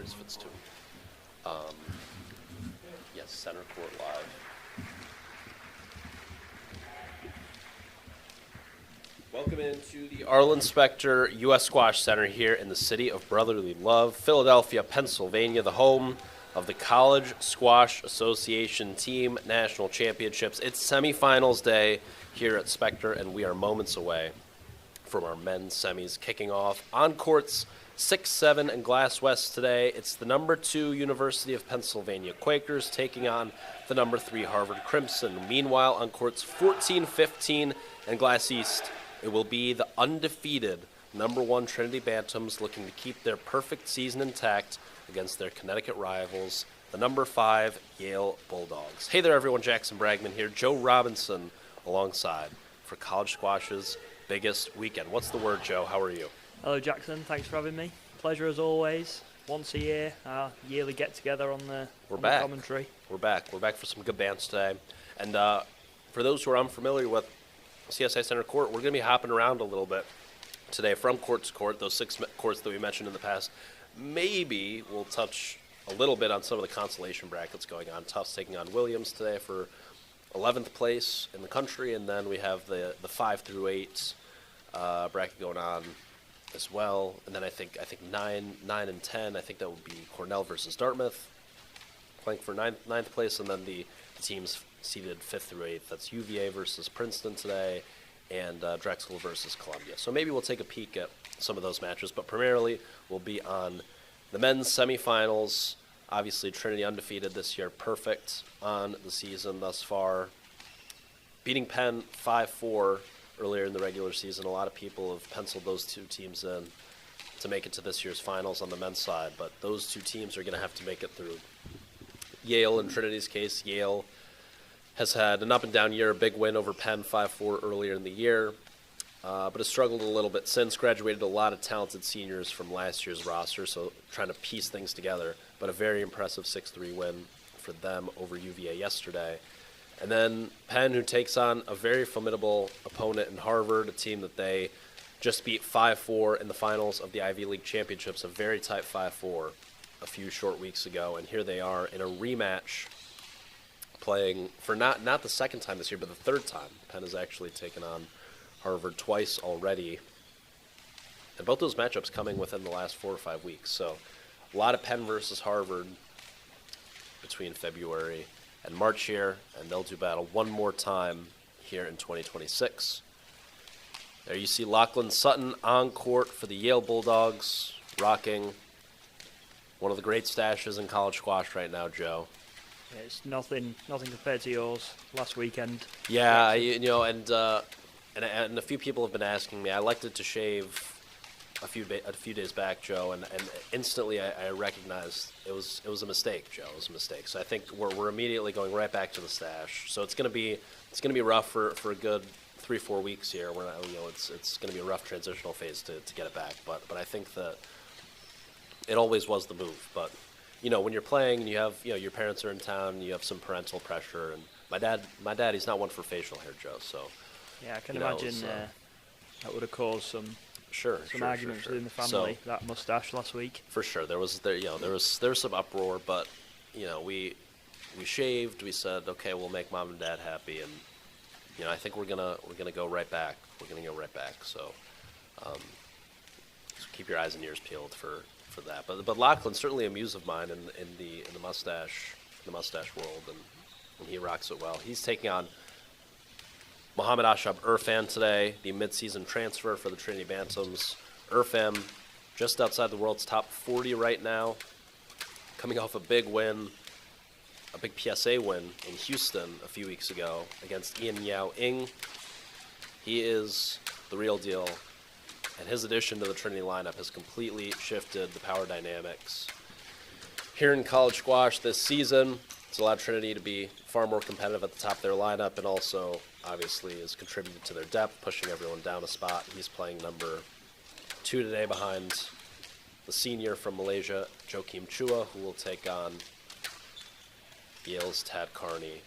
cares if it's 2. Yes, center court live. Welcome into the Arlen Specter U.S. Squash Center here in the city of brotherly love, Philadelphia, Pennsylvania, the home of the College Squash Association Team National Championships. It's semifinals day here at Specter, and we are moments away from our men's semis kicking off on courts 6, 7, and Glass West today. It's the number 2 University of Pennsylvania Quakers taking on the number 3 Harvard Crimson. Meanwhile, on courts 14, 15, and Glass East, it will be the undefeated number 1 Trinity Bantams looking to keep their perfect season intact against their Connecticut rivals, the number 5 Yale Bulldogs. Hey there, everyone. Jackson Bragman here. Joe Robinson alongside for college squash's biggest weekend. What's the word, Joe? How are you? Hello, Jackson. Thanks for having me. Pleasure as always. Once a year, our yearly get-together on the commentary. We're back. We're back for some good bands today. And for those who are unfamiliar with CSA Center Court, we're going to be hopping around a little bit today from court to court, those 6 courts that we mentioned in the past. Maybe we'll touch a little bit on some of the consolation brackets going on. Tufts taking on Williams today for 11th place in the country, and then we have the 5 through 8 bracket going on as well. And then I think 9 and 10, I think that would be Cornell versus Dartmouth playing for ninth place, and then the teams seeded 5th through 8th. That's UVA versus Princeton today, and Drexel versus Columbia. So maybe we'll take a peek at some of those matches, but primarily we'll be on the men's semifinals. Obviously, Trinity undefeated this year, perfect on the season thus far. Beating Penn 5-4 earlier in the regular season. A lot of people have penciled those 2 teams in to make it to this year's finals on the men's side, but those 2 teams are going to have to make it through. Yale, in Trinity's case, Yale has had an up-and-down year, a big win over Penn 5-4 earlier in the year, but has struggled a little bit since, graduated a lot of talented seniors from last year's roster, so trying to piece things together, but a very impressive 6-3 win for them over UVA yesterday. And then Penn, who takes on a very formidable opponent in Harvard, a team that they just beat 5-4 in the finals of the Ivy League Championships, a very tight 5-4 a few short weeks ago, and here they are in a rematch playing for not the second time this year, but the 3rd time. Penn has actually taken on Harvard twice already, and both those matchups coming within the last 4 or 5 weeks. So a lot of Penn versus Harvard between February and March here, and they'll do battle one more time here in 2026. There you see Lachlan Sutton on court for the Yale Bulldogs, rocking one of the great stashes in college squash right now, Joe. Yeah, it's nothing compared to yours last weekend. Yeah, and a few people have been asking me. I elected to shave a few days back, Joe, and instantly I recognized it was a mistake, Joe. It was a mistake. So I think we're immediately going right back to the stash. So it's gonna be rough for a good 3-4 weeks here. We're not, it's gonna be a rough transitional phase to get it back. But I think that it always was the move. But when you're playing and you have your parents are in town, you have some parental pressure, and my dad he's not one for facial hair, Joe. So yeah, I can imagine that would have caused some arguments within the family. So, that mustache last week. For sure, there was some uproar, but we shaved. We said, okay, we'll make mom and dad happy, and I think we're gonna go right back. We're gonna go right back. So keep your eyes and ears peeled for that. But Lachlan's certainly a muse of mine in the mustache world, and he rocks it well. He's taking on Mohammad Ashab Irfan today, the midseason transfer for the Trinity Bantams. Irfan, just outside the world's top 40 right now, coming off a big win, a big PSA win in Houston a few weeks ago against Ian Yao Ing. He is the real deal, and his addition to the Trinity lineup has completely shifted the power dynamics here in college squash this season. It's allowed Trinity to be far more competitive at the top of their lineup, and also obviously has contributed to their depth, pushing everyone down a spot. He's playing number 2 today behind the senior from Malaysia, Joakim Chua, who will take on Yale's Tad Carney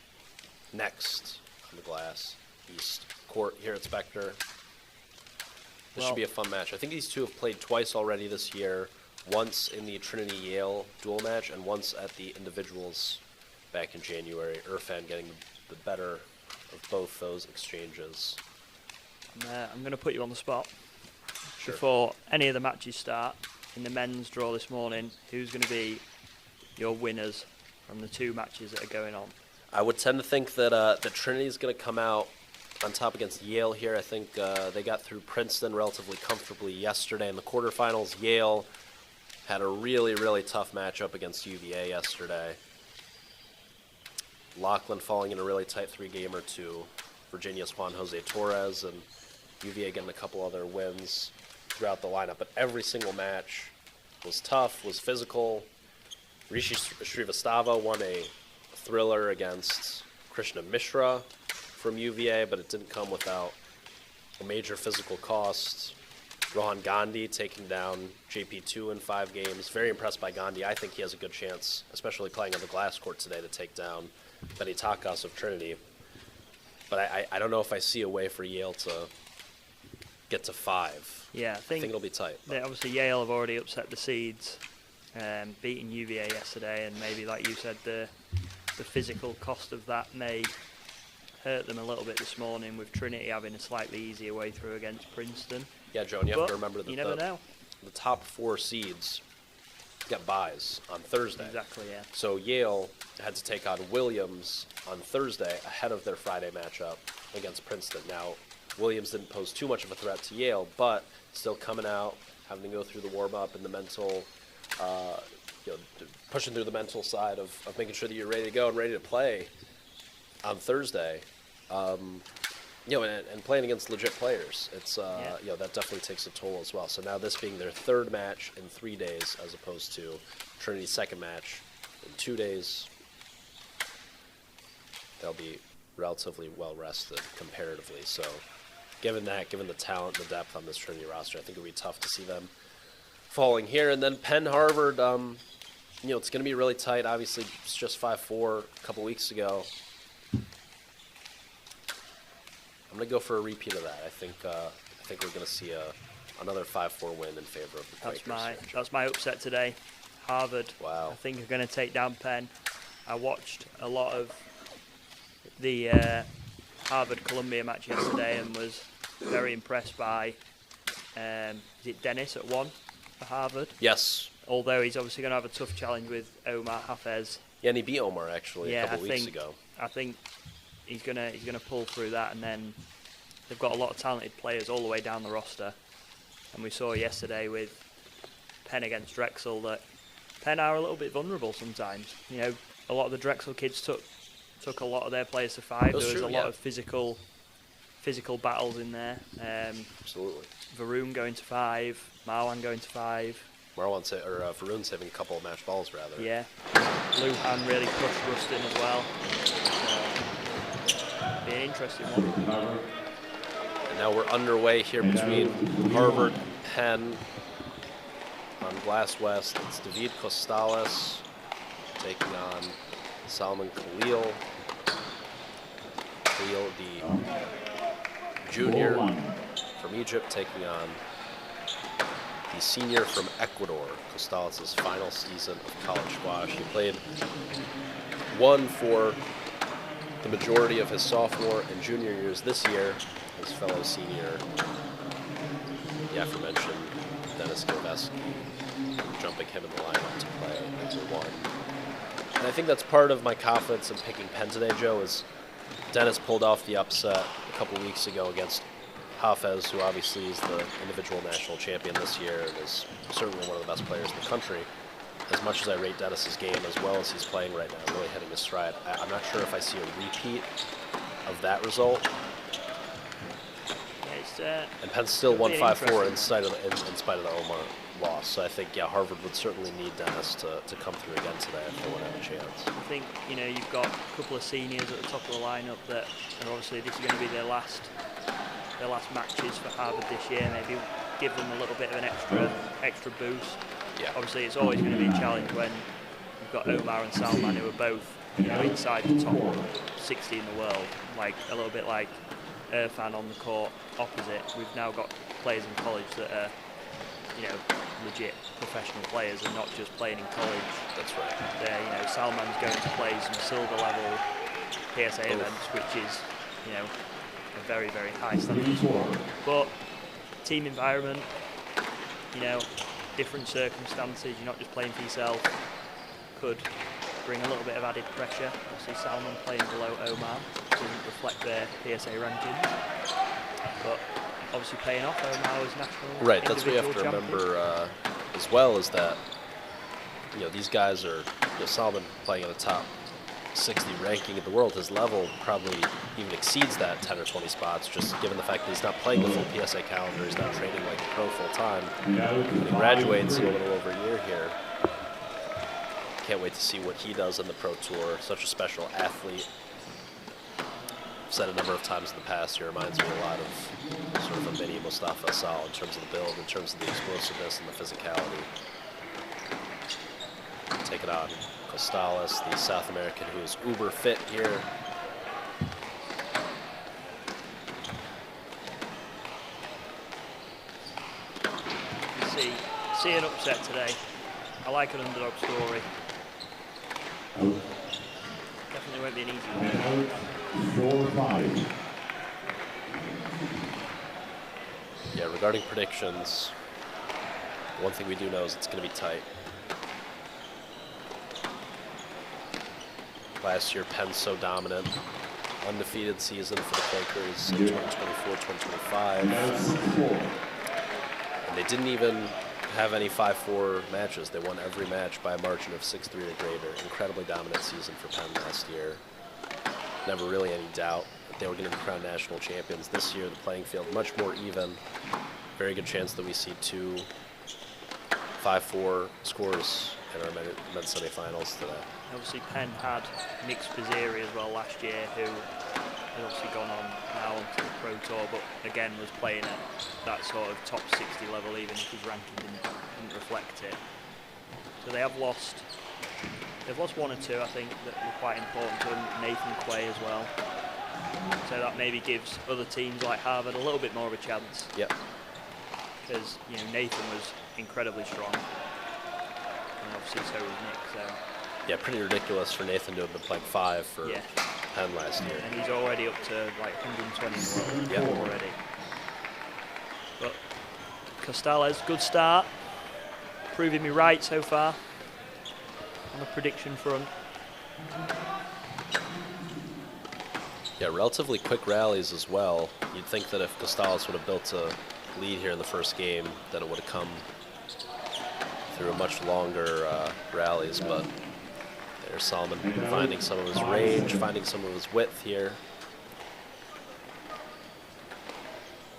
next on the Glass East court here at Specter. This should be a fun match. I think these two have played twice already this year. once in the Trinity-Yale dual match and once at the individuals back in January. Irfan getting the better of both those exchanges. I'm going to put you on the spot. Sure. Before any of the matches start, in the men's draw this morning, who's going to be your winners from the 2 matches that are going on? I would tend to think that Trinity's going to come out on top against Yale here. I think they got through Princeton relatively comfortably yesterday in the quarterfinals. Yale had a really, really tough matchup against UVA yesterday. Laughlin falling in a really tight 3-gamer to Virginia's Juan Jose Torres, and UVA getting a couple other wins throughout the lineup. But every single match was tough, was physical. Rishi Srivastava won a thriller against Krishna Mishra from UVA, but it didn't come without a major physical cost. Rohan Gandhi taking down JP2 in 5 games. Very impressed by Gandhi. I think he has a good chance, especially playing on the glass court today, to take down Benny Takas of Trinity. But I don't know if I see a way for Yale to get to 5. Yeah, I think it'll be tight. Obviously, Yale have already upset the seeds, beating UVA yesterday, and maybe, like you said, the physical cost of that may hurt them a little bit this morning, with Trinity having a slightly easier way through against Princeton. Yeah, Joan, you have to remember that you never know. The top 4 seeds get buys on Thursday. Exactly, yeah. So Yale had to take on Williams on Thursday ahead of their Friday matchup against Princeton. Now, Williams didn't pose too much of a threat to Yale, but still coming out, having to go through the warm-up and the mental, pushing through the mental side of making sure that you're ready to go and ready to play on Thursday. And playing against legit players, it's that definitely takes a toll as well. So now this being their 3rd match in 3 days, as opposed to Trinity's 2nd match in 2 days, they'll be relatively well rested comparatively. So, given the talent, the depth on this Trinity roster, I think it would be tough to see them falling here. And then Penn Harvard, it's going to be really tight. Obviously, it's just 5-4 a couple weeks ago. I'm going to go for a repeat of that. I think we're going to see another 5-4 win in favor of the Quakers. That's my upset today. Harvard, wow. I think, are going to take down Penn. I watched a lot of the Harvard-Columbia match yesterday and was very impressed by, is it Dennis at 1 for Harvard? Yes. Although he's obviously going to have a tough challenge with Omar Hafez. Yeah, and he beat Omar, actually, a couple weeks ago. I think he's gonna pull through that, and then they've got a lot of talented players all the way down the roster. And we saw yesterday with Penn against Drexel that Penn are a little bit vulnerable sometimes. A lot of the Drexel kids took a lot of their players to 5. There was a lot of physical battles in there. Absolutely. Varun going to 5, Marwan going to 5. Varun saving a couple of match balls, rather. Yeah. Luhan really pushed Rustin as well. Be an interesting one. And now we're underway here between Harvard and Penn on Glass West. It's David Costales taking on Salman Khalil. Khalil, the junior from Egypt, taking on the senior from Ecuador. Costales' final season of college squash. He played 1 for the majority of his sophomore and junior years this year. His fellow senior, the aforementioned Dennis Gilveski, jumping him in the lineup to play number 1. And I think that's part of my confidence in picking Penn today, Joe, is Dennis pulled off the upset a couple weeks ago against Hafez, who obviously is the individual national champion this year and is certainly one of the best players in the country. As much as I rate Dennis's game as well as he's playing right now, really hitting his stride, I'm not sure if I see a repeat of that result. And Penn still won 5-4 in spite of the Omar loss. So I think, Harvard would certainly need Dennis to come through again today if they want to have a chance. I think, you've got a couple of seniors at the top of the lineup that are obviously this is going to be their last matches for Harvard this year. Maybe give them a little bit of an extra boost. Yeah. Obviously, it's always going to be a challenge when you've got Omar and Salman, who are both inside the top 60 in the world. A little bit like Irfan on the court opposite. We've now got players in college that are legit professional players and not just playing in college. That's right. Salman's going to play some silver level PSA events, which is, a very, very high standard sport. But team environment, different circumstances, you're not just playing for yourself, could bring a little bit of added pressure. Obviously Salman playing below Oman doesn't reflect their PSA rankings, but obviously paying off. Oman was national. Right, that's what you have to champion. remember as well, is that these guys are, Salman playing at the top 60 ranking in the world. His level probably even exceeds that 10 or 20 spots, just given the fact that he's not playing the full PSA calendar, he's not training like a pro full time. When he graduates in a little over a year here, can't wait to see what he does on the Pro Tour. Such a special athlete. I've said a number of times in the past, he reminds me a lot of sort of a mini Mustafa Sal in terms of the build, in terms of the explosiveness and the physicality. Take it on Costales, the South American who is uber fit here. See an upset today. I like an underdog story. Definitely won't be an easy one. Yeah, regarding predictions, one thing we do know is it's going to be tight. Last year, Penn's so dominant. Undefeated season for the Quakers in 2024-2025. And they didn't even have any 5-4 matches. They won every match by a margin of 6-3 or greater. Incredibly dominant season for Penn last year. Never really any doubt that they were going to be crowned national champions. This year, the playing field much more even. Very good chance that we see 2 5-4 scores in our men's semifinals today. Obviously, Penn had Nick Spizzeri as well last year, who has obviously gone on now onto the Pro Tour, but again was playing at that sort of top 60 level, even if his ranking didn't reflect it. So they've lost 1 or 2, I think, that were quite important to them. Nathan Quay as well. So that maybe gives other teams like Harvard a little bit more of a chance. Yep. Because Nathan was incredibly strong, and obviously so was Nick. So. Yeah, pretty ridiculous for Nathan to have been playing 5 for Penn last year. And he's already up to like 120 in the world already. But Costales, good start. Proving me right so far on the prediction front. Yeah, relatively quick rallies as well. You'd think that if Costales would have built a lead here in the first game, that it would have come through much longer rallies, but there's Salman finding some of his range, finding some of his width here.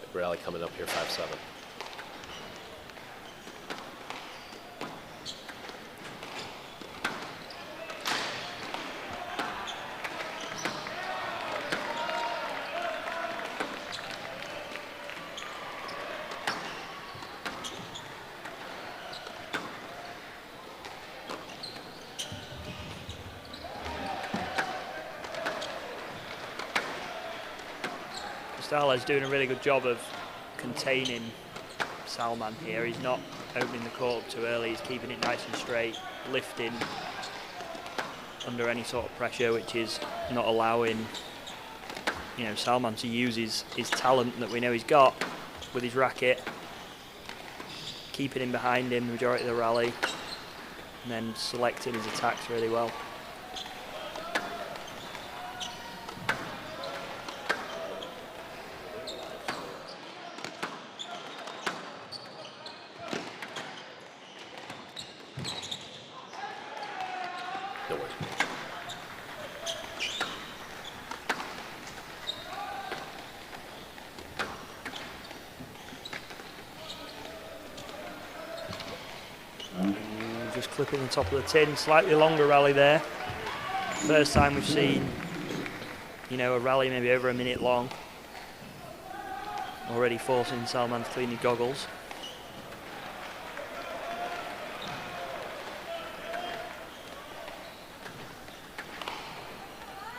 Big rally coming up here, 5-7. Costales doing a really good job of containing Salman here. He's not opening the court up too early. He's keeping it nice and straight, lifting under any sort of pressure, which is not allowing Salman to use his talent that we know he's got with his racket, keeping him behind him the majority of the rally, and then selecting his attacks really well. Just clipping the top of the tin, slightly longer rally there. First time we've seen, a rally maybe over a minute long. Already forcing Salman to clean his goggles.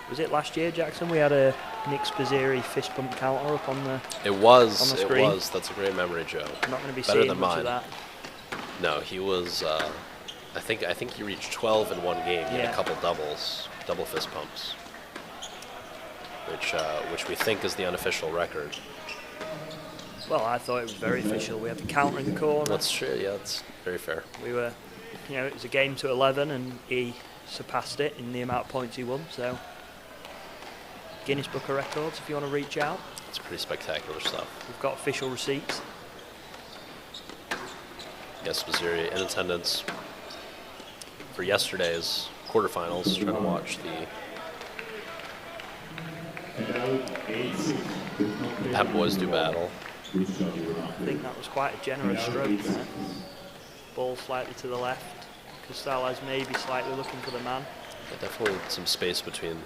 Was it last year, Jackson? We had a Nick Spizzeri fist bump counter up on the It was. on the screen. It was. That's a great memory, Joe. I'm not going to be Better seeing than much mine. of that. No, he was. I think he reached 12 in one game. He had a couple double fist pumps, which we think is the unofficial record. Well, I thought it was very official. We had the counter in the corner. That's true. Yeah, that's very fair. We were, it was a game to 11, and he surpassed it in the amount of points he won. So, Guinness Book of Records, if you want to reach out. It's pretty spectacular stuff. We've got official receipts. Yes, Missouri in attendance for yesterday's quarterfinals. Trying to watch the Pep Boys do battle. I think that was quite a generous stroke there. Ball slightly to the left. Costales maybe slightly looking for the man. Yeah, definitely some space between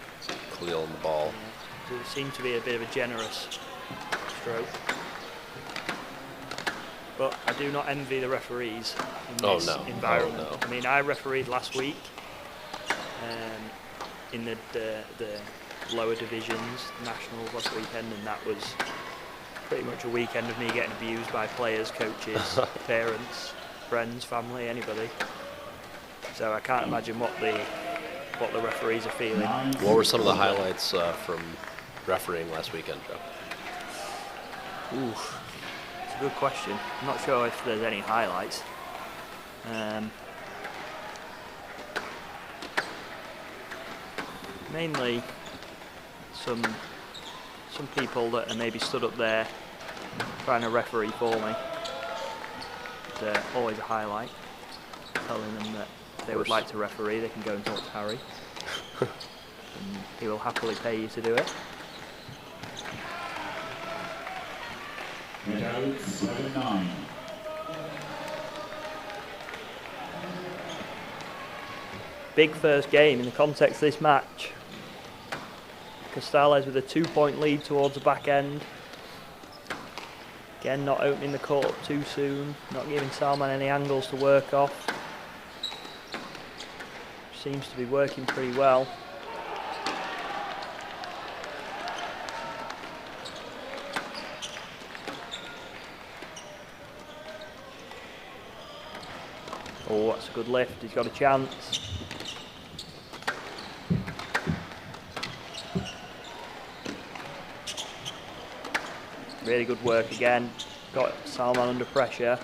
Khalil and the ball. Yeah. It seemed to be a bit of a generous stroke. But I do not envy the referees in this environment. Oh, no. I mean, I refereed last week in the lower divisions, nationals last weekend, and that was pretty much a weekend of me getting abused by players, coaches, parents, friends, family, anybody. So I can't imagine what the referees are feeling. What were some of the highlights from refereeing last weekend, Joe? Ooh, it's a good question. I'm not sure if there's any highlights. Mainly some people that are maybe stood up there trying to referee for me. It's always a highlight. Telling them that if they would like to referee, they can go and talk to Harry. And he will happily pay you to do it. Medal 7-9. Big first game in the context of this match. Costales with a 2-point lead towards the back end. Again, not opening the court up too soon, not giving Salman any angles to work off. Seems to be working pretty well. Oh, that's a good lift, he's got a chance. Really good work again. Got Salman under pressure.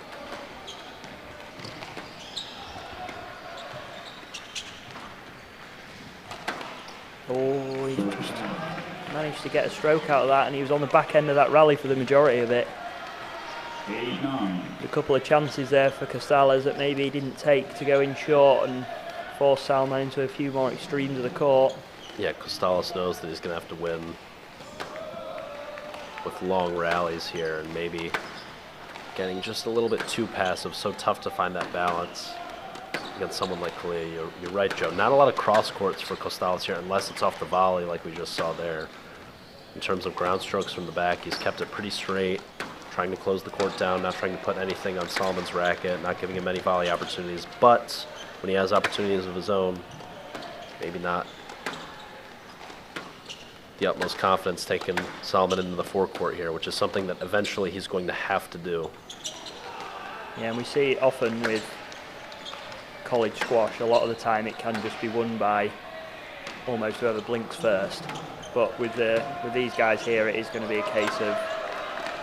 Oh, he just managed to get a stroke out of that, and he was on the back end of that rally for the majority of it. 8-9. A couple of chances there for Costales that maybe he didn't take to go in short and force Salman into a few more extremes of the court. Yeah, Costales knows that he's going to have to win with long rallies here, and maybe getting just a little bit too passive. So tough to find that balance against someone like Khalil. You're right, Joe. Not a lot of cross courts for Costales here, unless it's off the volley like we just saw there. In terms of ground strokes from the back, he's kept it pretty straight, trying to close the court down, not trying to put anything on Salman's racket, not giving him any volley opportunities. But when he has opportunities of his own, maybe not the utmost confidence taking Salman into the forecourt here, which is something that eventually he's going to have to do. Yeah, and we see it often with college squash. A lot of the time it can just be won by almost whoever blinks first. But with these guys here, it is going to be a case of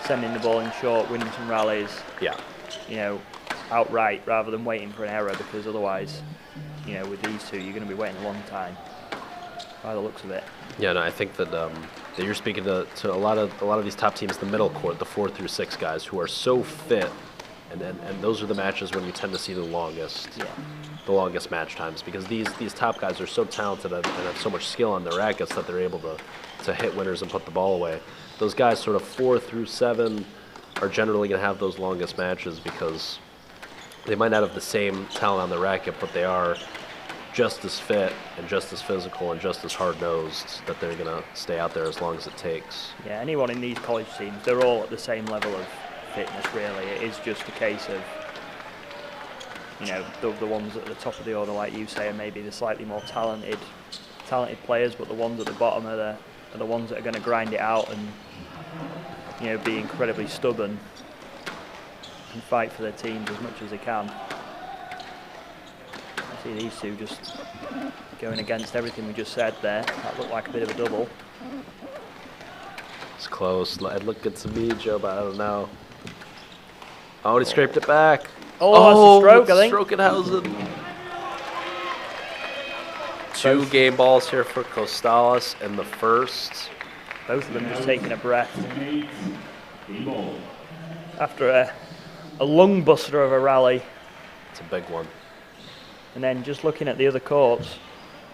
sending the ball in short, winning some rallies. Yeah. Outright rather than waiting for an error, because otherwise, with these two, you're going to be waiting a long time. By the looks of it. Yeah, no, I think that you're speaking to a lot of these top teams, the middle court, the 4 through 6 guys who are so fit, and those are the matches when you tend to see the longest match times, because these top guys are so talented and have so much skill on their rackets that they're able to hit winners and put the ball away. Those guys sort of 4 through 7 are generally going to have those longest matches because they might not have the same talent on the racket, but they are just as fit and just as physical and just as hard-nosed that they're going to stay out there as long as it takes. Yeah, anyone in these college teams, they're all at the same level of fitness, really. It is just a case of, the ones at the top of the order, like you say, are maybe the slightly more talented players, but the ones at the bottom are the ones that are going to grind it out and, be incredibly stubborn and fight for their teams as much as they can. See these two just going against everything we just said there. That looked like a bit of a double. It's close. It looked good to me, Joe, but I don't know. Oh, he scraped it back. Oh, that's a stroke, I think. Strokenhausen. Two game balls here for Costales in the first. Both of them just taking a breath 8, game ball. after a lung buster of a rally. It's a big one. And then just looking at the other courts,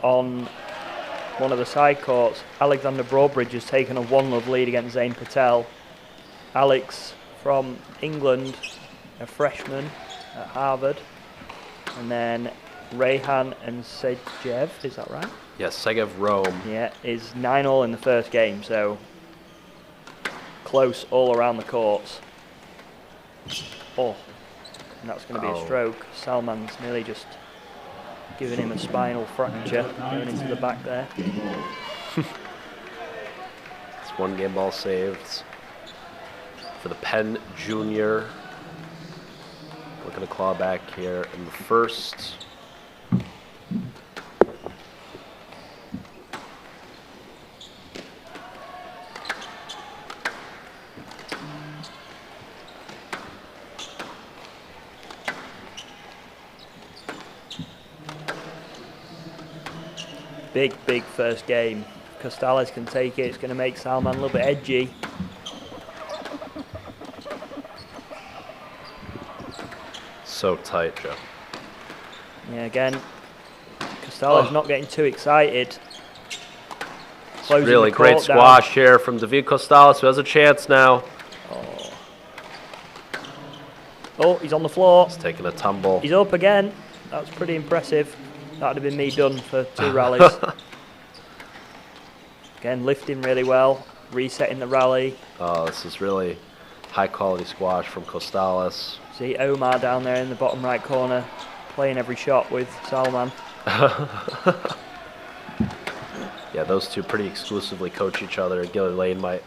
on one of the side courts, Alexander Broadbridge has taken a 1-love lead against Zain Patel. Alex from England, a freshman at Harvard. And then Rayhan and Sejev, is that right? Yes, Segev Rome. Yeah, is 9-all in the first game, so close all around the courts. Oh, and that's going to be a stroke. Salman's nearly just giving him a spinal fracture going into the back there. It's one game ball saved for the Penn Junior. Looking to claw back here in the first. Big first game. Costales can take it. It's going to make Salman a little bit edgy. So tight, Joe. Yeah, again, Costales not getting too excited. Closing Really the great court down. squash here from David Costales, who has a chance now. Oh, he's on the floor. He's taking a tumble. He's up again. That's pretty impressive. That would have been me done for 2 rallies. Again, lifting really well, resetting the rally. Oh, this is really high quality squash from Costales. See Omar down there in the bottom right corner, playing every shot with Salman. Yeah, those two pretty exclusively coach each other. Gilly Lane might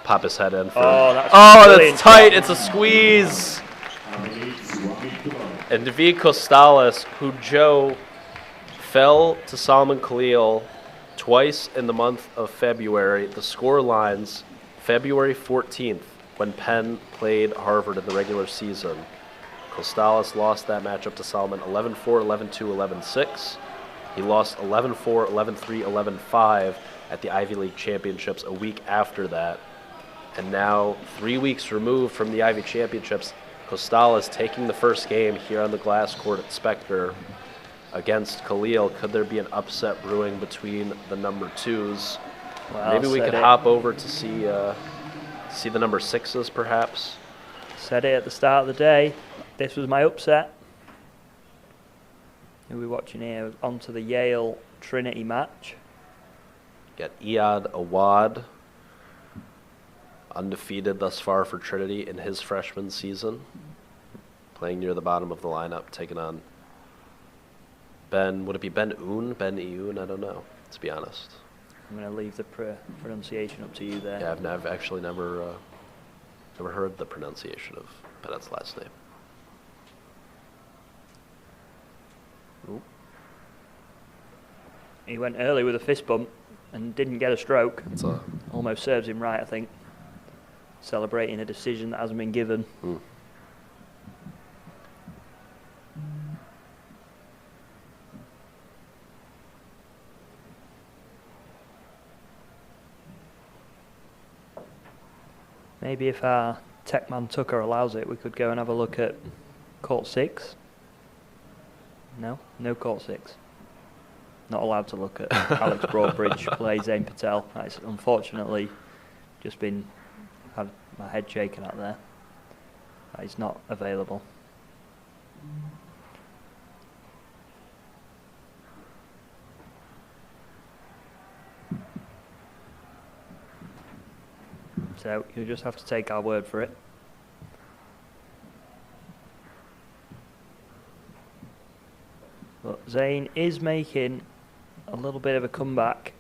pop his head in for. Oh, that's That's tight. It's a squeeze. And David Costales, who Joe fell to Salman Khalil twice in the month of February. The score lines, February 14th, when Penn played Harvard in the regular season. Costales lost that matchup to Salman 11-4, 11-2, 11-6. He lost 11-4, 11-3, 11-5 at the Ivy League Championships a week after that. And now, 3 weeks removed from the Ivy Championships, Costales taking the first game here on the glass court at Spectre against Khalil. Could there be an upset brewing between the number 2s? Well, Maybe we could hop over to see the number 6s, perhaps. Said it at the start of the day. This was my upset. Who are we watching here? On to the Yale Trinity match. Got Iyad Awad, undefeated thus far for Trinity in his freshman season, playing near the bottom of the lineup, taking on Ben. Would it be Ben Oon? Ben Ioun? I don't know, to be honest. I'm going to leave the pronunciation up to you there. Yeah, I've actually never heard the pronunciation of Bennett's last name. Ooh. He went early with a fist bump and didn't get a stroke. Almost serves him right, I think. Celebrating a decision that hasn't been given. Maybe if our tech man Tucker allows it, we could go and have a look at court 6. No court 6. Not allowed to look at Alex Broadbridge play Zain Patel. That's unfortunately just had my head shaken out there. That is not available. So you'll just have to take our word for it. But Zain is making a little bit of a comeback.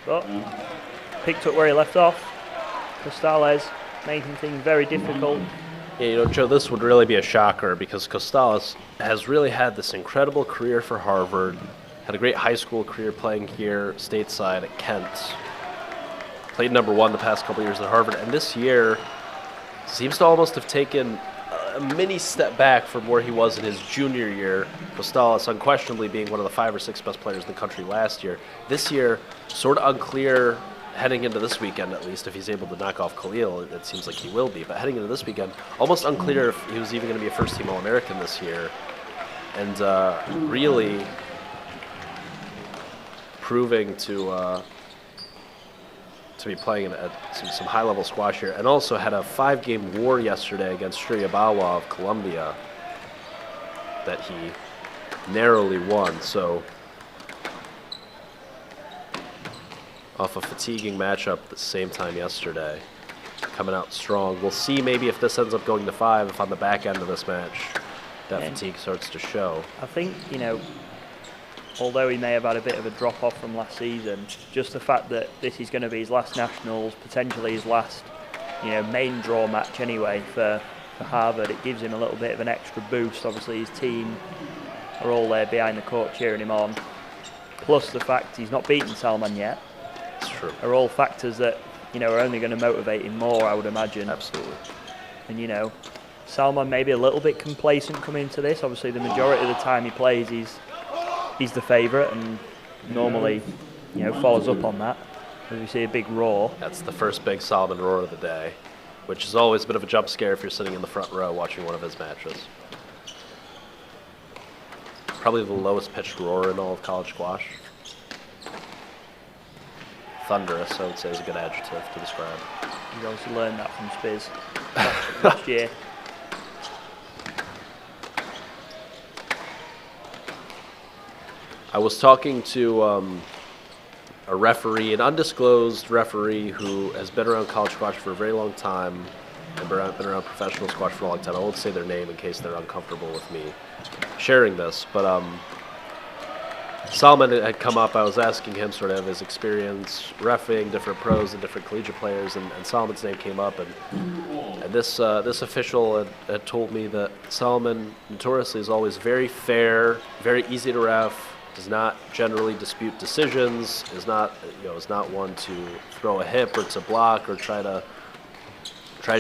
But picked up where he left off. Costales making things very difficult. Yeah, Joe, this would really be a shocker because Costales has really had this incredible career for Harvard, had a great high school career playing here stateside at Kent, played number 1 the past couple years at Harvard, and this year seems to almost have taken a mini step back from where he was in his junior year. Costales unquestionably being one of the 5 or 6 best players in the country last year. This year, sort of unclear heading into this weekend, at least, if he's able to knock off Khalil. It seems like he will be. But heading into this weekend, almost unclear if he was even going to be a first-team All-American this year. And really proving to be playing at some high-level squash here. And also had a 5-game war yesterday against Shiryabawa of Colombia that he narrowly won. So off a fatiguing matchup at the same time yesterday, coming out strong. We'll see maybe if this ends up going to 5, if on the back end of this match that fatigue starts to show. I think, although he may have had a bit of a drop-off from last season, just the fact that this is going to be his last Nationals, potentially his last, main draw match anyway for Harvard, it gives him a little bit of an extra boost. Obviously his team are all there behind the court cheering him on. Plus the fact he's not beaten Salman yet. That's true. Are all factors that, are only going to motivate him more, I would imagine. Absolutely. And, Salman may be a little bit complacent coming into this. Obviously the majority of the time he plays, he's the favourite and normally, follows up on that. As we see a big roar. That's the first big Salman roar of the day, which is always a bit of a jump scare if you're sitting in the front row watching one of his matches. Probably the lowest pitched roar in all of college squash. Thunderous, I would say, is a good adjective to describe. He's obviously learned that from Spiz last year. I was talking to a referee, an undisclosed referee who has been around college squash for a very long time and been around professional squash for a long time. I won't say their name in case they're uncomfortable with me sharing this, but Salman had come up. I was asking him sort of his experience reffing different pros and different collegiate players, and Salman's name came up, and this official had told me that Salman notoriously is always very fair, very easy to ref, does not generally dispute decisions, is not one to throw a hip or to block or try to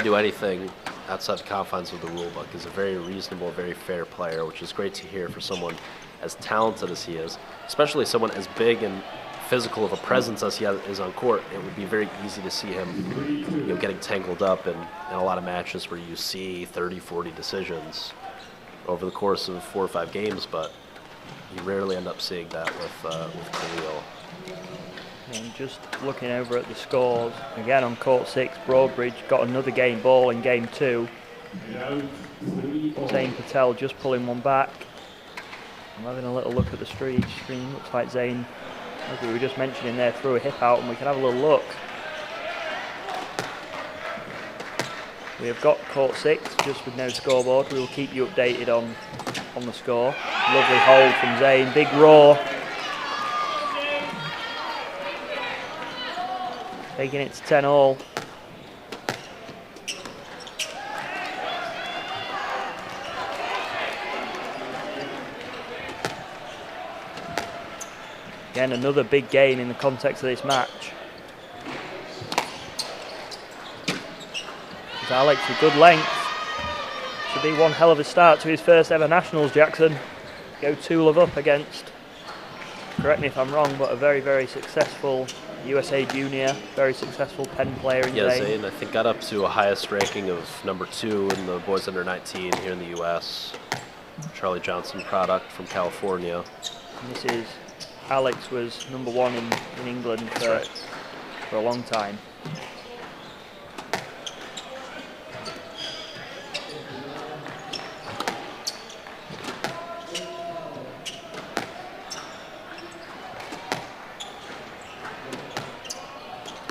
do anything outside the confines of the rule book. Is a very reasonable, very fair player, which is great to hear for someone as talented as he is, especially someone as big and physical of a presence as he is on court. It would be very easy to see him getting tangled up in a lot of matches where you see 30, 40 decisions over the course of 4 or 5 games, but you rarely end up seeing that with Khalil. And just looking over at the scores, again on court 6, Broadbridge got another game ball in game 2. Zain Patel just pulling one back. I'm having a little look at the screen. Looks like Zain, as we were just mentioning there, threw a hip out, and we can have a little look. We have got court 6, just with no scoreboard. We will keep you updated on the score. Lovely hold from Zain, big roar. Taking it to 10-all. Again, another big gain in the context of this match. There's Alex with good length. Should be one hell of a start to his first ever Nationals, Jackson. Go 2-love up against, correct me if I'm wrong, but a very, very successful USA junior, very successful Penn player in Yeah, Zain. Zain, I think, got up to a highest ranking of number 2 in the boys under 19 here in the U.S. Charlie Johnson product from California. And this is, Alex was number 1 in England for a long time.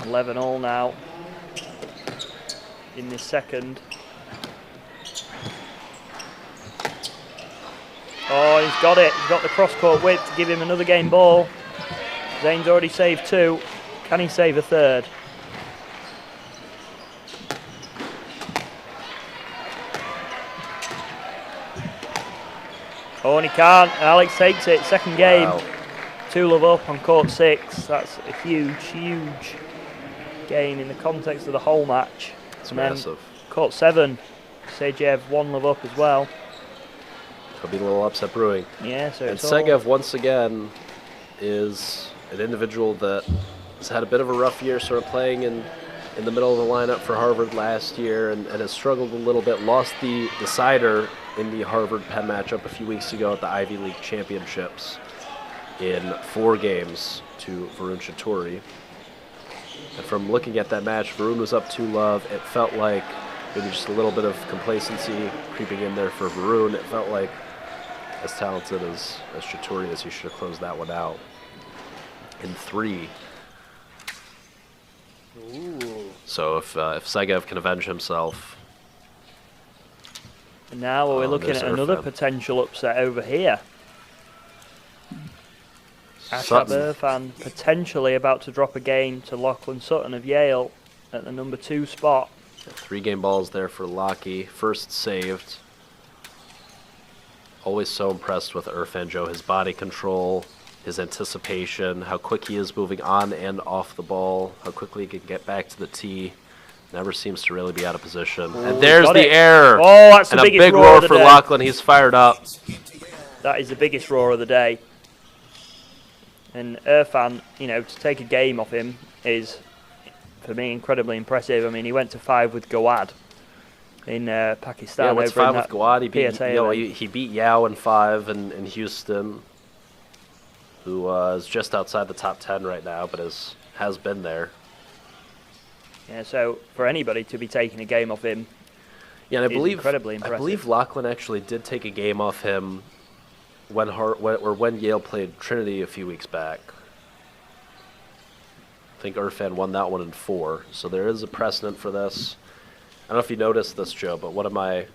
$11-all now in this second. Oh, he's got it. He's got the cross-court width to give him another game ball. Zain's already saved 2. Can he save a third? Oh, and he can't. Alex takes it. Second game. Wow. 2-love up on court 6. That's a huge, huge game in the context of the whole match. It's And then massive. court 7. Segev 1-love up as well. Could be a little upset brewing. Yeah, so And it's all... Segev, once again, is an individual that has had a bit of a rough year, sort of playing in the middle of the lineup for Harvard last year, and has struggled a little bit. Lost the decider in the Harvard-Penn matchup a few weeks ago at the Ivy League Championships in 4 games to Varun Chaudhuri. And from looking at that match, Varun was up 2-love. It felt like maybe just a little bit of complacency creeping in there for Varun. It felt like, as talented as Chaudhuri is, he should have closed that one out in 3. Ooh. So if Segev can avenge himself, And now we're looking there's at another Irfan. potential upset over here. Ashab Sutton. Irfan potentially about to drop a game to Lachlan Sutton of Yale at the number 2 spot. 3 game balls there for Lockie. First saved. Always so impressed with Irfan Joe. His body control, his anticipation, how quick he is moving on and off the ball, how quickly he can get back to the tee. Never seems to really be out of position. Ooh, And there's got the it. error. Oh, that's the And a biggest big roar roar of the for day. Lachlan. He's fired up. That is the biggest roar of the day. And Irfan, you know, to take a game off him is, for me, incredibly impressive. I mean, he went to 5 with Gawad in Pakistan. Yeah, what's over in 5 with that Gawad? He beat, PSA you know, event. he beat Yao in 5 in Houston, who is just outside the top 10 right now, but has been there. Yeah, so for anybody to be taking a game off him, Yeah, and is incredibly I impressive. believe Lachlan actually did take a game off him when Yale played Trinity a few weeks back. I think Irfan won that one in 4, so there is a precedent for this. I don't know if you noticed this, Joe, but one of my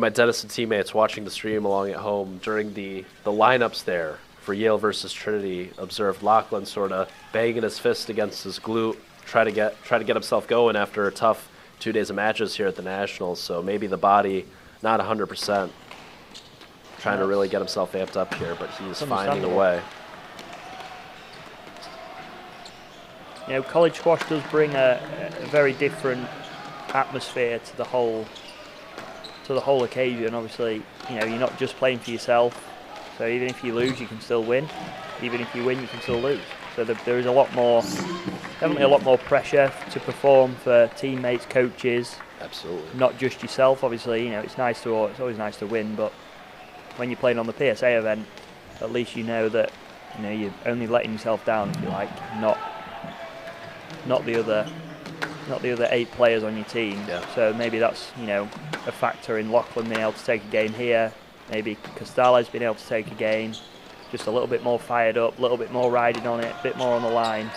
Denison teammates watching the stream along at home during the lineups there for Yale versus Trinity observed Lachlan sort of banging his fist against his glute, try to get himself going after a tough 2 days of matches here at the Nationals. So maybe the body not 100%, trying to really get himself amped up here, but he's finding a understandable. way. you know, college squash does bring a very different atmosphere to the whole occasion. Obviously, you know, you're not just playing for yourself. So even if you lose, you can still win. Even if you win, you can still lose. So there is a lot more, definitely a lot more pressure to perform for teammates, coaches, Absolutely. not just yourself. Obviously, you know, it's always nice to win, but when you're playing on the PSA event, at least you know that, you know, you're only letting yourself down, if you like, not the other 8 players on your team. Yeah. So maybe that's, you know, a factor in Lachlan being able to take a game here. Maybe Costales being able to take a game, just a little bit more fired up, a little bit more riding on it, a bit more on the line.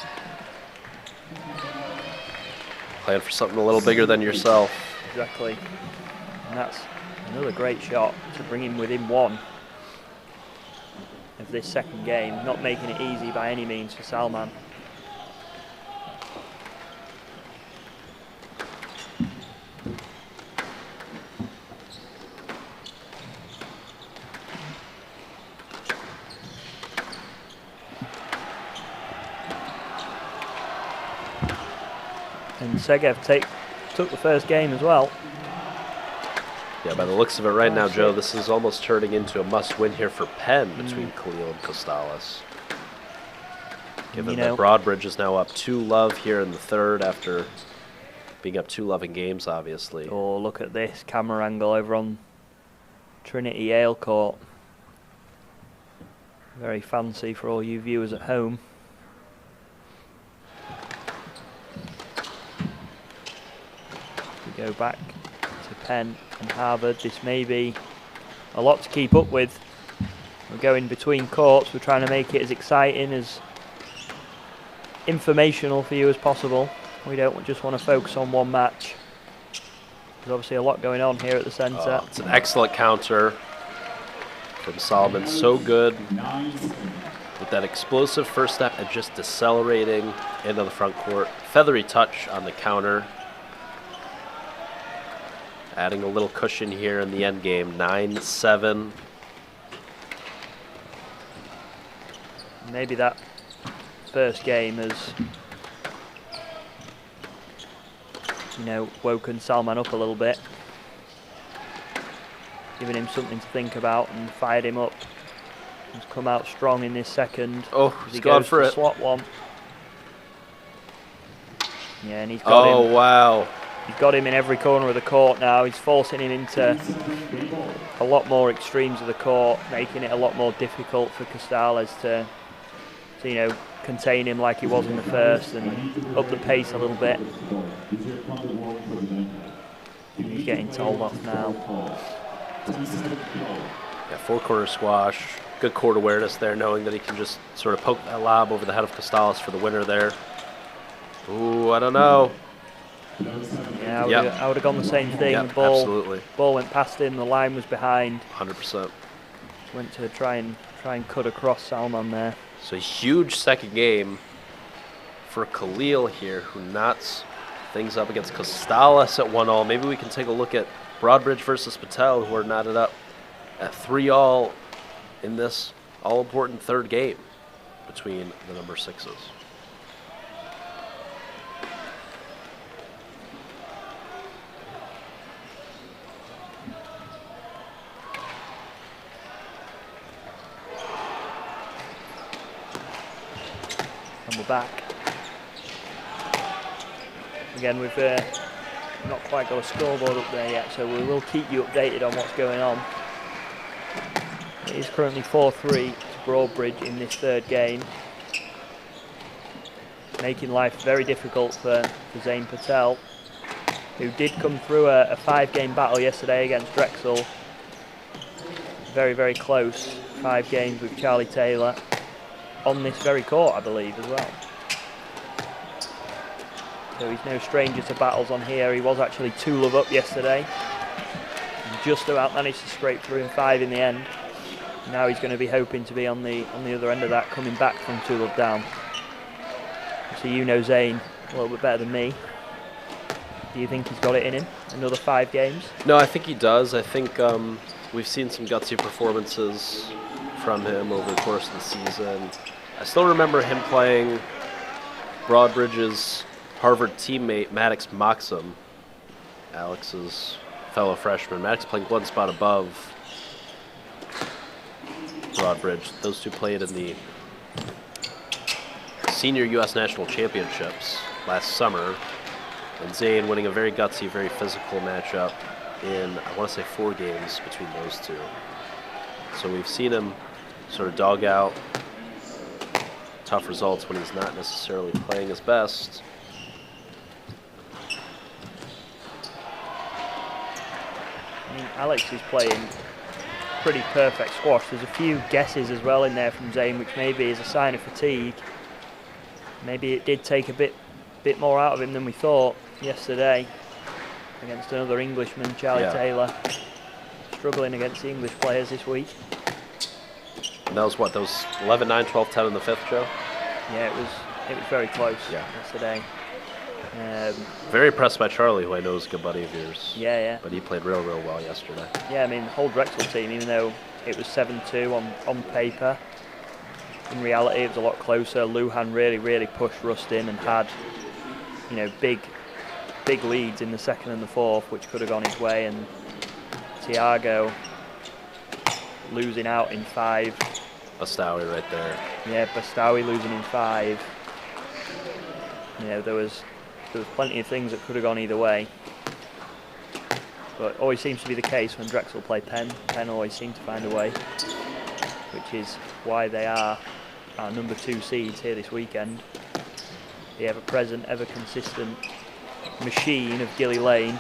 Playing for something a little bigger than yourself. Exactly. And that's another great shot to bring him within 1 of this second game. Not making it easy by any means for Salman. And Segev took the first game as well. Yeah, by the looks of it right now, Joe, this is almost turning into a must-win here for Penn between Khalil and Costales. Given You know, that Broadbridge is now up 2-love here in the 3rd after being up 2-love in games, obviously. Oh, look at this camera angle over on Trinity Yale court. Very fancy for all you viewers at home. We go back to Penn and Harvard. This may be a lot to keep up with. We're going between courts. We're trying to make it as exciting, as informational for you as possible. We don't just want to focus on one match. There's obviously a lot going on here at the centre. It's an excellent counter from Solomon. So good. with that explosive first step and just decelerating into the front court. Feathery touch on the counter. Adding a little cushion here in the end game, 9-7. Maybe that first game has, woken Salman up a little bit, giving him something to think about and fired him up. He's come out strong in this second. Oh, he's gone for it. Slot one. Yeah, and he's got him. Oh, wow. He's got him in every corner of the court now. He's forcing him into a lot more extremes of the court, making it a lot more difficult for Costales to contain him like he was in the first and up the pace a little bit. And he's getting told off now. Yeah, four-quarter squash. Good court awareness there, knowing that he can just sort of poke that lob over the head of Costales for the winner there. Ooh, I don't know. Yeah, I would have gone the same thing. Yep, the ball, absolutely. Ball went past him. The line was behind. 100%. Went to try and cut across Salman there. So a huge second game for Khalil here, who knots things up against Costales at 1-all. Maybe we can take a look at Broadbridge versus Patel, who are knotted up at 3-all in this all-important third game between the number 6s. And we're back. Again, we've not quite got a scoreboard up there yet, so we will keep you updated on what's going on. It is currently 4-3 to Broadbridge in this third game, making life very difficult for Zain Patel, who did come through a 5-game battle yesterday against Drexel. Very, very close. 5 games with Charlie Taylor on this very court, I believe, as well. So he's no stranger to battles on here. He was actually 2-love up yesterday, and just about managed to scrape through in 5 in the end. Now he's going to be hoping to be on the other end of that, coming back from 2-love down. So you know Zain a little bit better than me. Do you think he's got it in him? Another 5 games? No, I think he does. I think we've seen some gutsy performances from him over the course of the season. I still remember him playing Broadbridge's Harvard teammate Maddox Moxham, Alex's fellow freshman. Maddox playing one spot above Broadbridge. Those two played in the Senior U.S. National Championships last summer, and Zain winning a very gutsy, very physical matchup in, I want to say, 4 games between those two. So we've seen him sort of dog out tough results when he's not necessarily playing his best. I mean, Alex is playing pretty perfect squash. There's a few guesses as well in there from Zain, which maybe is a sign of fatigue. Maybe it did take a bit more out of him than we thought yesterday against another Englishman, Charlie Taylor. Struggling against the English players this week. And that was what, those 11-9, 12-10 in the 5th, Joe? Yeah, it was very close yesterday. Very impressed by Charlie, who I know is a good buddy of yours. Yeah. But he played real well yesterday. Yeah, I mean, the whole Drexel team, even though it was 7-2 on paper, in reality it was a lot closer. Lujan really pushed Rustin and had, big leads in the 2nd and the 4th, which could have gone his way, and Tiago losing out in 5. Bastawi right there. Yeah, Bastawi losing in 5. There was plenty of things that could have gone either way. But always seems to be the case when Drexel play Penn. Penn always seem to find a way, which is why they are our number 2 seeds here this weekend. The ever-present, ever-consistent machine of Gilly Lane.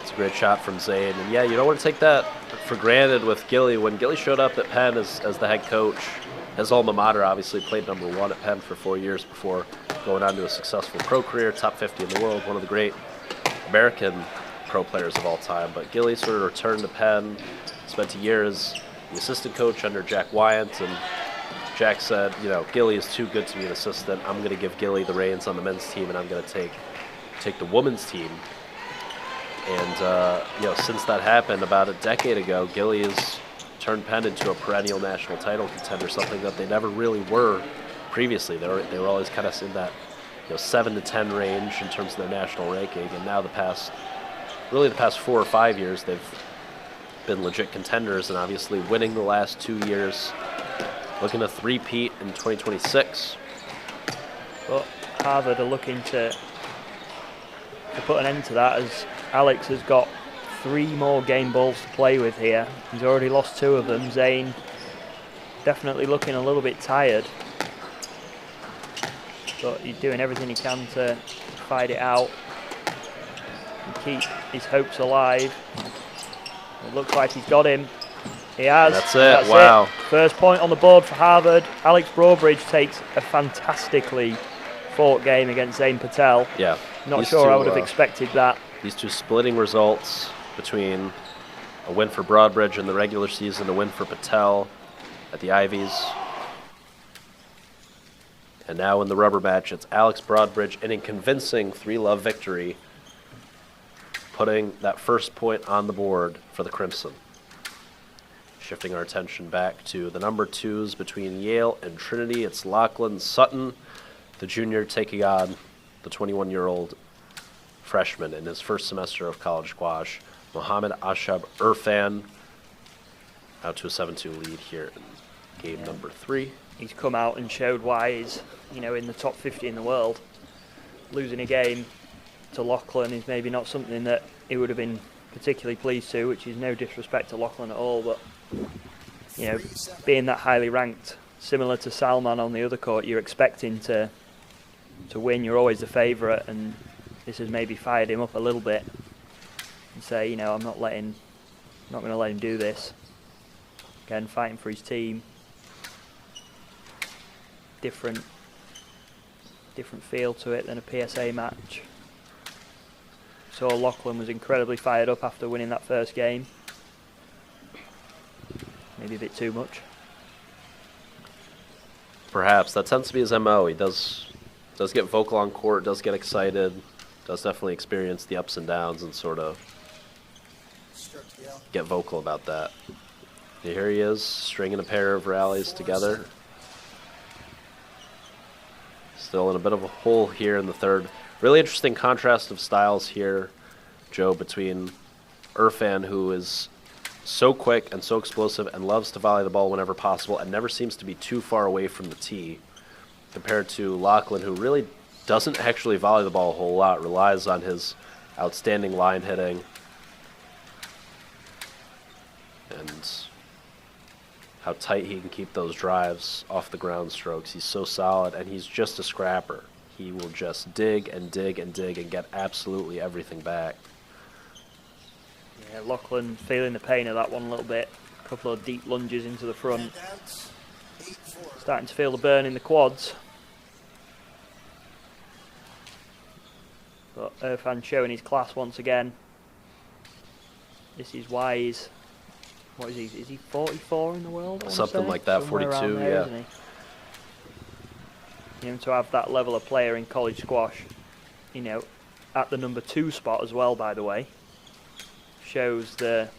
It's a great shot from Zain. And yeah, you don't want to take that for granted with Gilly. When Gilly showed up at Penn as the head coach, his alma mater, obviously played number 1 at Penn for 4 years before going on to a successful pro career, top 50 in the world, one of the great American pro players of all time. But Gilly sort of returned to Penn, spent a year as the assistant coach under Jack Wyant, and Jack said, you know, Gilly is too good to be an assistant. I'm going to give Gilly the reins on the men's team, and I'm going to take the women's team. And, you know, since that happened about a decade ago, Gilly has turned Penn into a perennial national title contender, something that they never really were previously. They were always kind of in that, you know, 7 to 10 range in terms of their national ranking, and now the past 4 or 5 years, they've been legit contenders, and obviously winning the last 2 years, looking to three-peat in 2026. But Harvard are looking to put an end to that, as Alex has got 3 more game balls to play with here. He's already lost 2 of them. Zane definitely looking a little bit tired, but he's doing everything he can to fight it out and keep his hopes alive. It looks like he's got him. He has. That's it. Wow. First point on the board for Harvard. Alex Broadbridge takes a fantastically fought game against Zane Patel. Yeah. Not sure I would have expected that. These two splitting results between a win for Broadbridge in the regular season, a win for Patel at the Ivies. And now in the rubber match, it's Alex Broadbridge in a convincing 3-love victory, putting that first point on the board for the Crimson. Shifting our attention back to the number 2s between Yale and Trinity. It's Lachlan Sutton, the junior, taking on the 21-year-old freshman in his first semester of college squash, Mohammed Ashab Irfan, out to a 7-2 lead here in game number 3. He's come out and showed why he's, you know, in the top 50 in the world. Losing a game to Lachlan is maybe not something that he would have been particularly pleased to, which is no disrespect to Lachlan at all, but, you know, being that highly ranked, similar to Salman on the other court, you're expecting to win. You're always the favourite, and this has maybe fired him up a little bit and say, you know, I'm not going to let him do this. Again, fighting for his team. Different feel to it than a PSA match. So Lachlan was incredibly fired up after winning that first game. Maybe a bit too much. Perhaps. That tends to be his MO. He does get vocal on court, does get excited, does definitely experience the ups and downs and sort of get vocal about that. Here he is, stringing a pair of rallies together. Still in a bit of a hole here in the third. Really interesting contrast of styles here, Joe, between Irfan, who is so quick and so explosive and loves to volley the ball whenever possible and never seems to be too far away from the tee, compared to Lachlan, who really doesn't actually volley the ball a whole lot, relies on his outstanding line hitting and how tight he can keep those drives off the ground strokes. He's so solid, and he's just a scrapper. He will just dig and dig and dig and get absolutely everything back. Yeah, Lachlan feeling the pain of that one a little bit. A couple of deep lunges into the front. Starting to feel the burn in the quads. But Irfan showing his class once again. This is why he's, what is he? Is he 44 in the world? Something like that, somewhere 42, there, yeah. isn't he? You know, to have that level of player in college squash, you know, at the number 2 spot as well, by the way, shows the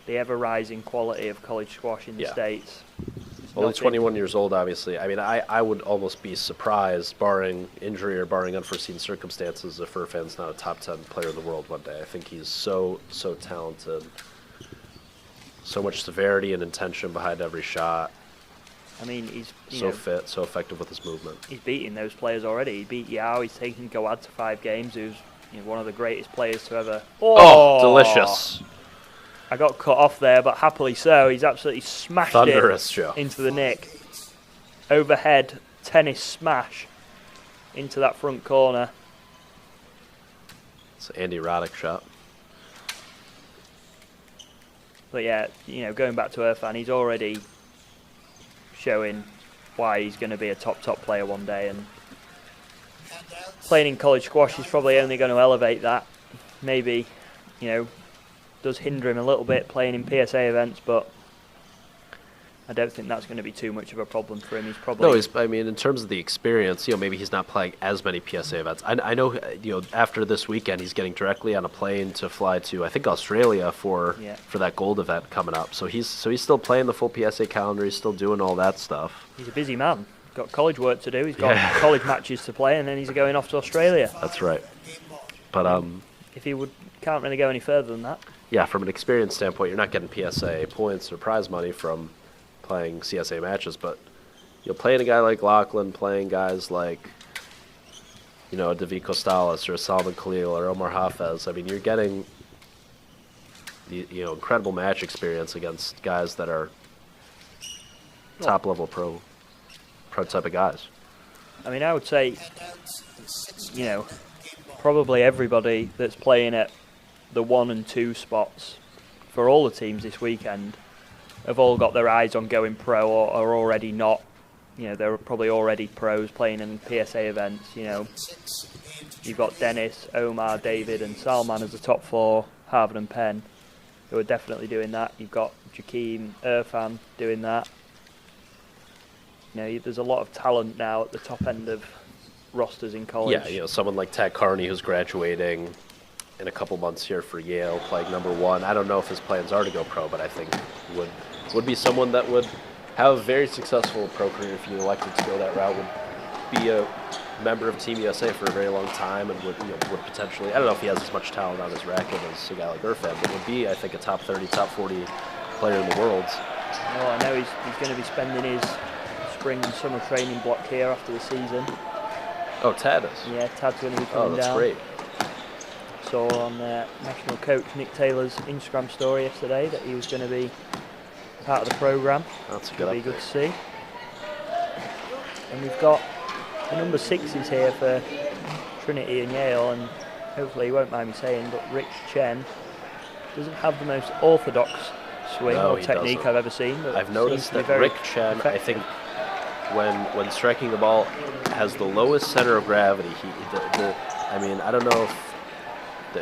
ever-rising quality of college squash in the States. Only 21 years old, obviously. I mean, I would almost be surprised, barring injury or barring unforeseen circumstances, if Irfan's not a top 10 player in the world one day. I think he's so talented. So much severity and intention behind every shot. I mean, he's so fit, so effective with his movement. He's beating those players already. He beat Yao. He's taken Gawad to 5 games, who's, you know, one of the greatest players to ever. Oh, delicious! I got cut off there, but happily so. He's absolutely smashed Thunderous, it Joe. Into the nick. Overhead tennis smash into that front corner. It's an Andy Roddick shot. But yeah, you know, going back to Irfan, he's already showing why he's going to be a top player one day, and playing in college squash is probably only going to elevate that. Maybe, you know, does hinder him a little bit playing in PSA events, but I don't think that's going to be too much of a problem for him. He's probably... No, I mean, in terms of the experience, maybe he's not playing as many PSA events. I know, after this weekend, he's getting directly on a plane to fly to, I think, Australia for that gold event coming up. So he's still playing the full PSA calendar. He's still doing all that stuff. He's a busy man. He's got college work to do. He's got college matches to play, and then he's going off to Australia. That's right. But if he can't really go any further than that. Yeah, from an experience standpoint, you're not getting PSA points or prize money from playing CSA matches, but playing a guy like Lachlan, playing guys like a David Costales or a Salman Khalil or Omar Hafez, I mean, you're getting the incredible match experience against guys that are top level pro type of guys. I mean, I would say probably everybody that's playing at the 1 and 2 spots for all the teams this weekend have all got their eyes on going pro or are already not. They're probably already pros playing in PSA events. You've got Dennis, Omar, David and Salman as the top 4, Harvard and Penn, who are definitely doing that. You've got Jakeem, Irfan doing that. There's a lot of talent now at the top end of rosters in college. Yeah, someone like Tad Carney who's graduating in a couple months here for Yale, playing number 1. I don't know if his plans are to go pro, but I think would be someone that would have a very successful pro career if you elected to go that route, would be a member of Team USA for a very long time, and would potentially, I don't know if he has as much talent on his racket as a guy like Irfan, but would be, I think, a top 30, top 40 player in the world. Well, I know he's going to be spending his spring and summer training block here after the season. Oh, Tad is? Yeah, Tad's going to be coming down. Oh, that's great. Saw on national coach Nick Taylor's Instagram story yesterday that he was going to be part of the programme. That's a good update. Be good to see. And we've got the number 6s here for Trinity and Yale, and hopefully he won't mind me saying, but Rich Chen doesn't have the most orthodox swing or technique I've ever seen. But I've noticed that Rick Chen, I think, when striking the ball, has the lowest center of gravity. I mean, I don't know if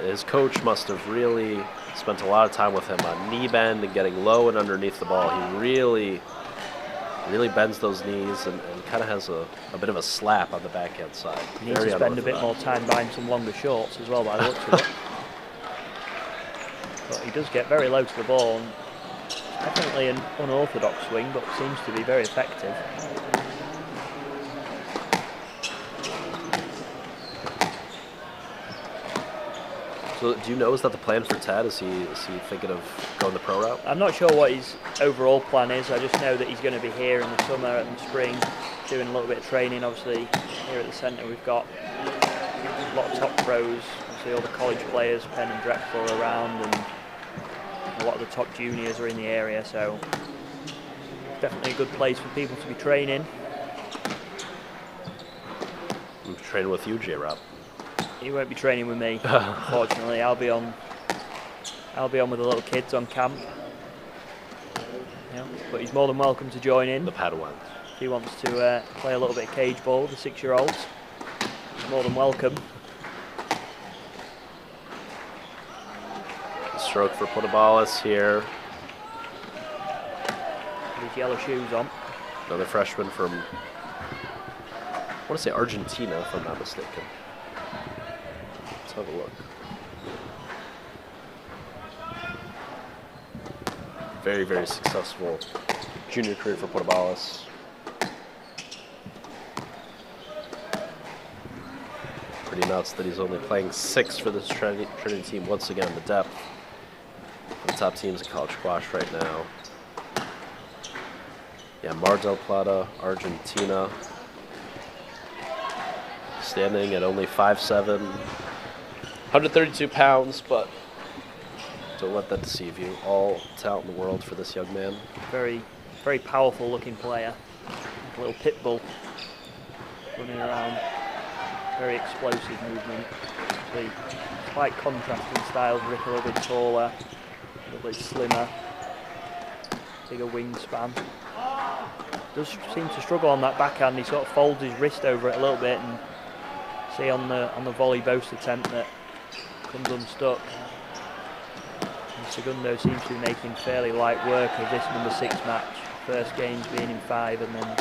his coach must have really spent a lot of time with him on knee bend and getting low and underneath the ball. He really bends those knees and kind of has a bit of a slap on the backhand side. He needs to spend a bit more time buying some longer shorts as well, by the looks of it. But he does get very low to the ball, and definitely an unorthodox swing, but seems to be very effective. So do you know, is that the plan for Tad? Is he thinking of going the pro route? I'm not sure what his overall plan is. I just know that he's going to be here in the summer and spring doing a little bit of training. Obviously here at the centre we've got a lot of top pros, obviously all the college players, Penn and Drexel are around, and a lot of the top juniors are in the area, so it's definitely a good place for people to be training. I'm training with you, J-Rob. He won't be training with me, unfortunately. I'll be on with the little kids on camp. Yeah, but he's more than welcome to join in. The Padawans. If he wants to play a little bit of cage ball, the 6-year-olds, he's more than welcome. Stroke for Potabalis here. With his yellow shoes on. Another freshman from, I want to say Argentina, if I'm not mistaken. Let's have a look. Very, very successful junior career for Potabalis. Pretty nuts that he's only playing 6 for this Trinity team. Once again, the depth. The top teams in college squash right now. Yeah, Mar del Plata, Argentina. Standing at only 5'7", 132 pounds, but don't let that deceive you. All talent in the world for this young man. Very, very powerful looking player. Like a little pit bull running around. Very explosive movement. The slight contrasting styles. Rick a little bit taller, a little bit slimmer, bigger wingspan. Does seem to struggle on that backhand. He sort of folds his wrist over it a little bit, and see on the volley boast attempt that comes unstuck. He's Segundo seems to be making fairly light work of this number 6 match. First game's being in 5 and then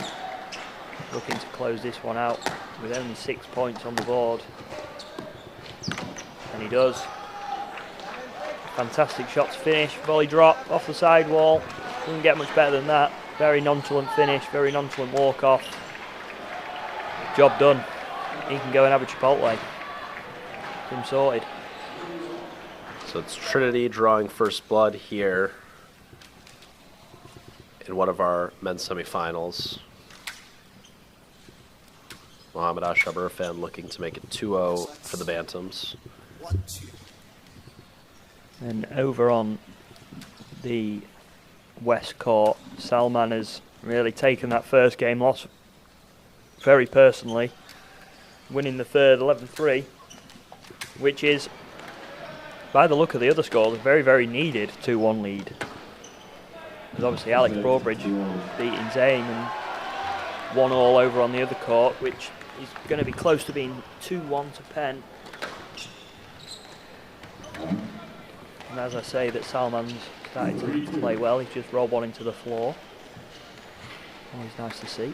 looking to close this one out with only 6 points on the board. And he does. Fantastic shot to finish. Volley drop off the sidewall. Doesn't get much better than that. Very nonchalant finish, very nonchalant walk off. Job done. He can go and have a Chipotle. Him sorted. So it's Trinity drawing first blood here in one of our men's semifinals. Mohamed Ashab Irfan looking to make it 2-0 for the Bantams. And over on the West Court, Salman has really taken that first game loss very personally, winning the third 11-3, which is, by the look of the other scores, a very, very needed 2-1 lead. Because obviously Alex Broadbridge beating Zane and 1-1 over on the other court, which is going to be close to being 2-1 to Penn. And as I say, that Salman's starting to play well. He's just rolled one into the floor. Always nice to see.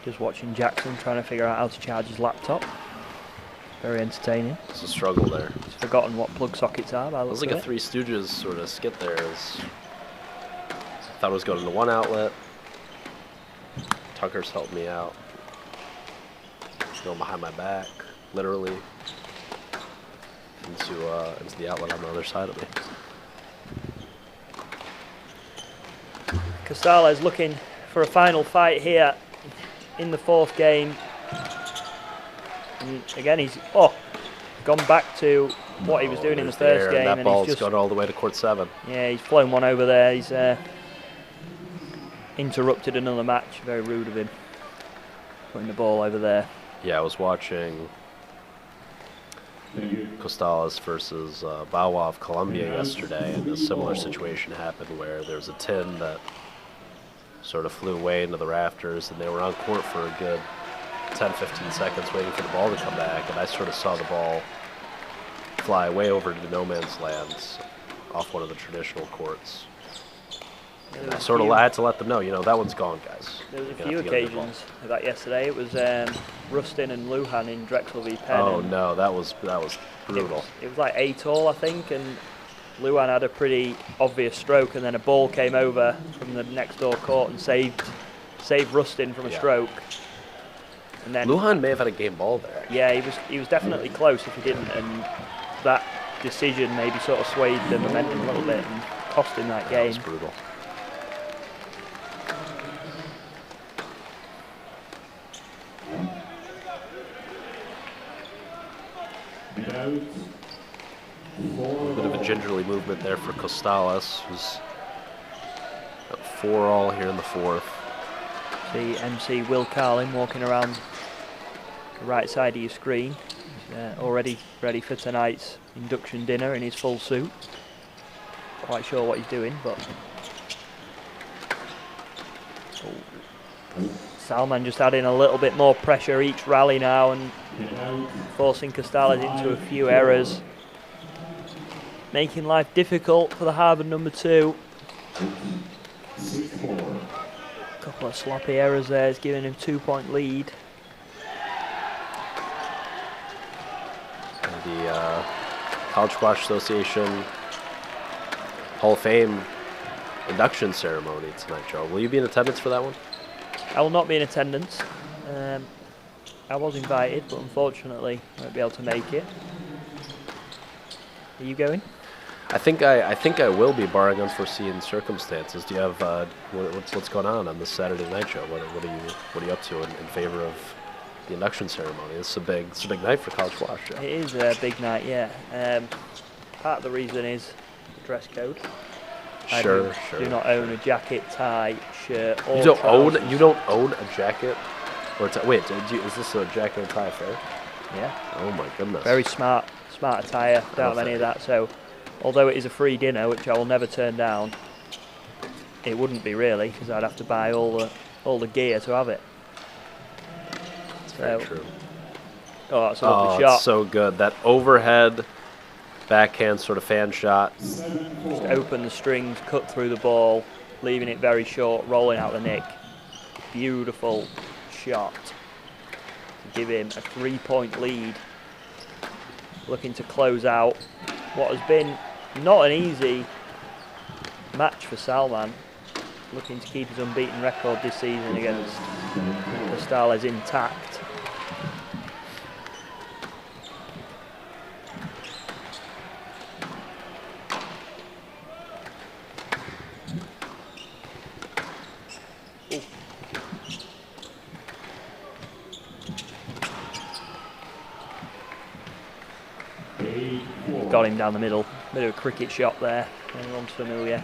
Just watching Jackson trying to figure out how to charge his laptop. Very entertaining. It's a struggle there. He's forgotten what plug sockets are. It was like a Three Stooges sort of skit there. Thought it was going into one outlet. Tucker's helped me out. Going behind my back, literally, into the outlet on the other side of me. Costales looking for a final fight here in the fourth game. And again, he's gone back to what he was doing in the first game. That and ball's he's just gone all the way to court 7. Yeah, he's flown one over there. He's interrupted another match. Very rude of him, putting the ball over there. Yeah, I was watching Costales versus Bawa of Colombia yesterday, and a similar situation happened where there was a tin that sort of flew away into the rafters, and they were on court for a good 10-15 seconds waiting for the ball to come back, and I sort of saw the ball fly way over to no man's lands off one of the traditional courts. And I sort of had to let them know, that one's gone, guys. There was a few occasions of that yesterday. It was Rustin and Lujan in Drexel v Penn. Oh no, that was brutal. It was like 8-all, I think, and Lujan had a pretty obvious stroke, and then a ball came over from the next door court and saved Rustin from a stroke. And then Lujan may have had a game ball there. Yeah, he was definitely close if he didn't, and that decision maybe sort of swayed the momentum a little bit and cost him that game. That was brutal. A bit of a gingerly movement there for Costales, who's got 4-all here in the fourth. See MC Will Carlin walking around the right side of your screen. He's already ready for tonight's induction dinner in his full suit. Quite sure what he's doing, but Salman just adding a little bit more pressure each rally now and forcing Costales into a few errors, making life difficult for the Harvard number 2. A couple of sloppy errors there is giving him 2-point lead. And the College Squash Association Hall of Fame induction ceremony tonight, Joe. Will you be in attendance for that one? I will not be in attendance. I was invited, but unfortunately I won't be able to make it. Are you going? I think I will be, barring unforeseen circumstances. Do you have what's going on this Saturday night show? What are you up to in favor of the induction ceremony? It's a big night for college squash. Yeah. It is a big night, yeah. Part of the reason is the dress code. I do not own a jacket, tie, shirt, or trousers. You don't own a jacket or wait? Is this a jacket and tie affair? Yeah. Oh my goodness. Very smart attire. Don't have any of that. So, although it is a free dinner, which I will never turn down, it wouldn't be really, because I'd have to buy all the gear to have it. Very true. Oh, that's a lovely shot. It's so good. That overhead backhand sort of fan shot. Just open the strings, cut through the ball, leaving it very short, rolling out the nick. Beautiful shot to give him a 3-point lead. Looking to close out what has been not an easy match for Salman. Looking to keep his unbeaten record this season against Costales intact. Got him down the middle. Bit of a cricket shot there. Everyone's familiar.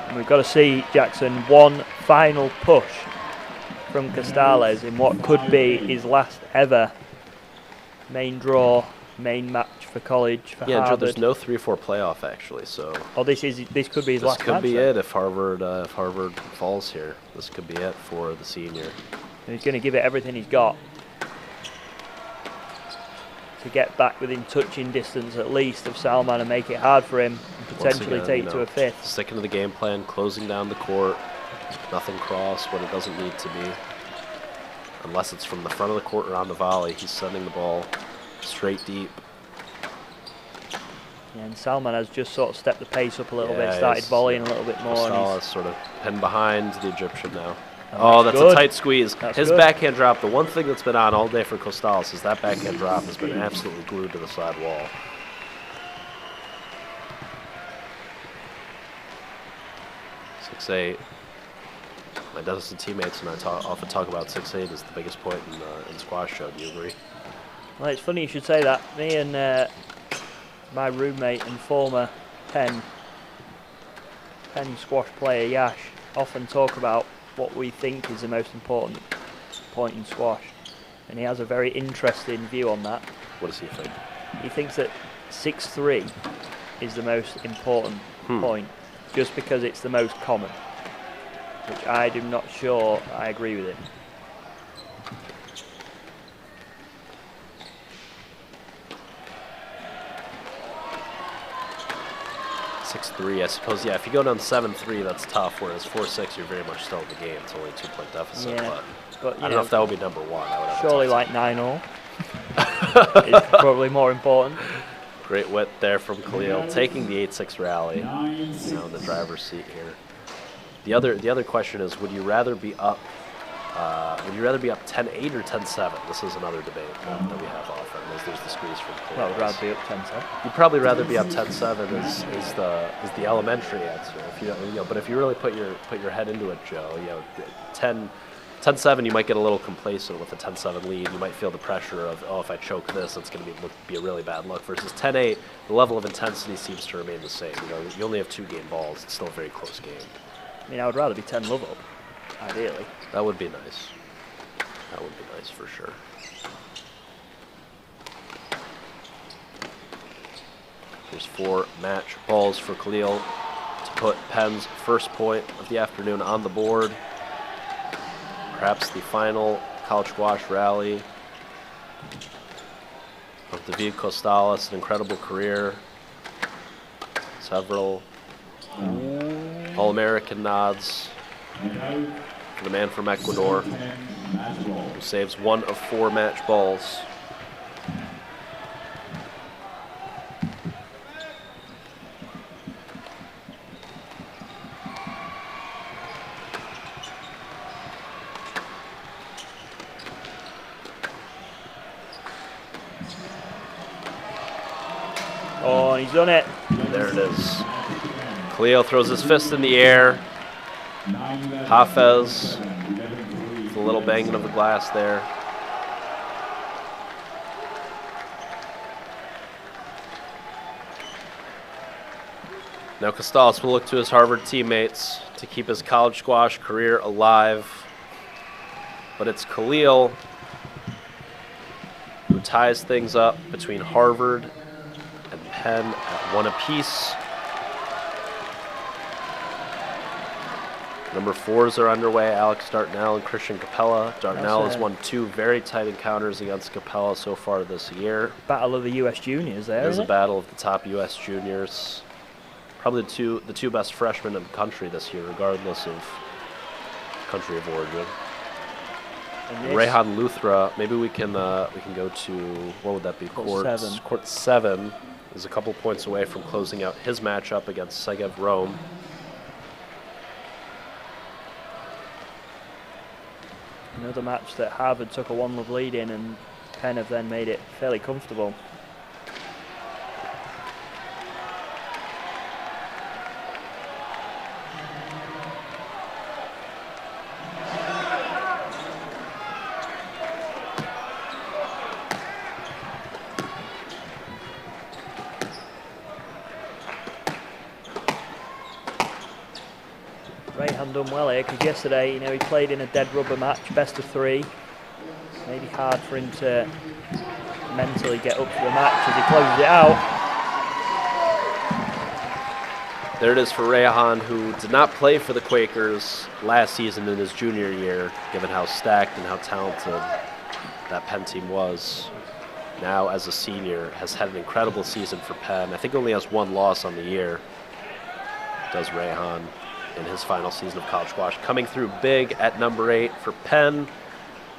And we've got to see, Jackson, one final push from Costales in what could be his last ever main draw, main match for college, for Harvard. There's no 3-4 playoff actually, so. Oh, this could be his last match. This could be it if Harvard falls here. This could be it for the senior. And he's going to give it everything he's got to get back within touching distance at least of Salman and make it hard for him and potentially take it to a fifth. Sticking to the game plan, closing down the court, nothing cross when it doesn't need to be. Unless it's from the front of the court or on the volley, he's sending the ball straight deep. Yeah, and Salman has just sort of stepped the pace up a little bit, started volleying a little bit more. Costales sort of pinned behind the Egyptian now. Oh, that's a tight squeeze. His backhand drop, the one thing that's been on all day for Costales is that backhand drop has been absolutely glued to the side wall. .68. My Denison teammates and I often talk about 6'8" as the biggest point in squash show. Do you agree? Well, it's funny you should say that. Me and my roommate and former Penn squash player Yash often talk about what we think is the most important point in squash, and he has a very interesting view on that. What does he think? He thinks that 6'3" is the most important point, just because it's the most common, which I'm not sure I agree with him. .63, I suppose. Yeah, if you go down 7-3, that's tough. Whereas 4-6, you're very much still in the game. It's only a 2-point deficit. Yeah, but I don't know if that would be number one. I would have surely like 9-all is probably more important. Great wit there from Khalil, taking the 8-6 rally. Now in the driver's seat here. The other question is, would you rather be up 10-8 or 10-7? This is another debate that we have often. There's the squeeze from Khalil. Well, I'd rather be up 10-7. You'd probably rather be up 10-7 is the elementary answer. But if you really put your head into it, Joe, 10-7, you might get a little complacent with a 10-7 lead. You might feel the pressure of, oh, if I choke this, it's going to be a really bad look. Versus 10-8, the level of intensity seems to remain the same. You only have 2 game balls. It's still a very close game. I mean, I would rather be 10 love up, ideally. That would be nice. That would be nice for sure. There's 4 match balls for Khalil to put Penn's first point of the afternoon on the board. Perhaps the final college squash rally of David Costales, an incredible career. Several All-American nods for the man from Ecuador, who saves 1 of 4 match balls. on, he's done it. There it is. Khalil throws his fist in the air. Hafez, with a little banging of the glass there. Now Costales will look to his Harvard teammates to keep his college squash career alive. But it's Khalil who ties things up between Harvard and Penn at 1 apiece. Number 4s are underway, Alex Dartnell and Christian Capella. Dartnell has won 2 very tight encounters against Capella so far this year. Battle of the U.S. juniors there, It is a battle of the top U.S. juniors. Probably the two best freshmen in the country this year, regardless of country of origin. Rehan Luthra, maybe we can go to, what would that be? Court 7. Court 7 is a couple points away from closing out his matchup against Segev Rome. Another match that Harvard took a 1-love lead in, and Penn have then made it fairly comfortable. Rehan done well here, because yesterday, he played in a dead rubber match, best of 3. Maybe hard for him to mentally get up to the match as he closes it out. There it is for Rehan, who did not play for the Quakers last season in his junior year, given how stacked and how talented that Penn team was. Now, as a senior, has had an incredible season for Penn. I think only has 1 loss on the year, does Rehan, in his final season of college squash. Coming through big at number 8 for Penn,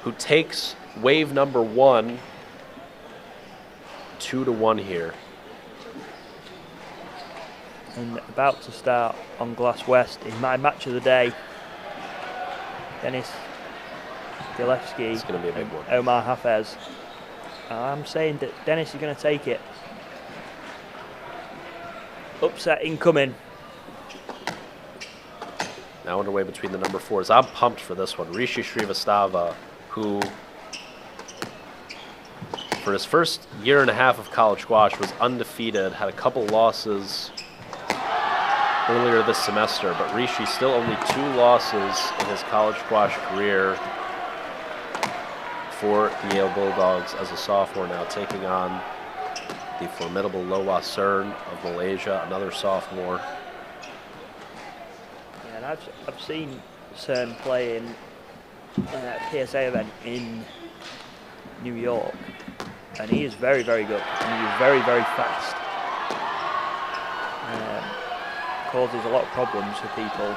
who takes wave number 1, 2-1 here. And about to start on Glass West in my match of the day, Denis Gilevsky It's going to be a big one. Omar Hafez. I'm saying that Denis is going to take it. Upset incoming. Now underway between the number 4s. I'm pumped for this one. Rishi Srivastava, who for his first year and a half of college squash was undefeated, had a couple losses earlier this semester, but Rishi still only 2 losses in his college squash career for the Yale Bulldogs as a sophomore, now taking on the formidable Lowa Cern of Malaysia, another sophomore. And I've seen Cern play in a CSA event in New York, and he is very, very good, and he is very, very fast. Causes a lot of problems for people.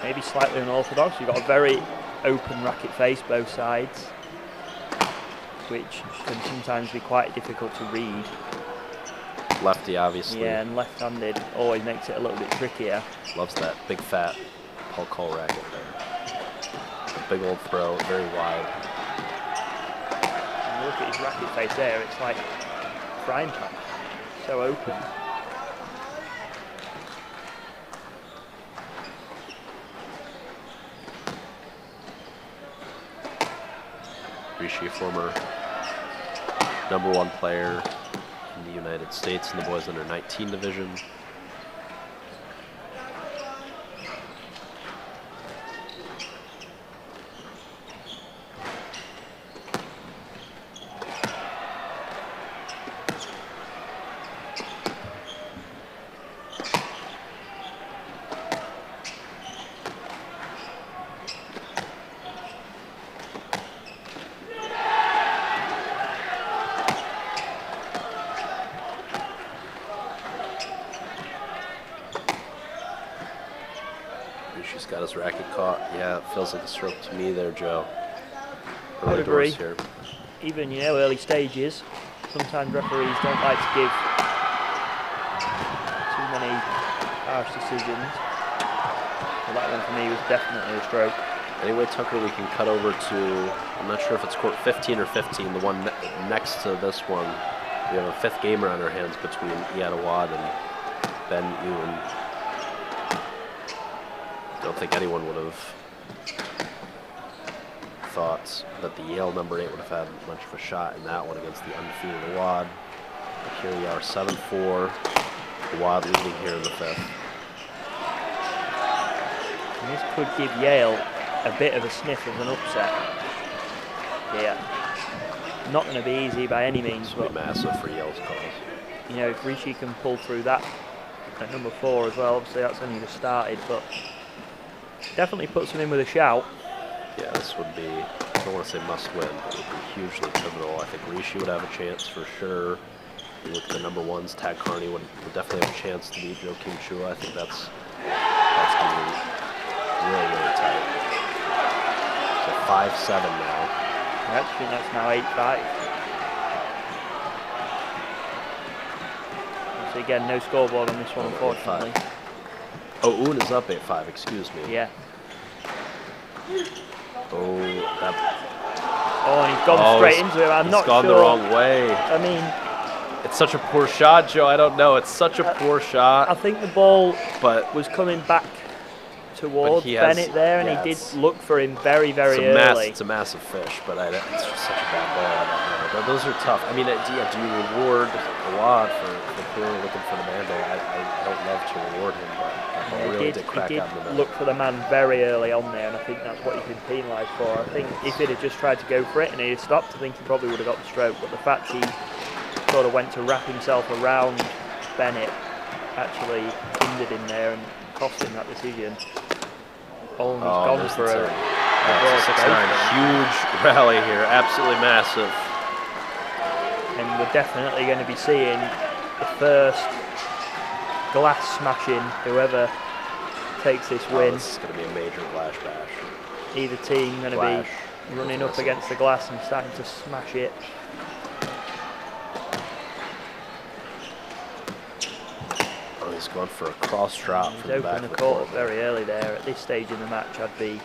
Maybe slightly unorthodox. You've got a very open racket face both sides, which can sometimes be quite difficult to read. Lefty, obviously. Yeah, and left-handed always makes it a little bit trickier. Loves that big fat Paul Cole racket there. Big old throw, very wide. And look at his racket face there, it's like frying pan, so open. Rishi, a former #1 player in the United States in the boys under 19 division. She's got his racket caught. Yeah, it feels like a stroke to me there, Joe. I would agree. Here. Even, early stages, sometimes referees don't like to give too many harsh decisions. Well, that one for me was definitely a stroke. Anyway, Tucker, we can cut over to, I'm not sure if it's court 15 or 15, the one next to this one. We have a 5th gamer on our hands between Iadawad and Ben Ewan. Don't think anyone would have thought that the Yale number 8 would have had much of a shot in that one against the undefeated Awad. But here we are, 7-4. Awad leading here in the 5th. And this could give Yale a bit of a sniff of an upset. Yeah. Not going to be easy by any means, This will but be massive for Yale's cause. you know, if Rishi can pull through that at number 4 as well, obviously that's only just started, but definitely puts him in with a shout. Yeah, this would be, I don't want to say must win, but it would be hugely pivotal. I think Rishi would have a chance for sure. You look at the number 1s, Tag Carney would definitely have a chance to beat Joe King Chua. I think that's going to be really, really tight. So 5-7 now. I actually think that's now 8-5. So again, no scoreboard on this one, unfortunately. Oh, Oon is up 8-5, excuse me. Yeah. Oh, that, Oh, and he's gone straight into it. I'm not sure. He's gone the wrong way. I mean, It's such a poor shot, Joe. I don't know. It's such a poor shot. I think the ball But was coming back towards he has- Bennett there, and yeah, he did it's- look for him very, very early. It's a massive fish, but it's just such a bad ball. I don't know. Those are tough. I mean, do you reward Awad for clearly looking for the mandate? I don't love to reward him, but Yeah, I really did crack he did out in the middle. look for the man very early on there, and I think that's what he's been penalised for. I think if he'd have just tried to go for it and he had stopped, I think he probably would have got the stroke. But the fact he sort of went to wrap himself around Bennett actually hindered him there and cost him that decision. Oh, and he's gone there's for the a turn. draw That's a straight 6-9. there. Huge rally here. Absolutely massive. And we're definitely going to be seeing the first glass smashing, whoever takes this win. This is going to be a major flash bash. Either team going to Flash. be running up against the glass and starting to smash it. Oh, he's going for a cross drop He's from the back opened of the the court court. up very early there. At this stage in the match, I'd be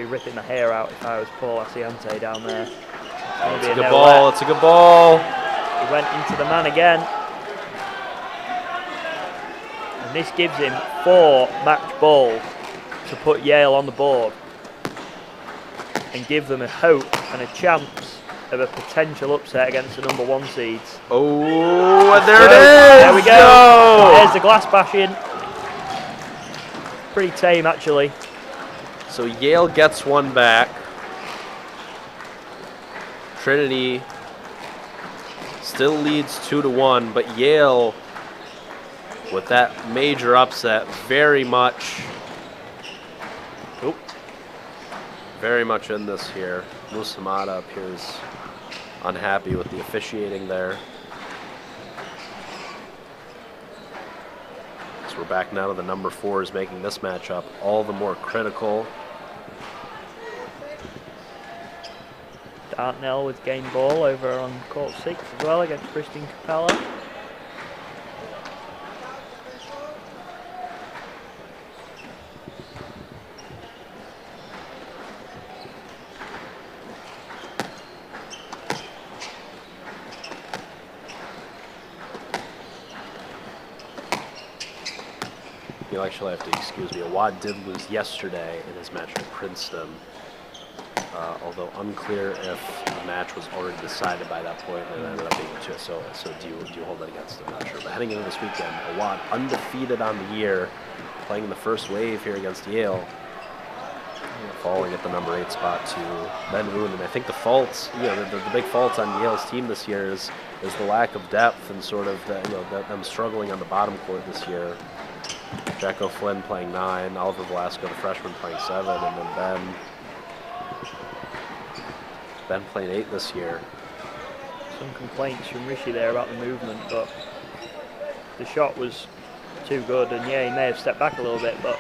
ripping my hair out if I was Paul Asiante down there. It's a good ball. It's a good ball. He went into the man again. And this gives him 4 match ball to put Yale on the board and give them a hope and a chance of a potential upset against the number 1 seeds. Oh, and there it is. There we go. There's the glass bashing. Pretty tame, actually. So Yale gets one back. Trinity still leads 2-1, but Yale, with that major upset, very much in this here. Musamada appears unhappy with the officiating there. So we're back now to the number 4s, making this matchup all the more critical. Dartnell with game ball over on court 6 as well against Christian Capella. You'll actually have to excuse me. Awad did lose yesterday in his match with Princeton. Although unclear if the match was already decided by that point, and it ended up being 2. So do you hold that against him? I'm not sure. But heading into this weekend, Awad undefeated on the year, playing in the first wave here against Yale, falling at the number 8 spot to Ben Woon. And I think the faults, the big faults on Yale's team this year is the lack of depth and sort of them struggling on the bottom court this year. Jack O'Flynn playing 9, Oliver Velasco, the freshman, playing 7, and then Ben playing 8 this year. Some complaints from Rishi there about the movement, but the shot was too good, and yeah, he may have stepped back a little bit, but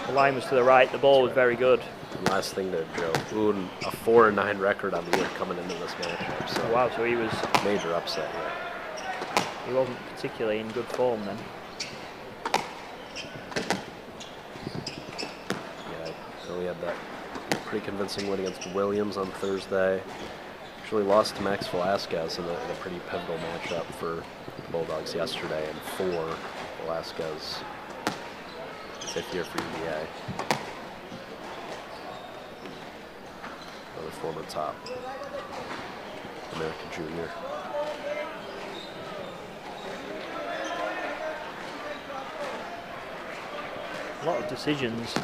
the line was to the right, the ball was very good. And last thing there, Joe, Oon, a 4-9 record on the year coming into this matchup. So Oh, wow, so he was major upset here. he wasn't particularly in good form then. Yeah, so we had that pretty convincing win against Williams on Thursday. actually lost to Max Velasquez in a pretty pivotal matchup for the Bulldogs yesterday, and 4 Velasquez, 5th year for UVA. Another former top American junior. A lot of decisions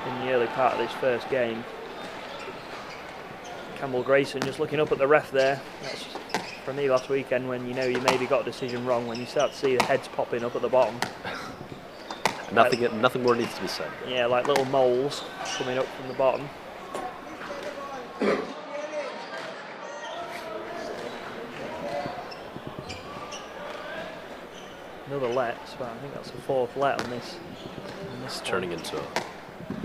in the early part of this first game. Campbell Grayson just looking up at the ref there. That's for me last weekend when you know you maybe got a decision wrong, when you start to see the heads popping up at the bottom. Nothing more needs to be said. Yeah, like little moles coming up from the bottom. Another let, so I think that's the 4th let on this. It's turning into a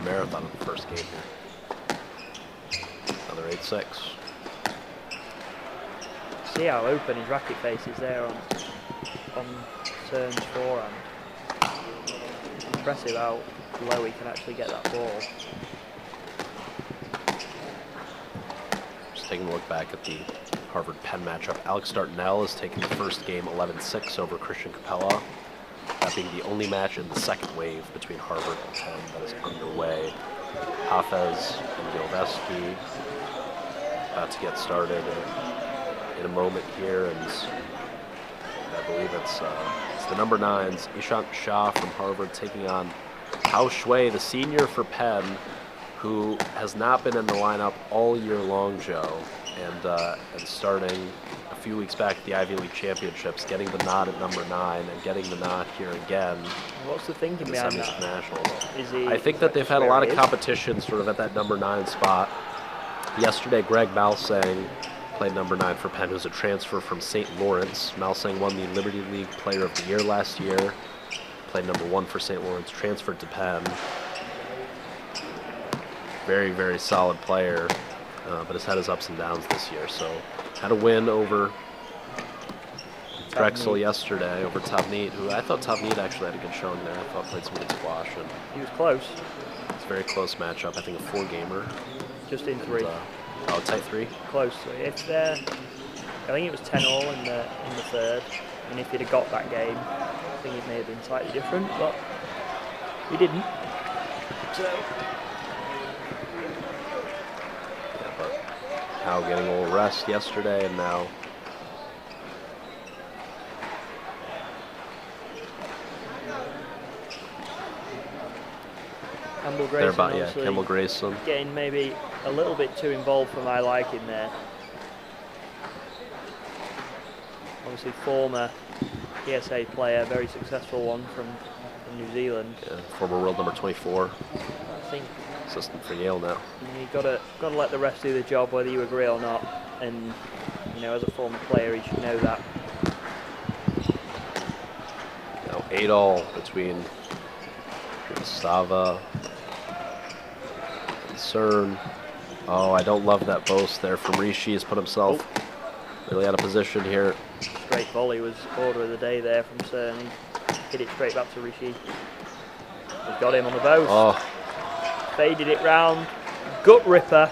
marathon in the first game here. Another 8-6. See how open his racket face is there on Cern's forehand. Impressive how low he can actually get that ball. Just taking a look back at the Harvard-Penn matchup. Alex Dartnell is taking the first game 11-6 over Christian Capella. That being the only match in the second wave between Harvard and Penn that is underway. Hafez and Gilveski about to get started in a moment here, and I believe it's the number 9s, Ishant Shah from Harvard, taking on Hao Shui, the senior for Penn, who has not been in the lineup all year long, Joe, and starting a few weeks back at the Ivy League Championships, getting the nod at number 9 and getting the nod here again. What's the thinking in the behind semis of that? nationals. I think that they've had a lot of competition sort of at that number 9 spot. Yesterday, Greg Malsang played number 9 for Penn, who's a transfer from St. Lawrence. Malsang won the Liberty League Player of the Year last year. Played number 1 for St. Lawrence, transferred to Penn. Very, very solid player, but has had his ups and downs this year. So had a win over Drexel yesterday, over Tavneet, who I thought Tavneet actually had a good showing there. I thought played some good squash. And he was close. it's a very close matchup. I think a 4-gamer. Just in 3. Tight 3. Close. So if I think it was 10-all in the 3rd, and if he'd have got that game, I think it may have been slightly different, but he didn't. So yeah, but Hao getting a little rest yesterday, and now Campbell Grayson, Campbell Grayson getting maybe a little bit too involved for my liking there. Obviously former CSA player, very successful one from New Zealand. Yeah, former world number 24. I think Assistant for Yale now. you've got to let the refs do the job whether you agree or not, and you know, as a former player he should know that. Now 8-all between Sava and Cern. Oh, I don't love that boast there from Rishi. He's put himself really out of position here. Straight volley was order of the day there from Cern. He hit it straight back to Rishi. He's got him on the boast. Oh, Faded it round. Gut ripper.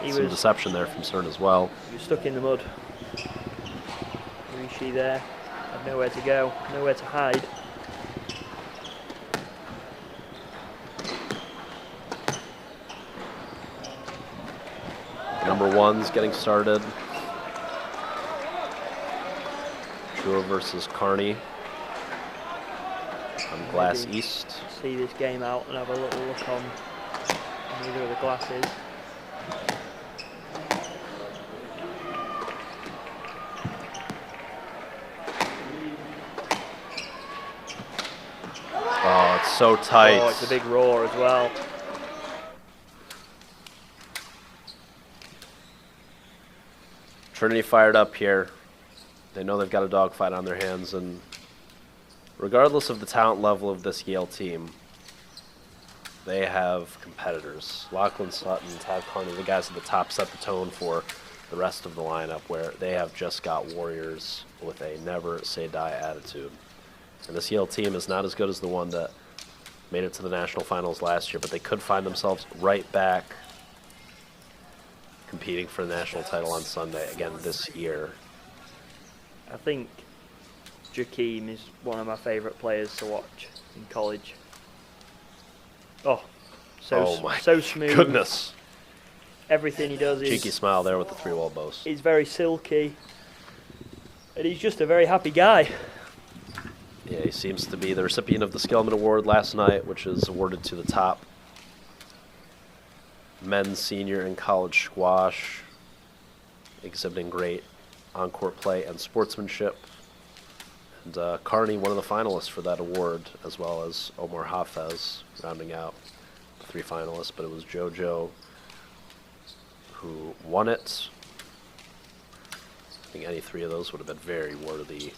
some deception there from Cern as well. He was stuck in the mud. Rishi there. Had nowhere to go, nowhere to hide. Number 1's getting started. Chua versus Carney on Glass Maybe East. See this game out and have a little look on either of the glasses. Oh, it's so tight. Oh, it's a big roar as well. Trinity fired up here. They know they've got a dogfight on their hands, and regardless of the talent level of this Yale team, they have competitors. Lachlan Sutton, Tad Carney, the guys at the top set the tone for the rest of the lineup, where they have just got warriors with a never say die attitude. And this Yale team is not as good as the one that made it to the national finals last year, but they could find themselves right back competing for the national title on Sunday again this year. I think Jakeem is one of my favourite players to watch in college. Oh, so smooth. Goodness. Everything he does Cheeky is smile there with the 3-wall boast. he's very silky, and he's just a very happy guy. Yeah, he seems to be the recipient of the Skillman Award last night, which is awarded to the top men's senior and college squash, exhibiting great on-court play and sportsmanship. And Carney, one of the finalists for that award, as well as Omar Hafez, rounding out the 3 finalists. But it was JoJo who won it. I think any 3 of those would have been very worthy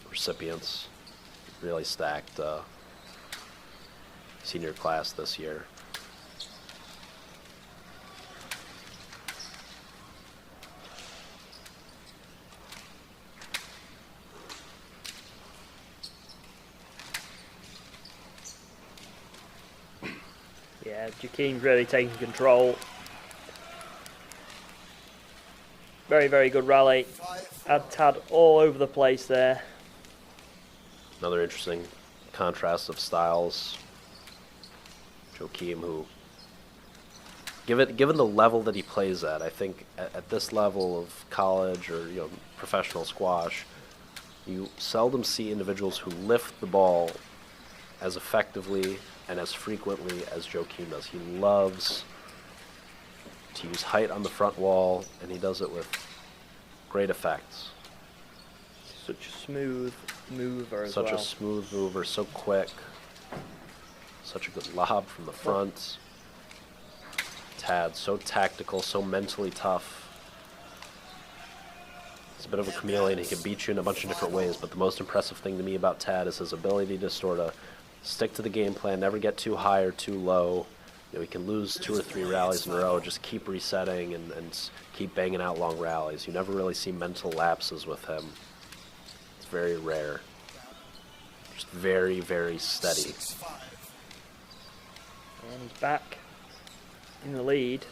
recipients. Really stacked senior class this year. Yeah, Jakeem's really taking control. Very, very good rally. Had Tad all over the place there. Another interesting contrast of styles. Joakim, who, given the level that he plays at, I think at this level of college or professional squash, you seldom see individuals who lift the ball as effectively and as frequently as Joakim does. He loves to use height on the front wall, and he does it with great effects. Such a smooth mover as well. Such a smooth mover, so quick. Such a good lob from the front. Tad, so tactical, so mentally tough. He's a bit of a chameleon. He can beat you in a bunch of different ways, but the most impressive thing to me about Tad is his ability to sort of stick to the game plan, never get too high or too low. He can lose 2 or 3 rallies in a row, just keep resetting and keep banging out long rallies. You never really see mental lapses with him. It's very rare. Just very, very steady. And he's back in the lead.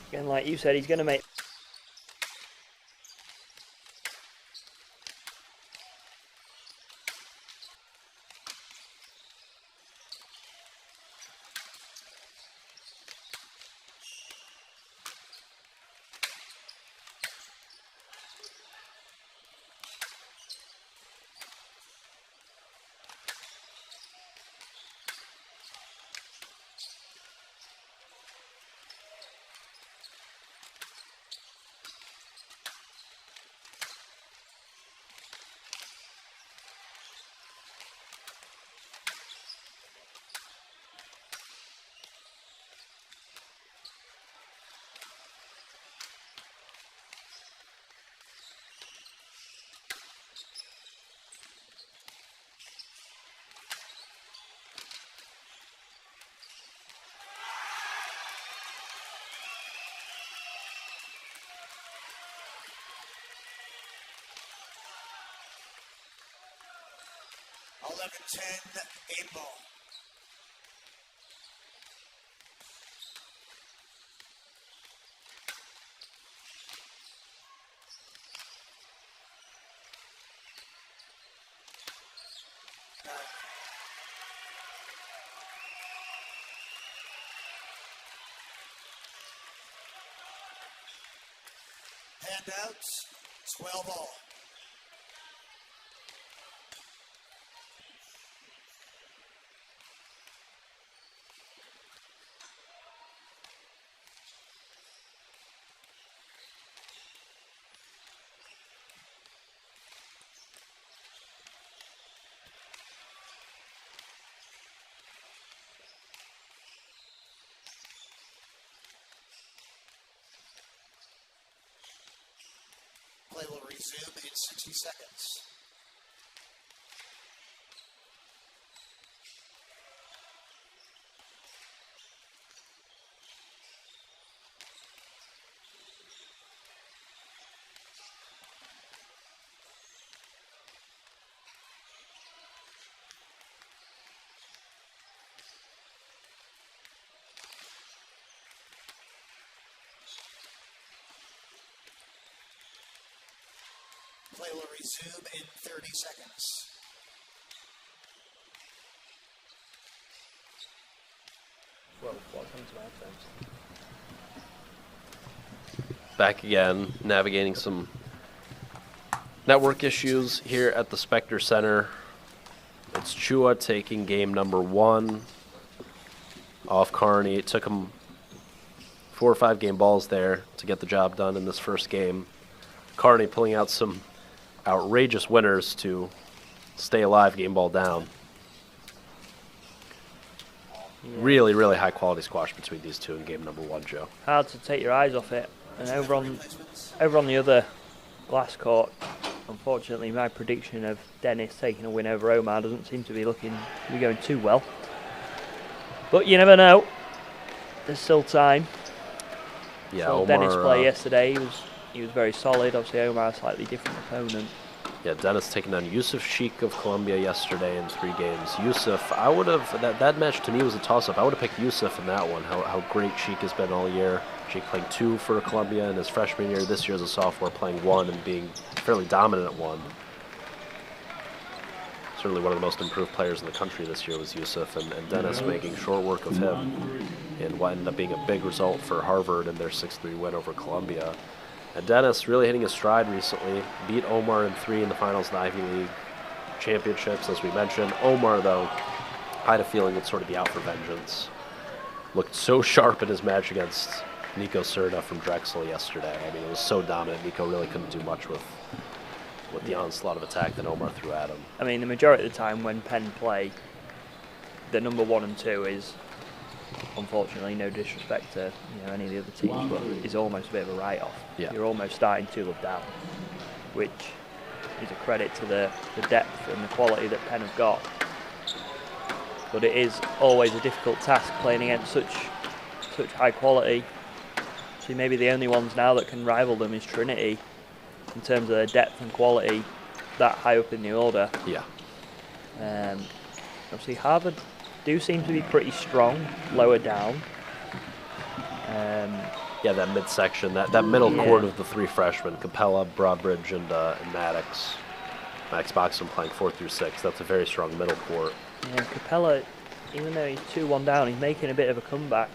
Again, like you said, he's going to make... Eight ball. Handouts, 12 all. Play will resume in 60 seconds. Play will resume in 30 seconds. Back again, navigating some network issues here at the Spectre Center. It's Chua taking game number 1 off Carney. It took him 4 or 5 game balls there to get the job done in this first game. Carney pulling out some outrageous winners to stay alive, game ball down. Yeah. Really, really high quality squash between these two in game number 1, Joe. Hard to take your eyes off it. And over on the other glass court, unfortunately, my prediction of Dennis taking a win over Omar doesn't seem to be going too well. But you never know. There's still time. Yeah, Saw Omar, Dennis play yesterday. He was very solid. Obviously, Omar a slightly different opponent. Yeah, Dennis taking on Yusuf Sheikh of Colombia yesterday in 3 games. Yusuf, I would have, that match to me was a toss-up. I would have picked Yusuf in that one, how great Sheikh has been all year. Sheikh playing 2 for Colombia in his freshman year. This year as a sophomore playing 1 and being fairly dominant at 1. Certainly one of the most improved players in the country this year was Yusuf, and Dennis making short work of him in what ended up being a big result for Harvard in their 6-3 win over Columbia. And Dennis really hitting his stride recently. Beat Omar in 3 in the finals of the Ivy League championships, as we mentioned. Omar, though, I had a feeling would sort of be out for vengeance. Looked so sharp in his match against Nico Serta from Drexel yesterday. I mean, it was so dominant. Nico really couldn't do much with the onslaught of attack that Omar threw at him. I mean, the majority of the time when Penn play, the number 1 and 2 is, unfortunately, no disrespect to any of the other teams, but is almost a bit of a write-off. Yeah. You're almost starting 2 love down, which is a credit to the depth and the quality that Penn have got. But it is always a difficult task playing against such high quality. So maybe the only ones now that can rival them is Trinity in terms of their depth and quality that high up in the order. Yeah. Obviously Harvard do seem to be pretty strong lower down. Yeah, that midsection, that middle court of the 3 freshmen, Capella, Broadbridge, and Maddox. Maddox Boxon playing 4 through 6. That's a very strong middle court. Yeah, Capella, even though he's 2-1 down, he's making a bit of a comeback.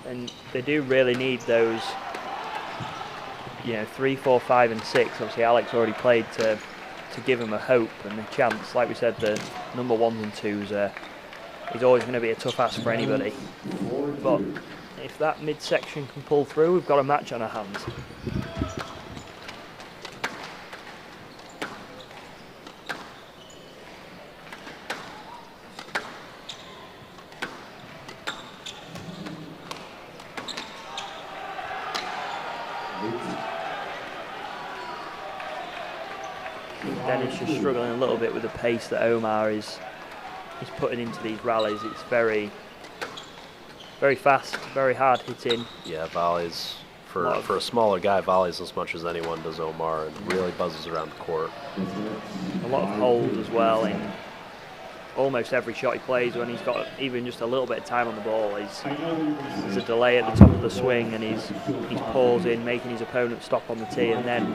And they do really need those, 3, 4, 5, and 6. Obviously, Alex already played to give him a hope and a chance. Like we said, the number 1s and 2s is always going to be a tough ask for anybody. But if that midsection can pull through, we've got a match on our hands. Dennis just struggling a little bit with the pace that Omar is putting into these rallies. It's very, very fast, very hard hitting. Yeah, volleys. For a smaller guy, volleys as much as anyone does Omar, and really buzzes around the court. A lot of hold as well in almost every shot he plays. When he's got even just a little bit of time on the ball, there's a delay at the top of the swing, and he's pausing, making his opponent stop on the tee, and then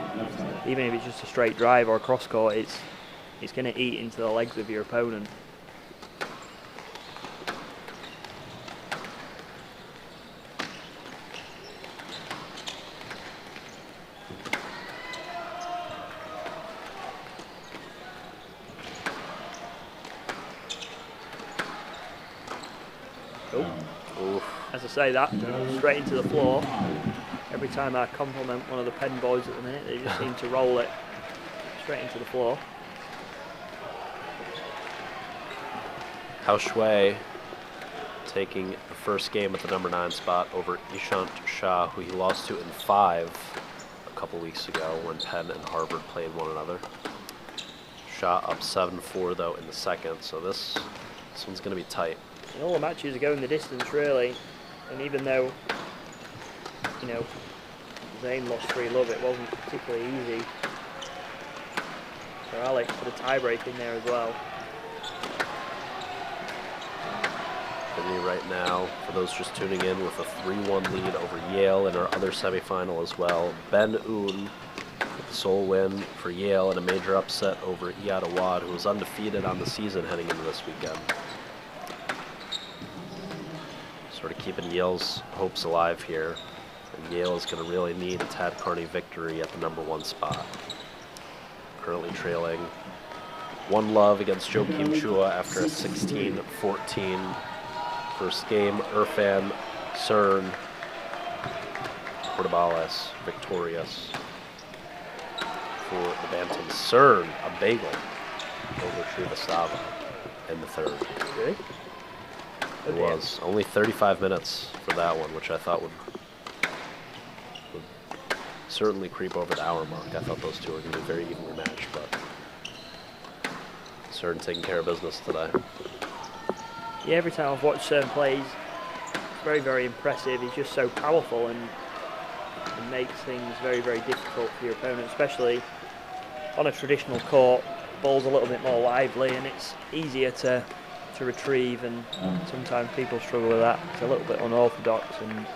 even if it's just a straight drive or a cross court, it's going to eat into the legs of your opponent. As I say that, straight into the floor. Every time I compliment one of the Penn boys at the minute, they just seem to roll it straight into the floor. Hao Shui taking the first game at the number 9 spot over Ishant Shah, who he lost to in 5 a couple weeks ago when Penn and Harvard played one another. Shah up 7-4 though in the second, so this one's going to be tight. And all the matches are going the distance really, and even though Zane lost 3 love, it wasn't particularly easy for Alex. Put a tiebreak in there as well. Sydney right now, for those just tuning in, with a 3-1 lead over Yale in our other semifinal as well. Ben Un sole win for Yale and a major upset over Iadawad, who was undefeated on the season heading into this weekend. Sort of keeping Yale's hopes alive here. And Yale is going to really need a Tad Carney victory at the #1 spot. Currently trailing 1-love against Joachim Chua after a 16-14 first game. Irfan Cern Portobales victorious for the Bantam. Cern, a bagel over Srivastava in the third. Really? It was only 35 minutes for that one, which I thought would certainly creep over the hour mark. I thought those two were going to be very evenly matched, but Cern taking care of business today. Yeah, every time I've watched Cern play, he's very, very impressive. He's just so powerful and makes things very, very difficult for your opponent, especially on a traditional court. Ball's a little bit more lively and it's easier to retrieve, and sometimes people struggle with that. It's a little bit unorthodox, and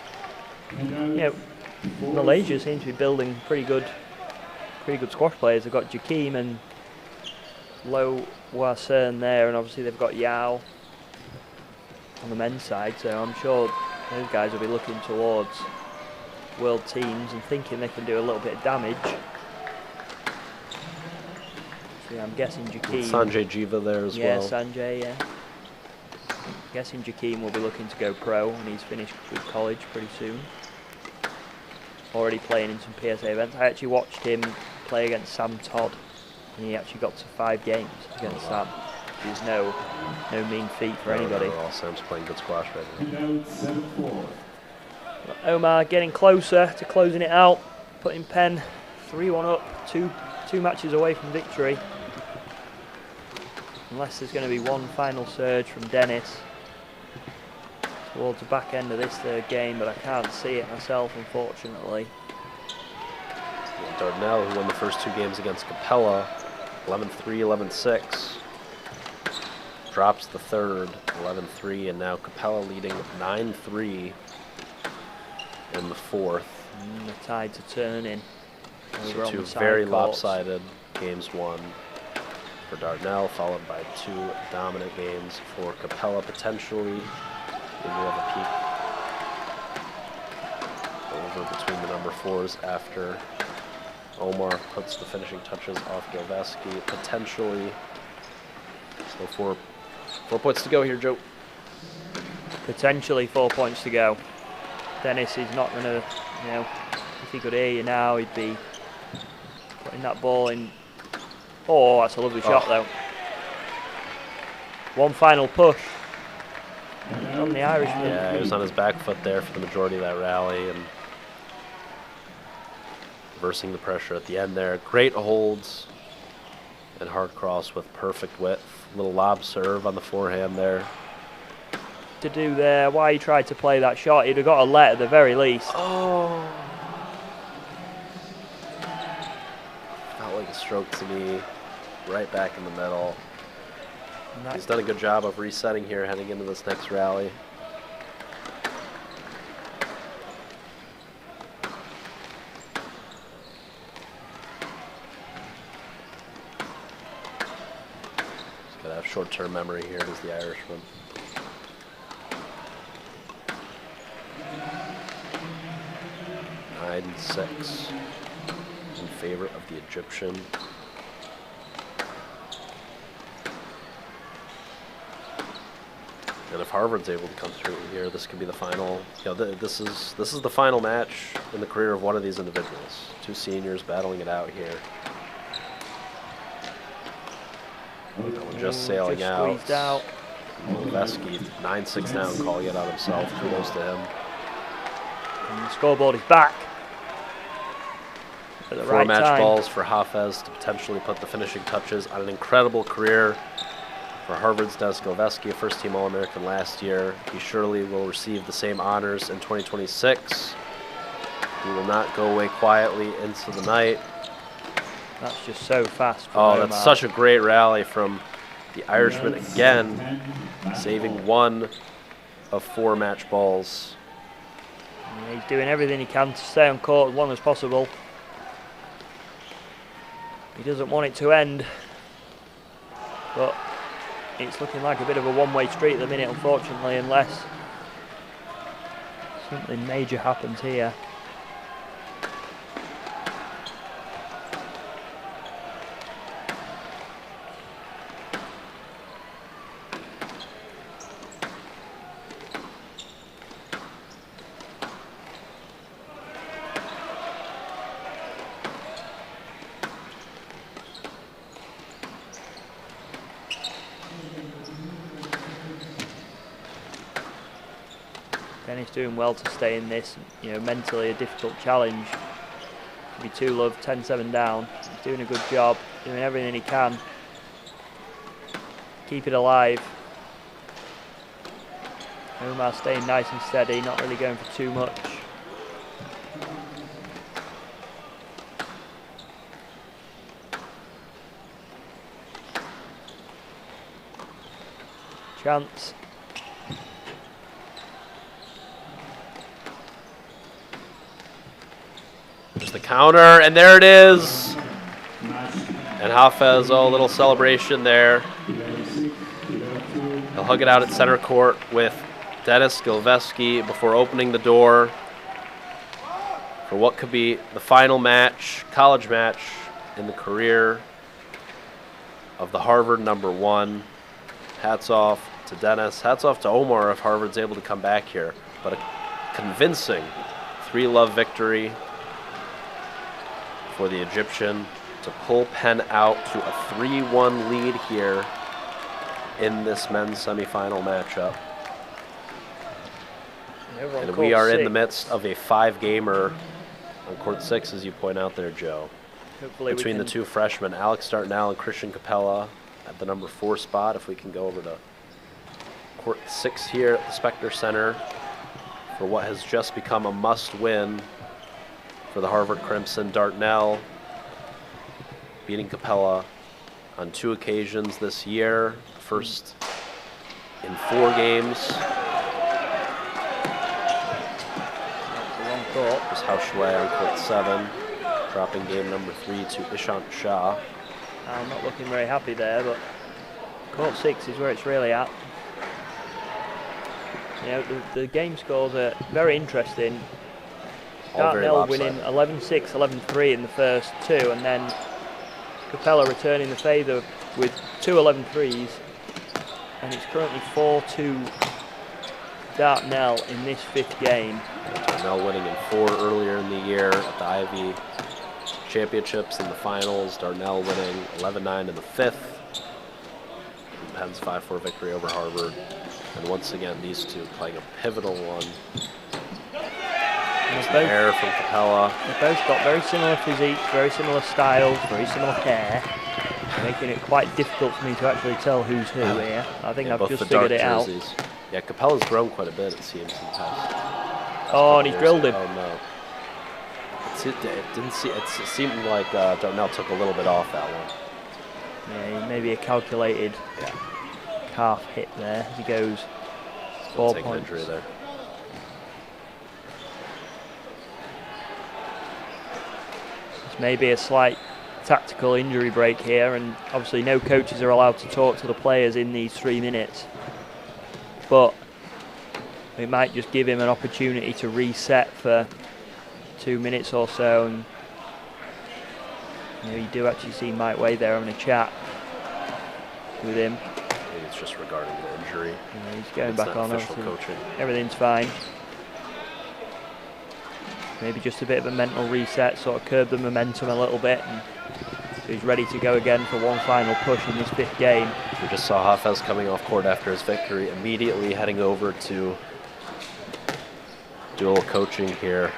Malaysia seems to be building pretty good squash players. They've got Joachim and Lo Cern there, and obviously they've got Yao on the men's side, so I'm sure those guys will be looking towards world teams and thinking they can do a little bit of damage. So yeah, I'm guessing Joachim. Sanjay Jiva there as well. Yeah, Sanjay, yeah. I'm guessing Joachim will be looking to go pro when he's finished with college pretty soon. Already playing in some PSA events. I actually watched him play against Sam Todd, and he actually got to 5 games against Sam. Which is no mean feat for anybody. No, Sam's playing good squash right now. Omar getting closer to closing it out, putting Penn 3-1 up, two matches away from victory. Unless there's going to be one final surge from Dennis towards the back end of this third game, but I can't see it myself, unfortunately. Dardanelle, who won the first 2 games against Capella, 11-3, 11-6. Drops the third, 11-3, and now Capella leading 9-3 in the fourth. The tides are turning. So 2 very lopsided games won for Dardanelle, followed by 2 dominant games for Capella, potentially. Maybe we'll have a peek over between the #4s after Omar puts the finishing touches off Galveski, potentially. So 4 points to go here, Joe. Potentially 4 points to go. Dennis is not going to, if he could hear you now, he'd be putting that ball in. Oh, that's a lovely shot, though. One final push from the Irishman. Yeah, he was on his back foot there for the majority of that rally and reversing the pressure at the end there. Great holds and hard cross with perfect width. Little lob serve on the forehand there. To do there, why he tried to play that shot, he'd have got a let at the very least. Oh. Felt like a stroke to me. Right back in the middle. He's done a good job of resetting here heading into this next rally. He's got to have short-term memory here, does the Irishman. Nine, 6 in favor of the Egyptian. And if Harvard's able to come through here, this could be the final. This is the final match in the career of one of these individuals. 2 seniors battling it out here. Just sailing just out. Squeezed out. Vesky 9-6 down, calling it on himself. Kudos to him. And the scoreboard is back. At the 4 right match time. balls for Hafez to potentially put the finishing touches on an incredible career for Harvard's Dennis Galveski, a first-team All-American last year. He surely will receive the same honors in 2026. He will not go away quietly into the night. That's just so fast. From Oh, Omar. that's such a great rally from the Irishman again, saving 1 of 4 match balls. Yeah, he's doing everything he can to stay on court as long as possible. He doesn't want it to end, but it's looking like a bit of a one-way street at the minute, unfortunately, unless something major happens here. Benny's doing well to stay in this, mentally a difficult challenge. Be 2 love, 10-7 down. He's doing a good job, doing everything he can. Keep it alive. Omar staying nice and steady, not really going for too much. Chance. Just the counter, and there it is. And Hafez, a little celebration there. He'll hug it out at center court with Dennis Gilveski before opening the door for what could be the final match, college match in the career of the Harvard #1. Hats off to Dennis. Hats off to Omar if Harvard's able to come back here. But a convincing 3-love victory for the Egyptian to pull Penn out to a 3-1 lead here in this men's semifinal matchup. And we are in the midst of a 5-gamer on court 6, as you point out there, Joe. Hopefully between the 2 freshmen, Alex Dartnell and Christian Capella at the #4 spot. If we can go over to court 6 here at the Specter Center for what has just become a must-win for the Harvard Crimson. Dartnell beating Capella on 2 occasions this year, first in 4 games. Wrong court. There's Haushway on court 7, dropping game #3 to Ishant Shah. I'm not looking very happy there, but court 6 is where it's really at. The game scores are very interesting. Dartnell winning 11-6, 11-3 in the first 2, and then Capella returning the favour with 2 11-3s, and it's currently 4-2 Dartnell in this 5th game. Dartnell winning in 4 earlier in the year at the Ivy Championships in the finals. Dartnell winning 11-9 in the 5th. Penn's 5-4 victory over Harvard. And once again, these 2 playing a pivotal one. Hair from Capella. They've both got very similar physiques, very similar styles, very similar hair, making it quite difficult for me to actually tell who's who here. I think I've just figured it out. Yeah, Capella's grown quite a bit, it seems, in the past. Oh, and he's drilled him. Oh, no. It seemed like Dartnell took a little bit off that one. Yeah, maybe a calculated calf hit there as he goes. Still 4 taking points. injury there. Maybe a slight tactical injury break here, and obviously no coaches are allowed to talk to the players in these 3 minutes, but it might just give him an opportunity to reset for 2 minutes or so. And you do actually see Mike Wade there having a chat with him. I think it's just regarding the injury. Yeah, he's going back on. Official coaching. Everything's fine. Maybe just a bit of a mental reset, sort of curb the momentum a little bit, and so he's ready to go again for one final push in this 5th game. We just saw Hafez coming off court after his victory, immediately heading over to do a little coaching here.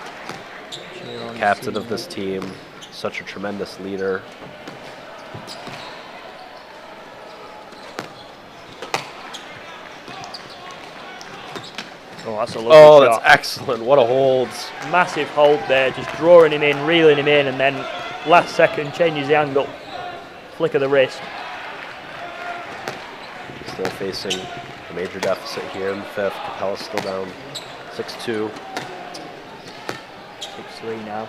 Captain of this team, such a tremendous leader. Oh, that's a lovely shot. That's excellent. What a hold. Massive hold there, just drawing him in, reeling him in, and then last second changes the angle. Flick of the wrist. Still facing a major deficit here in the 5th. Capella's still down 6-2. 6-3 now.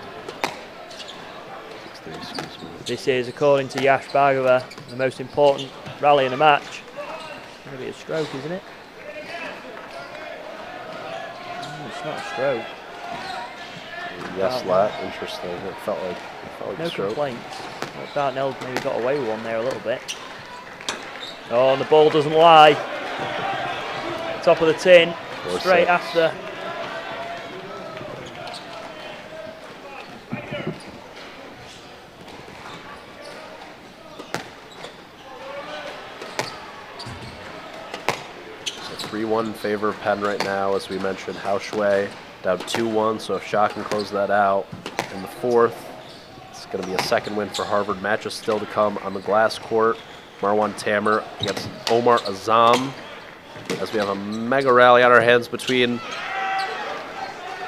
6-3 3, excuse me. This is, according to Yash Bhargava, the most important rally in a match. It's going to be a stroke, isn't it? It's not a stroke. Yes, lat. Interesting. It felt like No a stroke. complaints. Well, Dartnell maybe got away with one there a little bit. Oh, and the ball doesn't lie. Top of the tin, 4-6. straight after. So 3-1 in favor of Penn right now, as we mentioned. Hao Shui down 2-1, so if Shaw can close that out in the fourth, it's going to be a second win for Harvard. Matches still to come on the glass court. Marwan Tamer against Omar Azam, as we have a mega rally on our hands between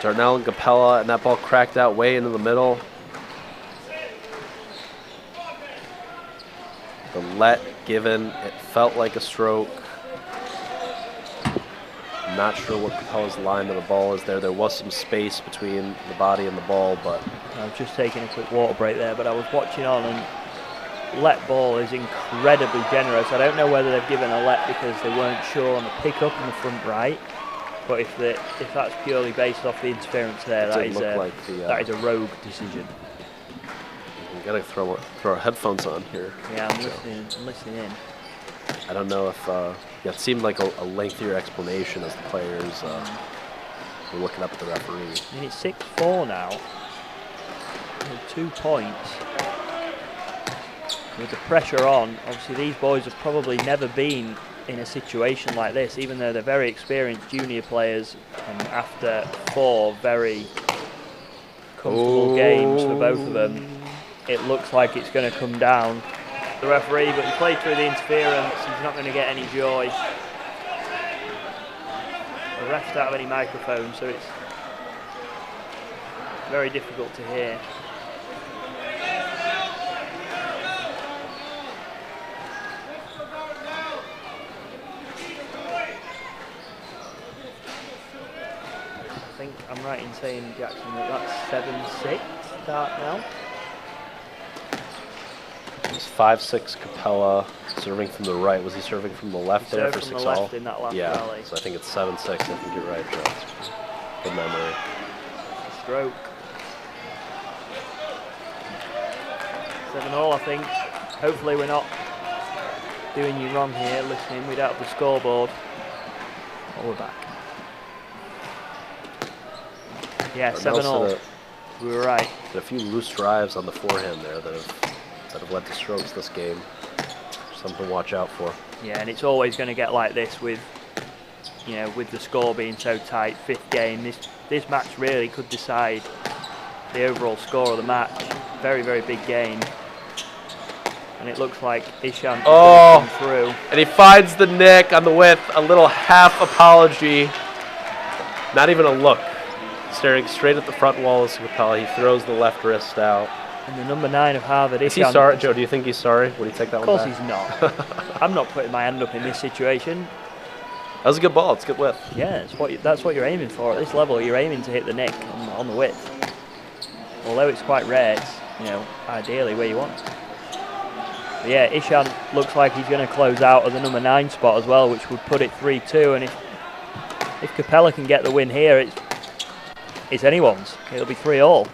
Dartnell and Capella, and that ball cracked out way into the middle. The let given, it felt like a stroke. Not sure what Capella's line to the ball is there. There was some space between the body and the ball, but I was just taking a quick water break there, but I was watching on, and let ball is incredibly generous. I don't know whether they've given a let because they weren't sure on the pickup in the front right, but if that's purely based off the interference there, that is a rogue decision. We gotta throw our headphones on here. Yeah, I'm listening in. I don't know if it seemed like a lengthier explanation as the players were looking up at the referee. I mean, it's 6-4 now. With 2 points. With the pressure on, obviously these boys have probably never been in a situation like this, even though they're very experienced junior players, and after 4 very comfortable games for both of them, it looks like it's going to come down the referee, but he played through the interference. He's not going to get any joy. The refs don't have any microphone, so it's very difficult to hear. I think I'm right in saying, Jackson, that that's 7-6 start now. It's 5-6 Capella serving from the right. Was he serving from the left there for 6-all? From the left in that last rally. So I think it's 7-6. I think you're right, Joe. Good memory. Stroke. 7-all, I think. Hopefully we're not doing you wrong here, listening. We don't have the scoreboard. Oh, we're back. Yeah, 7-all. We were right. Had a few loose drives on the forehand there that have led to strokes this game. Something to watch out for. Yeah, and it's always going to get like this with, with the score being so tight. 5th game. This match really could decide the overall score of the match. Very, very big game. And it looks like Ishant is going to come through. And he finds the nick on the width. A little half apology. Not even a look. Staring straight at the front wall of Capella. He throws the left wrist out. And the number 9 of Harvard, Is he sorry, Joe? Do you think he's sorry? Would he take that one back? Of course he's not. I'm not putting my hand up in this situation. That was a good ball. It's a good width. Yeah, that's what you're aiming for. At this level, you're aiming to hit the nick on the width. Although it's quite rare, it's ideally where you want. But yeah, Ishant looks like he's going to close out at the number 9 spot as well, which would put it 3-2. And if Capella can get the win here, it's anyone's. It'll be 3-all.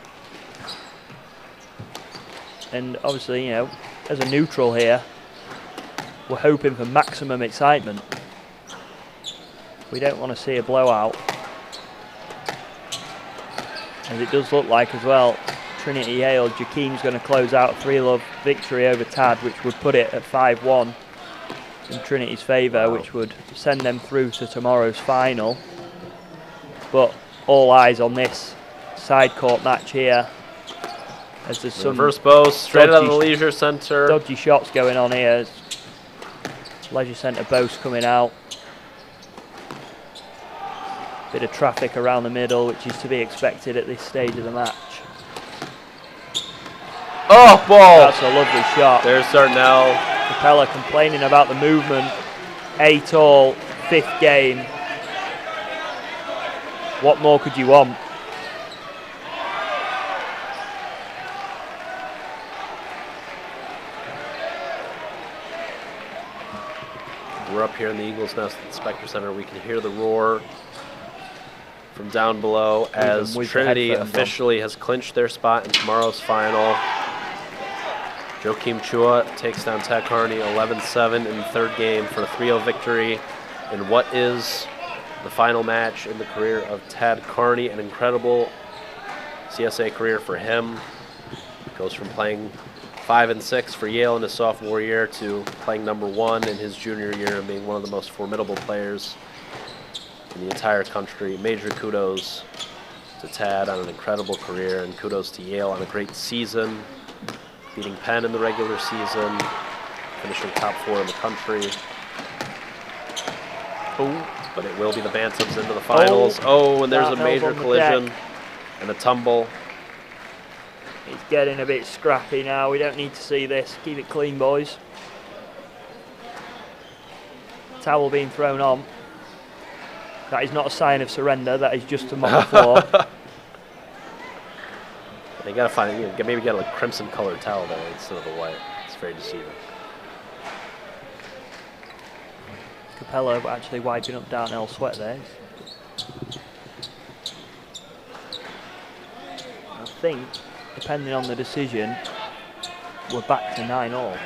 And obviously, as a neutral here, we're hoping for maximum excitement. We don't want to see a blowout. As it does look like as well, Trinity Yale, Jakeem's going to close out a 3-love victory over Tad, which would put it at 5-1 in Trinity's favour, which would send them through to tomorrow's final. But all eyes on this side court match here, as there's some reverse bow straight out of the leisure centre. Dodgy shots going on here. Leisure centre boast coming out. Bit of traffic around the middle, which is to be expected at this stage of the match. Oh, ball! That's a lovely shot. There's Dartnell. Capella complaining about the movement. 8-all, 5th game. What more could you want? We're up here in the Eagles Nest at the Spectre Center. We can hear the roar from down below as with the Trinity headphones on. officially has clinched their spot in tomorrow's final. Joakim Chua takes down Tad Carney 11-7 in the third game for a 3-0 victory in what is the final match in the career of Tad Carney. An incredible CSA career for him. Goes from playing 5 and 6 for Yale in his sophomore year to playing number 1 in his junior year and being one of the most formidable players in the entire country. Major kudos to Tad on an incredible career, and kudos to Yale on a great season, beating Penn in the regular season, finishing top 4 in the country. But it will be the Bantams into the finals. Oh, and there's a major collision and a tumble. It's getting a bit scrappy now. We don't need to see this. Keep it clean, boys. Towel being thrown on. That is not a sign of surrender. That is just to mop the floor. They gotta find, maybe get a crimson colored towel there instead of the white. It's very deceiving. Capella actually wiping up Dartnell's sweat there. I think, depending on the decision, we're back to 9-all.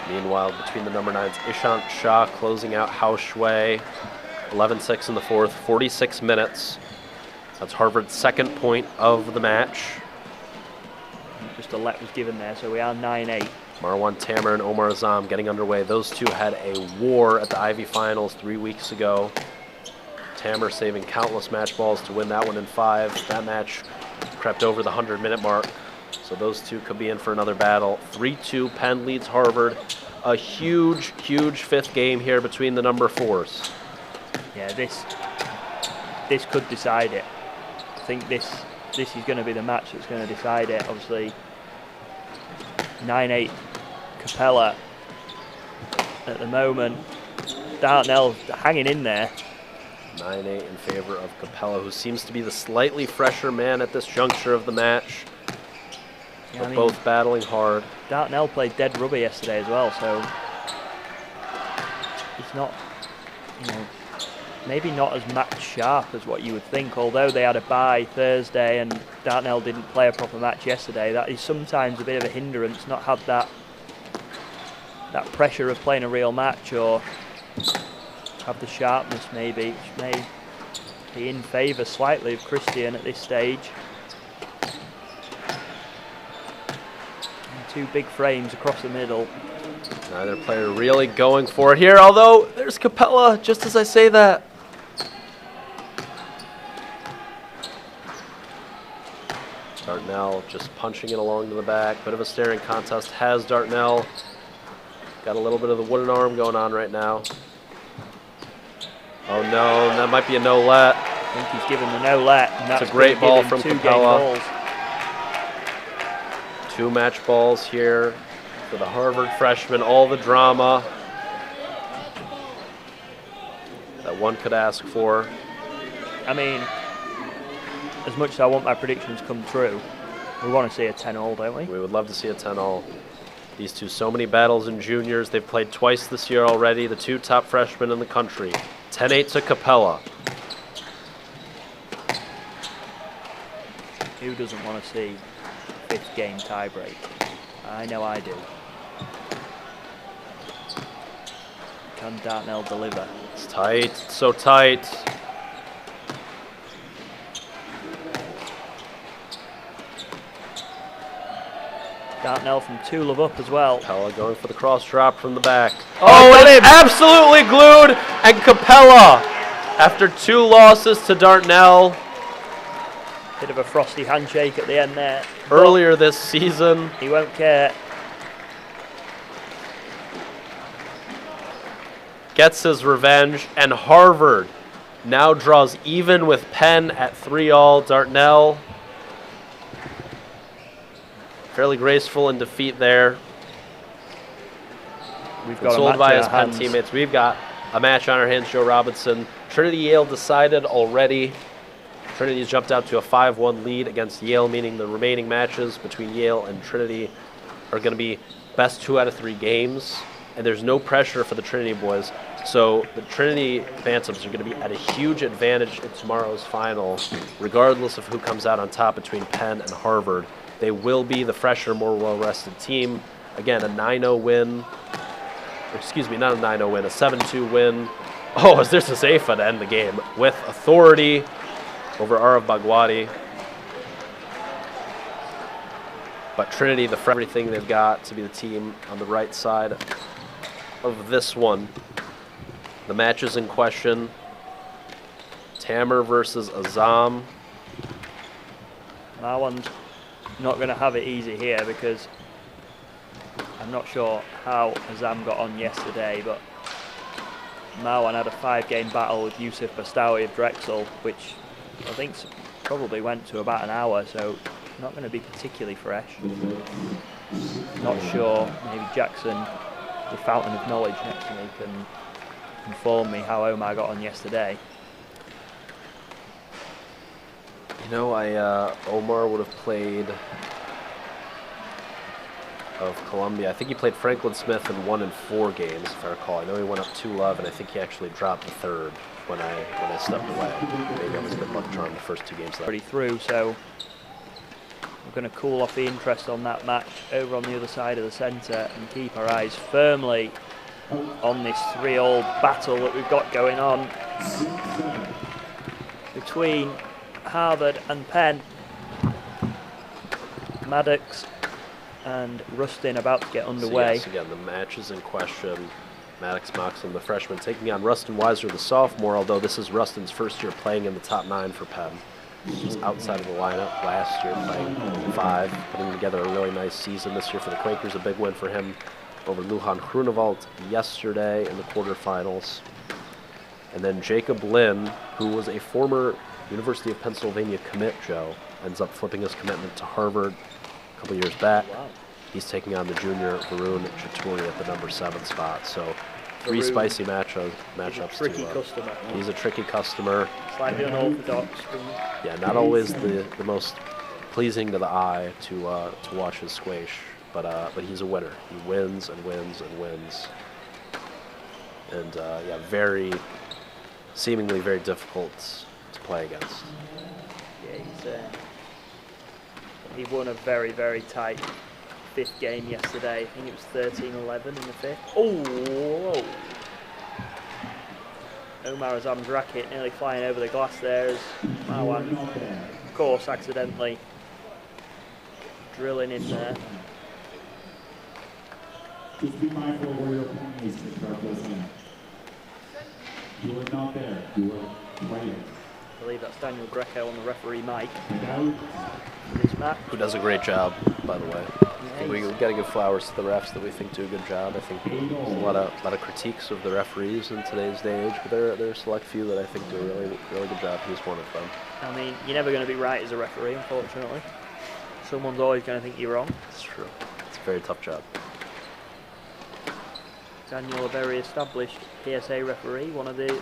Meanwhile, between the number 9s, Ishant Shah closing out Hao Shui, 11-6 in the fourth, 46 minutes. That's Harvard's second point of the match. Just a let was given there, so we are 9-8. Marwan Tamer and Omar Azam getting underway. Those two had a war at the Ivy Finals 3 weeks ago. Tamer saving countless match balls to win that one in 5. That match crept over the 100-minute mark. So those two could be in for another battle. 3-2, Penn leads Harvard. A huge, huge fifth game here between the number 4s. Yeah, this could decide it. I think this is going to be the match that's going to decide it. Obviously, 9-8 Capella at the moment. Dartnell hanging in there. 9-8 in favor of Capella, who seems to be the slightly fresher man at this juncture of the match. Yeah, But both battling hard. Dartnell played dead rubber yesterday as well, so it's not, maybe not as match sharp as what you would think. Although they had a bye Thursday and Dartnell didn't play a proper match yesterday, that is sometimes a bit of a hindrance. Not have that pressure of playing a real match, or have the sharpness maybe, which may be in favour slightly of Christian at this stage. And 2 big frames across the middle. Neither player really going for it here, although there's Capella just as I say that. Dartnell just punching it along to the back. Bit of a staring contest. Has Dartnell got a little bit of the wooden arm going on right now. Oh no, that might be a no-let. I think he's given the no-let. And that's a great ball from 2 game Capella. balls. 2 match balls here for the Harvard freshman. All the drama that one could ask for. I mean, as much as I want my predictions come true, we want to see a 10-all, don't we? We would love to see a 10-all. These two, so many battles in juniors. They've played twice this year already. The 2 top freshmen in the country. 10-8 to Capella. Who doesn't want to see 5th game tiebreak? I know I do. Can Dartnell deliver? It's tight, so tight. Dartnell from 2 love up as well. Capella going for the cross drop from the back. Oh, got him! Absolutely glued! And Capella, after 2 losses to Dartnell Bit of a frosty handshake at the end there. earlier this season, He won't care. gets his revenge, and Harvard now draws even with Penn at 3-all. Dartnell fairly graceful in defeat there. We've got a Consoled match by in his our Penn hands. teammates. We've got a match on our hands, Joe Robinson. Trinity Yale decided already. Trinity's jumped out to a 5-1 lead against Yale, meaning the remaining matches between Yale and Trinity are going to be best 2 out of 3 games. and there's no pressure for the Trinity boys. So the Trinity Bantams are going to be at a huge advantage in tomorrow's final, regardless of who comes out on top between Penn and Harvard. They will be the fresher, more well-rested team. Again, a 9-0 win. Excuse me, not a 9-0 win, a 7-2 win. Oh, is this a Zaifa to end the game with authority over Arav Bagwadi. But Trinity, everything they've got to be the team on the right side of this one. The matches in question, Tamer versus Azam. Marwan's not going to have it easy here because I'm not sure how Azam got on yesterday, but Marwan had a 5-game battle with Yusuf Bastawi of Drexel, which I think probably went to about an hour, so not going to be particularly fresh. Not sure, maybe Jackson, the fountain of knowledge next to me, can inform me how Omar got on yesterday. You know, Omar would have played of Columbia. I think he played Franklin Smith in 1 and 4 games, if I recall. I know he went up 2-love, and I think he actually dropped the third when I stepped away. Maybe I was a bit luck charmed the first 2 games. Already through, so we're going to cool off the interest on that match over on the other side of the centre and keep our eyes firmly on this 3-all battle that we've got going on between Harvard and Penn. Maddox and Rustin about to get underway. So yes, again, the match is in question. Maddox Moxon, the freshman, taking on Rustin Weiser, the sophomore, although this is Rustin's first year playing in the top 9 for Penn. He was outside of the lineup last year, playing 5, putting together a really nice season this year for the Quakers. A big win for him over Lujan Grunewald yesterday in the quarterfinals. And then Jacob Lynn, who was a former University of Pennsylvania commit, Joe, ends up flipping his commitment to Harvard a couple years back. Wow. He's taking on the junior Varun Chatouri at the number 7 spot. So 3 Varun, spicy matchups. He's a tricky customer. He's a tricky customer. Slightly unorthodox. Yeah, not always the most pleasing to the eye to watch his squish, but he's a winner. He wins and wins and wins. And yeah, seemingly very difficult to play against. Yeah, he won a very, very tight 5th game yesterday. I think it was 13-11 in the 5th. Oh! Omar Azam's racket nearly flying over the glass there as Marwan, of course, accidentally drilling in there. Just be mindful of where your opponent is to start those in. You were not there. You were playing. I believe that's Daniel Greco on the referee mic Out. for this match. Who does a great job, by the way. Yeah, We've got to give flowers to the refs that we think do a good job. I think there's a lot of critiques of the referees in today's day age, but there are a select few that I think do a really, really good job. He's one of them. I mean, you're never going to be right as a referee, unfortunately. Someone's always going to think you're wrong. It's true. It's a very tough job. Daniel, a very established CSA referee, one of the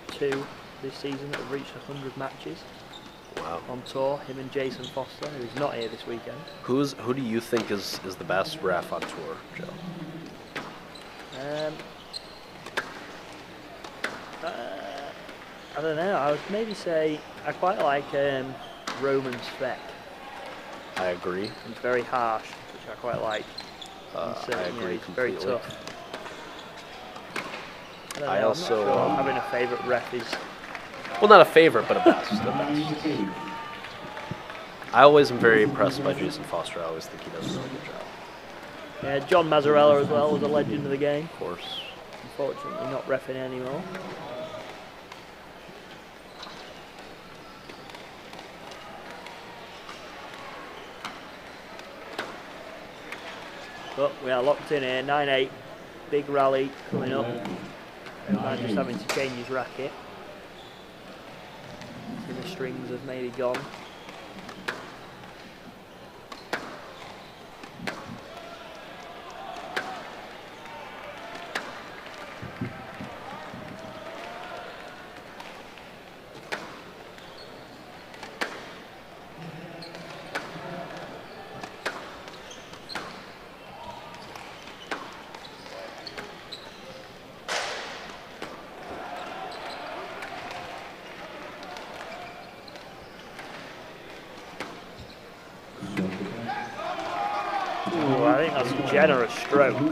2 this season that have reached 100 matches Wow. on tour. Him and Jason Foster, who's not here this weekend. Who do you think is the best ref on tour, Joe? I don't know. I would maybe say I quite like Roman Speck. I agree. He's very harsh, which I quite like. I agree he's very completely. tough. I don't know, I also, I'm not sure having a favourite ref is. Well, not a favorite, but a best. I always am very impressed by Jason Foster. I always think he does a really good job. Yeah, John Mazzarella as well was a legend of the game. Of course. Unfortunately, not reffing anymore. But we are locked in here, 9-8, big rally coming up. Omar just having to change his racket. So the strings have maybe gone. think that's a generous stroke. I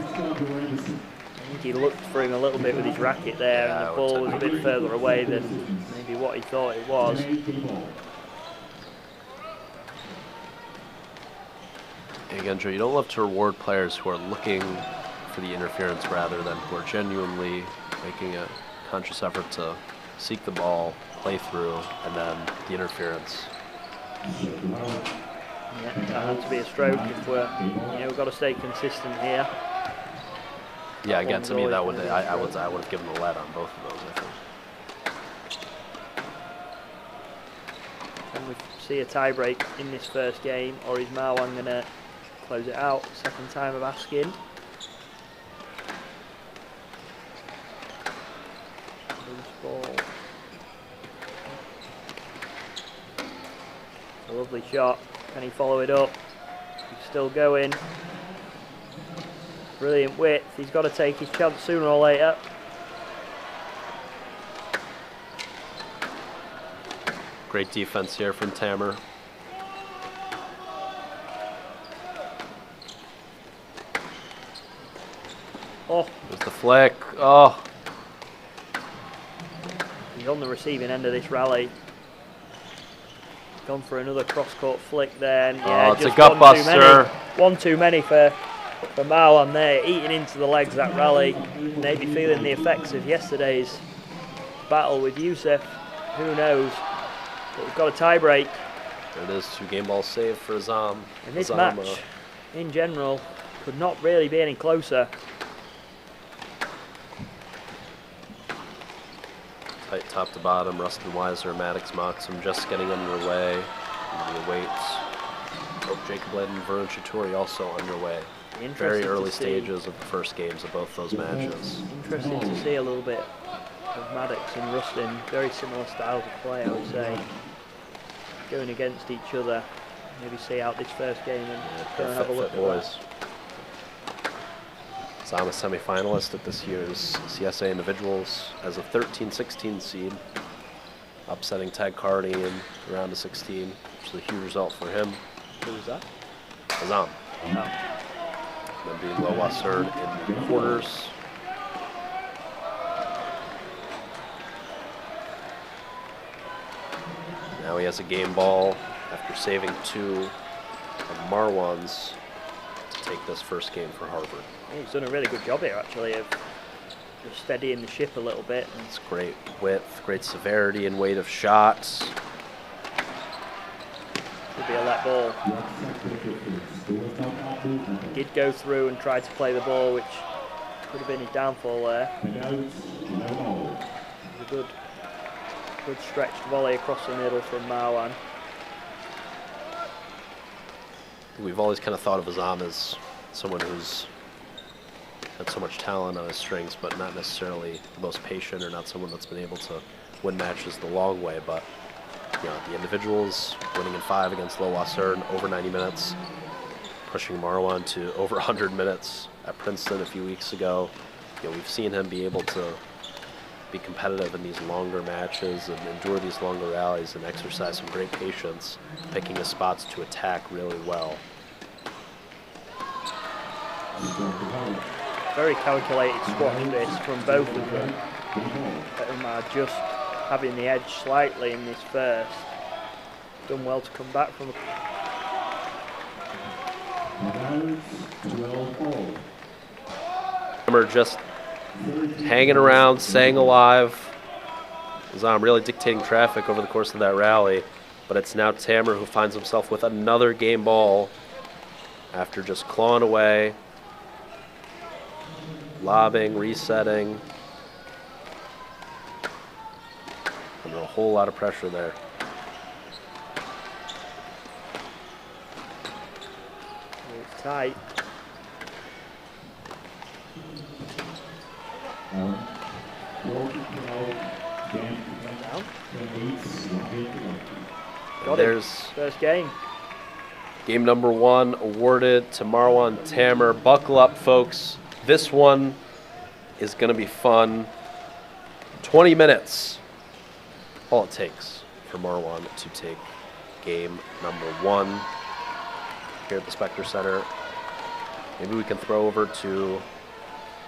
think he looked for him a little bit with his racket there, and the ball was a bit further away than maybe what he thought it was. Again, Joe, you don't love to reward players who are looking for the interference rather than who are genuinely making a conscious effort to seek the ball, play through, and then the interference. Yeah, that had to be a stroke if we've got to stay consistent here. Yeah, again, to me, that would I would have given the lead on both of those, I think. Can we see a tie-break in this first game, or is Marwan going to close it out? Second time of asking. Loose ball. A lovely shot. Can he follow it up? He's still going. Brilliant width. He's got to take his chance sooner or later. Great defense here from Tamer. Oh, There's the flick. Oh, he's on the receiving end of this rally. Gone for another cross-court flick there. And yeah, it's a just gut buster. One too many for Marwan there, eating into the legs that rally. Maybe feeling the effects of yesterday's battle with Youssef. Who knows? But we've got a tie-break. There it is, 2 game balls saved for Azam. And this match, in general, could not really be any closer. Tight top to bottom, Rustin Weiser, Maddox Moxham just getting underway. Into the weights. Oh, Jacob Led and Vern Chituri also underway. Very early stages of the first games of both those matches. Interesting to see a little bit of Maddox and Rustin. Very similar styles of play, I would say. Going against each other. Maybe see out this first game and go and have a look at boys. Azam a semi-finalist at this year's CSA Individuals as a 13-16 seed, upsetting Tag Carney in the round of 16, which is a huge result for him. Who was that? Azam. Oh. Then being Lo Wasern in the quarters. Now he has a game ball after saving 2 of Marwan's to take this first game for Harvard. He's done a really good job here, actually, of just steadying the ship a little bit. It's great width, great severity and weight of shots. Could be a let ball. He did go through and try to play the ball, which could have been his downfall there. A good stretched volley across the middle from Marwan. We've always kind of thought of Azam as someone who's had so much talent on his strings, but not necessarily the most patient, or not someone that's been able to win matches the long way. But the individuals winning in 5 against Lo Wasern, over 90 minutes, pushing Marwan to over 100 minutes at Princeton a few weeks ago. We've seen him be able to be competitive in these longer matches and endure these longer rallies and exercise some great patience, picking his spots to attack really well. Very calculated squash this from both of them. Omar just having the edge slightly in this first. Done well to come back from Just hanging around, staying alive. Azam really dictating traffic over the course of that rally, but it's now Tamer who finds himself with another game ball after just clawing away, lobbing, resetting. Under a whole lot of pressure there. It's tight. There's first game. Game number 1 awarded to Marwan Tamer. Buckle up, folks. This one is going to be fun. 20 minutes. All it takes for Marwan to take game number 1 here at the Spectre Center. Maybe we can throw over to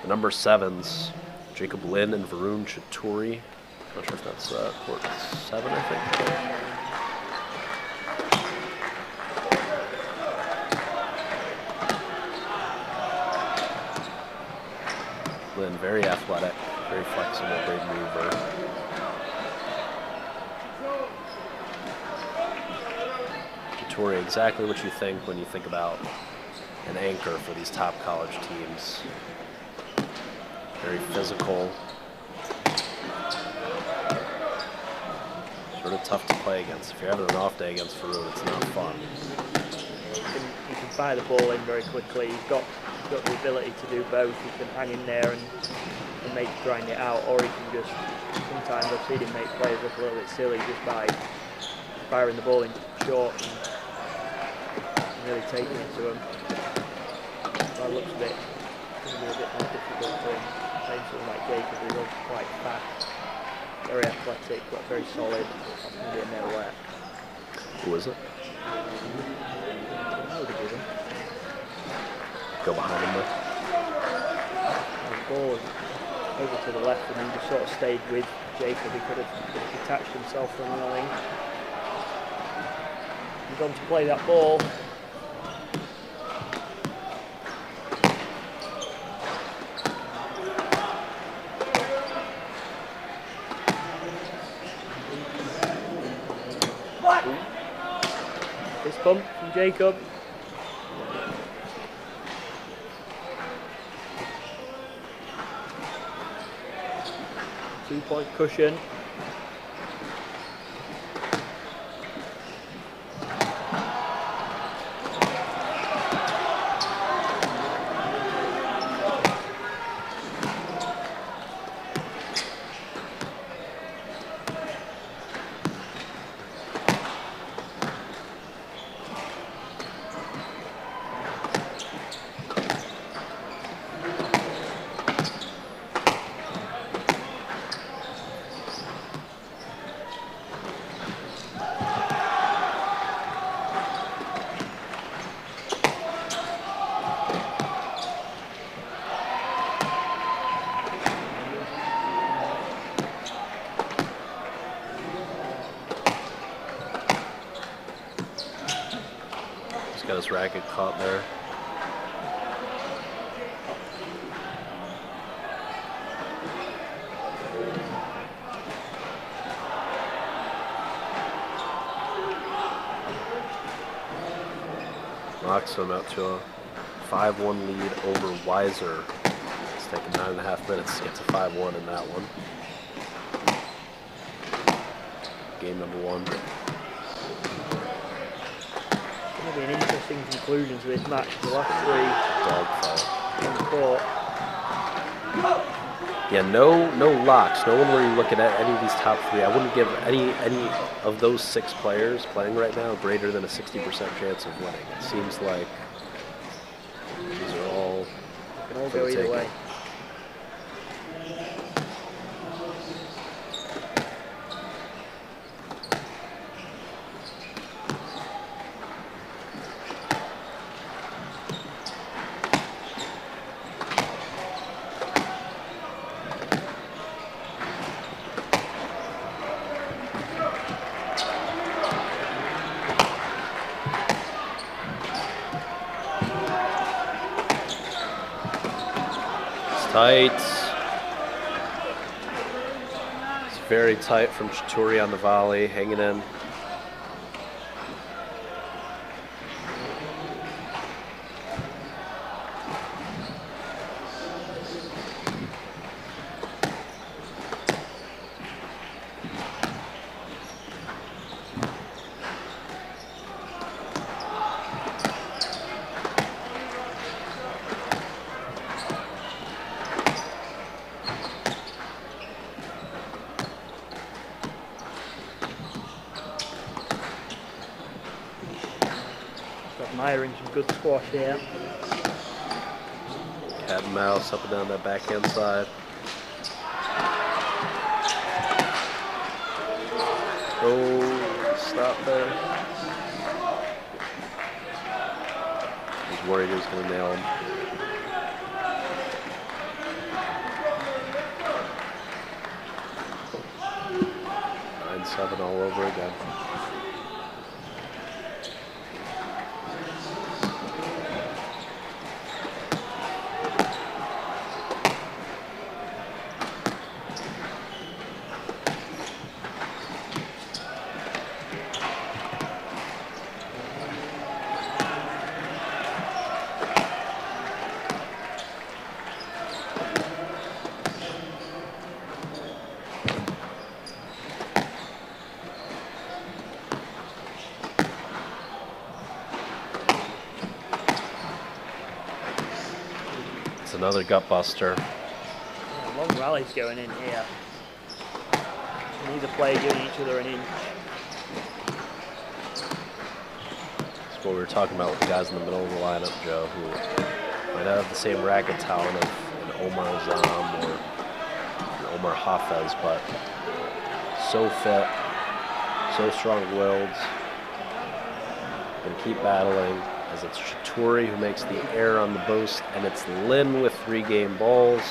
the number 7s, Jacob Lynn and Varun Chituri. Not sure if that's court 7, I think. Lynn, very athletic, very flexible, great mover. Chituri, exactly what you think when you think about an anchor for these top college teams. Very physical. Sort of tough to play against. If you're having an off day against Varun, it's not fun. He can fire the ball in very quickly. He's got the ability to do both. He can hang in there and grind it out, or he can just, sometimes I've seen him make players look a little bit silly just by firing the ball in short and really taking it to him. That looks going to be a bit more difficult for him. Playing someone like Jacob, who's also quite fast, very athletic, but very solid. That's going to be a no work. Who is it? How would he do them? Go behind him there. The ball was over to the left and he just sort of stayed with Jacob. He could have detached himself from the line. He's gone to play that ball. Fist bump from Jacob. Two-point cushion. Got his racket caught there. Knocks him out to a 5-1 lead over Weiser. It's taken 9.5 minutes to get to 5-1 in that one. Game number 1. Going to be an interesting conclusion to this match. The last three on the court. Yeah, no locks. No one where you look at any of these top 3. I wouldn't give any of those 6 players playing right now greater than a 60% chance of winning. It seems like these are all Can all go either way. Tight. It's very tight from Chituri on the volley, hanging in. Admiring some good squash here. Cat and mouse up and down that backhand side. Oh, stop there. I was worried he was going to nail him. 7 all over again. Another gut buster. Yeah, long rallies going in here. Neither player giving each other an inch. That's what we were talking about with the guys in the middle of the lineup, Joe, who might not have the same racket talent of an Omar Zam or an Omar Hafez, but so fit, so strong-willed, and keep battling. As it's Chituri who makes the error on the boost, and it's Lin with 3 game balls.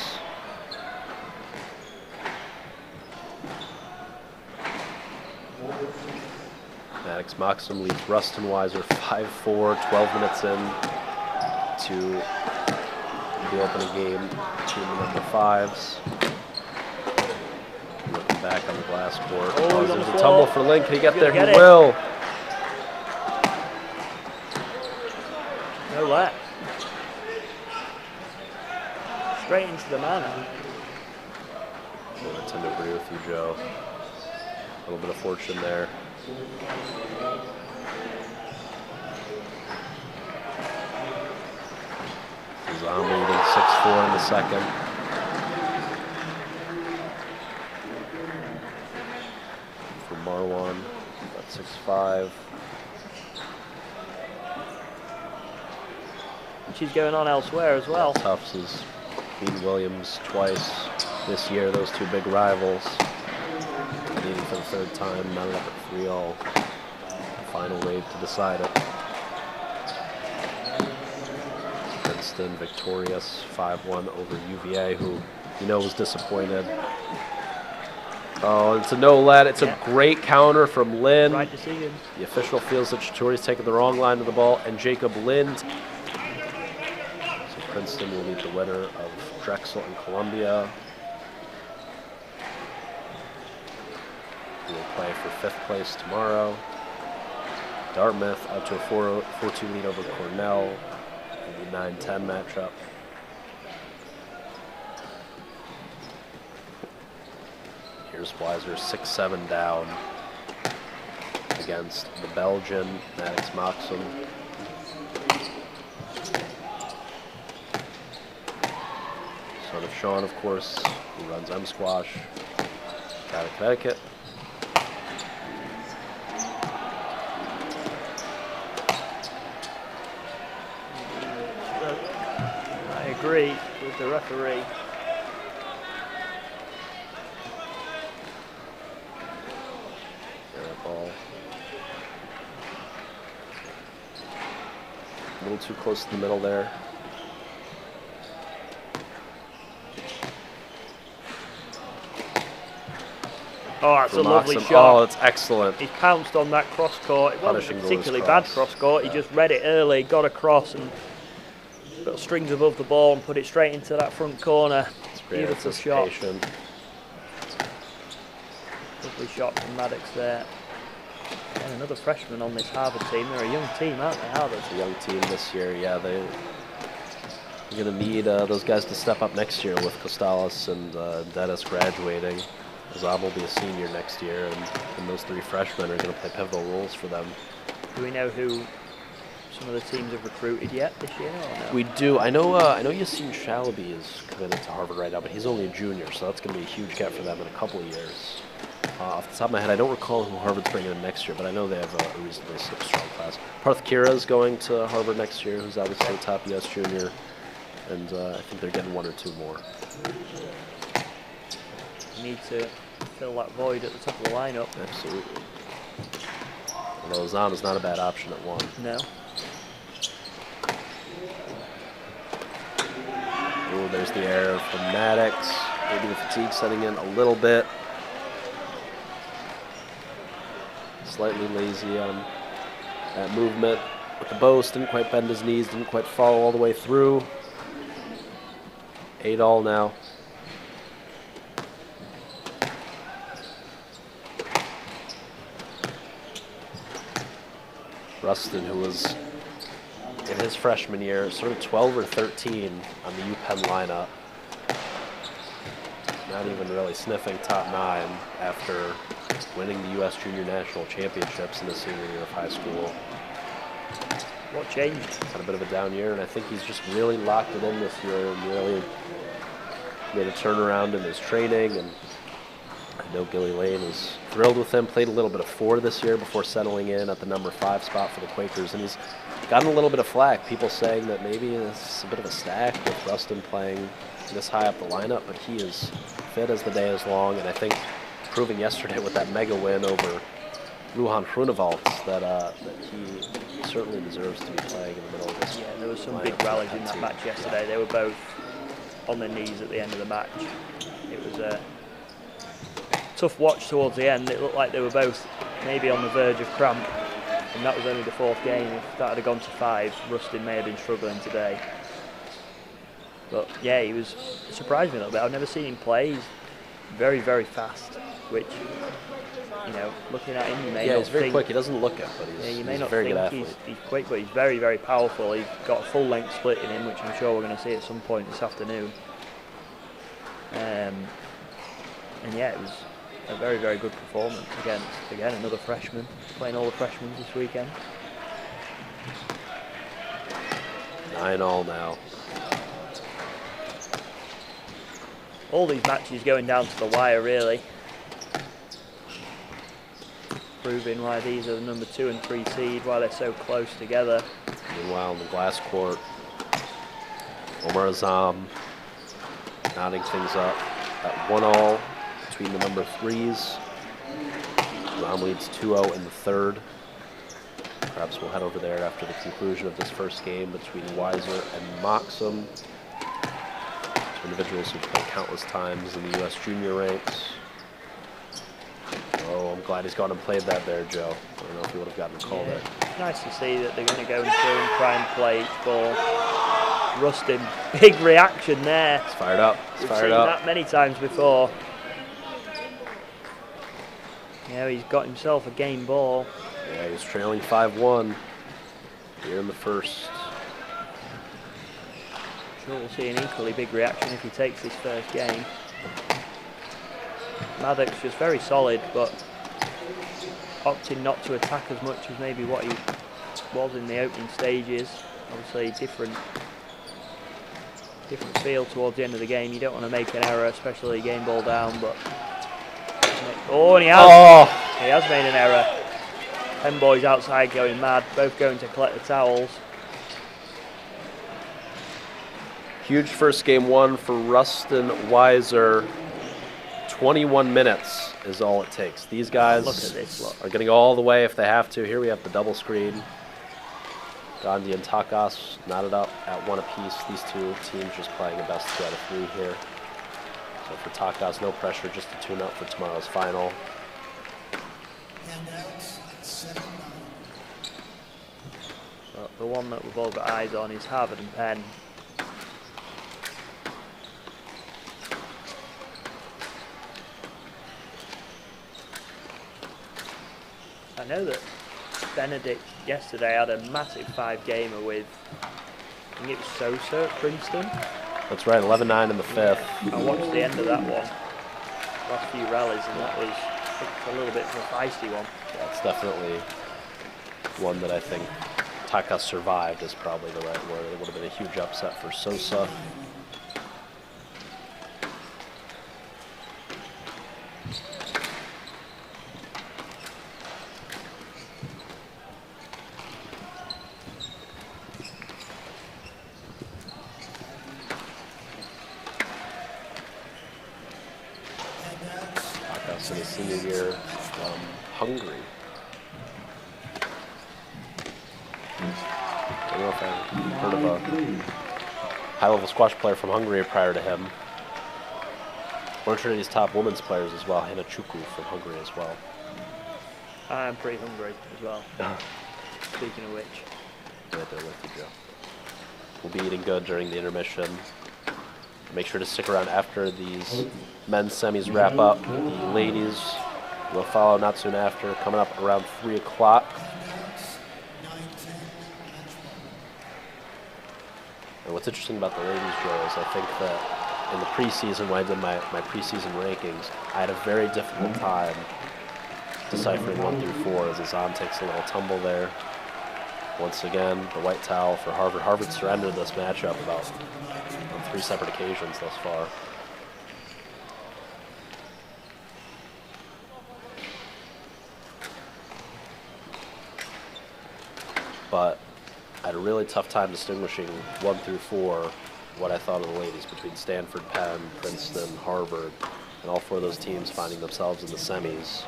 Maddox Moxham leads Rustin Weiser 5-4, 12 minutes in to the opening game, team number 5s. Looking back on the glass court. Oh, there's a tumble for Lin. Can he get there? He will. No left. Straight into the man. I tend to agree with you, Joe. A little bit of fortune there. Zam leading 6-4 in the second. For Marwan, that's 6-5. She's going on elsewhere as well. Tufts has beaten Williams twice this year, those 2 big rivals. Leading for the 3rd time, mounted up at 3-all. Final wave to decide it. Princeton victorious 5-1 over UVA, who you know was disappointed. Oh, it's a no let. It's a great counter from Lin. Right decision. The official feels that Chituri's taken the wrong line of the ball, and Jacob Lin. Princeton will meet the winner of Drexel and Columbia. We will play for 5th place tomorrow. Dartmouth up to a 4-2 lead over Cornell in the 9-10 matchup. Here's Weiser 6-7 down against the Belgian Maddox Moxham. Son of Sean, of course, who runs M Squash out of Connecticut. I agree with the referee. That ball a little too close to the middle there. Oh, that's a lovely Moxham. shot. Oh, it's excellent. He pounced on that cross court. It wasn't a Punishing particularly goes bad cross. cross court. He just read it early, got across, and got strings above the ball and put it straight into that front corner. It's great Beautiful shot. anticipation. Lovely shot from Maddox there. And another freshman on this Harvard team. They're a young team, aren't they, Harvard? It's a young team this year. Yeah, they're going to need those guys to step up next year with Costales and Dennis graduating. Zab will be a senior next year, and those 3 freshmen are going to play pivotal roles for them. Do we know who some of the teams have recruited yet this year, or no? We do. I know Yassine Shalaby is committed to Harvard right now, but he's only a junior, so that's going to be a huge get for them in a couple of years. Off the top of my head, I don't recall who Harvard's bringing in next year, but I know they have a reasonably strong class. Parth Kira is going to Harvard next year, who's obviously a top U.S. junior, and I think they're getting 1 or 2 more. Need to fill that void at the top of the lineup. Absolutely. Although Zam is not a bad option at 1. No. Oh, there's the error from Maddox. Maybe the fatigue setting in a little bit. slightly lazy on that movement. With the boast, didn't quite bend his knees, didn't quite follow all the way through. 8-all now. Rustin, who was in his freshman year, sort of 12 or 13 on the UPenn lineup. Not even really sniffing top 9 after winning the U.S. Junior National Championships in his senior year of high school. What changed? Had a bit of a down year, and I think he's just really locked it in this year and really made a turnaround in his training. And I know Gilly Lane was thrilled with him. Played a little bit of 4 this year before settling in at the number 5 spot for the Quakers, and he's gotten a little bit of flack. People saying that maybe it's a bit of a stack with Rustin playing this high up the lineup, but he is fit as the day is long, and I think proving yesterday with that mega win over Luhan Hrunewald that he certainly deserves to be playing in the middle of this. Yeah, there was some big rallies in that match yesterday. They were both on their knees at the end of the match. It was a tough watch towards the end. It looked like they were both maybe on the verge of cramp, and that was only the 4th game. If that had gone to 5, Rustin may have been struggling today. But yeah, it surprised me a little bit. I've never seen him play. He's very, very fast, which, you know, looking at him, you may not he's very think, quick. He doesn't look it, but you may he's not a very think good athlete. he's quick, but he's very, very powerful. He's got a full length split in him, which I'm sure we're going to see at some point this afternoon. And yeah, it was a very, very good performance against, again, another freshman, playing all the freshmen this weekend. 9-all now. All these matches going down to the wire, really. Proving why these are the number 2 and 3 seed, why they're so close together. Meanwhile, in the glass court, Omar Azam knotting things up at 1-all between the number 3s. Azam leads 2-0 in the 3rd. Perhaps we'll head over there after the conclusion of this first game between Weiser and Moxham. Individuals who played countless times in the U.S. junior ranks. Oh, I'm glad he's gone and played that there, Joe. I don't know if he would have gotten a call there. It's nice to see that they're going to go through and try and play each ball. Rustin, big reaction there. It's fired up. It's We've fired seen up. that many times before. Yeah, he's got himself a game ball. Yeah, he's trailing 5-1 here in the first. Sure, we'll see an equally big reaction if he takes this first game. Maddox just very solid, but opting not to attack as much as maybe what he was in the opening stages. Obviously, different feel towards the end of the game. You don't want to make an error, especially game ball down. But oh, and he has. Oh! He has made an error. 10 boys outside going mad, both going to collect the towels. Huge first game won for Rustin Weiser. 21 minutes is all it takes. These guys Look at this, look. are getting all the way if they have to. Here we have the double screen. Gandhi and Takas knotted up at 1 apiece. These two teams just playing a best 2 out of 3 here. So for Takas, no pressure, just a tune-up for tomorrow's final. But the one that we've all got eyes on is Harvard and Penn. I know that Benedict yesterday had a massive 5-gamer with, I think it was Sosa at Princeton. That's right, 11-9 in the 5th. I watched the end of that one, last few rallies, and that was a little bit of a feisty one. Yeah, it's definitely one that I think Takas survived is probably the right word. It would have been a huge upset for Sosa. Takas in his senior year from Hungary. I don't know if I've heard of a high-level squash player from Hungary prior to him. One of Trinity's top women's players as well, Hannah Chukwu from Hungary as well. I'm pretty hungry as well. Speaking of which. Right there with you, Joe. We'll be eating good during the intermission. Make sure to stick around after these men's semis wrap up. The ladies will follow not soon after, coming up around 3 o'clock. And what's interesting about the ladies, Joe, is I think that in the preseason, when I did my preseason rankings, I had a very difficult time deciphering 1 through 4 as Azam takes a little tumble there. Once again, the white towel for Harvard. Harvard surrendered this matchup on 3 separate occasions thus far. But I had a really tough time distinguishing 1 through 4 what I thought of the ladies between Stanford, Penn, Princeton, Harvard, and all 4 of those teams finding themselves in the semis.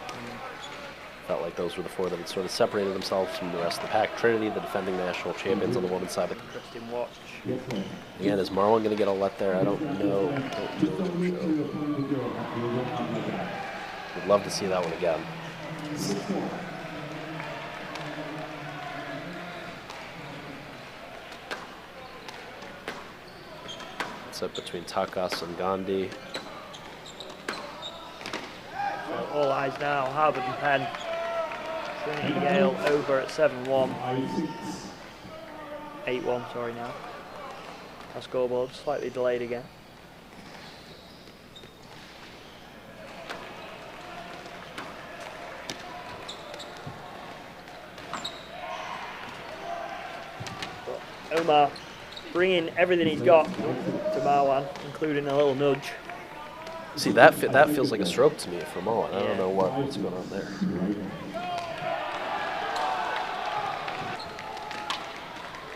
Felt like those were the 4 that had sort of separated themselves from the rest of the pack. Trinity, the defending national champions on the women's side. Interesting watch. Again, is Marwan going to get a let there? I don't know. Would love to see that one again. It's up between Takas and Gandhi. So all eyes now, Harvard and Penn. Trinity Yale over at 7-1. 8-1, sorry now. Our scoreboard slightly delayed again. But Omar bringing everything he's got to Marwan, including a little nudge. See, that feels like a stroke to me from Marwan. I don't know what's going on there.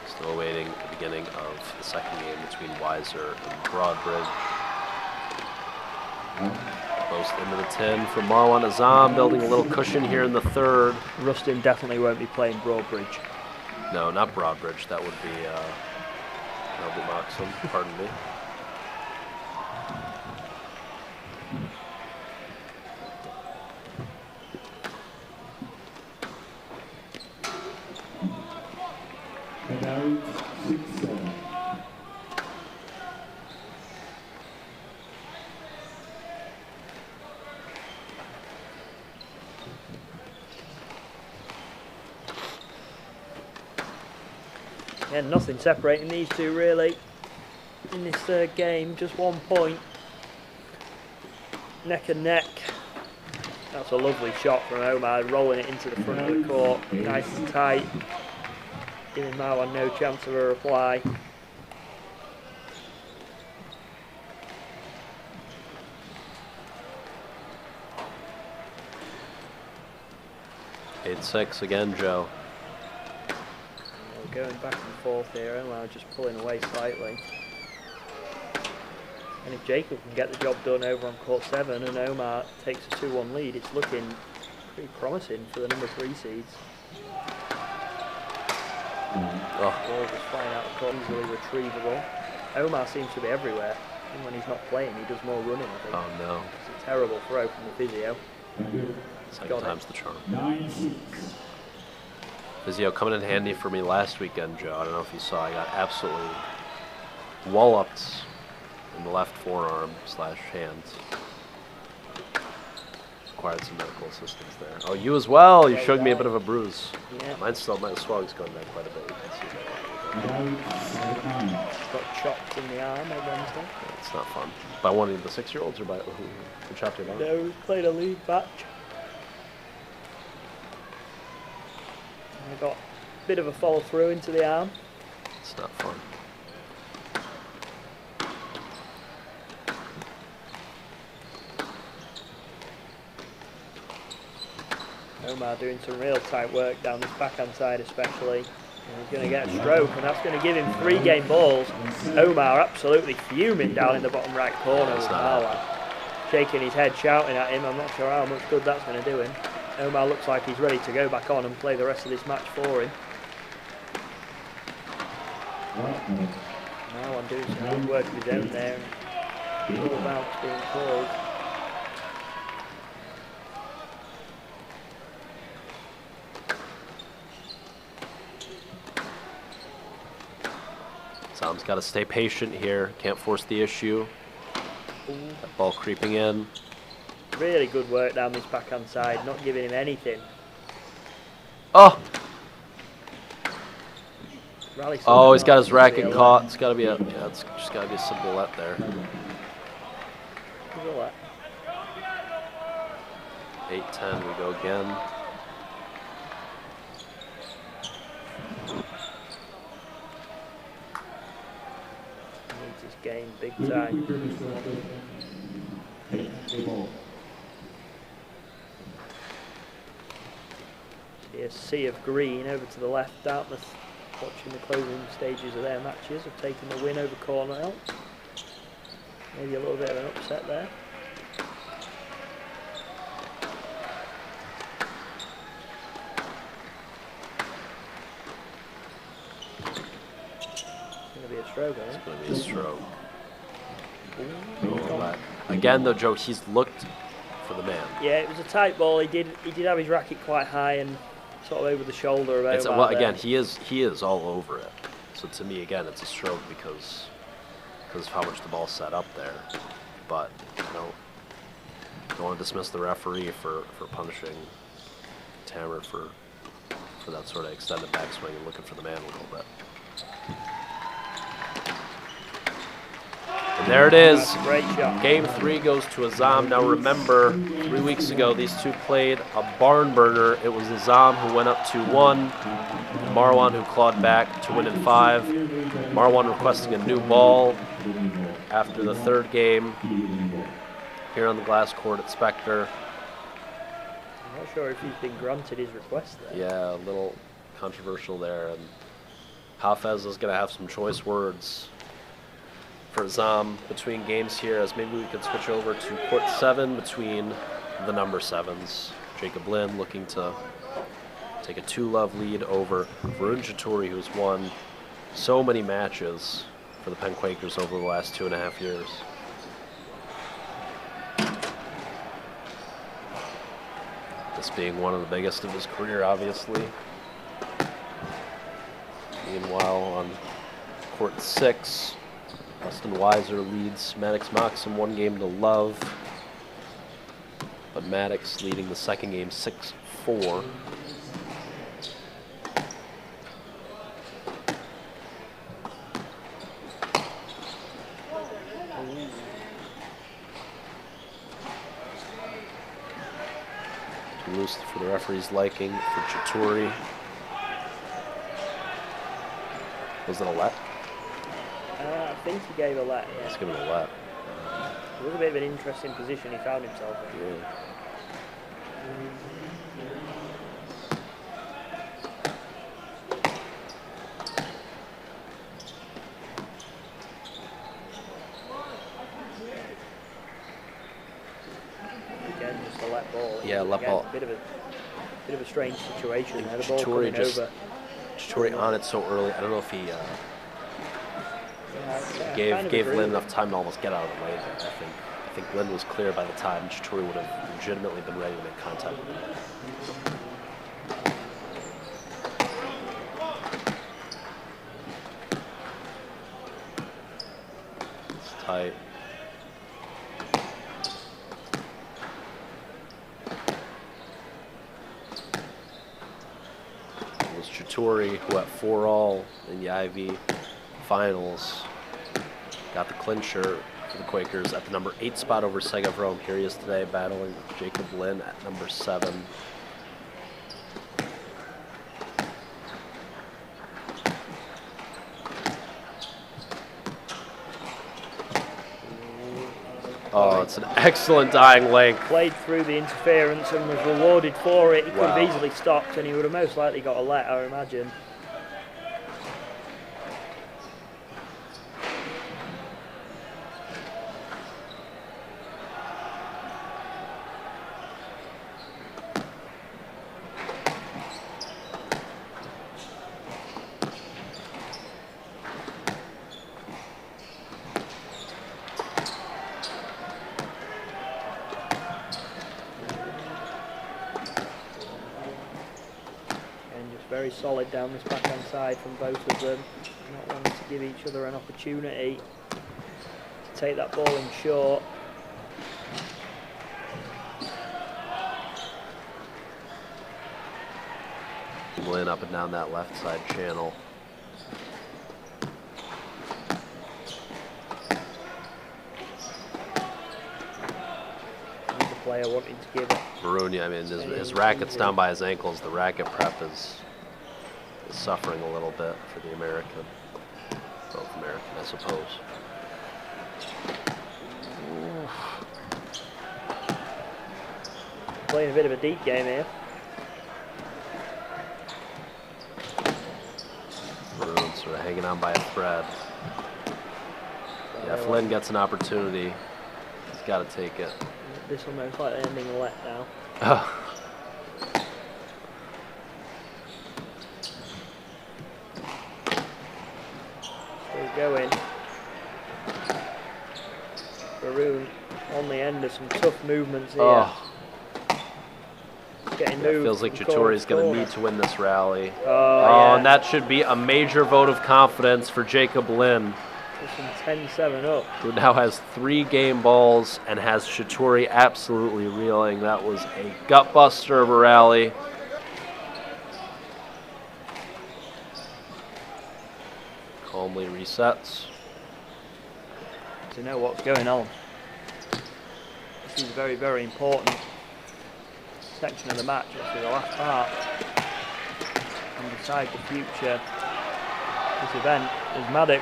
Still awaiting the beginning of the second game between Weiser and Broadbridge. Post into the 10 for Marwan Azam, building a little cushion here in the third. Rustin definitely won't be playing Broadbridge. No, not Broadbridge. That would be Moxham. Pardon me. And now 6-7. Yeah, nothing separating these two really in this third game, just 1 point. Neck and neck. That's a lovely shot from Omar, rolling it into the front of the court, nice and tight, giving Marwan no chance of a reply. Eight 6 again, Joe. We're going back and forth here, Omar just pulling away slightly. And if Jacob can get the job done over on court 7 and Omar takes a 2-1 lead, it's looking pretty promising for the number 3 seeds. Ball just flying out of court, easily retrievable. Omar seems to be everywhere. And when he's not playing, he does more running, I think. Oh no. It's a terrible throw from the physio. Second time's the charm. 9-6. Physio coming in handy for me last weekend, Joe. I don't know if you saw. I got absolutely walloped in the left forearm / hand. Required some medical assistance there. Oh, you as well. You showed me a bit of a bruise. Yeah. Mine swelling's going down quite a bit. You can see that. And now 7-9. Got chopped in the arm on Wednesday. Yeah, it's not fun. By one of the 6-year-olds or by who chopped your arm? No, we played a league match. I got a bit of a follow through into the arm. It's not fun. Omar doing some real tight work down this backhand side especially. And he's going to get a stroke and that's going to give him 3 game balls. Omar absolutely fuming down in the bottom right corner with Marwan. Shaking his head, shouting at him. I'm not sure how much good that's going to do him. Omar looks like he's ready to go back on and play the rest of this match for him. Marwan doing some good work of his own there. All bounce being called. got to stay patient here. Can't force the issue. That ball creeping in. Really good work down this backhand side, not giving him anything. Oh! Rally Oh, he's got his something racket like caught. It's got to be a, yeah, it's just got to be a simple let there. Good let. 8-10, we go again. Needs his game big time. See a sea of green over to the left. Dartmouth watching the closing stages of their matches have taken the win over Cornell. Maybe a little bit of an upset there. Be a stroke, I think. It's going to be a stroke. But again, though, Joe, he's looked for the man. Yeah, it was a tight ball. He did have his racket quite high and sort of over the shoulder. Well, again, he is all over it. So to me, again, it's a stroke because of how much the ball's set up there. But don't want to dismiss the referee for punishing Tammer for that sort of extended backswing and looking for the man a little bit. And there it is. Great shot. Game 3 goes to Azam. Now remember, 3 weeks ago, these two played a barn burner. It was Azam who went up 2-1, Marwan who clawed back to win in 5. Marwan requesting a new ball after the third game here on the glass court at Spectre. I'm not sure if he's been granted his request there. Yeah, a little controversial there. And Hafez is going to have some choice words for Azam between games here, as maybe we could switch over to court 7 between the number 7s. Jacob Lynn looking to take a 2-love lead over Varun Chatori, who's won so many matches for the Penn Quakers over the last 2.5 years. This being one of the biggest of his career, obviously. Meanwhile, on court 6, Dustin Weiser leads Maddox Moxham 1-0. But Maddox leading the second game 6-4. Loose for the referee's liking for Chatori. Was it a let? I think he gave a let, yeah. He's giving a let. It was a bit of an interesting position he found himself in. Yeah. Again, just a let ball. Yeah, let Again, ball. Bit of a strange situation there. The ball Chatori coming over. Chatori on it so early. I don't know if he Yeah, gave Lynn enough time to almost get out of the way there. I think Lynn was clear by the time Chatori would have legitimately been ready to make contact with him. It's tight. It was Chatori who at 4-all in the Ivy finals got the clincher for the Quakers at the number 8 spot over Segav Rome. Here he is today battling Jacob Lynn at number 7. Oh, it's an excellent dying length. Played through the interference and was rewarded for it. He could Wow. have easily stopped and he would have most likely got a let, I imagine. Very solid down this backhand side from both of them. Not wanting to give each other an opportunity to take that ball in short. Lynn up and down that left side channel. The player wanting to give it. Maroon, I mean, his racket's down by his ankles. The racket prep is suffering a little bit for the American. Both American, I suppose. Playing a bit of a deep game here. Maroon sort of hanging on by a thread. Yeah, if Lynn gets an opportunity, he's got to take it. This will most likely ending a letdown. Still going. Maroon on the end of some tough movements here. Oh, Getting yeah, moved. feels like from Chitori's corner going to to need to win this rally. Oh, yeah. And that should be a major vote of confidence for Jacob Lynn, Pushing 10-7 up. who now has 3 game balls and has Chitori absolutely reeling. That was a gutbuster of a rally. Calmly resets. To know what's going on. This is a very, very important section of the match, actually the last part, and decide the future of this event. As Maddox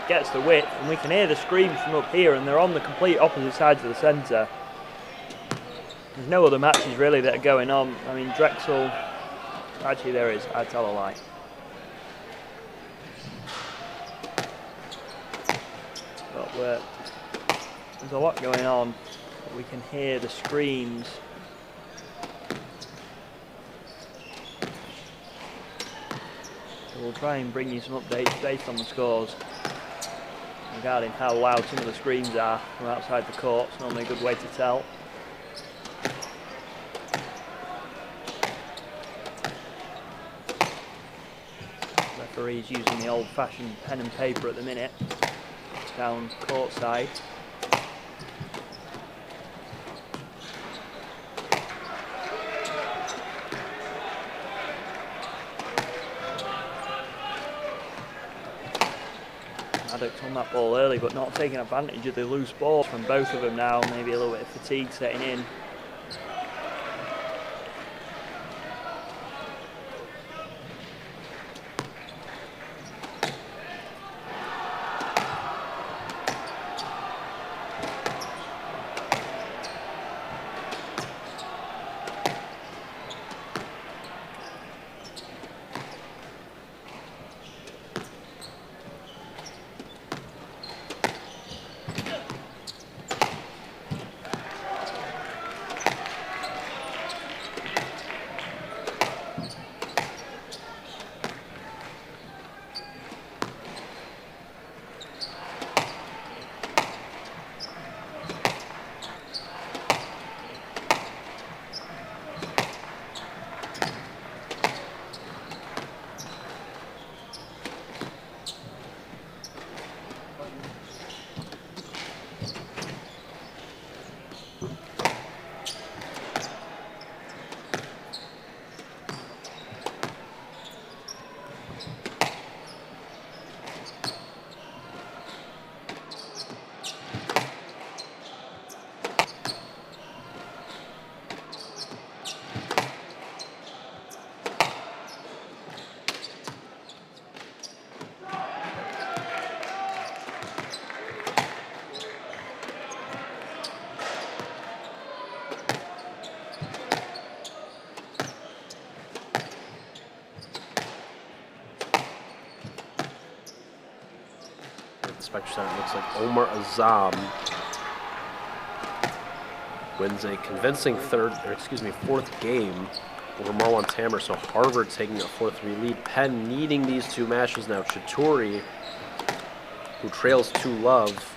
gets the width, and we can hear the screams from up here, and they're on the complete opposite sides of the centre. There's no other matches really that are going on. I mean, Drexel, actually there is, I tell a lie. But there's a lot going on, but we can hear the screams. So we'll try and bring you some updates based on the scores regarding how loud some of the screams are from outside the court. It's normally a good way to tell. Referee's using the old-fashioned pen and paper at the minute, down courtside. Maddox on that ball early, but not taking advantage of the loose ball from both of them now. Maybe a little bit of fatigue setting in. Spectre Center, it looks like Omar Azam wins a convincing fourth game over Marwan Tamer. So Harvard taking a 4-3 lead. Penn needing these two matches now. Chitori, who trails 2-love.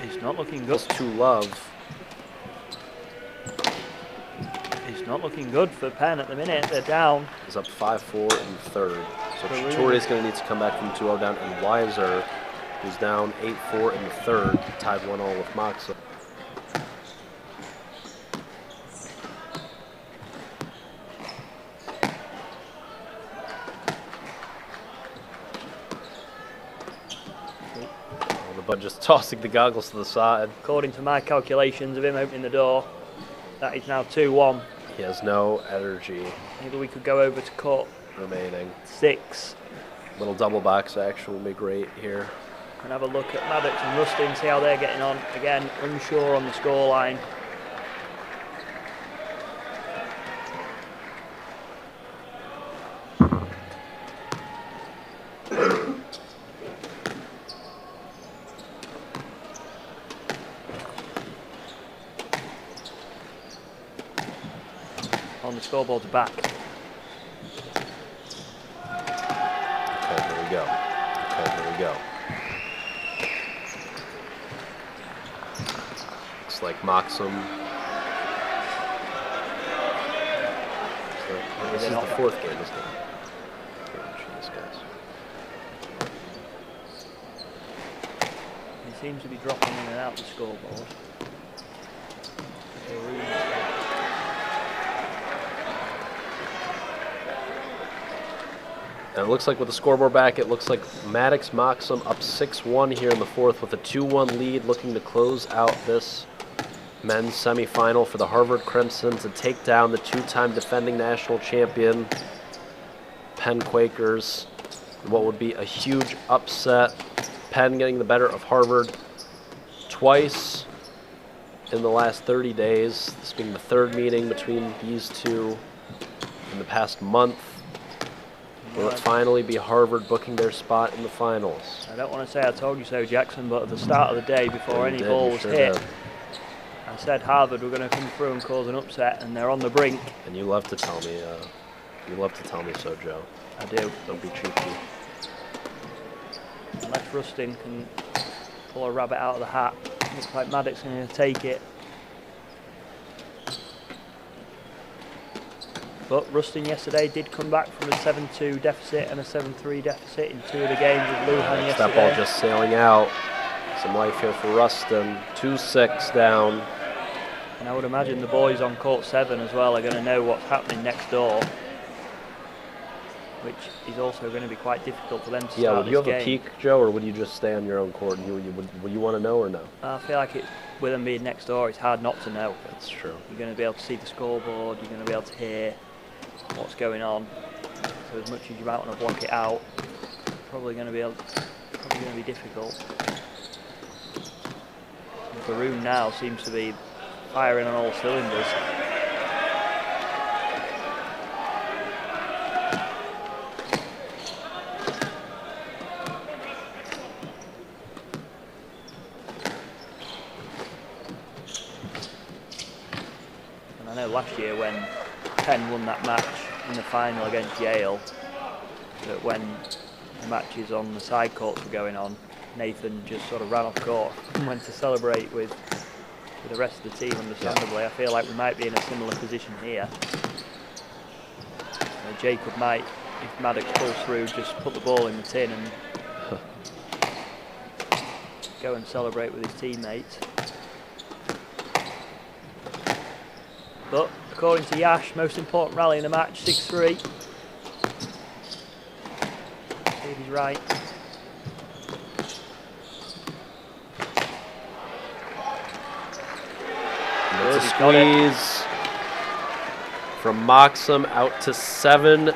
He's not looking good. 2-love. He's not looking good for Penn at the minute. They're down. Is up 5-4 in third. So Chitori is going to need to come back from 2-0 down, and Weiser, who's down 8-4 in the third, tied 1-0 with Moxa. The Bud just tossing the goggles to the side. According to my calculations of him opening the door, that is now 2-1. He has no energy Maybe we could go over to court remaining. 6 Little double box action will be great here. and have a look at Maddox and Rustin, see how they're getting on. Again, unsure on the scoreline. On the scoreboard's back. Okay, here we go. Okay, here we go. Looks like Moxham. This is the fourth game, isn't it? Jeez, guys. He seems to be dropping in and out the scoreboard. And it looks like with the scoreboard back, it looks like Maddox Moxham up 6-1 here in the fourth with a 2-1 lead, looking to close out this men's semifinal for the Harvard Crimson to take down the two-time defending national champion Penn Quakers. What would be a huge upset. Penn getting the better of Harvard twice in the last 30 days. This being the third meeting between these two in the past month. Will it finally be Harvard booking their spot in the finals? I don't want to say I told you so, Jackson, but at the start of the day, before any You ball was sure hit, did. I said Harvard were going to come through and cause an upset, and they're on the brink. And you love to tell me, so, Joe. I do. Don't be cheeky. Unless Rustin can pull a rabbit out of the hat. Looks like Maddox is going to take it. But Rustin yesterday did come back from a 7-2 deficit and a 7-3 deficit in 2 of the games with Lujan yesterday. That ball just sailing out. Some life here for Rustin. 2-6 down. And I would imagine the boys on court 7 as well are going to know what's happening next door, which is also going to be quite difficult for them to start Yeah, would you this have a game. peek, Joe, or would you just stay on your own court? Would you want to know or no? I feel like with them being next door, it's hard not to know. That's true. You're going to be able to see the scoreboard, you're going to be able to hear what's going on. So as much as you might want to block it out, probably going to be difficult. And Varun now seems to be firing on all cylinders. And I know last year when Penn won that match in the final against Yale, that when the matches on the side courts were going on, Nathan just sort of ran off court and went to celebrate with the rest of the team, understandably. I feel like we might be in a similar position here. Jacob might, if Maddox pulls through, just put the ball in the tin and go and celebrate with his teammates. But according to Yash, most important rally in the match, 6-3. See if he's right. It's a squeeze from Moxham out to 7-3.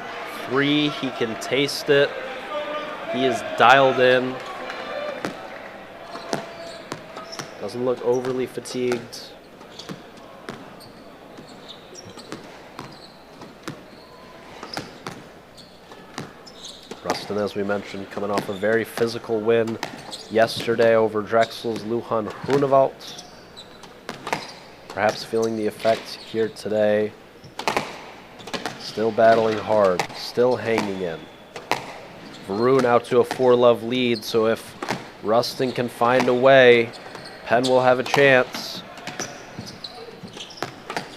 He can taste it. He is dialed in. Doesn't look overly fatigued. Rustin, as we mentioned, coming off a very physical win yesterday over Drexel's Lujan Hunevalt. Perhaps feeling the effects here today. Still battling hard, still hanging in. Varun out to a 4-love lead, so if Rustin can find a way, Penn will have a chance.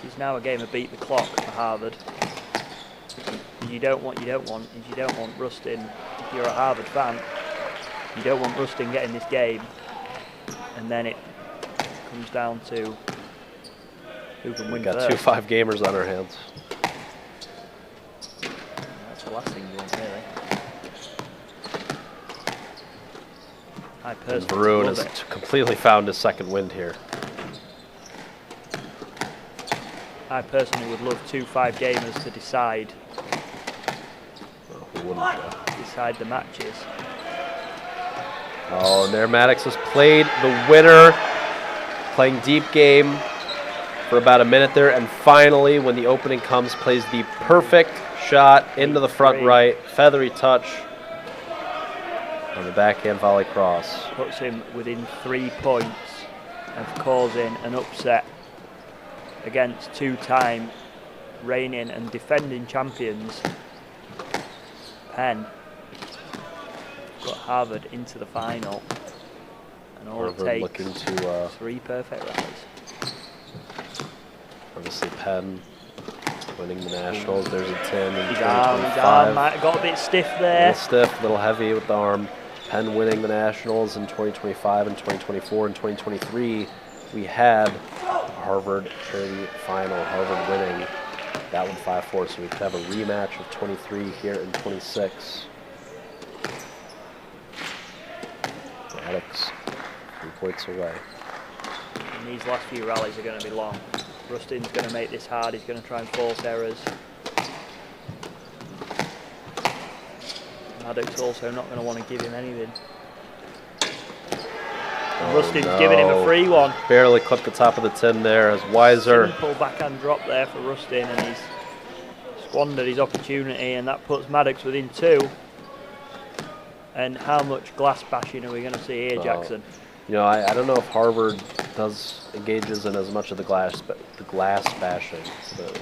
She's now a game of beat the clock for Harvard. The you don't want Rustin. If you're a Harvard fan, you don't want Rustin getting this game, and then it comes down to who can win We've got first. 2 5-gamers on our hands. That's the last thing you want, really. I And personally Varun love has it. completely found his second wind here. I personally would love 2 5-gamers to decide Well, who wouldn't? decide the matches. Oh, and there Maddox has played the winner, playing deep game for about a minute there, and finally, when the opening comes, plays the perfect shot into the front right, feathery touch on the backhand volley cross. Puts him within 3 points of causing an upset against 2-time reigning and defending champions Penn. Got Harvard into the final, and all it Harvard takes looking to 3 perfect rallies. obviously Penn winning the Nationals. There's a 10 in His 2025. arm might have got a bit stiff A there. little stiff, a little heavy with the arm. Penn winning the Nationals in 2025 and 2024 and 2023. We had Harvard charity final, Harvard winning that one 5-4. So we could have a rematch of 23 here in 26. Maddox 3 points away. And these last few rallies are going to be long. Rustin's going to make this hard. He's going to try and force errors. Maddox also not going to want to give him anything. Oh, Rustin's giving him a free one. Barely clipped the top of the tin there as Weiser. Simple backhand drop there for Rustin, and he's squandered his opportunity, and that puts Maddox within 2. And how much glass bashing are we going to see here, Jackson? You know, I don't know if Harvard engages in as much of the glass bashing. So,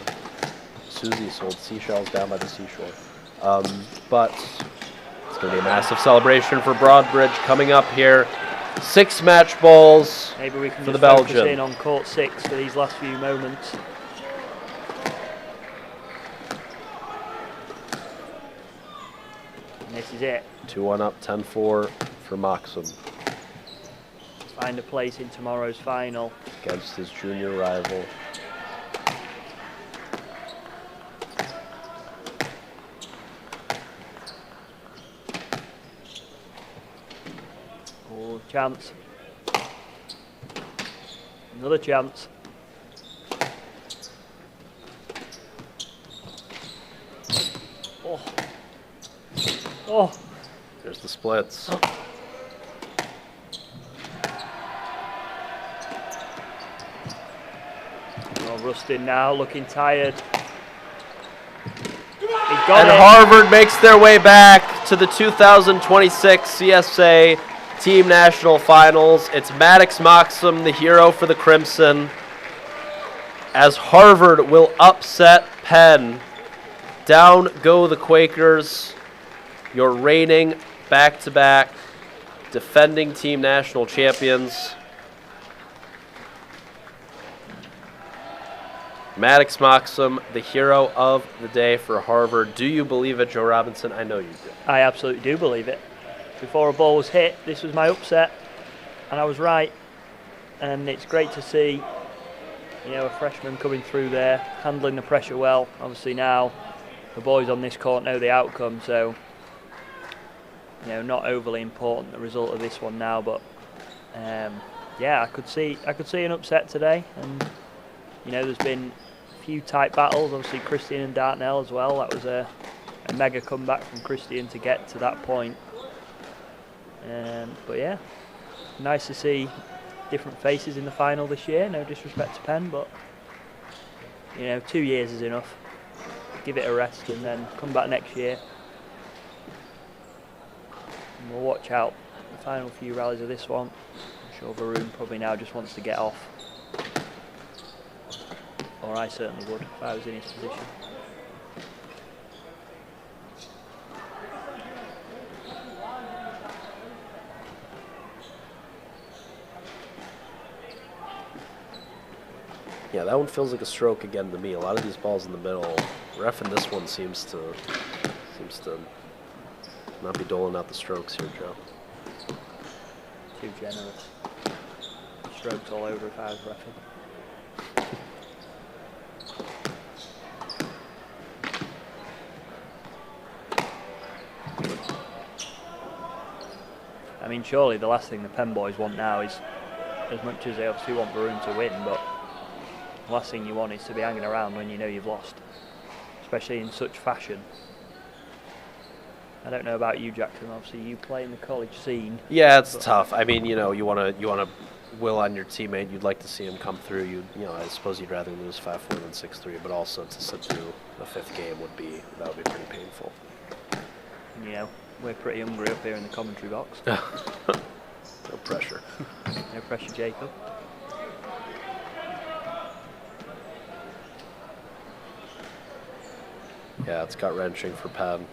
Susie sold seashells down by the seashore. But it's going to be a massive celebration for Broadbridge coming up here. 6 match balls Maybe we can for just the focus Belgian. in on court 6 for these last few moments. And this is it. 2-1 up, 10-4 for Moxham Find a place in tomorrow's final. against his junior rival. Oh, chance. Another chance. Oh. Oh. There's the splits. Oh, Rustin now looking tired. He got And it. Harvard makes their way back to the 2026 CSA Team National Finals. It's Maddox Moxham, the hero for the Crimson, as Harvard will upset Penn. Down go the Quakers, your reigning back-to-back defending team national champions. Maddox Moxham, the hero of the day for Harvard. Do you believe it, Joe Robinson? I know you do. I absolutely do believe it. Before a ball was hit, this was my upset, and I was right. And it's great to see, you know, a freshman coming through there, handling the pressure well. Obviously now, the boys on this court know the outcome, so you know, not overly important the result of this one now. But yeah, I could see an upset today, and you know, there's been a few tight battles. Obviously, Christian and Dartnell as well. That was a mega comeback from Christian to get to that point. But yeah, nice to see different faces in the final this year. No disrespect to Penn, but you know, 2 years is enough. Give it a rest and then come back next year. And we'll watch out the final few rallies of this one. I'm sure Varun probably now just wants to get off. Or I certainly would if I was in his position. Yeah, that one feels like a stroke again to me. A lot of these balls in the middle Ref in this one seems to not be doling out the strokes here, Joe. Too generous. Strokes all over if I was reffing. I mean, surely the last thing the Penn boys want now is, as much as they obviously want Varun to win, but the last thing you want is to be hanging around when you know you've lost, especially in such fashion. I don't know about you, Jackson. Obviously, you play in the college scene. Yeah, it's tough. I mean, you want to will on your teammate. You'd like to see him come through. I suppose you'd rather lose 5-4 than 6-3, but also to sit through a fifth game would be pretty painful. We're pretty hungry up here in the commentary box. No pressure. No pressure, Jacob. Yeah, it's gut-wrenching for Penn.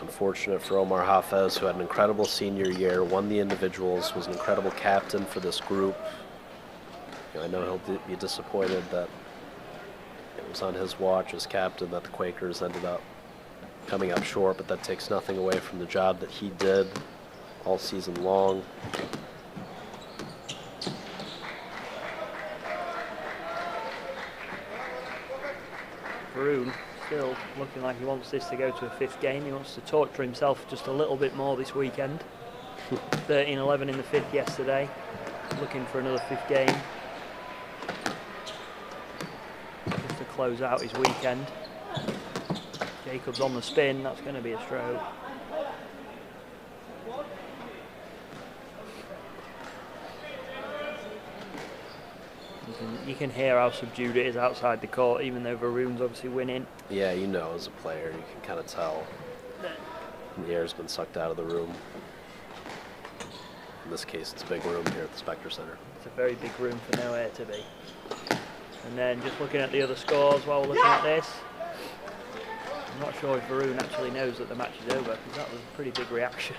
Unfortunate for Omar Hafez, who had an incredible senior year, won the individuals, was an incredible captain for this group. I know he'll be disappointed that it was on his watch as captain that the Quakers ended up coming up short, but that takes nothing away from the job that he did all season long. Varun still looking like he wants this to go to a fifth game. He wants to torture himself just a little bit more this weekend. 13-11 in the fifth yesterday. Looking for another fifth game. Just to close out his weekend. Jacobs on the spin. That's going to be a stroke. You can hear how subdued it is outside the court, even though Varun's obviously winning. Yeah, as a player, you can kind of tell the air's been sucked out of the room. In this case, it's a big room here at the Spectre Center. It's a very big room for no air to be. And then just looking at the other scores while we're looking at this, I'm not sure if Varun actually knows that the match is over, because that was a pretty big reaction.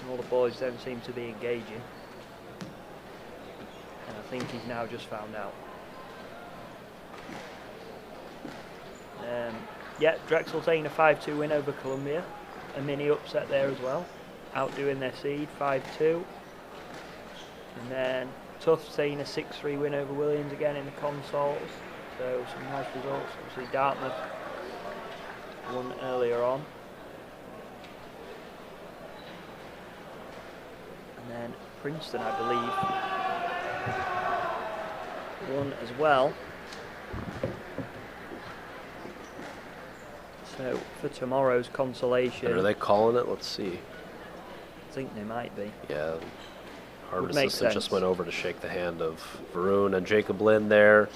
And all the boys don't seem to be engaging. And I think he's now just found out. Drexel taking a 5-2 win over Columbia. A mini upset there as well. Outdoing their seed, 5-2. And then Tufts taking a 6-3 win over Williams again in the consoles. So some nice results. Obviously Dartmouth won earlier on. And then Princeton, I believe, won as well. So for tomorrow's consolation, And are they calling it? Let's see. I think they might be. Yeah. Harbor Would make assistant just sense. went over to shake the hand of Varun, and Jacob Lynn there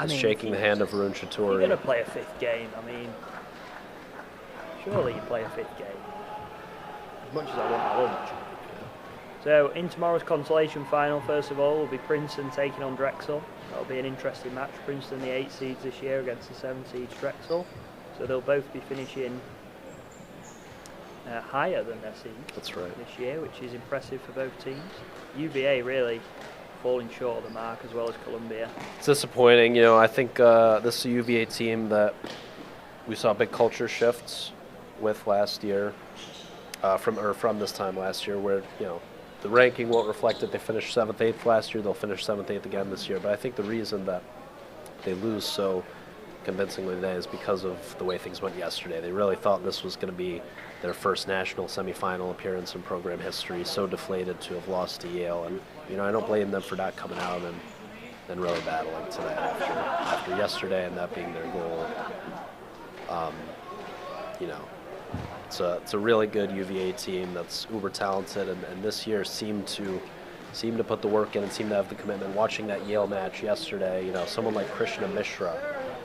is shaking the hand of Varun You're going to Chatori. play a fifth game. I mean, surely you play a fifth game. As much as I want my lunch. So in tomorrow's consolation final, first of all, will be Princeton taking on Drexel. That'll be an interesting match. Princeton, the 8 seeds this year, against the 7 seeds Drexel. So they'll both be finishing higher than their seeds That's right. this year, which is impressive for both teams. UVA really falling short of the mark, as well as Columbia. It's disappointing. I think this is a UVA team that we saw big culture shifts with last year, from this time last year, where the ranking won't reflect it. They finished 7th, 8th last year. They'll finish 7th, 8th again this year. But I think the reason that they lose so convincingly today is because of the way things went yesterday. They really thought this was going to be their first national semifinal appearance in program history. So deflated to have lost to Yale, and I don't blame them for not coming out and really battling today after yesterday and that being their goal. It's a really good UVA team that's uber talented, and this year seemed to put the work in and seemed to have the commitment. Watching that Yale match yesterday, someone like Krishna Mishra,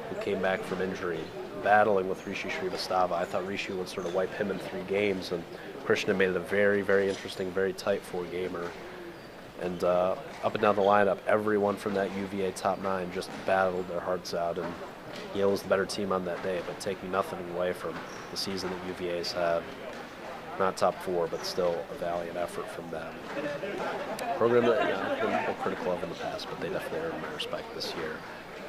who came back from injury, battling with Rishi Srivastava. I thought Rishi would sort of wipe him in 3 games, and Krishna made it a very, very interesting, very tight 4-gamer. And up and down the lineup, everyone from that UVA top 9 just battled their hearts out, and Yale was the better team on that day, but taking nothing away from the season that UVA's had. Not top 4, but still a valiant effort from them. Program that I've been critical of in the past, but they definitely earned my respect this year.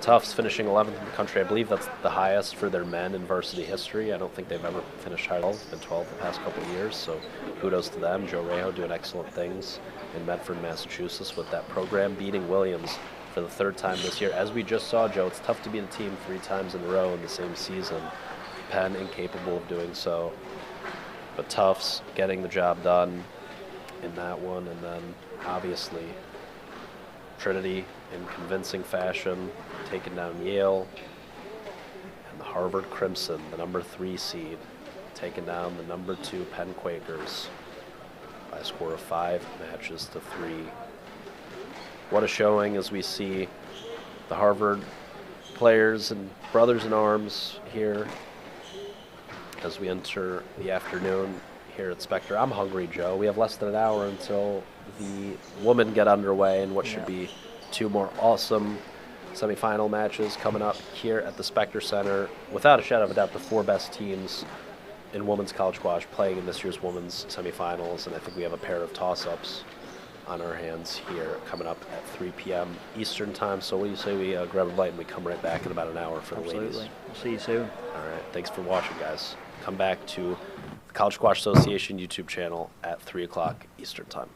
Tufts finishing 11th in the country. I believe that's the highest for their men in varsity history. I don't think they've ever finished higher. It's been 12 the past couple of years, so kudos to them. Joe Rejo doing excellent things in Medford, Massachusetts with that program, beating Williams for the 3rd time this year. As we just saw, Joe, it's tough to beat a team 3 times in a row in the same season. Penn incapable of doing so. But Tufts getting the job done in that one, and then obviously Trinity in convincing fashion, taking down Yale, and the Harvard Crimson, the number 3 seed, taking down the number 2 Penn Quakers by a score of 5 matches to 3. What a showing as we see the Harvard players and brothers in arms here as we enter the afternoon here at Spectre. I'm hungry, Joe. We have less than an hour until the women get underway in what should be 2 more awesome semifinal matches coming up here at the Spectre Center. Without a shadow of a doubt, the 4 best teams in women's college squash playing in this year's women's semifinals, and I think we have a pair of toss-ups on our hands here coming up at 3 p.m. Eastern time. So what do you say we grab a bite and we come right back in about an hour for the ladies? Absolutely. We'll see you soon. All right. Thanks for watching, guys. Come back to the College Squash Association YouTube channel at 3 o'clock Eastern time.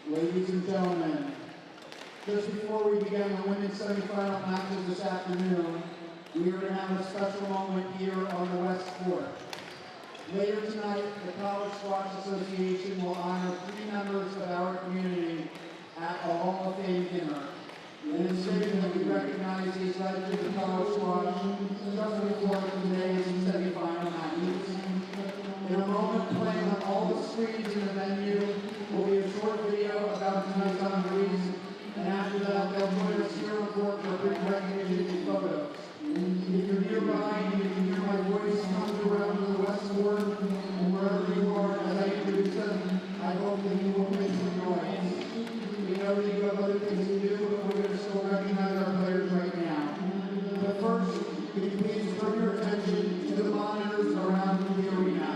Ladies and gentlemen, just before we begin the women's semifinal matches this afternoon, we are going to have a special moment here on the West Court. Later tonight, the College Squash Association will honor 3 members of our community at a Hall of Fame dinner. It is fitting that we recognize these legends of college squash just before today's semifinal matches. In a moment, playing on all the screens in the venue will be a short video about tonight's honorees, and after that, they'll join us here on court for brief recognition and photos. If you're nearby and you can hear my voice come around to the West Court and wherever you are as I introduce them, I hope that you will make some noise. We know that you have other things to do, but we're going to still recognize our players right now. But first, could you please turn your attention to the monitors around the arena?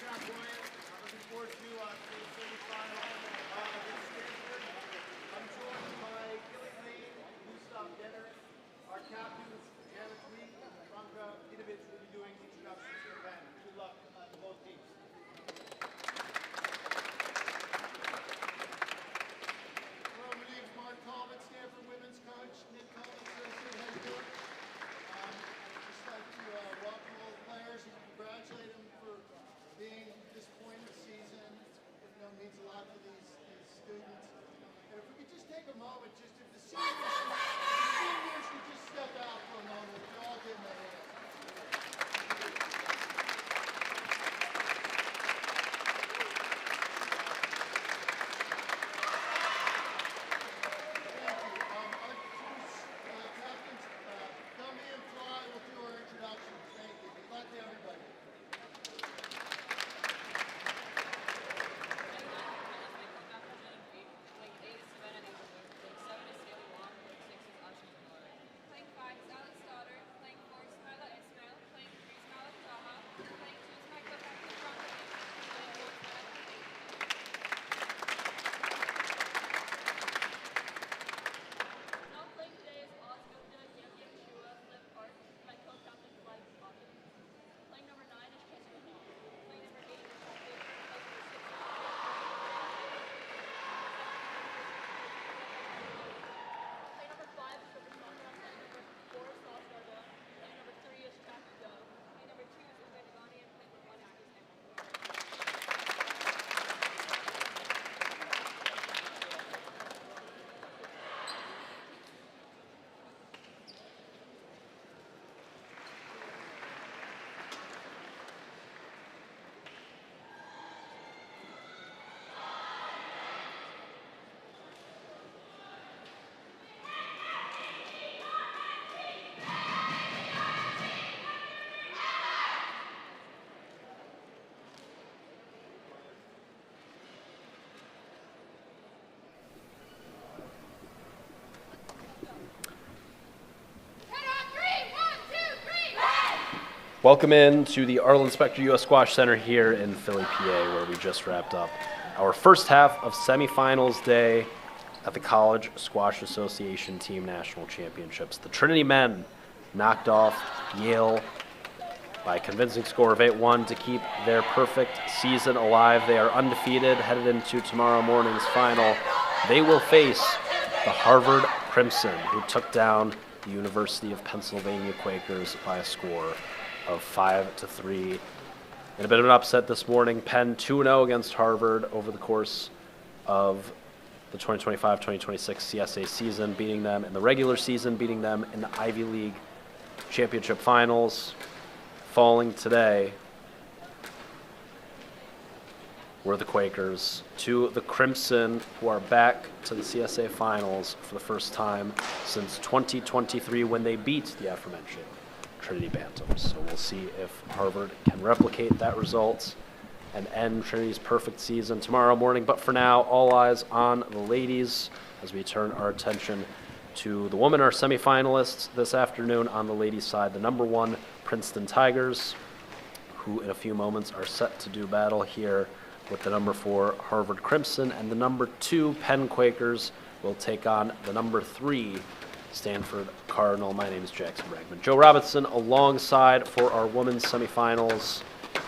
job, Brian. I'm looking forward to today's semifinal against Stanford. I'm joined by Gilly Lane, Gustav Denner, our captains, Janet Tweet, Franka Vidovic will be doing introductions to the band. Good luck to both teams. Hello, my name is Mark Talbot, Stanford women's coach, Nick Talbot, associate head coach. I'd just like to welcome all the players and congratulate them for being at this point in the season. It means a lot to these students. And if we could just take a moment, just if the seniors could just step out for a moment, we all give them a hand. Welcome in to the Arlen Specter U.S. Squash Center here in Philly, PA, where we just wrapped up our first half of semifinals day at the College Squash Association Team National Championships. The Trinity men knocked off Yale by a convincing score of 8-1 to keep their perfect season alive. They are undefeated, headed into tomorrow morning's final. They will face the Harvard Crimson, who took down the University of Pennsylvania Quakers by a score of 5-3. In a bit of an upset this morning, Penn 2-0 against Harvard over the course of the 2025-2026 CSA season, beating them in the regular season, beating them in the Ivy League championship finals. Falling today were the Quakers to the Crimson, who are back to the CSA finals for the first time since 2023 when they beat the aforementioned Trinity Bantams. So we'll see if Harvard can replicate that result and end Trinity's perfect season tomorrow morning. But for now, all eyes on the ladies as we turn our attention to the women, our semifinalists this afternoon. On the ladies' side, the number 1 Princeton Tigers, who in a few moments are set to do battle here with the number 4 Harvard Crimson, and the number 2 Penn Quakers will take on the number 3 Stanford Cardinal. My name is Jackson Bragman. Joe Robinson alongside for our women's semifinals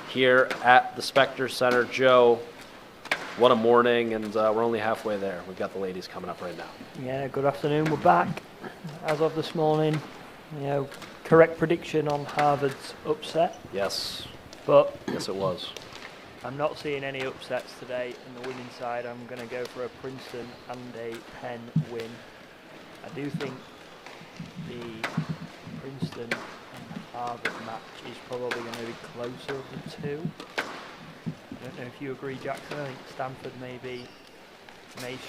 here at the Specter Center. Joe, what a morning, and we're only halfway there. We've got the ladies coming up right now. Yeah, good afternoon. We're back as of this morning. You know, correct prediction on Harvard's upset. Yes. But yes, it was. I'm not seeing any upsets today in the women's side. I'm going to go for a Princeton and a Penn win. I do think the Princeton and Harvard match is probably going to be closer of the two. I don't know if you agree, Jackson. I think Stanford may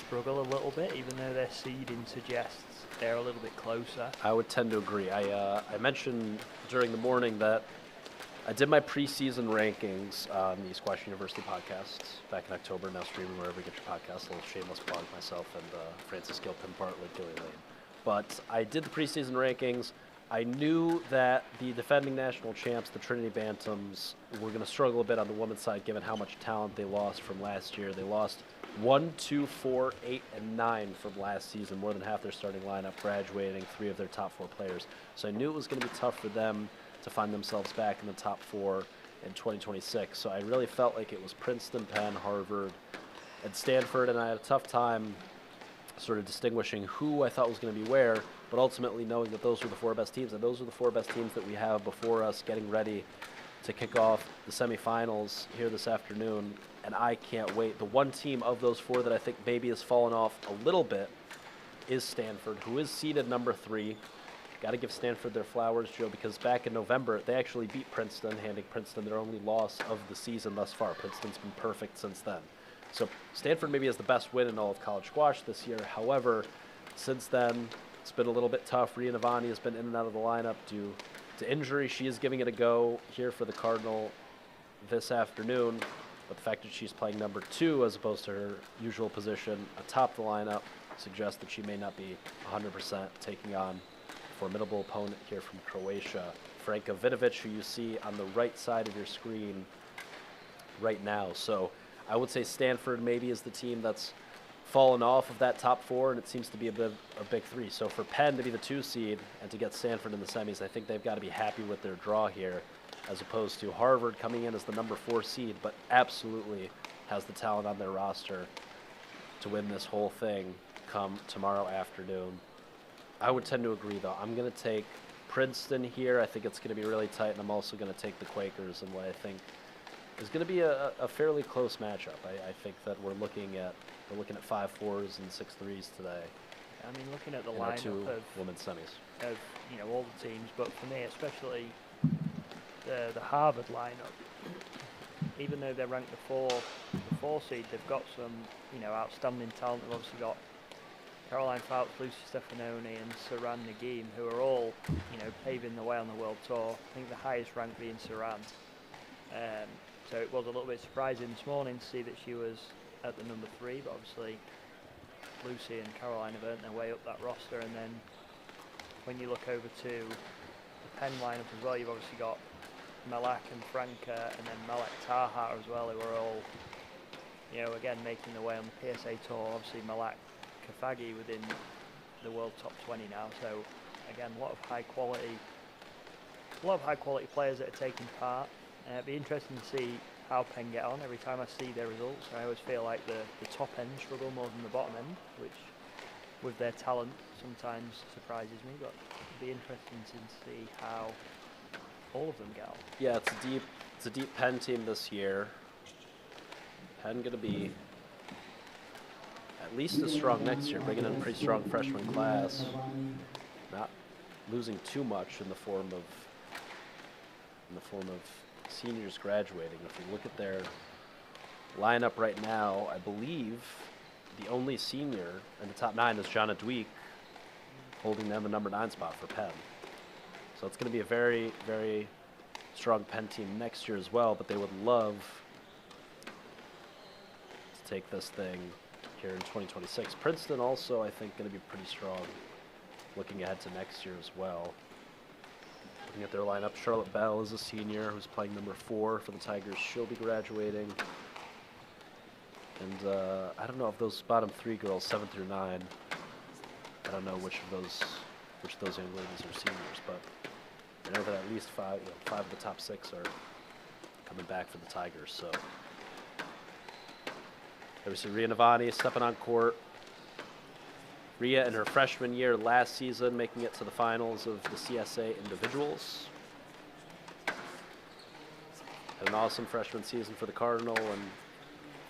struggle a little bit, even though their seeding suggests they're a little bit closer. I would tend to agree. I mentioned during the morning that I did my preseason rankings on the Squash University podcast back in October, now streaming wherever you get your podcast. A little shameless plug, myself and Francis Gilpin, Bartlett, Gilly Lane. But I did the preseason rankings. I knew that the defending national champs, the Trinity Bantams, were going to struggle a bit on the women's side given how much talent they lost from last year. They lost 1, 2, 4, 8, and 9 from last season, more than half their starting lineup, graduating 3 of their top 4 players. So I knew it was going to be tough for them to find themselves back in the top 4 in 2026. So I really felt like it was Princeton, Penn, Harvard, and Stanford, and I had a tough time sort of distinguishing who I thought was going to be where, but ultimately knowing that those were the 4 best teams, and those are the 4 best teams that we have before us getting ready to kick off the semifinals here this afternoon, and I can't wait. The one team of those 4 that I think maybe has fallen off a little bit is Stanford, who is seeded number 3. Got to give Stanford their flowers, Joe, because back in November, they actually beat Princeton, handing Princeton their only loss of the season thus far. Princeton's been perfect since then. So Stanford maybe has the best win in all of college squash this year. However, since then, it's been a little bit tough. Ria Navani has been in and out of the lineup due to injury. She is giving it a go here for the Cardinal this afternoon. But the fact that she's playing number 2 as opposed to her usual position atop the lineup suggests that she may not be 100% taking on a formidable opponent here from Croatia, Franka Vidovic, who you see on the right side of your screen right now. So I would say Stanford maybe is the team that's fallen off of that top 4, and it seems to be a big 3. So for Penn to be the 2 seed and to get Stanford in the semis, I think they've got to be happy with their draw here, as opposed to Harvard coming in as the number 4 seed, but absolutely has the talent on their roster to win this whole thing come tomorrow afternoon. I would tend to agree, though. I'm going to take Princeton here. I think it's going to be really tight, and I'm also going to take the Quakers in what I think is going to be a fairly close matchup. I think that we're looking at 5-4s and 6-3s today. I mean, looking at the in our 2 lineup women's semis. of all the teams, but for me especially the Harvard lineup, even though they're ranked the 4 seed, they've got some outstanding talent. They've obviously got Caroline Fouts, Lucy Stefanoni, and Saran Nagim, who are all paving the way on the world tour. I think the highest rank being Saran. So it was a little bit surprising this morning to see that she was at the number 3, but obviously Lucy and Caroline have earned their way up that roster. And then when you look over to the Penn lineup as well, you've obviously got Malak and Franca, and then Malak Tahar as well, who are all, again making their way on the PSA tour. Obviously Malak Kafagi within the world top 20 now. So again, a lot of high quality players that are taking part. It'd be interesting to see how Penn get on. Every time I see their results, I always feel like the top end struggle more than the bottom end, which with their talent sometimes surprises me, but it'd be interesting to see how all of them get on. Yeah, it's a deep Penn team this year. Penn going to be at least as strong next year, bringing in a pretty strong freshman class, not losing too much in the form of seniors graduating. If you look at their lineup right now, I believe the only senior in the top 9 is Jana Dweek, holding down the number 9 spot for Penn. So it's going to be a very, very strong Penn team next year as well, but they would love to take this thing here in 2026. Princeton also, I think, going to be pretty strong looking ahead to next year as well. Looking at their lineup, Charlotte Bell is a senior who's playing number 4 for the Tigers. She'll be graduating. And I don't know if those bottom 3 girls, 7 through 9, I don't know which of those young ladies are seniors, but I know that at least 5 of the top 6 are coming back for the Tigers. So obviously Ria Navani stepping on court. Ria in her freshman year last season making it to the finals of the CSA individuals. Had an awesome freshman season for the Cardinal, and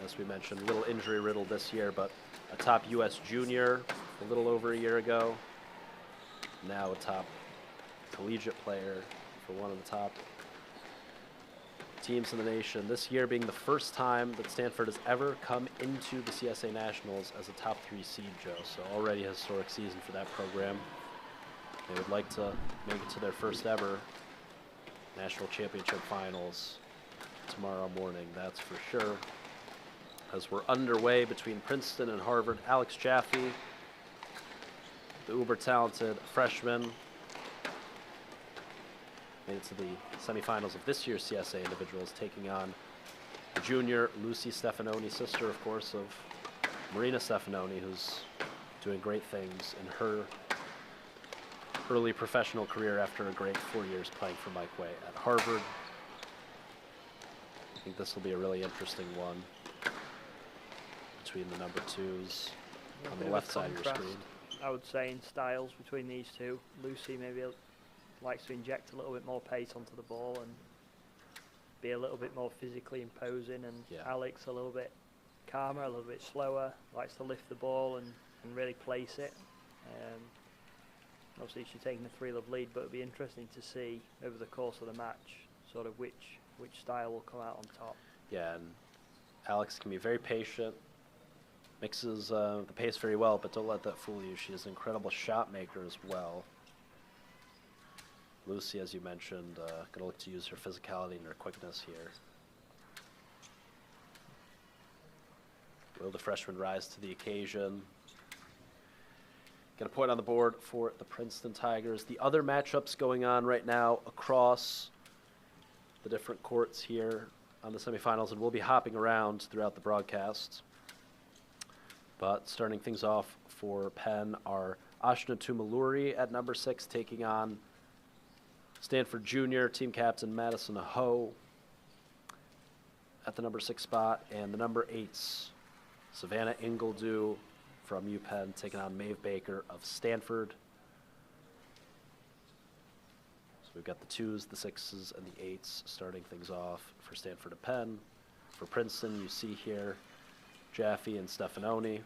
as we mentioned, a little injury riddled this year, but a top U.S. junior a little over a year ago. Now a top collegiate player for one of the top teams in the nation. This year being the first time that Stanford has ever come into the CSA Nationals as a top 3 seed, Joe. So already a historic season for that program. They would like to make it to their first ever national championship finals tomorrow morning, that's for sure. As we're underway between Princeton and Harvard, Alex Jaffe, the uber talented freshman, made it to the semifinals of this year's CSA individuals, taking on the junior Lucy Stefanoni, sister, of course, of Marina Stefanoni, who's doing great things in her early professional career after a great 4 years playing for Mike Way at Harvard. I think this will be a really interesting one between the number twos on the left side of your screen. I would say in styles between these two. Lucy maybe likes to inject a little bit more pace onto the ball and be a little bit more physically imposing, and Alex a little bit calmer, a little bit slower, likes to lift the ball and really place it. Obviously she's taking a 3-love lead, but it'll be interesting to see over the course of the match sort of which style will come out on top. Yeah, and Alex can be very patient, mixes the pace very well, but don't let that fool you. She is an incredible shot maker as well. Lucy, as you mentioned, going to look to use her physicality and her quickness here. Will the freshman rise to the occasion? Get a point on the board for the Princeton Tigers. The other matchups going on right now across the different courts here on the semifinals, and we'll be hopping around throughout the broadcast. But starting things off for Penn are Ashna Tumaluri at number 6 taking on Stanford Junior team captain Madison Ho at the number 6 spot, and the number 8s Savannah Ingledew from UPenn taking on Maeve Baker of Stanford. So we've got the 2s, the 6s, and the 8s starting things off for Stanford and Penn. For Princeton, you see here Jaffe and Stefanoni.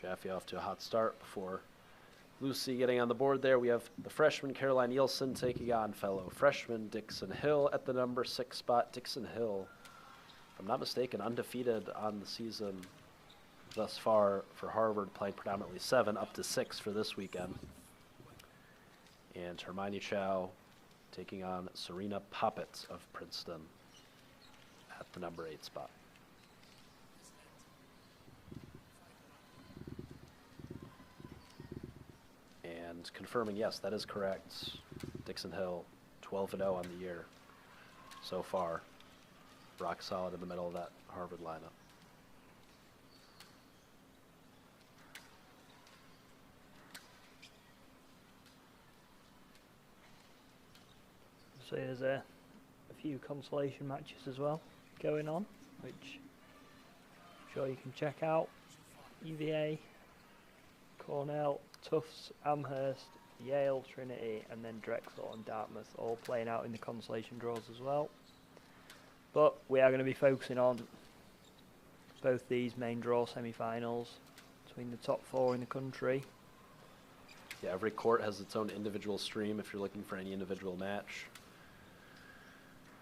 Jaffe off to a hot start before Lucy getting on the board there. We have the freshman Caroline Nielsen taking on fellow freshman Dixon Hill at the number 6 spot. Dixon Hill, if I'm not mistaken, undefeated on the season thus far for Harvard, playing predominantly 7 up to 6 for this weekend. And Hermione Chow taking on Serena Poppett of Princeton at the number 8 spot. And confirming, yes, that is correct. Dixon Hill, 12-0 on the year so far. Rock solid in the middle of that Harvard lineup. So there's a few consolation matches as well going on, which I'm sure you can check out. UVA, Cornell, Tufts, Amherst, Yale, Trinity, and then Drexel and Dartmouth all playing out in the consolation draws as well. But we are going to be focusing on both these main draw semi-finals between the top 4 in the country. Yeah, every court has its own individual stream if you're looking for any individual match.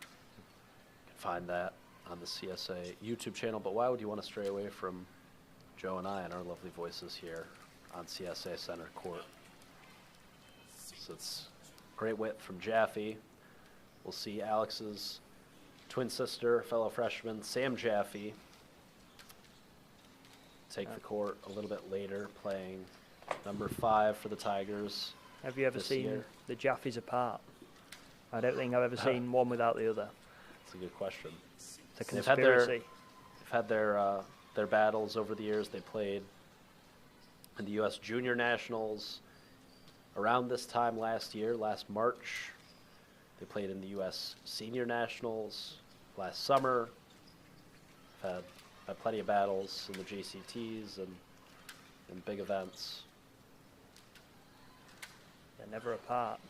You can find that on the CSA YouTube channel, but why would you want to stray away from Joe and I and our lovely voices here on CSA Center Court? So it's great wit from Jaffe. We'll see Alex's twin sister, fellow freshman Sam Jaffe, take the court a little bit later, playing number 5 for the Tigers. Have you ever seen the Jaffes apart? I don't think I've ever seen one without the other. That's a good question. It's a conspiracy. They've had their battles over the years. They played in the U.S. Junior Nationals around this time last year, last March. They played in the U.S. Senior Nationals last summer. Had plenty of battles in the JCTs and big events. They're never apart.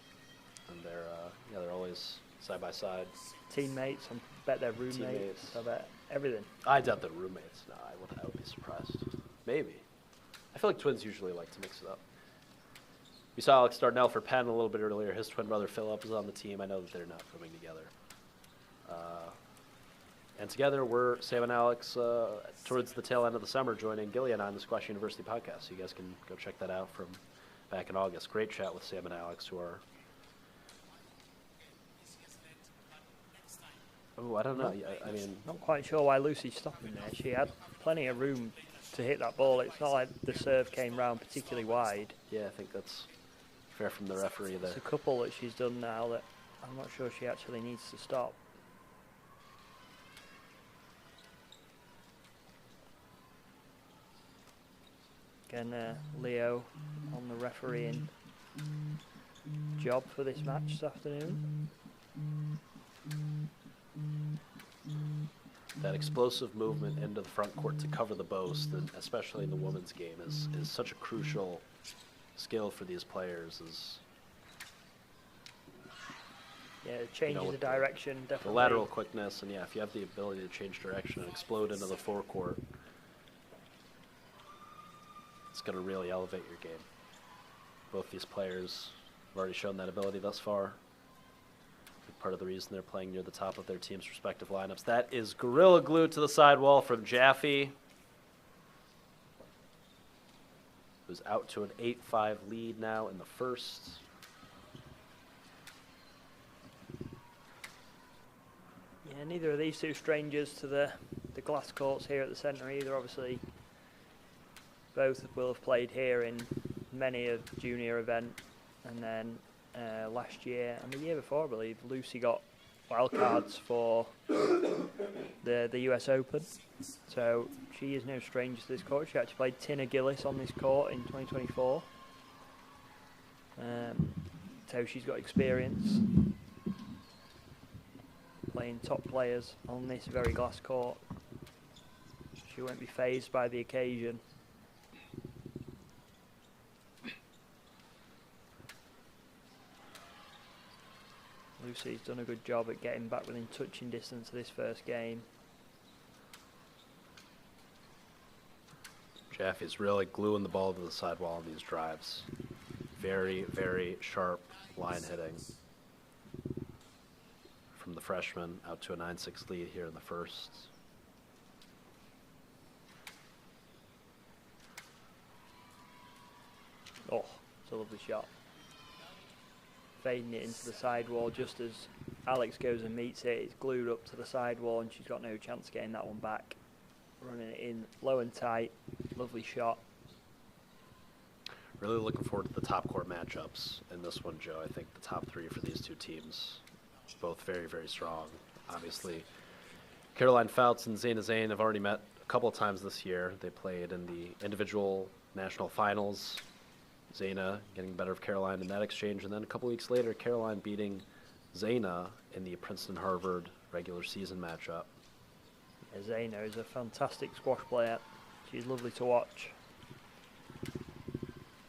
And they're always side by side. Teammates, I bet they're roommates. I bet everything. I doubt they're roommates. No, I would be surprised. Maybe. I feel like twins usually like to mix it up. We saw Alex Darnell for Penn a little bit earlier. His twin brother Philip is on the team. I know that they're not coming together. And together we're Sam and Alex towards the tail end of the summer joining Gillian on the Squash University podcast. So you guys can go check that out from back in August. Great chat with Sam and Alex, who are... Oh, I don't know. I mean... Not quite sure why Lucy's stopping there. She had plenty of room to hit that ball. It's not like the serve came round particularly wide. Yeah, I think that's fair from the referee there. It's a couple that she's done now that I'm not sure she actually needs to stop. Again, Leo on the refereeing job for this match this afternoon. That explosive movement into the front court to cover the post, and especially in the women's game, is such a crucial skill for these players. Yeah, it changes the with direction, the definitely. lateral quickness, and yeah, if you have the ability to change direction and explode into the forecourt, it's going to really elevate your game. Both these players have already shown that ability thus far. Big part of the reason they're playing near the top of their team's respective lineups. That is Gorilla Glue to the sidewall from Jaffe, who's out to an 8-5 lead now in the first. Yeah, neither of these two strangers to the glass courts here at the centre either. Obviously, both will have played here in many a junior event, and then last year and the year before, I believe, Lucy got wildcards for the US Open. So she is no stranger to this court. She actually played Tina Gillis on this court in 2024. So she's got experience playing top players on this very glass court. She won't be fazed by the occasion. Lucy's done a good job at getting back within touching distance of this first game. Jaffe's really gluing the ball to the sidewall on these drives. Very, very sharp line hitting from the freshman, out to a 9-6 lead here in the first. Oh, it's a lovely shot. Fading it into the sidewall just as Alex goes and meets it. It's glued up to the sidewall and she's got no chance getting that one back. Running it in low and tight. Lovely shot. Really looking forward to the top court matchups in this one, Joe. I think the top three for these two teams, both very, very strong. Obviously, Caroline Fouts and Zaina Zain have already met a couple of times this year. They played in the individual national finals. Zaina getting the better of Caroline in that exchange, and then a couple weeks later, Caroline beating Zaina in the Princeton-Harvard regular season matchup. Yeah, Zaina is a fantastic squash player. She's lovely to watch.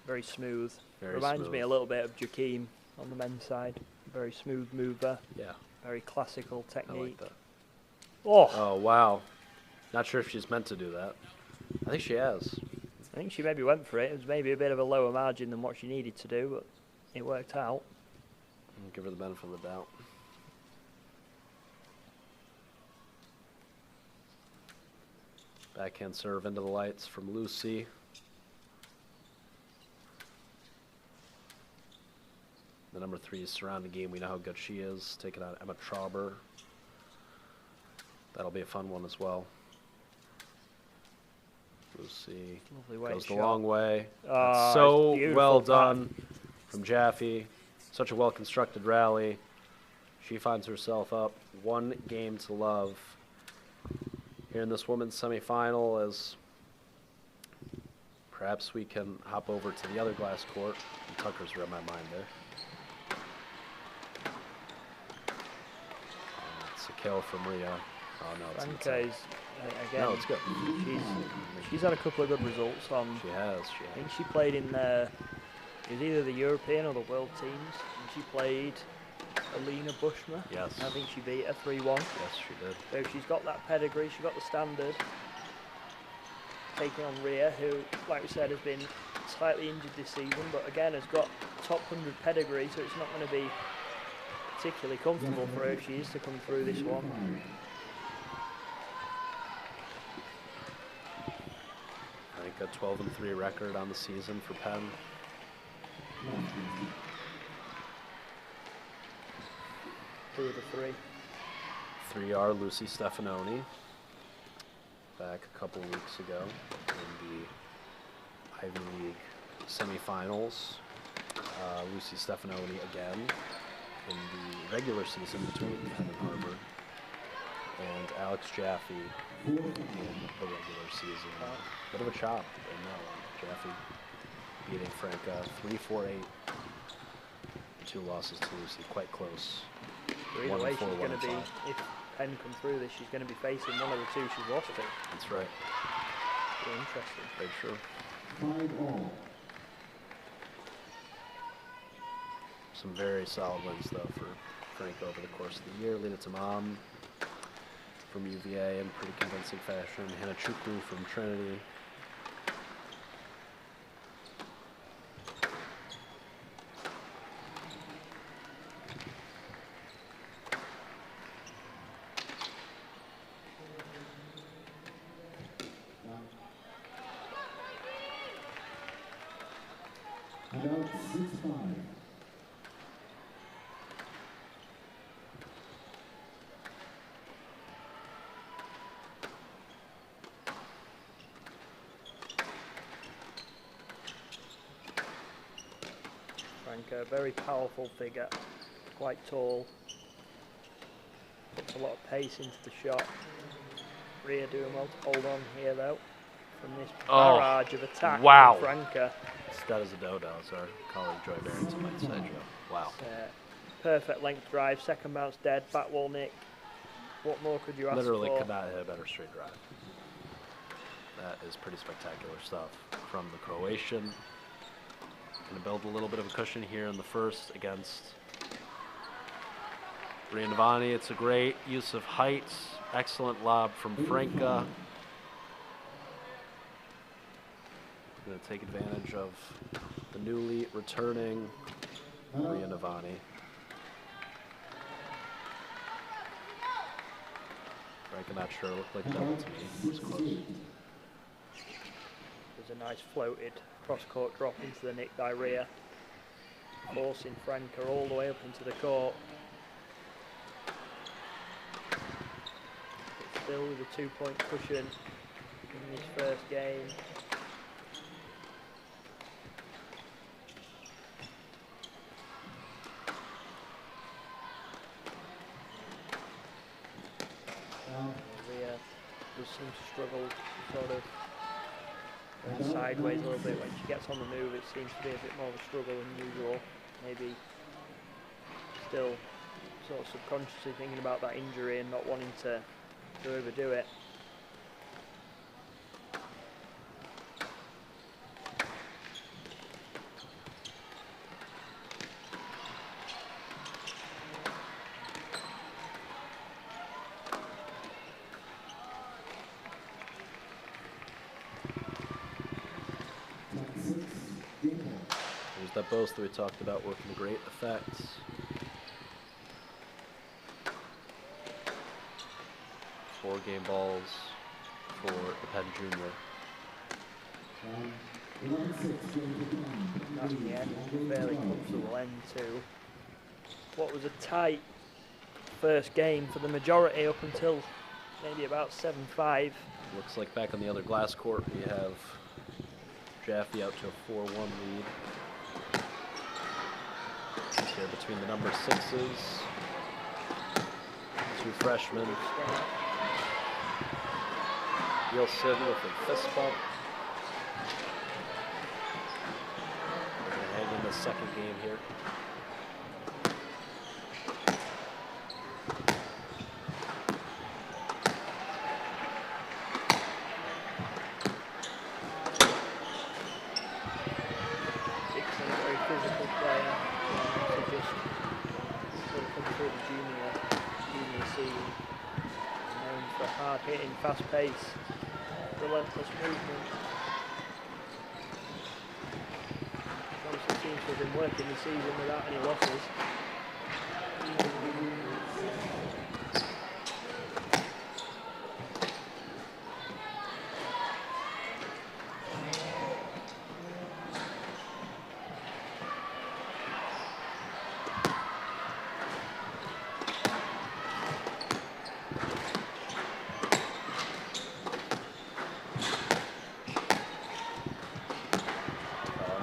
Very smooth. Reminds me a little bit of Jakeem on the men's side. Very smooth mover. Yeah. Very classical technique. I like that. Oh, wow. Not sure if she's meant to do that. I think she has. I think she maybe went for it. It was maybe a bit of a lower margin than what she needed to do, but it worked out. I'll give her the benefit of the doubt. Backhand serve into the lights from Lucy. The number 3 surrounding game. We know how good she is. Taking on Emma Trauber. That'll be a fun one as well. Lucy goes the long way. That's so well done from Jaffe. Such a well-constructed rally. She finds herself up 1 game to love here in this women's semifinal, as perhaps we can hop over to the other glass court. And Tucker's read my mind there. It's a kill from Ria. Oh no, it's Franca's, again, no, it's good. She's had a couple of good results on. She has. I think she played in it was either the European or the World teams, and she played Alina Bushma. Yes. I think she beat her 3-1. Yes, she did. So she's got that pedigree. She's got the standard. Taking on Ria, who, like we said, has been slightly injured this season, but again has got top 100 pedigree, so it's not going to be particularly comfortable for her if she is to come through this one. I think a 12-3 record on the season for Penn. Who are the 3? 3 are Lucy Stefanoni, back a couple weeks ago in the Ivy League semifinals. Lucy Stefanoni again in the regular season between Penn and Harvard, and Alex Jaffe in the regular season. Bit of a chop in that one. Jaffe beating Franca 3-4-8. 2 losses to Lucy, quite close. Either 1 way, and 4, she's 1 going to and be, 5. if Penn come through this, she's going to be facing one of the 2 she's lost to. That's right. Very interesting. Very true. 5-all. Some very solid wins, though, for Franca over the course of the year. Lena Tamam from UVA in pretty convincing fashion. Hannah Chukwu from Trinity. About 6-5. Franca, a very powerful figure, quite tall. Puts a lot of pace into the shot. Rhea doing well to hold on here, though, from this barrage of attack wow. from Franca. That is a dodo, as our colleague Joy Barrington might say, Joe. Wow. Perfect length drive, second bounce dead, back wall nick. What more could you ask Literally for? could not hit a better straight drive. That is pretty spectacular stuff from the Croatian. Going to build a little bit of a cushion here in the first against Ria Navani. It's a great use of height. Excellent lob from Franca. Going to take advantage of the newly returning Ria Navani. Franca not sure. Looked like a double to me. It was close. There's a nice floated cross-court drop into the nick by Rhea, forcing Franca all the way up into the court. But still with a 2-point cushion in this first game. Rhea does seem to struggle sort of sideways a little bit when she gets on the move. It seems to be a bit more of a struggle than usual. Maybe still sort of subconsciously thinking about that injury and not wanting to overdo it. There's that boast that we talked about working to great effects. Four game balls for the Penn Junior. That's the end, fairly comfortable end to what was a tight first game for the majority up until maybe about 7-5. Looks like back on the other glass court we have Jaffe out to a 4-1 lead. Here between the number 6s, 2 freshmen. Gilson with a fist bump. We're going to hang in the second game here. Dixon, a very physical player. So just sort of come through the junior scene. Known for hard hitting, fast pace, relentless movement. Obviously seems to have been working the season without any losses.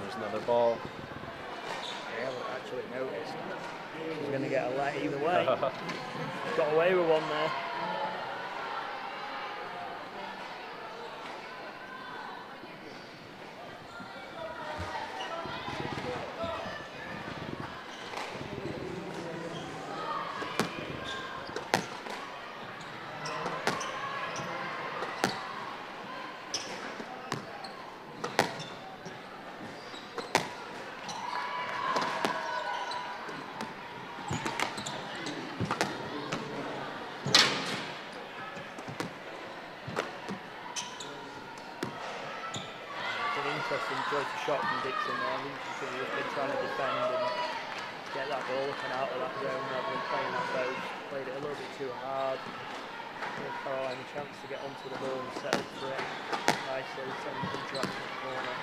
There's another ball. Got away with one there. Interesting choice of shot from Dixon there. I think he should have been trying to defend and get that ball up and out of that zone rather than playing that post. Played it a little bit too hard. Gave Caroline a chance to get onto the ball and set up for it nicely. Send the contract in the corner.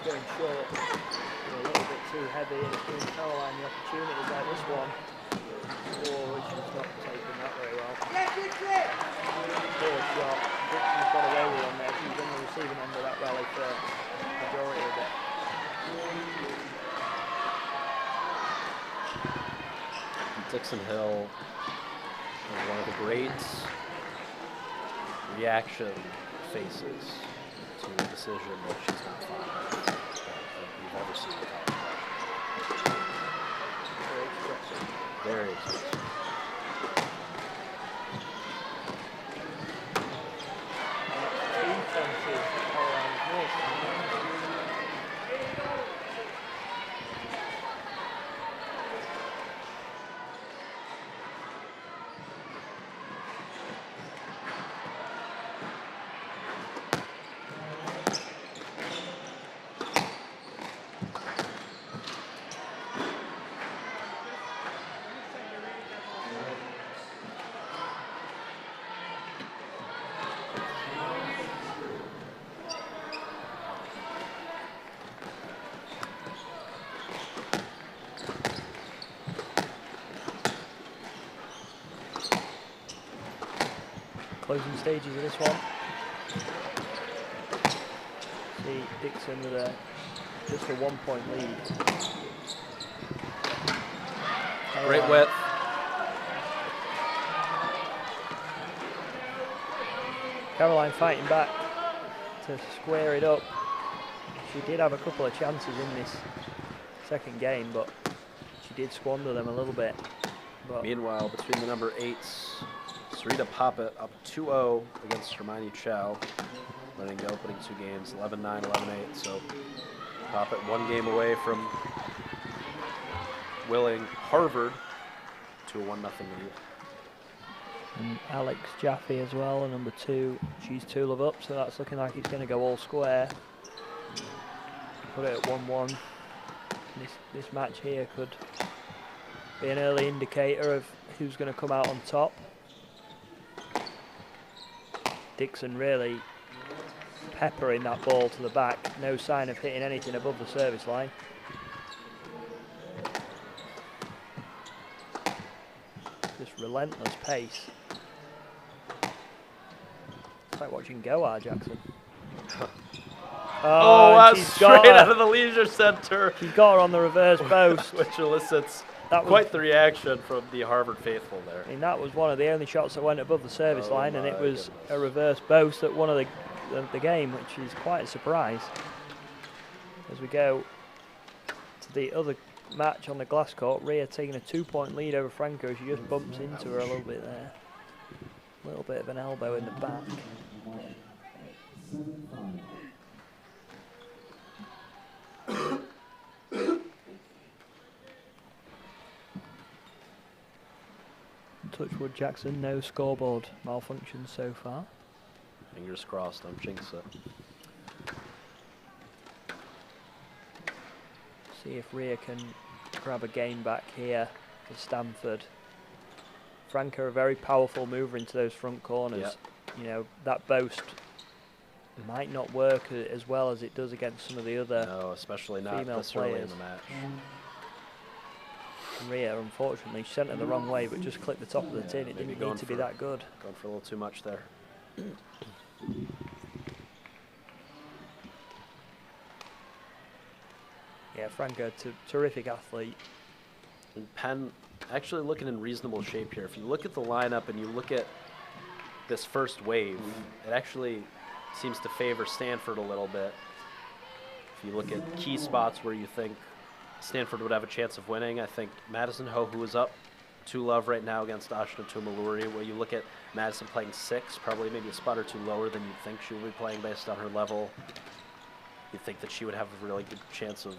Going short, a little bit too heavy, and it's giving Caroline the opportunities like this one. Oh, she's not taking that very well. Poor shot. Dixon's got away with one there. She's on the receiving end of that rally for the majority of it. Dixon Hill is one of the great reaction faces to a decision that she's not fond of that we've ever seen in college. Very expressive. Very expressive. Two chances that Caroline's missed. Closing stages of this one. See Dixon with just a 1 point lead. Great width. Caroline fighting back to square it up. She did have a couple of chances in this second game, but she did squander them a little bit. But Meanwhile, between the number 8s, Sarita Poppet up 2-0 against Hermione Chow, winning the opening 2 games, 11-9, 11-8. So Poppet 1 game away from willing Harvard to a 1-0 lead. and Alex Jaffe as well, number 2. She's 2 love up, so that's looking like it's going to go all square. Put it at 1-1. This match here could be an early indicator of who's going to come out on top. Dixon really peppering that ball to the back. No sign of hitting anything above the service line. Just relentless pace. It's like watching Goa, Jackson. Oh, and that's she's got straight her. out of the leisure center. She's got her on the reverse post. Which elicits That was- quite the reaction from the Harvard faithful there. I mean, that was one of the only shots that went above the service Oh line, and it my was goodness. a reverse boast at one of the game, which is quite a surprise. As we go to the other match on the glass court, Rhea taking a 2-point lead over Franco. She just bumps into her a little bit there. A little bit of an elbow in the back. Touchwood, Jackson, no scoreboard malfunction so far. Fingers crossed, don't jinx it. See if Rhea can grab a game back here for Stanford. Franco, a very powerful mover into those front corners. Yep. You know, that boast might not work as well as it does against some of the other No, especially not female this early in players. the match. Rhea, unfortunately, she sent it the wrong way, but just clipped the top of the tin. It maybe didn't going need to be for- that good. Going for a little too much there. Yeah, Franco, terrific athlete. And Penn actually looking in reasonable shape here. If you look at the lineup and you look at this first wave, it actually seems to favor Stanford a little bit. If you look at key spots where you think Stanford would have a chance of winning, I think Madison Ho, who is up 2-love right now against Ashna Tumaluri, where you look at Madison playing 6, probably maybe a spot or two lower than you'd think she would be playing based on her level. You'd think that she would have a really good chance of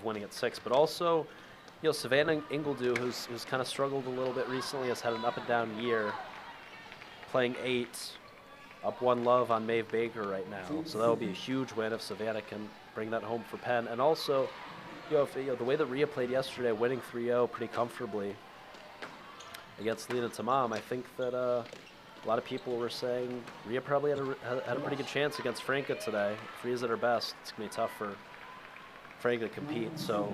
winning at 6. But also, you know, Savannah Ingledew, who's kind of struggled a little bit recently, has had an up and down year, playing 8, up 1-love on Maeve Baker right now. So that will be a huge win if Savannah can bring that home for Penn. And also, you know, if, you know, the way that Rhea played yesterday, winning 3-0 pretty comfortably against Lena Tamam, I think that a lot of people were saying Rhea probably had a pretty good chance against Franca today. If Rhea's at her best, it's going to be tough for Franca to compete. So,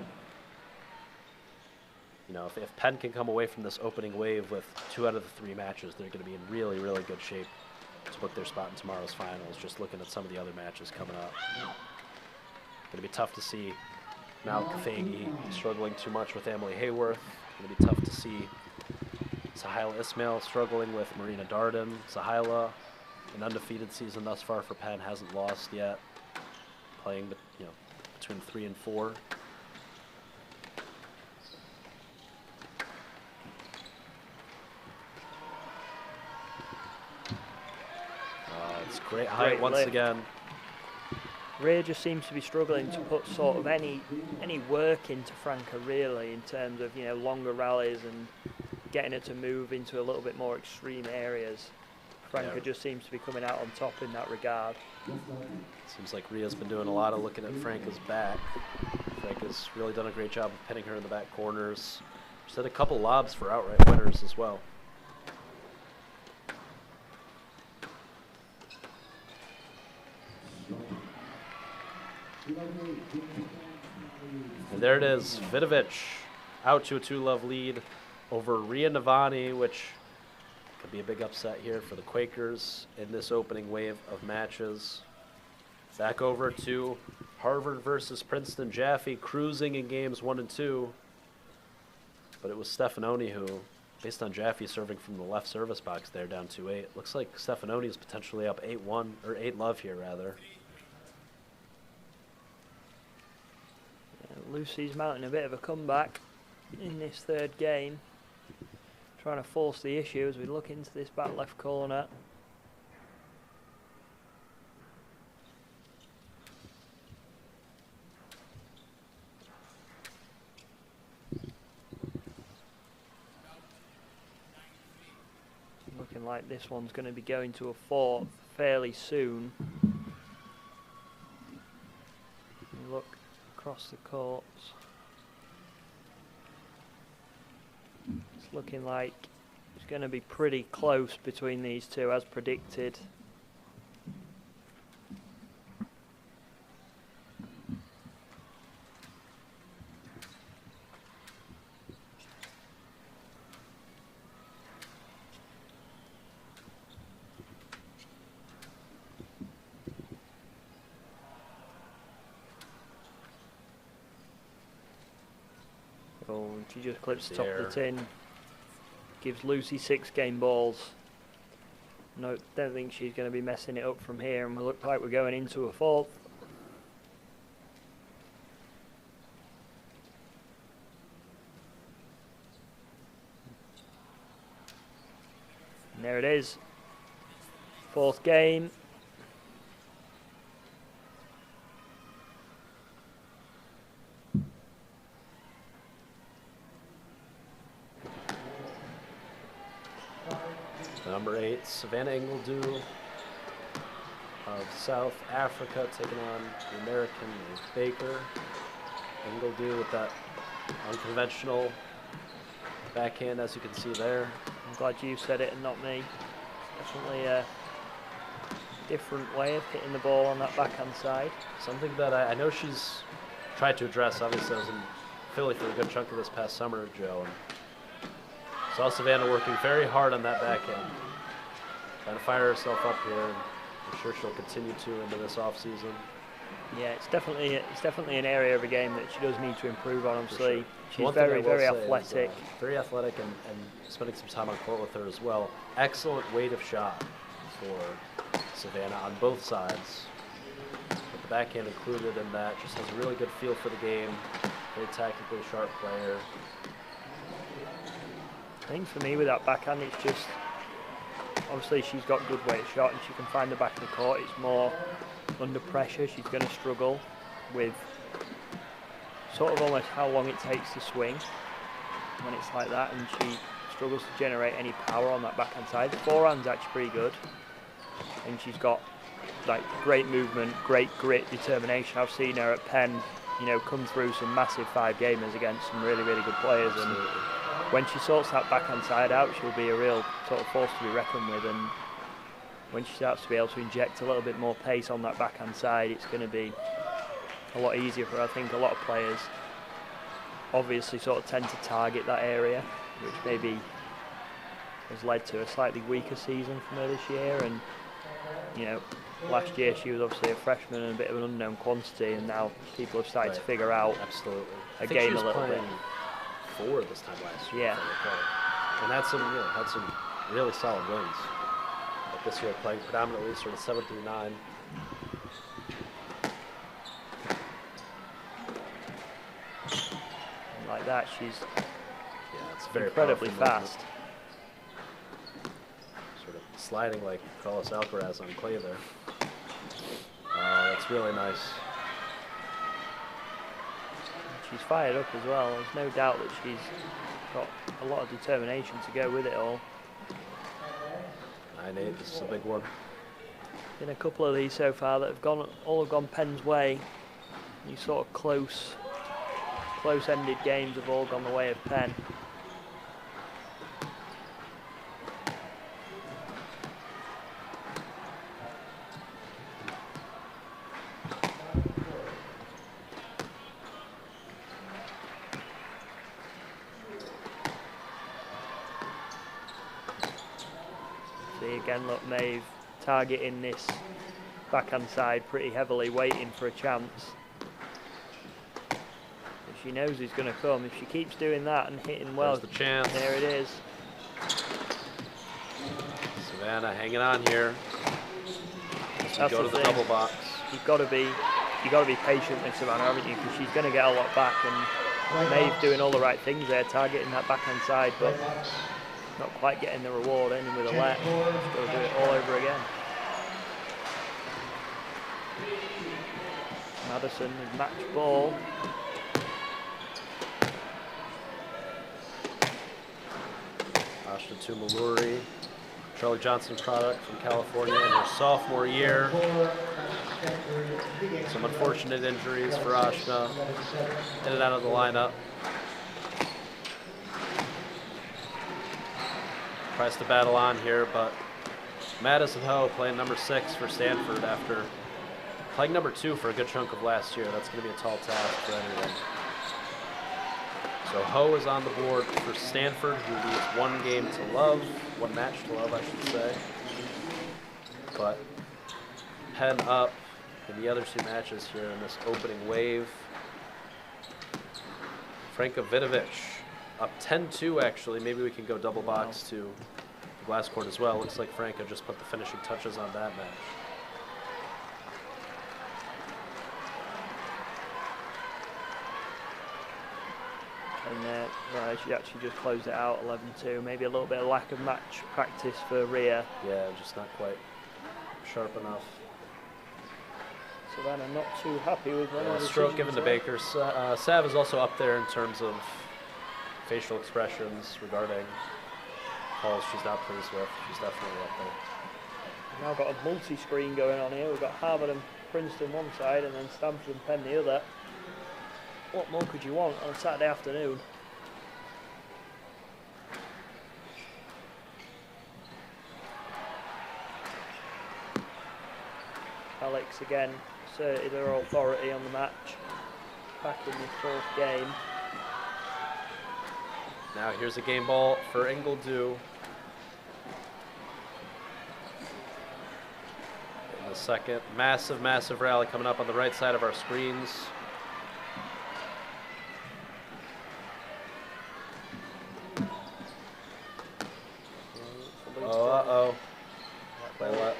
you know, if Penn can come away from this opening wave with 2 out of the 3 matches, they're going to be in really, really good shape to book their spot in tomorrow's finals, just looking at some of the other matches coming up. Going to be tough to see Mal Kafagi struggling too much with Emily Hayworth. Going to be tough to see Sahila Ismail struggling with Marina Darden. Sahila, an undefeated season thus far for Penn, hasn't lost yet, playing between 3 and 4. It's great height Great once lift. again. Rhea just seems to be struggling to put sort of any work into Franca, really, in terms of, you know, longer rallies and getting her to move into a little bit more extreme areas. Franca Yeah. just seems to be coming out on top in that regard. Seems like Rhea's been doing a lot of looking at Franca's back. Franca's really done a great job of pinning her in the back corners. She's had a couple lobs for outright winners as well. And there it is, Vidovic out to a 2-love lead over Rhea Navani, which could be a big upset here for the Quakers in this opening wave of matches. Back over to Harvard versus Princeton. Jaffe cruising in games 1 and 2. But it was Stefanoni who, based on Jaffe serving from the left service box there, down 2-8. Looks like Stefanoni is potentially up 8-1, or 8-love here, rather. Lucy's mounting a bit of a comeback in this third game. Trying to force the issue as we look into this back left corner. Looking like this one's going to be going to a 4 fairly soon. Look across the courts. It's looking like it's going to be pretty close between these two, as predicted. She just clips the The top of air. the tin. Gives Lucy 6 game balls. No, don't think she's going to be messing it up from here, and we look like we're going into a fourth. And there it is. Fourth game. Number 8, Savannah Ingledew of South Africa taking on the American Ruth Baker. Ingledew with that unconventional backhand, as you can see there. I'm glad you said it and not me. Definitely a different way of hitting the ball on that backhand side. Something that I know she's tried to address. Obviously, I was in Philly for a good chunk of this past summer, Joe. And saw Savannah working very hard on that backhand. Trying to fire herself up here, and I'm sure she'll continue to into this offseason. Yeah, it's definitely an area of a game that she does need to improve on. Obviously, Sure. she's One thing I very will very say is, athletic. very athletic, and spending some time on court with her as well. Excellent weight of shot for Savannah on both sides. With the backhand included in that, just has a really good feel for the game. Very tactically sharp player. I think for me with that backhand, it's just obviously she's got good weight of shot and she can find the back of the court. It's more under pressure. She's going to struggle with sort of almost how long it takes to swing when it's like that, and she struggles to generate any power on that backhand side. The forehand's actually pretty good, and she's got like great movement, great grit, determination. I've seen her at Penn, you know, come through some massive 5-gamers against some really good players, and when she sorts that backhand side out, she'll be a real sort of force to be reckoned with. And when she starts to be able to inject a little bit more pace on that backhand side, it's going to be a lot easier for her. I think a lot of players obviously sort of tend to target that area, which maybe has led to a slightly weaker season from her this year. And you know, last year she was obviously a freshman and a bit of an unknown quantity, and now people have started to figure out Absolutely. a I think game she was a little playing bit. 4 this time last year. Yeah. if I recall. And had some really solid wins. But this year playing predominantly sort of 7 through 9. And like that, she's Yeah, it's very incredibly powerful movement. fast. Sort of sliding like Carlos Alcaraz on clay there. That's really nice. She's fired up as well. There's no doubt that she's got a lot of determination to go with it all. 9-8, this is a big one. Been a couple of these so far that have all have gone Penn's way. These sort of close-ended games have all gone the way of Penn. See again, look, Maeve targeting this backhand side pretty heavily, waiting for a chance. But she knows he's going to come. If she keeps doing that and hitting well, There's the chance. there it is. Savannah hanging on here. As we That's go the to the thing. double box. You've got to be patient with Savannah, haven't you? Because she's going to get a lot back, and Maeve doing all the right things there, targeting that backhand side, but not quite getting the reward, ending with a let. She's got to do it all over again. Madison with match ball. Ashna Tumaluri, Charlie Johnson product from California in her sophomore year. Some unfortunate injuries for Ashna. In and out of the lineup. Tries to battle on here, but Madison Ho playing number 6 for Stanford after playing number 2 for a good chunk of last year. That's going to be a tall task for anyone. So Ho is on the board for Stanford, who leads 1 game to love, 1 match to love, I should say. But Penn up in the other 2 matches here in this opening wave. Franka Vidovic Up 10-2, actually. Maybe we can go double box to the glass court as well. Looks like Franco just put the finishing touches on that match. And she actually just closed it out 11-2. Maybe a little bit of lack of match practice for Rhea. Yeah, just not quite sharp enough. Savannah not too happy with one of the Stroke given to there. Baker. Sav is also up there in terms of facial expressions regarding calls she's not pleased with. She's definitely up there. We've now got a multi-screen going on here. We've got Harvard and Princeton one side and then Stanford and Penn the other. What more could you want on a Saturday afternoon? Alex again asserted her authority on the match back in the fourth game. Now here's a game ball for Ingledew. In the second, massive, massive rally coming up on the right side of our screens. Oh, uh-oh. Play left.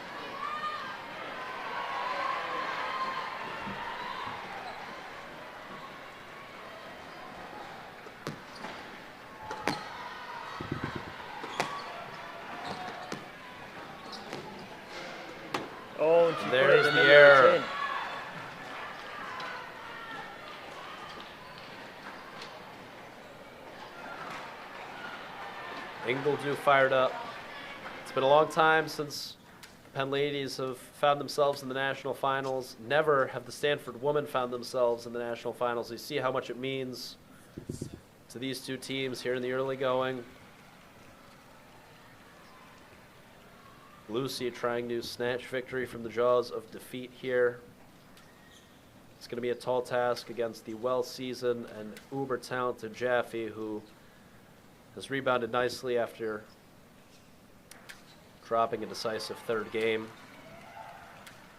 Oh, and she put it There's in the middle of error. tin. Ingledew fired up. It's been a long time since Penn ladies have found themselves in the national finals. Never have the Stanford women found themselves in the national finals. You see how much it means to these two teams here in the early going. Lucy trying to snatch victory from the jaws of defeat here. It's going to be a tall task against the well-seasoned and uber-talented Jaffe, who has rebounded nicely after dropping a decisive third game.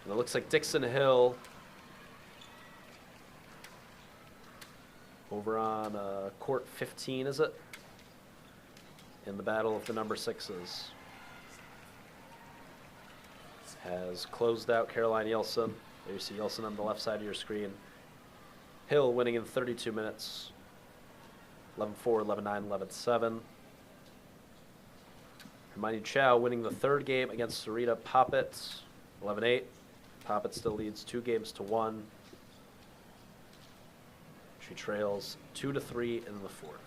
And it looks like Dixon Hill over on court 15, is it? In the battle of the number sixes. Has closed out Caroline Yeltsin. There you see Yeltsin on the left side of your screen. Hill winning in 32 minutes. 11-4, 11-9, 11-7. Hermione Chow winning the third game against Sarita Poppet. 11-8. Poppet still leads 2-1. She trails 2-3 in the fourth.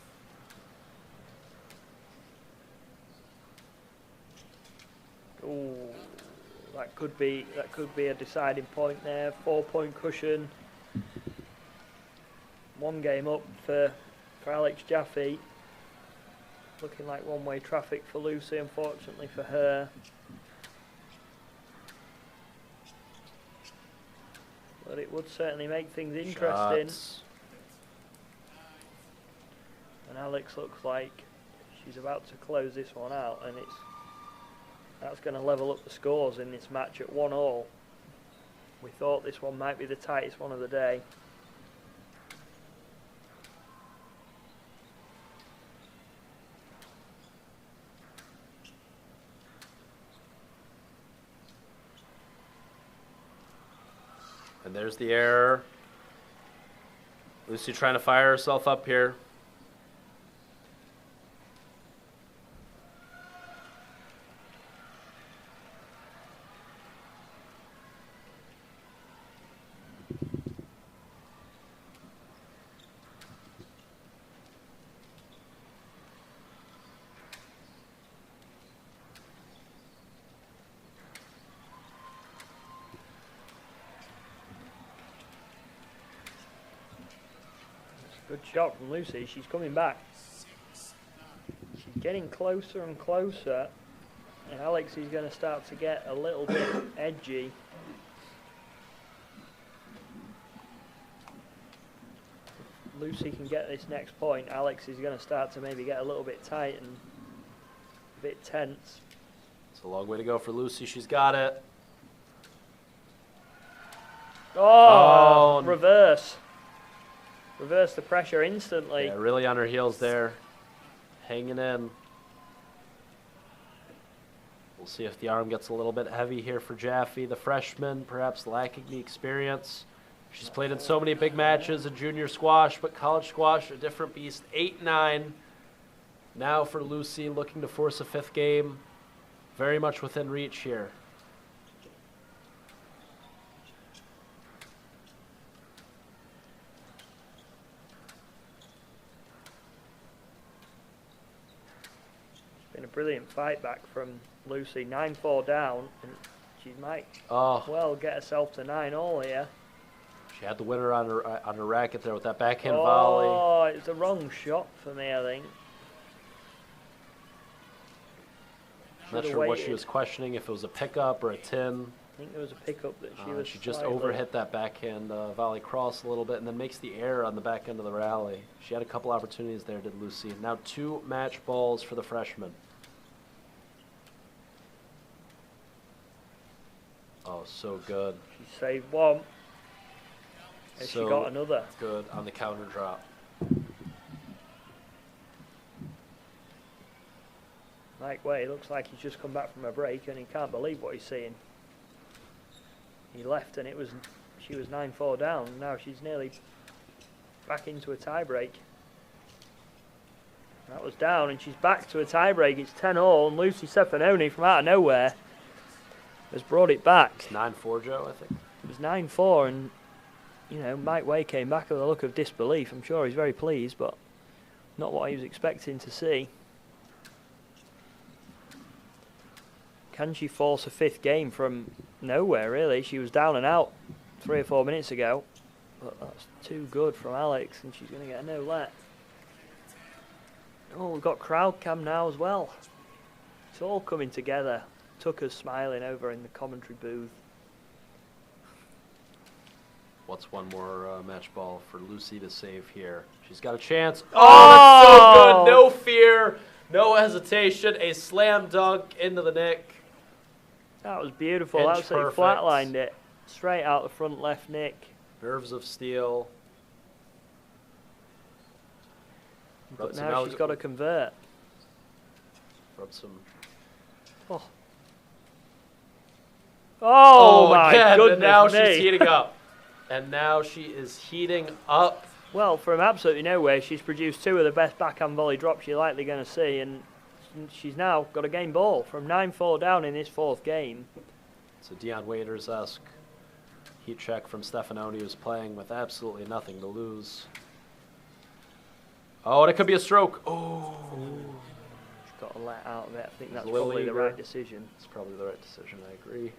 Ooh, that could be a deciding point there. 4-point cushion. One game up for Alex Jaffe. Looking like one-way traffic for Lucy, unfortunately for her. But it would certainly make things interesting. Shots. And Alex looks like she's about to close this one out, and that's going to level up the scores in this match at 1-1. We thought this one might be the tightest one of the day. And there's the error. Lucy trying to fire herself up here. Good shot from Lucy. She's coming back. She's getting closer and closer. And Alex is going to start to get a little bit edgy. If Lucy can get this next point, Alex is going to start to maybe get a little bit tight and a bit tense. It's a long way to go for Lucy. She's got it. Oh, reverse. Reverse the pressure instantly. Yeah, really on her heels there. hanging in. We'll see if the arm gets a little bit heavy here for Jaffe, the freshman, perhaps lacking the experience. She's played in so many big matches in junior squash, but college squash, a different beast. 8-9. Now for Lucy, looking to force a 5th game. Very much within reach here. It's been a brilliant fight back from Lucy. 9-4 down, and she might Oh, well get herself to 9-all here. she had the winner on her racket there with that backhand volley. Oh, it's a wrong shot for me, I think. Not Should've sure what she waited. was questioning, if it was a pickup or a tin. I think there was a pickup that she was. She just slightly- overhit that backhand volley cross a little bit and then makes the air on the back end of the rally. She had a couple opportunities there, did Lucy. Now 2 match balls for the freshman. Oh, so good. She saved one. And she So got another. good on the counter drop. Mike Way looks like he's just come back from a break and he can't believe what he's seeing. He left and she was 9-4 down. Now she's nearly back into a tiebreak. That was down and she's back to a tiebreak. It's 10-all and Lucy Stefanoni from out of nowhere has brought it back. It's 9-4, Joe, I think. It was 9-4 and, you know, Mike Way came back with a look of disbelief. I'm sure he's very pleased, but not what he was expecting to see. Can she force a 5th game from nowhere, really? She was down and out 3 or 4 minutes ago. But that's too good from Alex, and she's going to get a no-let. Oh, we've got crowd cam now as well. It's all coming together. Tucker's smiling over in the commentary booth. What's one more match ball for Lucy to save here? She's got a chance. Oh! That's so good. No fear, no hesitation. A slam dunk into the nick. That was beautiful. Inch Absolutely perfect. flatlined it. Straight out the front left nick. Nerves of steel. But now she's got to convert. Rub some. Oh, oh my again, goodness and now me. she's heating up. And now she is heating up. Well, from absolutely nowhere, she's produced 2 of the best backhand volley drops you're likely going to see, and she's now got a game ball from 9-4 down in this 4th game. It's a Dion Waiters-esque heat check from Stefanoni, who's playing with absolutely nothing to lose. Oh, and it could be a stroke. Oh, She's got to let out of it. I think that's a little probably the eager. right decision. it's probably the right decision. I agree.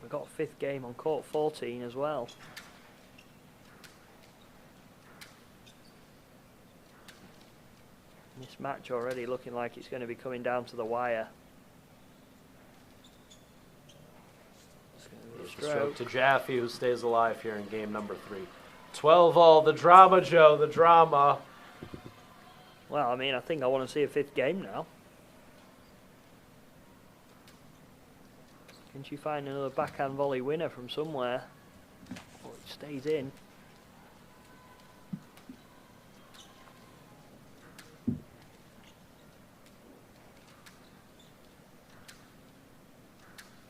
We've got a 5th game on court 14 as well. This match already looking like it's going to be coming down to the wire. It's going to be a Stroke stroke. to Jaffe, who stays alive here in game number 3. 12-all, the drama, Joe, the drama. Well, I mean, I think I want to see a 5th game now. Can she find another backhand volley winner from somewhere? Oh, it stays in.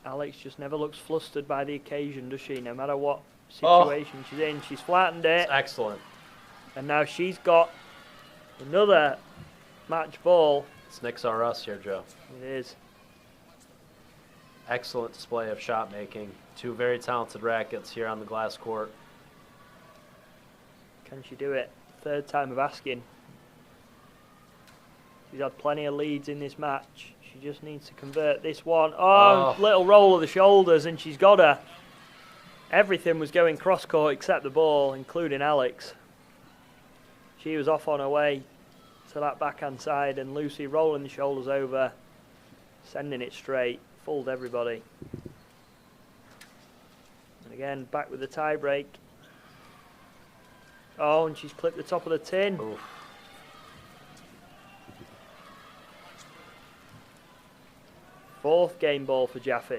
Alex just never looks flustered by the occasion, does she? No matter what situation she's in, she's flattened it. It's excellent. And now she's got another match ball. It's Knicks R Us here, Joe. It is. Excellent display of shot making. 2 very talented rackets here on the glass court. Can she do it? 3rd time of asking. She's had plenty of leads in this match. She just needs to convert this one. Oh, little roll of the shoulders, and she's got her. Everything was going cross court except the ball, including Alex. She was off on her way to that backhand side, and Lucy rolling the shoulders over, sending it straight, fooled everybody. And again, back with the tie break. Oh, and she's clipped the top of the tin. Oof. Fourth game ball for Jaffe.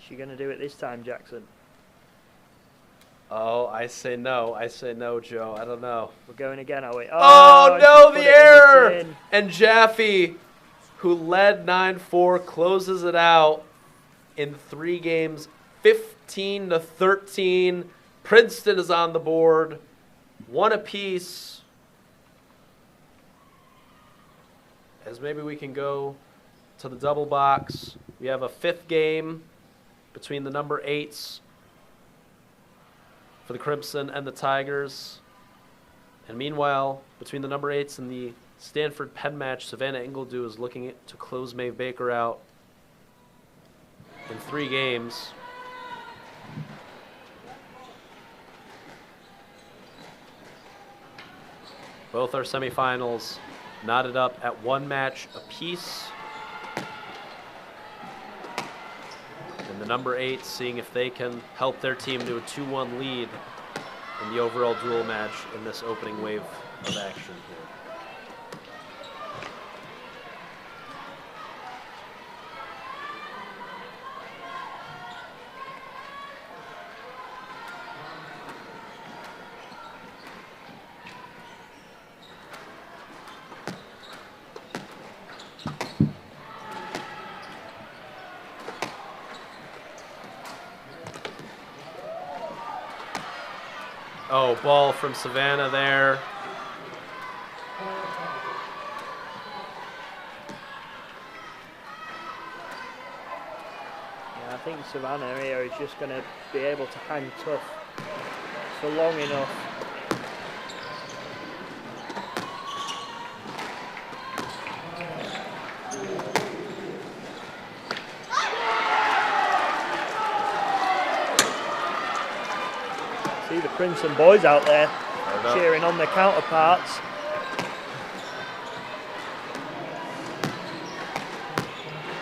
she going to do it this time, Jackson? Oh, I say no. I say no, Joe. I don't know. We're going again, are we? Oh, she no, put the it in error! tin. And Jaffe, who led 9-4, closes it out in 3 games, 15-13. Princeton is on the board, 1 apiece. As maybe we can go to the double box. We have a 5th game between the number 8s for the Crimson and the Tigers. And meanwhile, between the number 8s and the Stanford Penn match, Savannah Ingledew is looking to close Maeve Baker out in 3 games. Both our semifinals knotted up at 1 match apiece. And the number 8 seeing if they can help their team to a 2-1 lead in the overall duel match in this opening wave of action here. Oh, ball from Savannah there. Yeah, I think Savannah here is just going to be able to hang tough for long enough. See the Princeton boys out there cheering on their counterparts.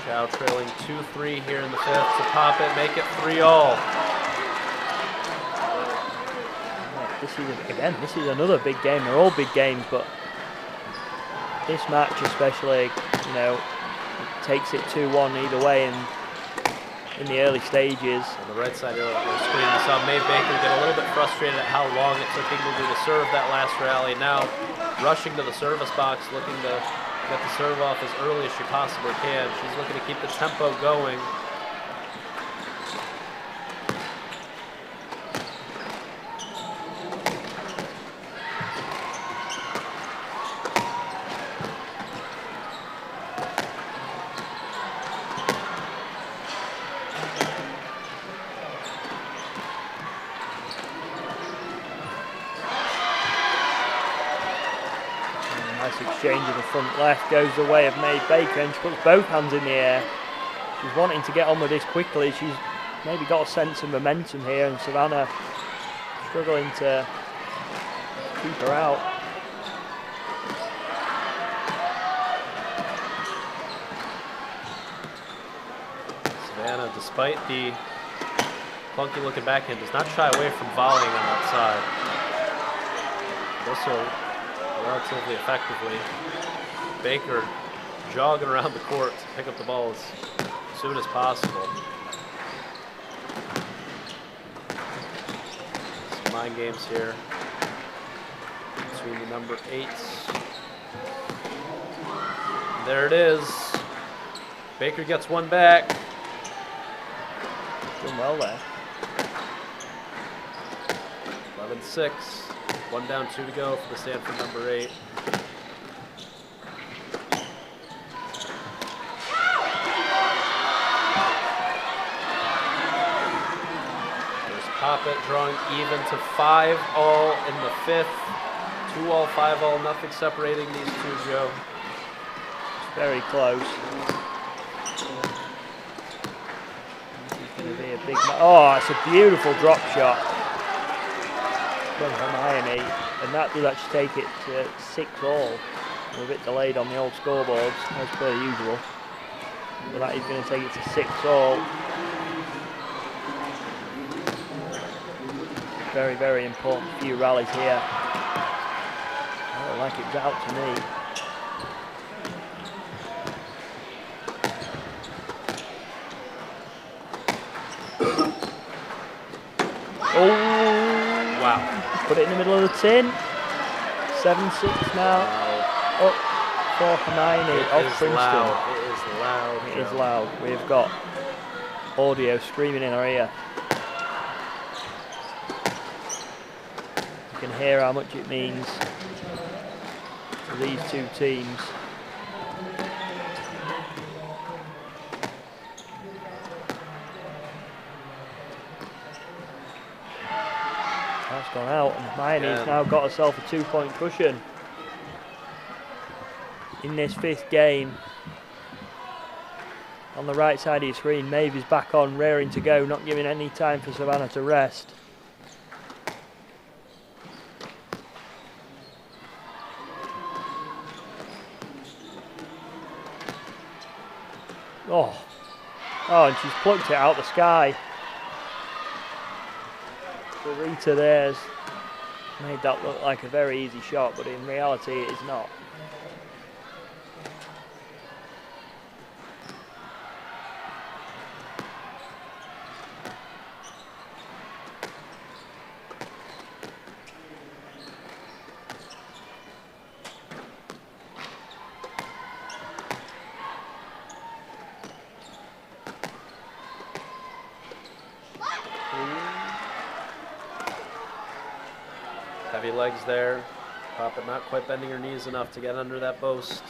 Chow trailing 2-3 here in the 5th to pop it, make it 3-all. This is another big game. They're all big games, but this match especially, you know, it takes it 2-1 either way in the early stages. On the right side of the screen, we saw Maeve Baker get a little bit frustrated at how long it took Ingledew to serve that last rally. Now rushing to the service box, looking to get the serve off as early as she possibly can. She's looking to keep the tempo going. Nice exchange in the front left, goes the way of Maeve Baker, and she puts both hands in the air. She's wanting to get on with this quickly. She's maybe got a sense of momentum here, and Savannah struggling to keep her out. Savannah, despite the funky looking backhand, does not shy away from volleying on that side. Also relatively effectively. Baker jogging around the court to pick up the ball as soon as possible. Some mind games here between the number 8s. There it is. Baker gets one back. Doing well there. 11-6. 1 down, 2 to go for the Stanford number 8. There's Poppet drawing even to 5-all in the 5th. 2-all, 5-all, nothing separating these two, Joe. It's very close. This is going to be a big oh, it's a beautiful drop shot from Hermione, and that does actually take it to 6-all. We're a bit delayed on the old scoreboards, as per usual. But that is going to take it to 6-all. Very, very important few rallies here. I don't like it's out to me. Put it in the middle of the tin. 7-6 now. Up for Hermione It of is Princeton. loud. It is loud. It is Joe. loud. We've got audio screaming in our ear. You can hear how much it means to these two teams. That's gone out, and Hermione's now got herself a 2-point cushion in this 5th game. On the right side of your screen, Maeve is back on, raring to go, not giving any time for Savannah to rest. Oh, and she's plucked it out the sky. Rita there's made that look like a very easy shot, but in reality it is not. Heavy legs there. Papa not quite bending her knees enough to get under that post.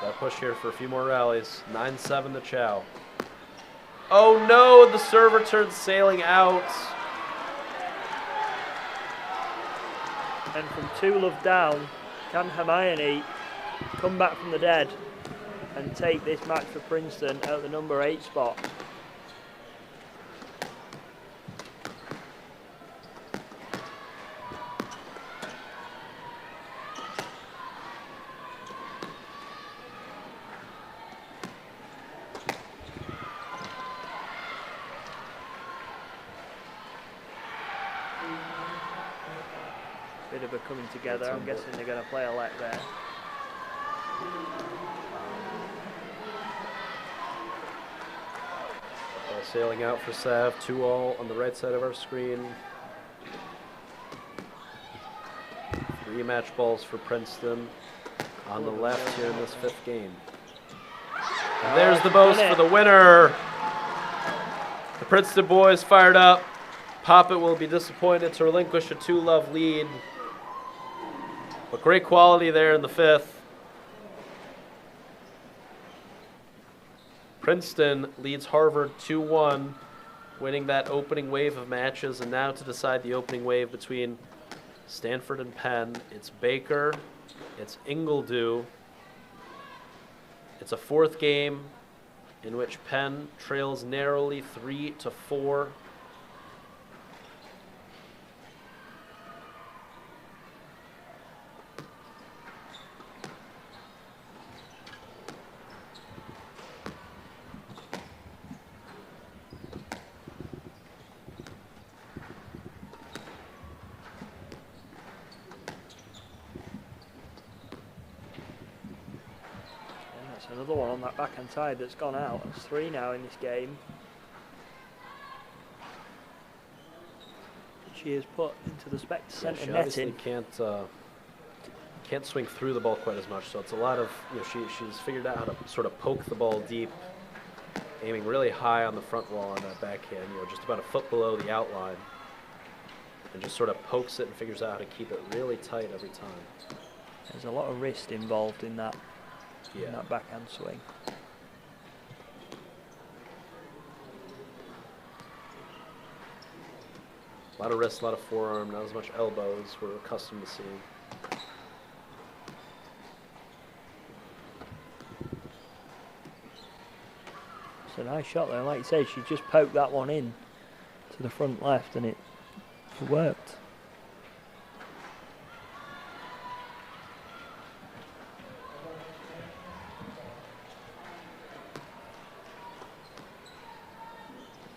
Got to push here for a few more rallies. 9-7 to Chow. Oh no, the serve returns sailing out. And from 2-love down, can Hermione come back from the dead and take this match for Princeton at the number 8 spot? Bit of a coming together. I'm guessing they're going to play a let there. Ball sailing out for Sav. 2-all on the right side of our screen. 3 match balls for Princeton on the left here in this 5th game. And there's the boast for the winner. The Princeton boys fired up. Poppet will be disappointed to relinquish a 2-love lead. But great quality there in the 5th. Princeton leads Harvard 2-1, winning that opening wave of matches. And now to decide the opening wave between Stanford and Penn, it's Baker, it's Ingledew. It's a 4th game in which Penn trails narrowly 3-4. Another one on that backhand side that's gone out. It's 3 now in this game. She is put into the spec centre She obviously netting. can't swing through the ball quite as much, so it's a lot of, she's figured out how to sort of poke the ball deep, aiming really high on the front wall on that backhand, just about a foot below the outline, and just sort of pokes it and figures out how to keep it really tight every time. There's a lot of wrist involved in that. Yeah. In that backhand swing. A lot of wrist, a lot of forearm, not as much elbows we're accustomed to seeing. It's a nice shot there. Like you say, she just poked that one in to the front left and it worked.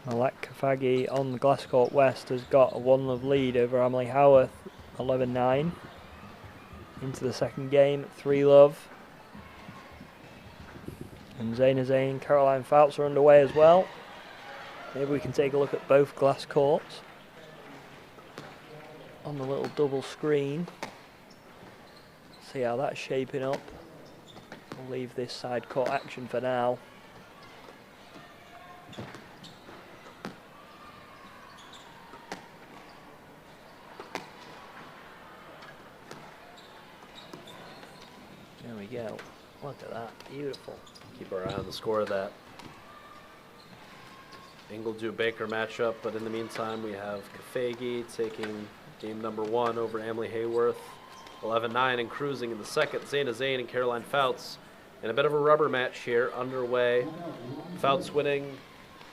Malak Kafagi on the glass court west has got a 1-love lead over Emily Howarth, 11-9. Into the 2nd game, 3-love. And Zaina Zayn, Caroline Phelps are underway as well. Maybe we can take a look at both glass courts. on the little double screen. See how that's shaping up. We'll leave this side court action for now. There we go. Look at that. Beautiful. Keep our eye on the score of that Ingledew-Baker matchup, but in the meantime, we have Kafagi taking game number 1 over Emily Hayworth, 11-9 and cruising in the second. Zaina Zayn and Caroline Fouts in a bit of a rubber match here underway. Fouts winning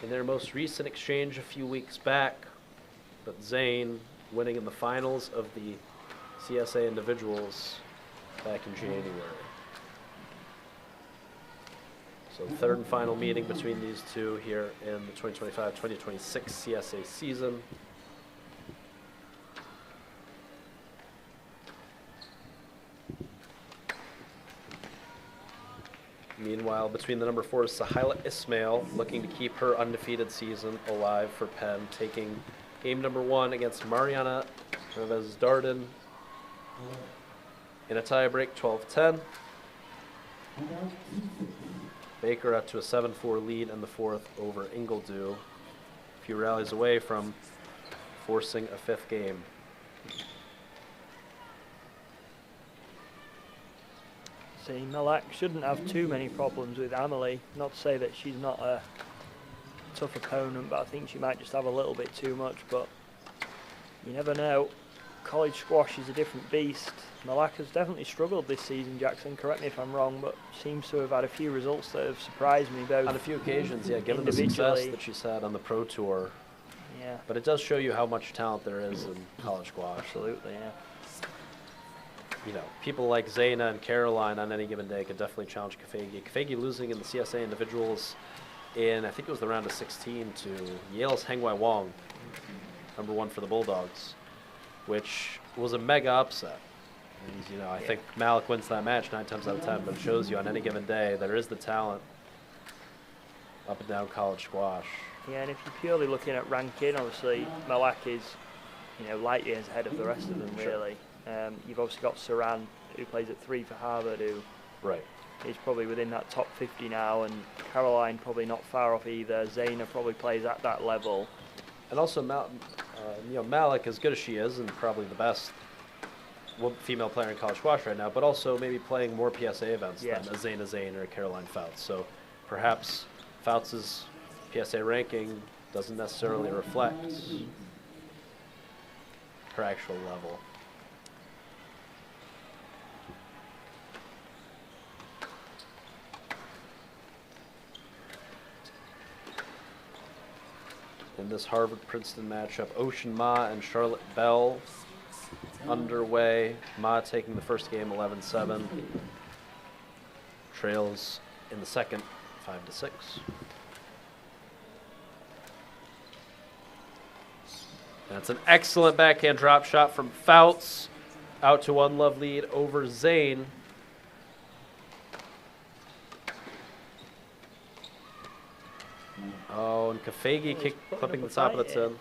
in their most recent exchange a few weeks back, but Zayn winning in the finals of the CSA individuals back in January. So third and final meeting between these two here in the 2025-2026 CSA season. Meanwhile, between the number 4 is Sahila Ismail, looking to keep her undefeated season alive for Penn, taking game number 1 against Mariana Darden in a tie-break, 12-10. Baker up to a 7-4 lead in the 4th over Ingledew. A few rallies away from forcing a 5th game. See, Malak shouldn't have too many problems with Amelie. Not to say that she's not a tough opponent, but I think she might just have a little bit too much, but you never know. College squash is a different beast. Malak has definitely struggled this season, Jackson, correct me if I'm wrong, but seems to have had a few results that have surprised me both. On a few occasions, yeah, given the success that she's had on the Pro Tour. Yeah. But it does show you how much talent there is in college squash. Absolutely, yeah. You know, people like Zaina and Caroline on any given day could definitely challenge Kafagi. Kafagi losing in the CSA individuals in, I think it was the round of 16 to Yale's Hengwai Wong, number 1 for the Bulldogs, which was a mega upset. And, you know, I think Malik wins that match 9 times out of 10, but it shows you on any given day there is the talent up and down college squash. Yeah, and if you're purely looking at ranking, obviously Malak is, you know, light years ahead of the rest of them, really. You've obviously got Saran, who plays at 3 for Harvard, who is probably within that top 50 now, and Caroline probably not far off either. Zaina probably plays at that level. And also, you know, Malik, as good as she is, and probably the best female player in college squash right now, but also maybe playing more PSA events than a Zaina Zayn or a Caroline Fouts. So perhaps Fouts' PSA ranking doesn't necessarily reflect her actual level. In this Harvard-Princeton matchup, Ocean Ma and Charlotte Bell underway. Ma taking the first game 11-7. Trails in the second 5-6. That's an excellent backhand drop shot from Fouts. Out to 1-love lead over Zayn. Oh, and Kafagi clipping the top of the tin.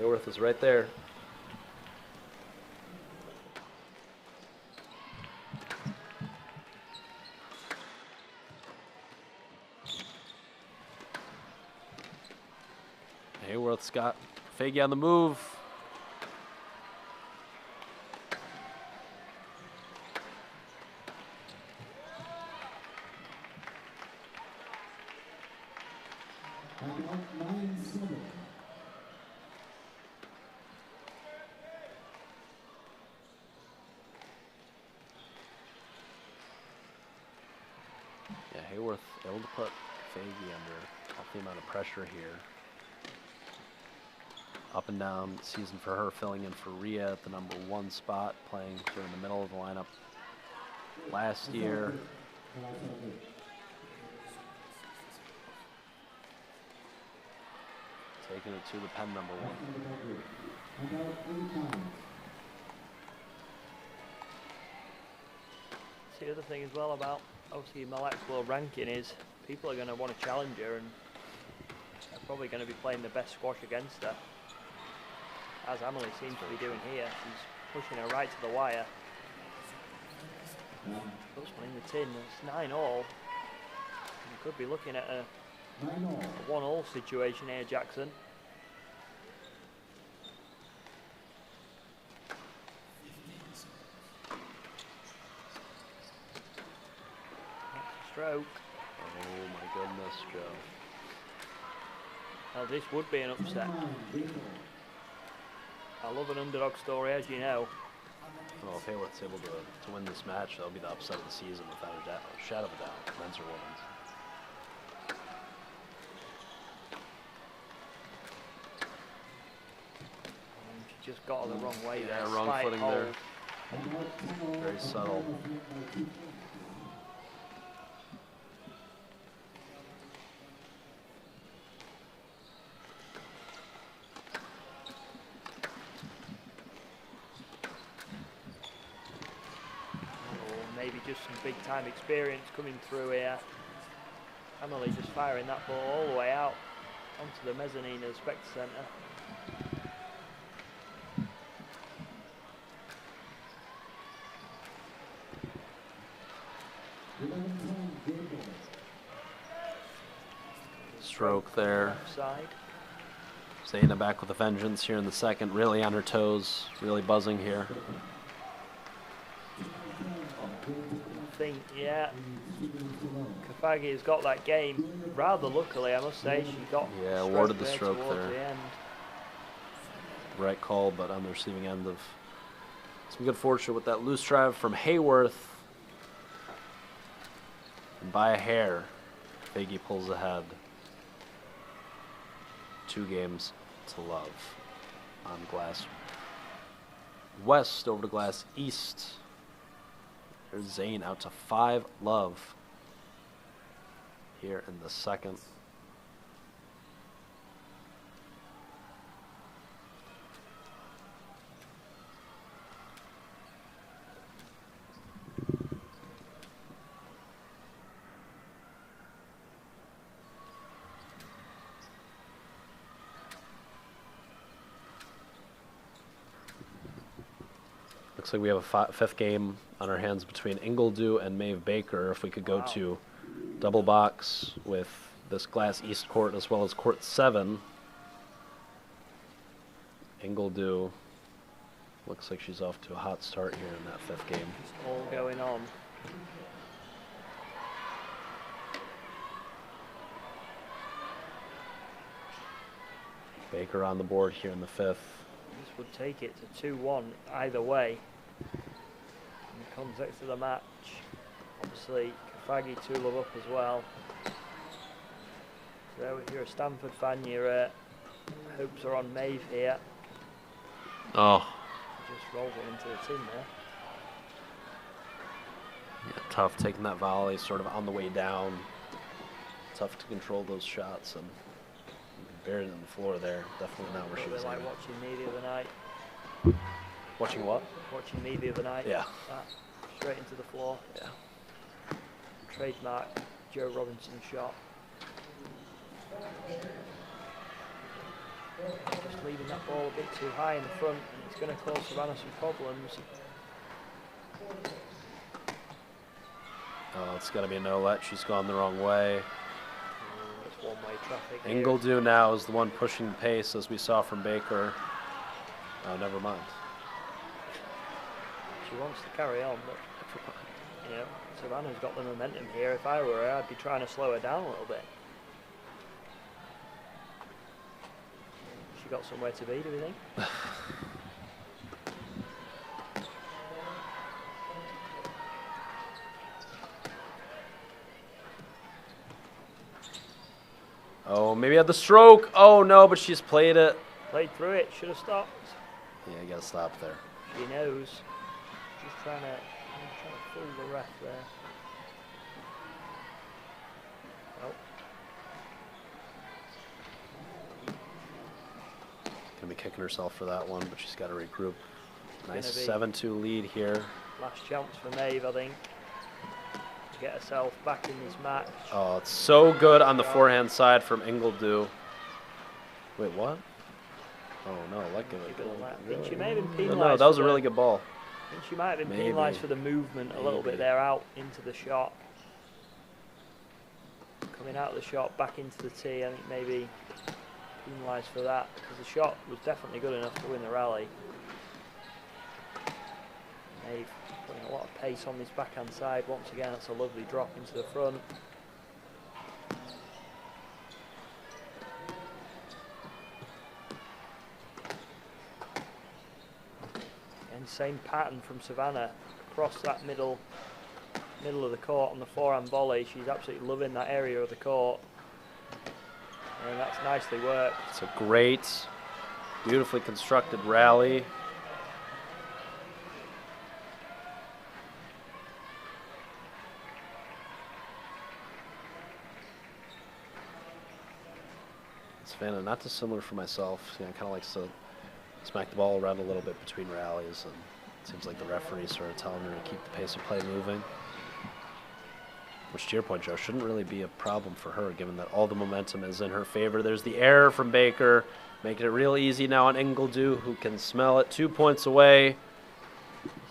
Hayworth is right there. Hayworth's got Kafagi on the move. Yeah, Hayworth able to put Kafagi under a healthy amount of pressure here. Up and down season for her, filling in for Rhea at the number 1 spot, playing during the middle of the lineup last year. Taking it to the Penn number 1. The other thing as well about obviously Malak's world ranking is people are going to want to challenge her, and they're probably going to be playing the best squash against her. as Emily seems to be doing here. She's pushing her right to the wire. Puts one in the tin. It's 9-all. We could be looking at a 1-all situation here, Jackson. That's a stroke. Oh my goodness, Joe. Well, this would be an upset. I love an underdog story, as you know. Well, if Hayworth's able to win this match, that'll be the upset of the season without a shadow of a doubt, men's or women's. She just got her the wrong way there. Yeah, wrong Slight footing hold. there. Very subtle. Maybe just some big time experience coming through here. Emily just firing that ball all the way out onto the mezzanine of the Spectre Centre. Stroke there. Side. Zaina back with a vengeance here in the second, really on her toes, really buzzing here. I think, yeah, Kafagi has got that game rather luckily, I must say. She got awarded the there stroke towards there. the end. Right call, but on the receiving end of some good fortune with that loose drive from Hayworth. And by a hair, Faggy pulls ahead. 2 games to love on glass west over to glass east. There's Zane out to 5-love here in the second. Looks like we have a 5th game on our hands between Ingledew and Maeve Baker. If we could go to double box with this glass east court as well as court 7. Ingledew looks like she's off to a hot start here in that 5th game. It's all going on. Baker on the board here in the 5th. This would take it to 2-1 either way. In the context of the match, obviously Kafagi 2-love up as well. So if you're a Stanford fan, your hopes are on Maeve here. Oh, Just rolled it into the tin there. yeah, tough taking that volley sort of on the way down. Tough to control those shots and buried on the floor there. Definitely not where she A was bit like aiming. watching me the other night. Watching what? Watching me the other night. Yeah. Straight into the floor. Yeah. Trademark Joe Robinson shot. Just leaving that ball a bit too high in the front, and it's going to cause Savannah some problems. Oh, it's got to be a no-let. She's gone the wrong way. It's one-way traffic here. Ingledew now is the one pushing the pace, as we saw from Baker. Oh, never mind. She wants to carry on, but you know, Savannah's got the momentum here. If I were her, I'd be trying to slow her down a little bit. She got somewhere to be, do we think? Oh, maybe had the stroke. Oh, no, but she's played it. Played through it, should have stopped. Yeah, you got to stop there. She knows. Just trying to fool the ref there. Nope. Going to be kicking herself for that one, but she's got to regroup. Nice Gonna be 7-2 lead here. Last chance for Maeve, I think, to get herself back in this match. Oh, it's so good on the forehand side from Ingledew. Wait, what? Oh, no, let go. I think she may have been No, penalised. that was a really good ball. I think she might have been Maybe. penalised for the movement a little bit Maybe. there out into the shot. Coming out of the shot back into the tee, I think maybe penalised for that because the shot was definitely good enough to win the rally. They've putting a lot of pace on this backhand side. Once again, that's a lovely drop into the front. And same pattern from Savannah across that middle of the court on the forehand volley. She's absolutely loving that area of the court. And that's nicely worked. It's a great, beautifully constructed rally. Savannah, not dissimilar for myself. You know, kind of likes to smack the ball around a little bit between rallies, and it seems like the referees sort of telling her to keep the pace of play moving. Which, to your point, Joe, shouldn't really be a problem for her, given that all the momentum is in her favor. There's the error from Baker, making it real easy now on Ingledew, who can smell it 2 points away.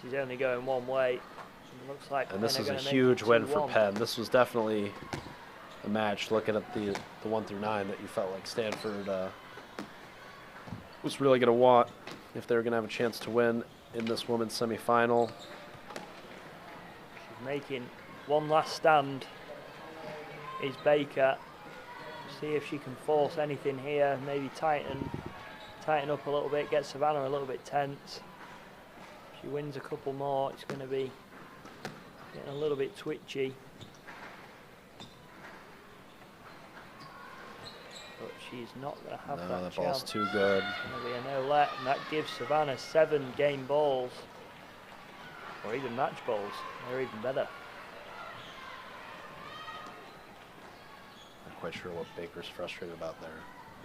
She's only going one way. It looks like And this Penn is are a gonna make huge it win for 2-1. Penn. This was definitely a match, looking at the 1 through 9, that you felt like Stanford was really going to want if they were going to have a chance to win in this women's semifinal. She's making one last stand. Is Baker. See if she can force anything here. Maybe tighten up a little bit. Get Savannah a little bit tense. If she wins a couple more, it's going to be getting a little bit twitchy. But she's not going to have No, that that chance. ball's too good. Going to be a no-let, and that gives Savannah 7 game balls, or even match balls. They're even better. Not quite sure what Baker's frustrated about there.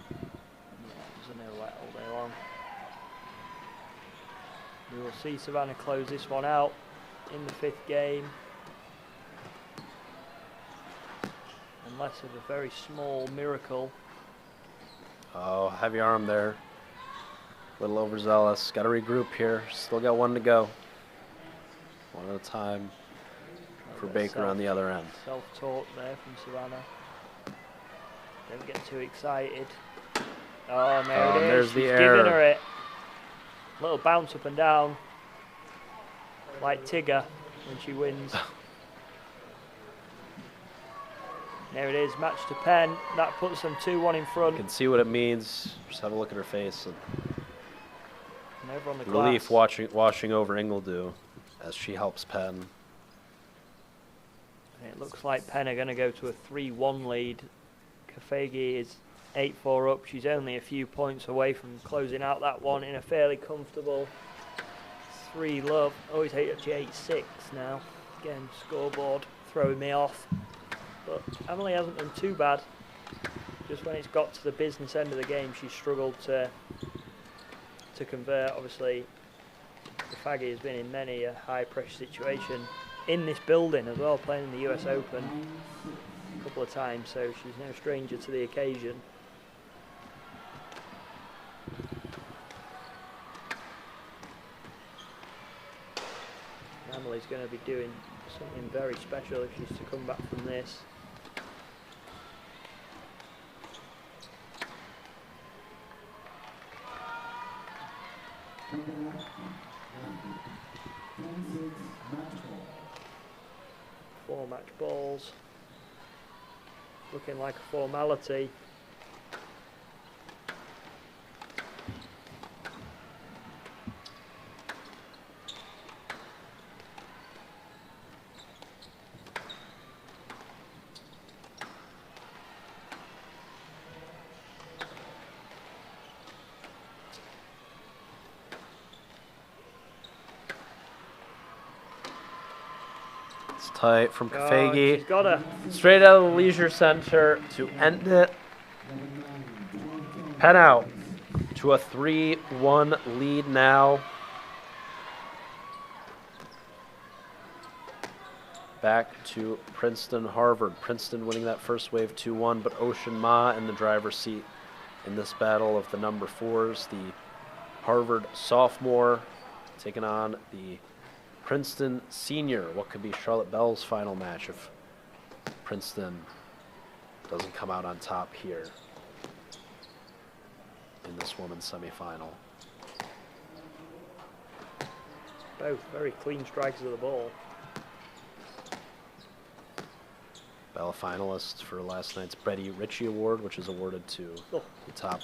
Yeah, there's a no-let all day long. We will see Savannah close this one out in the 5th game. Unless of a very small miracle. Oh, heavy arm there. A little overzealous. Got to regroup here. Still got 1 to go. 1 at a time for Baker on the other end. Self-talk there from Savannah. Don't get too excited. Oh, there it is. There's the She's error. giving her it. Little bounce up and down. Like Tigger when she wins. There it is, match to Penn. That puts them 2-1 in front. You can see what it means. Just have a look at her face. And over on the relief glass. washing over Ingledew as she helps Penn. And it looks like Penn are going to go to a 3-1 lead. Kafegi is 8-4 up. She's only a few points away from closing out that one in a fairly comfortable 3-love. Oh, he's actually 8-6 now. Again, scoreboard throwing me off. But Emily hasn't done too bad. Just when it's got to the business end of the game, she's struggled to convert. Obviously, Kafegi has been in many a high-pressure situation in this building as well, playing in the US Open a couple of times, so she's no stranger to the occasion. Emily's going to be doing something very special if she's to come back from this. Four match balls. Looking like a formality. It's tight from Oh, Kafegi. she's got her. Straight out of the leisure center to end it. Penn out to a 3-1 lead now. Back to Princeton, Harvard. Princeton winning that first wave 2-1, but Ocean Ma in the driver's seat in this battle of the number 4s, the Harvard sophomore taking on the Princeton senior. What could be Charlotte Bell's final match if Princeton doesn't come out on top here in this women's semifinal. Both very clean strikers of the ball. Bell finalist for last night's Brady Ritchie Award, which is awarded to the top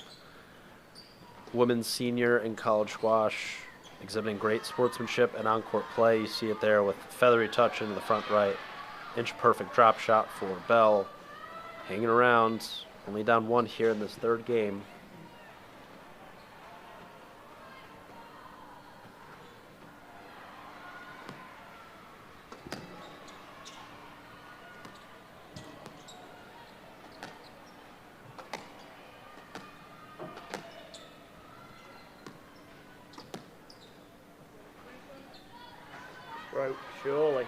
women's senior in college squash, exhibiting great sportsmanship and on-court play. You see it there with feathery touch into the front right. Inch-perfect drop shot for Bell. Hanging around, only down 1 here in this 3rd game. Stroke, surely.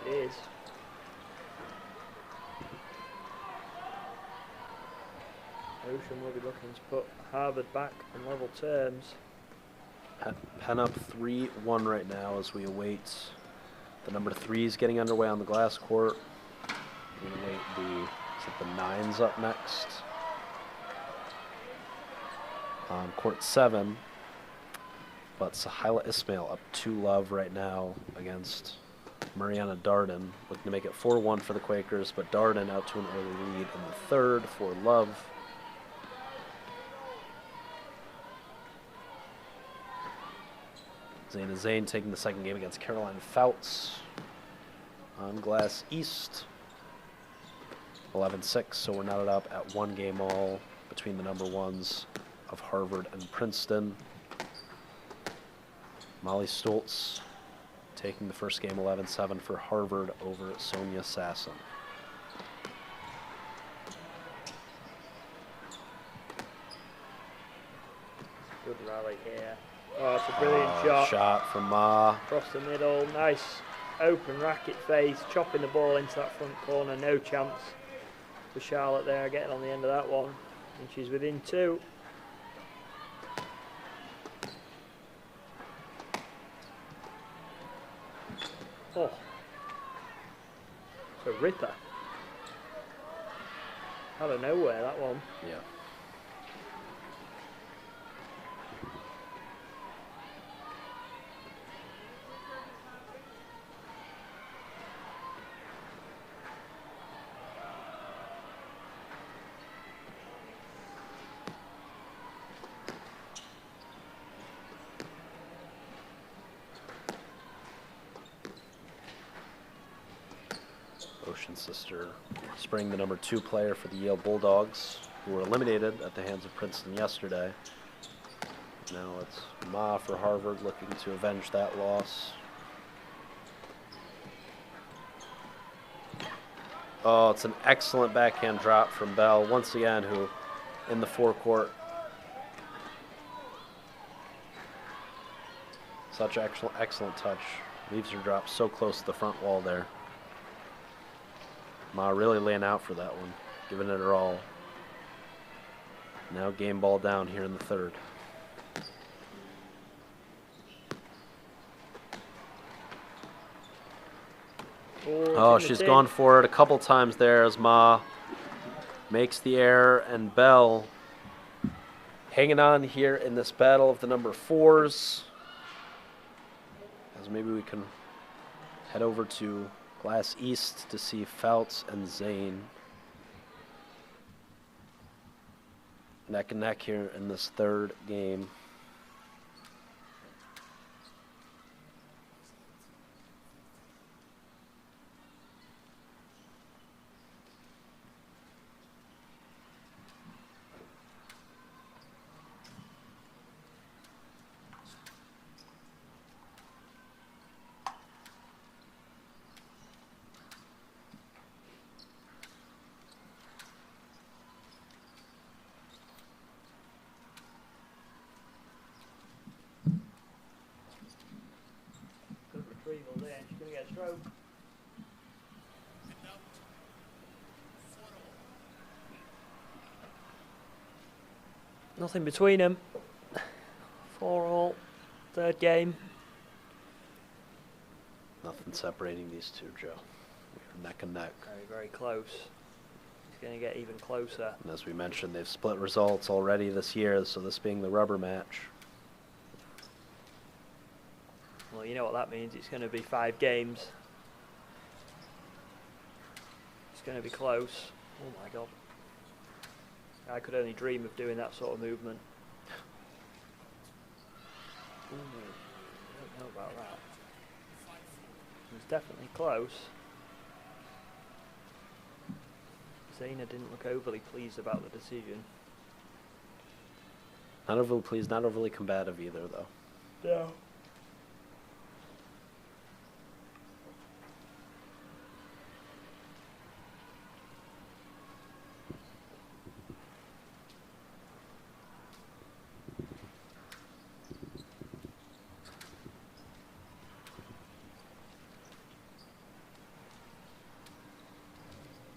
It is. Ocean will be looking to put Harvard back on level terms. Penn up 3-1 right now as we await the number 3s getting underway on the glass court. We await the 9s up next. On court 7, but Sahila Ismail up 2-love right now against Mariana Darden, looking to make it 4-1 for the Quakers, but Darden out to an early lead in the 3rd for Love. Zaina Zain taking the 2nd game against Caroline Fouts on glass East. 11-6, so we're knotted up at 1 game all between the number 1s of Harvard and Princeton. Molly Stoltz taking the first game 11-7 for Harvard over Sonia Sasson. Good rally here. Oh, it's a brilliant shot. Shot from Ma. Across the middle. Nice open racket face. Chopping the ball into that front corner. No chance for Charlotte there getting on the end of that one. And she's within 2. Oh. It's a ripper. Out of nowhere, that one. Yeah. Ocean Sister Spring, the number 2 player for the Yale Bulldogs, who were eliminated at the hands of Princeton yesterday. Now it's Ma for Harvard looking to avenge that loss. Oh, it's an excellent backhand drop from Bell, once again, who in the forecourt. Such excellent touch. Leaves her drop so close to the front wall there. Ma really laying out for that one, giving it her all. Now game ball down here in the 3rd. Oh, she's gone for it a couple times there as Ma makes the error, and Bell hanging on here in this battle of the number 4s. As maybe we can head over to glass East to see Fouts and Zane neck and neck here in this 3rd game. Retrieval there, she's going to get a stroke. Nothing between them. 4-all. Third game. Nothing separating these two, Joe. We're neck and neck. Very, very close. It's going to get even closer. And as we mentioned, they've split results already this year, so this being the rubber match. Well, you know what that means. It's going to be 5 games. It's going to be close. Oh my God. I could only dream of doing that sort of movement. Ooh, I don't know about that. It was definitely close. Zaina didn't look overly pleased about the decision. Not overly pleased, not overly combative either, though. No.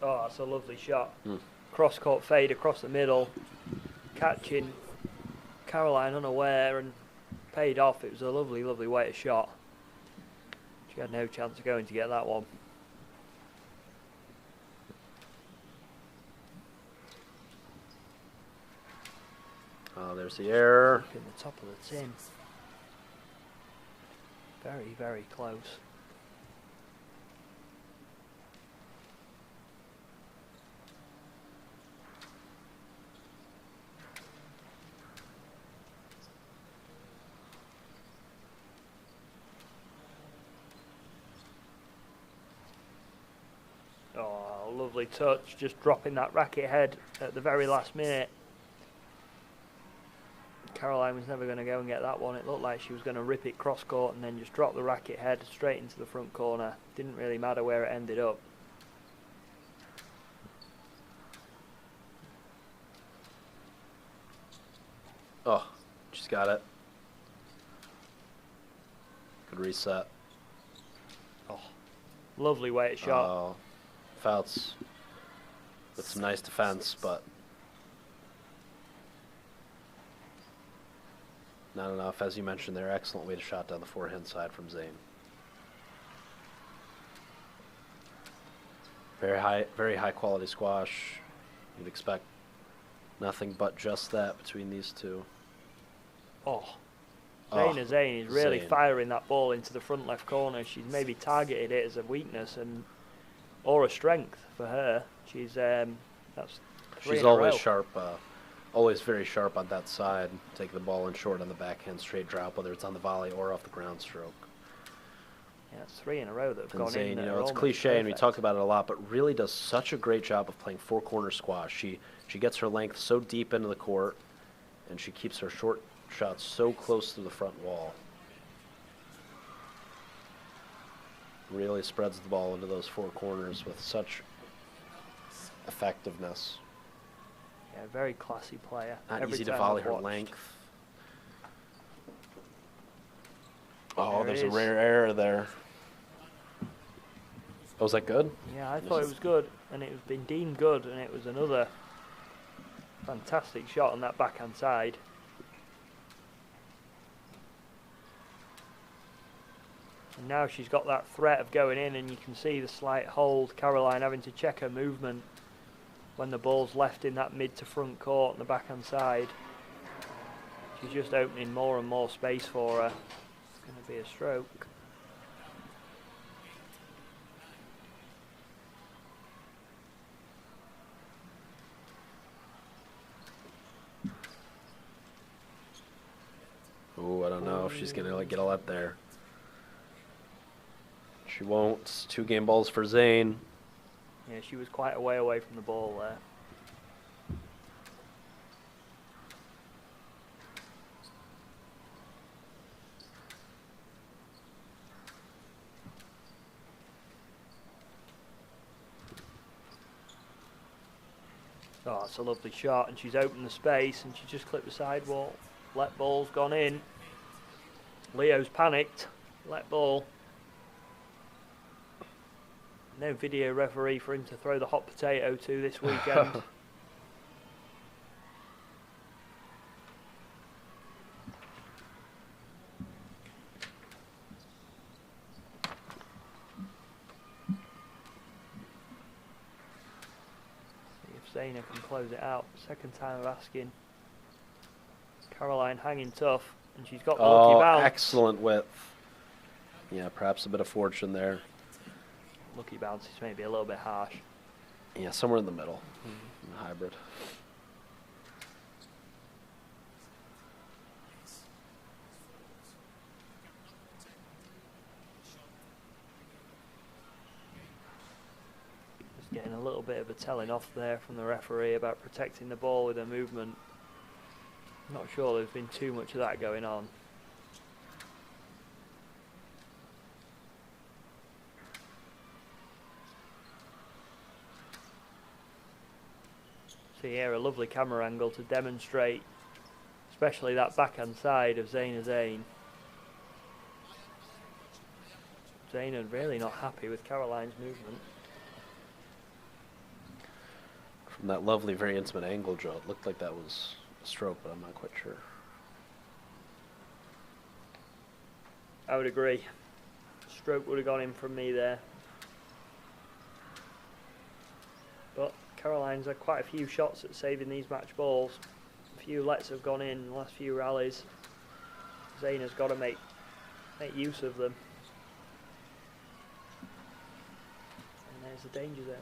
Oh, that's a lovely shot. Cross-court fade across the middle, catching Caroline unaware and paid off. It was a lovely, lovely weighted shot. She had no chance of going to get that one. Oh, there's the error. In the top of the tin. Very, very close. Oh, lovely touch, just dropping that racket head at the very last minute. Caroline was never going to go and get that one. It looked like she was going to rip it cross court and then just drop the racket head straight into the front corner. Didn't really matter where it ended up. Oh, she's got it. Good reset. Oh, lovely weighted shot. Oh, Fouts with some nice defense, but not enough. As you mentioned there, excellent weighted shot down the forehand side from Zane. Very high quality squash. You'd expect nothing but just that between these two. Oh, Oh, Zane is really Zane. firing that ball into the front left corner. She's maybe targeted it as a weakness or a strength for her. She's that's 3 She's in a always row. sharp, always very sharp on that side. Take the ball in short on the backhand straight drop, whether it's on the volley or off the ground stroke. Yeah, it's 3 in a row that have And gone Zane, in. you that know, are it's almost cliche and we perfect. talk about it a lot, but really does such a great job of playing four-corner squash. She gets her length so deep into the court, and she keeps her short shots so close to the front wall. Really spreads the ball into those 4 corners with such effectiveness. Yeah, very classy player. Not Every easy to time volley I've her watched. length. Oh, There it there's a is. rare error there. Oh, was that good? Yeah, I thought it was good, and it was been deemed good, and it was another fantastic shot on that backhand side. And now she's got that threat of going in, and you can see the slight hold. Caroline having to check her movement when the ball's left in that mid to front court on the backhand side. She's just opening more and more space for her. It's going to be a stroke. Oh, I don't know if she's going to get a let there. She won't. 2 game balls for Zane. Yeah, she was quite a way away from the ball there. Oh, it's a lovely shot, and she's opened the space, and she just clipped the sidewall. Let ball's gone in. Leo's panicked. Let ball. No video referee for him to throw the hot potato to this weekend. Zayna can close it out. Second time of asking. Caroline hanging tough, and she's got the lucky bounce. Excellent width. Yeah, perhaps a bit of fortune there. Lucky bounce is maybe a little bit harsh. Yeah, somewhere in the middle. In the hybrid. Just getting a little bit of a telling off there from the referee about protecting the ball with her movement. Not sure there's been too much of that going on. See here a lovely camera angle to demonstrate, especially that backhand side of Zayna Zayn. Zayna really not happy with Caroline's movement. From that lovely, very intimate angle, Joe, it looked like that was a stroke, but I'm not quite sure. I would agree. Stroke would have gone in from me there. But Caroline's had quite a few shots at saving these match balls. A few lets have gone in the last few rallies. Zayna's got to make use of them. And there's the danger zone.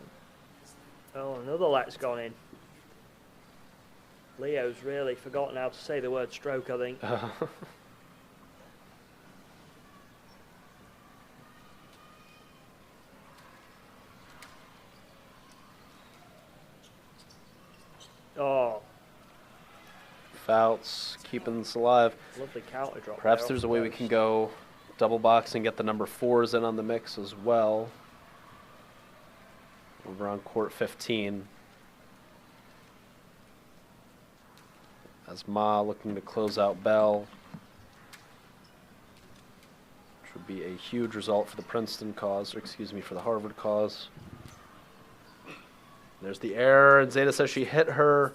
Oh, another let's gone in. Leo's really forgotten how to say the word stroke, I think. Oh. Fouts, keeping this alive. Lovely counter drop. Perhaps there's a way we can go double box and get the number 4s in on the mix as well. Over on court 15. As Ma looking to close out Bell. Which would be a huge result for the Princeton cause, or excuse me, for the Harvard cause. There's the error, and Zayna says she hit her.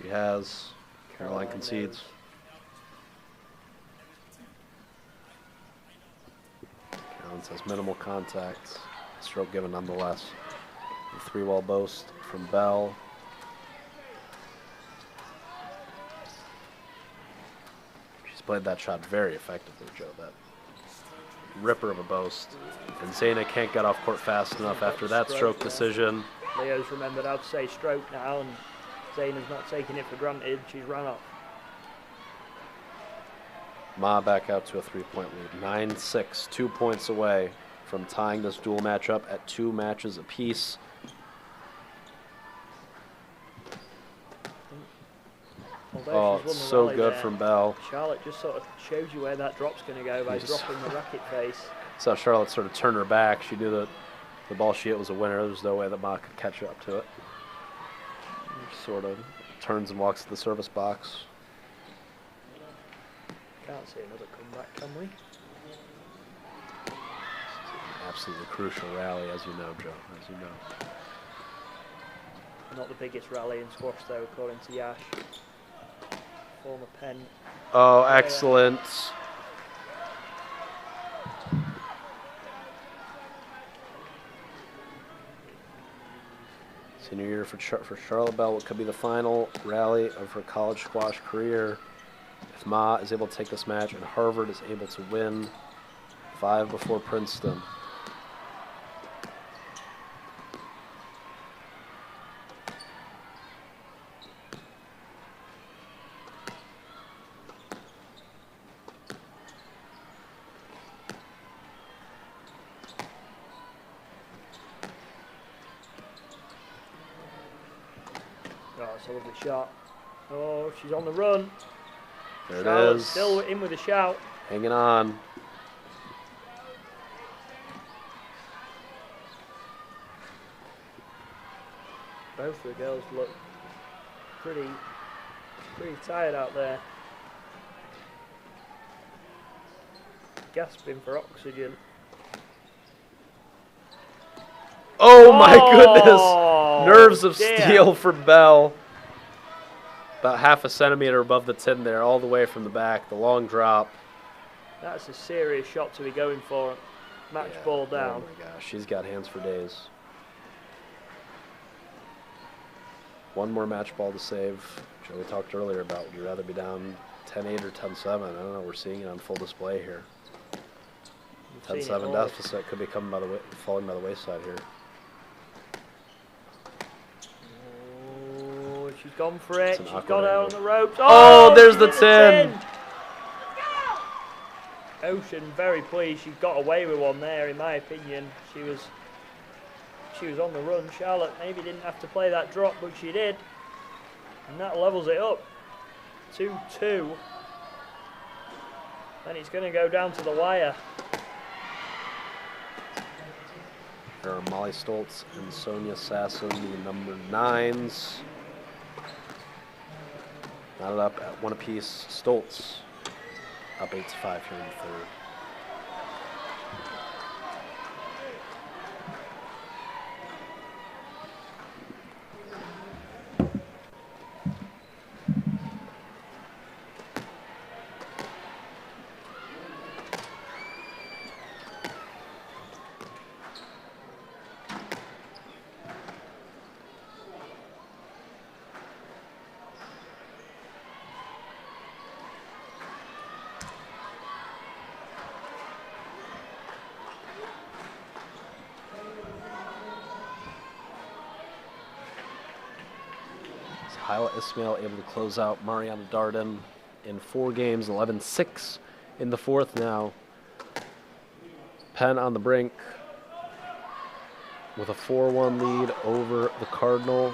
She has. Caroline concedes. Caroline says minimal contact. Stroke given nonetheless. The 3-wall boast from Bell. She's played that shot very effectively, Joe. That ripper of a boast. And Zayna can't get off court fast enough after that stroke decision. Leo's remembered how to say stroke now, and Zayna's not taking it for granted. She's run up. Ma back out to a 3-point lead. 9-6, 2 points away from tying this dual matchup at 2 matches apiece. Oh, it's so good from Bell. Charlotte just sort of shows you where that drop's going to go by dropping the racket face. So Charlotte sort of turned her back. She knew that the ball she hit was a winner. There was no way that Ma could catch up to it. She sort of turns and walks to the service box. Can't see another comeback, can we? Absolutely crucial rally, as you know, Joe, as you know. Not the biggest rally in squash, though, according to Yash. Former Penn. Oh, excellent. Senior year for Charlotte Bell, what could be the final rally of her college squash career. If Ma is able to take this match and Harvard is able to win 5 before Princeton. Oh, it's a lovely shot. Oh, she's on the run. There Charlotte it is. still in with a shout. Hanging on. Both of the girls look pretty tired out there. Gasping for oxygen. Oh my goodness! Oh, Nerves of dear. steel for Bell. About half a centimeter above the tin there, all the way from the back. The long drop. That's a serious shot to be going for. Match ball down. Oh my gosh, she's got hands for days. One more match ball to save. Joey talked earlier about would you rather be down 10-8 or 10-7. I don't know. We're seeing it on full display here. We've seen it 10-7 all. deficit could be coming by the falling by the wayside here. Oh, she's gone for it. It's an She's awkward got out on angle. the ropes. Oh, there's she the hit 10. Ocean very pleased. She got away with one there, in my opinion. She was on the run. Charlotte maybe didn't have to play that drop, but she did. And that levels it up. 2-2. And it's going to go down to the wire. There are Molly Stoltz and Sonia Sasson, the number 9s. Knotted up at 1 apiece. Stoltz up 8-5 here in the third. Hyla Ismail able to close out Mariana Darden in 4 games, 11-6 in the fourth now. Penn on the brink with a 4-1 lead over the Cardinal.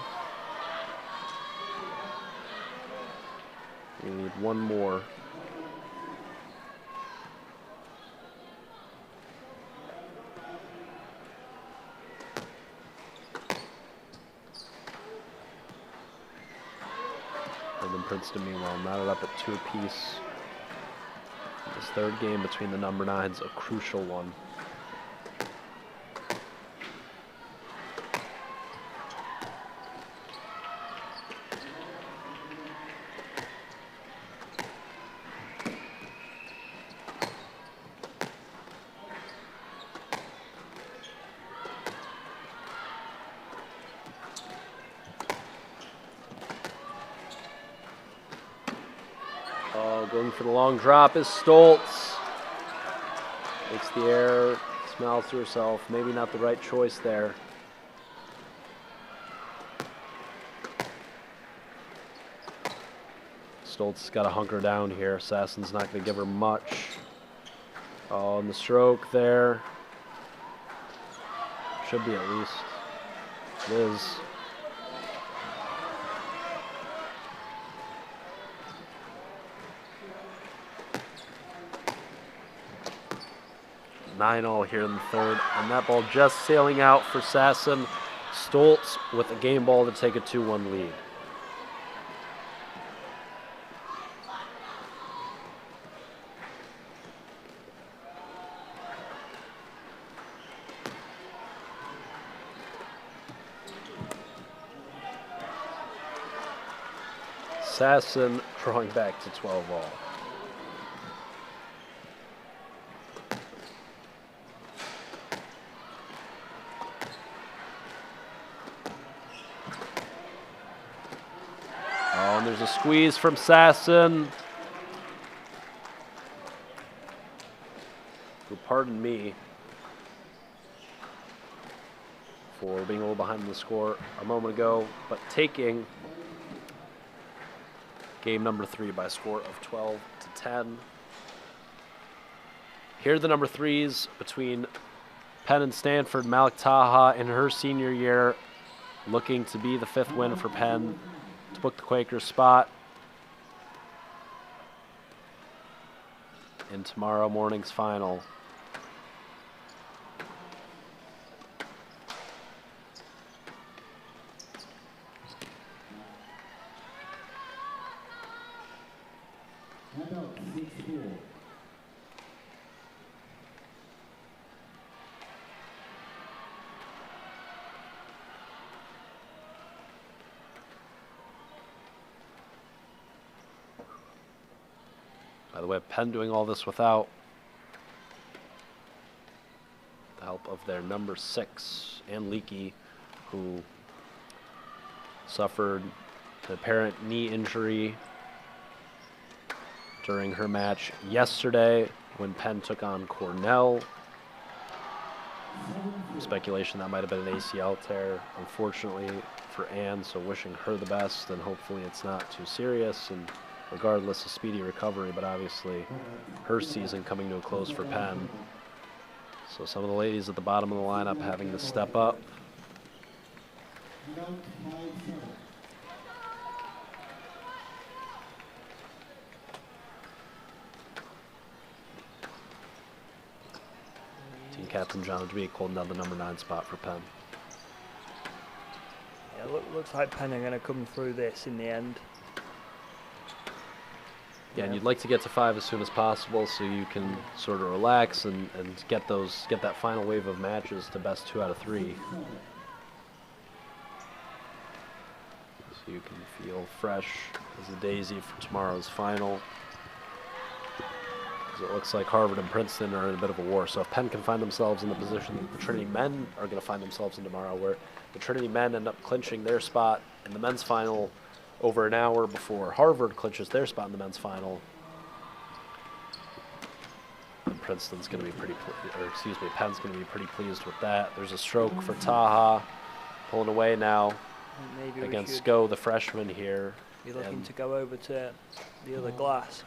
We need one more. And then Princeton, meanwhile, knotted up at 2 apiece. This third game between the number 9s, a crucial one. Going for the long drop is Stoltz. Takes the air, smiles to herself. Maybe not the right choice there. Stoltz has got to hunker down here. Sasson's not going to give her much. Oh, and the stroke there. Should be at least. Liz. Nine all here in the third, and that ball just sailing out for Sasson. Stoltz with a game ball to take a 2-1 lead. Sasson drawing back to 12 all. Oh, and there's a squeeze from Sasson. Pardon me for being a little behind in the score a moment ago, but taking game number 3 by a score of 12-10. Here are the number 3s between Penn and Stanford. Malik Taha in her senior year looking to be the 5th win for Penn to book the Quakers spot in tomorrow morning's final. Handout 6-4. By the way, Penn doing all this without the help of their number 6 and Leakey, who suffered an apparent knee injury during her match yesterday when Penn took on Cornell. Speculation that might have been an ACL tear, unfortunately, for Ann, so wishing her the best, and hopefully it's not too serious, and regardless, a speedy recovery, but obviously her season coming to a close for Penn. So some of the ladies at the bottom of the lineup having to step up. Team captain John Dweek holding down the number 9 spot for Penn. Yeah, looks like Penn are going to come through this in the end. Yeah, and you'd like to get to 5 as soon as possible so you can sort of relax and get that final wave of matches to best 2 out of 3. So you can feel fresh as a daisy for tomorrow's final. Because it looks like Harvard and Princeton are in a bit of a war. So if Penn can find themselves in the position that the Trinity men are going to find themselves in tomorrow, where the Trinity men end up clinching their spot in the men's final over an hour before Harvard clinches their spot in the men's final, and Princeton's going to be Penn's going to be pretty pleased with that. There's a stroke for Taha, pulling away now Maybe against Sko, the freshman here. Be looking to go over to the other glass.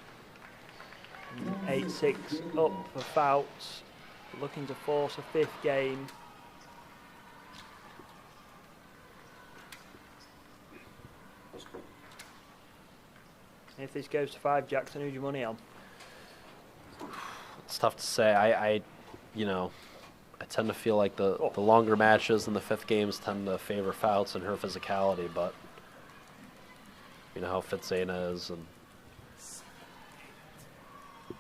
8-6 up for Fouts, looking to force a 5th game. If this goes to 5, Jackson, who's your money on? It's tough to say. I tend to feel like the longer matches in the 5th games tend to favor Fouts and her physicality, but you know how fit Zaina is and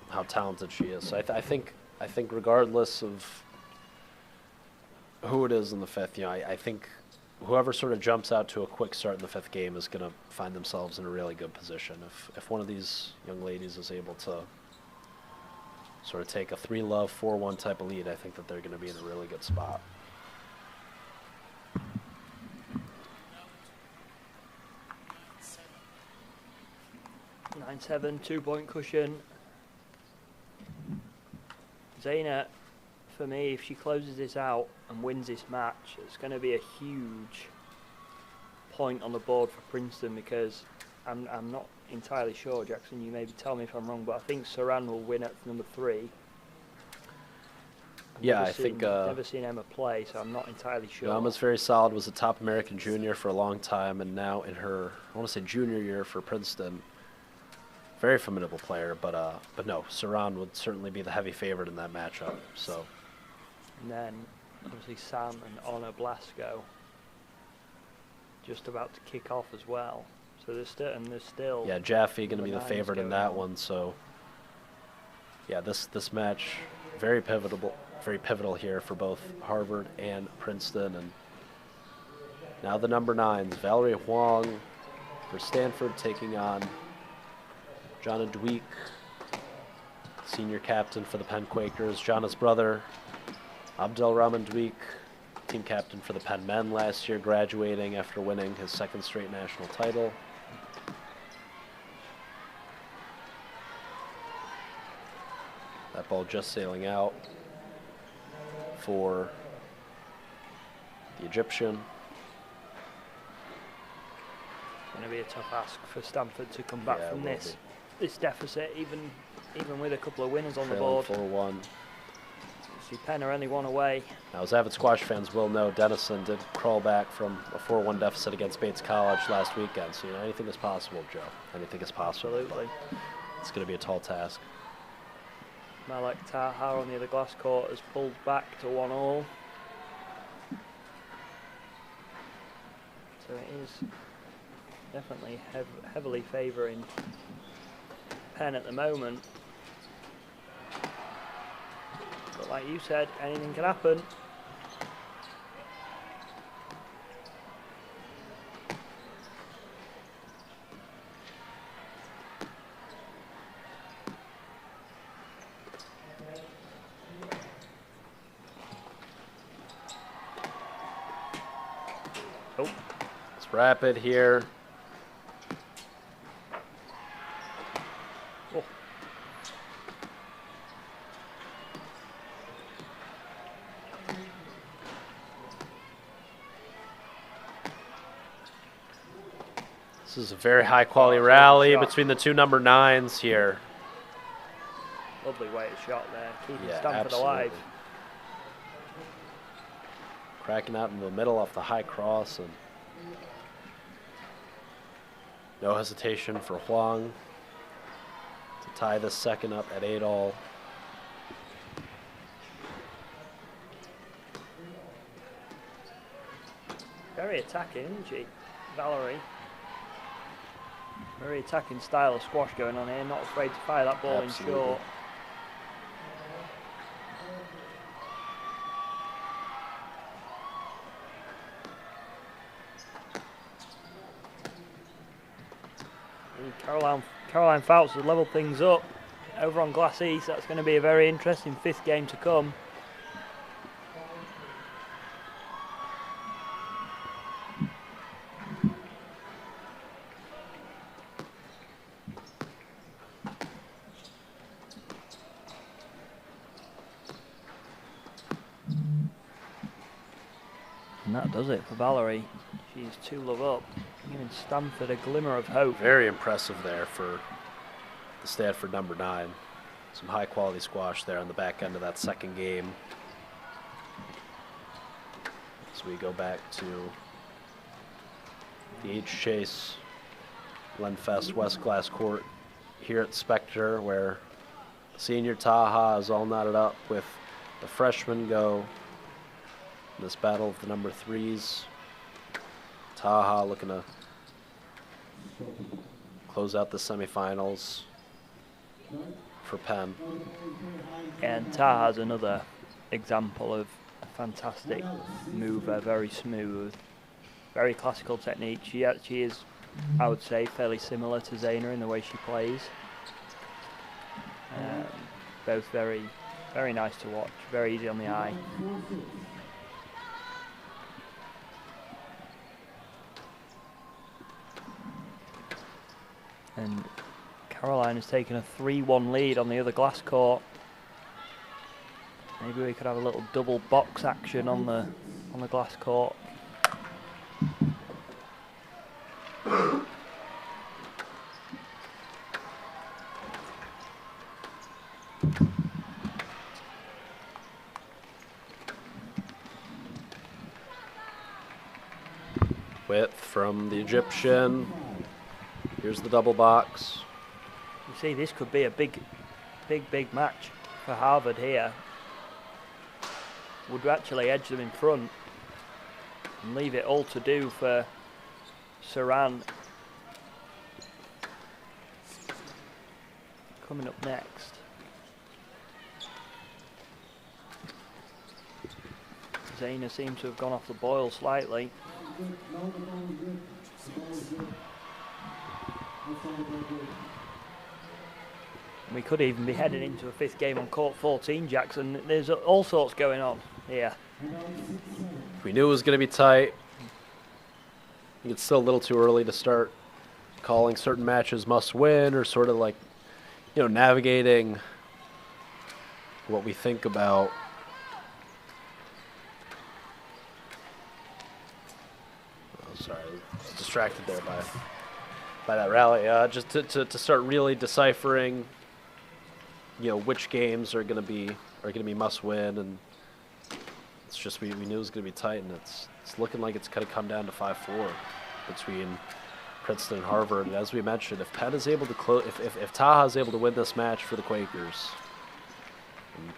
how talented she is. So I think regardless of who it is in the 5th, I think whoever sort of jumps out to a quick start in the 5th game is going to find themselves in a really good position. If one of these young ladies is able to sort of take a 3-love, 4-1 type of lead, I think that they're going to be in a really good spot. Nine 7, 2-point cushion. Zaina, for me, if she closes this out and wins this match, it's going to be a huge point on the board for Princeton, because I'm not entirely sure, Jackson, you maybe tell me if I'm wrong, but I think Saran will win at number 3. I think never seen Emma play, so I'm not entirely sure. Emma's very solid, was a top American junior for a long time, and now in her, I want to say junior year for Princeton, very formidable player, but no, Saran would certainly be the heavy favorite in that matchup. So, and then obviously Sam and Anna Blasco just about to kick off as well. So there's still yeah, Jaffe going to be the favorite in that one. So yeah, this match very pivotal here for both Harvard and Princeton. And now the number 9s, Valerie Huang for Stanford, taking on Jonna Dweek, senior captain for the Penn Quakers. Jonna's brother, Abdelrahman Dweek, team captain for the Penn men last year, graduating after winning his 2nd straight national title. That ball just sailing out for the Egyptian. Going to be a tough ask for Stanford to come back from this deficit, even with a couple of winners on the board. 4-1. See, Penn are only 1 away. Now, as avid squash fans will know, Denison did crawl back from a 4-1 deficit against Bates College last weekend. So, anything is possible, Joe. Anything is possible. Absolutely. It's going to be a tall task. Malek Taha on the other glass court has pulled back to 1-1. So it is definitely heavily favouring Penn at the moment. But like you said, anything can happen. Rapid here. Oh. This is a very high quality rally between the two number 9s here. Lovely weighted shot there, keeping Yeah, Stanford absolutely. alive. Cracking out in the middle off the high cross, and no hesitation for Huang to tie this second up at 8-all. Very attacking, isn't she, Valerie? Very attacking style of squash going on here, not afraid to fire that ball Absolutely. in short. And Caroline Fouts has leveled things up over on Glass East. That's going to be a very interesting 5th game to come. And that does it for Valerie. She's 2-love up, giving Stanford a glimmer of hope. Very impressive there for the Stanford number 9. Some high quality squash there on the back end of that second game. So we go back to the H. Chase Lenfest West Glass Court here at Spectre, where senior Taha is all knotted up with the freshmen go in this battle of the number 3s. Taha looking to close out the semifinals for Penn. And Taha's another example of a fantastic mover, very smooth, very classical technique. She actually is, I would say, fairly similar to Zaina in the way she plays. Both very, very nice to watch, very easy on the eye. And Caroline has taken a 3-1 lead on the other glass court. Maybe we could have a little double box action on the glass court. Width from the Egyptian. Here's the double box. You see, this could be a big match for Harvard here. Would actually edge them in front and leave it all to do for Saran. Coming up next. Zaina seems to have gone off the boil slightly. And we could even be heading into a 5th game on court 14, Jackson. There's all sorts going on here. We knew it was going to be tight. I think it's still a little too early to start calling certain matches must win, or sort of like, you know, navigating what we think about sorry, I was distracted there by that rally. Just to start really deciphering, you know, which games are gonna be must win, and it's just we knew it was gonna be tight, and it's looking like it's gonna come down to 5-4 between Princeton and Harvard. And as we mentioned, if Penn is able to close, if Taha is able to win this match for the Quakers,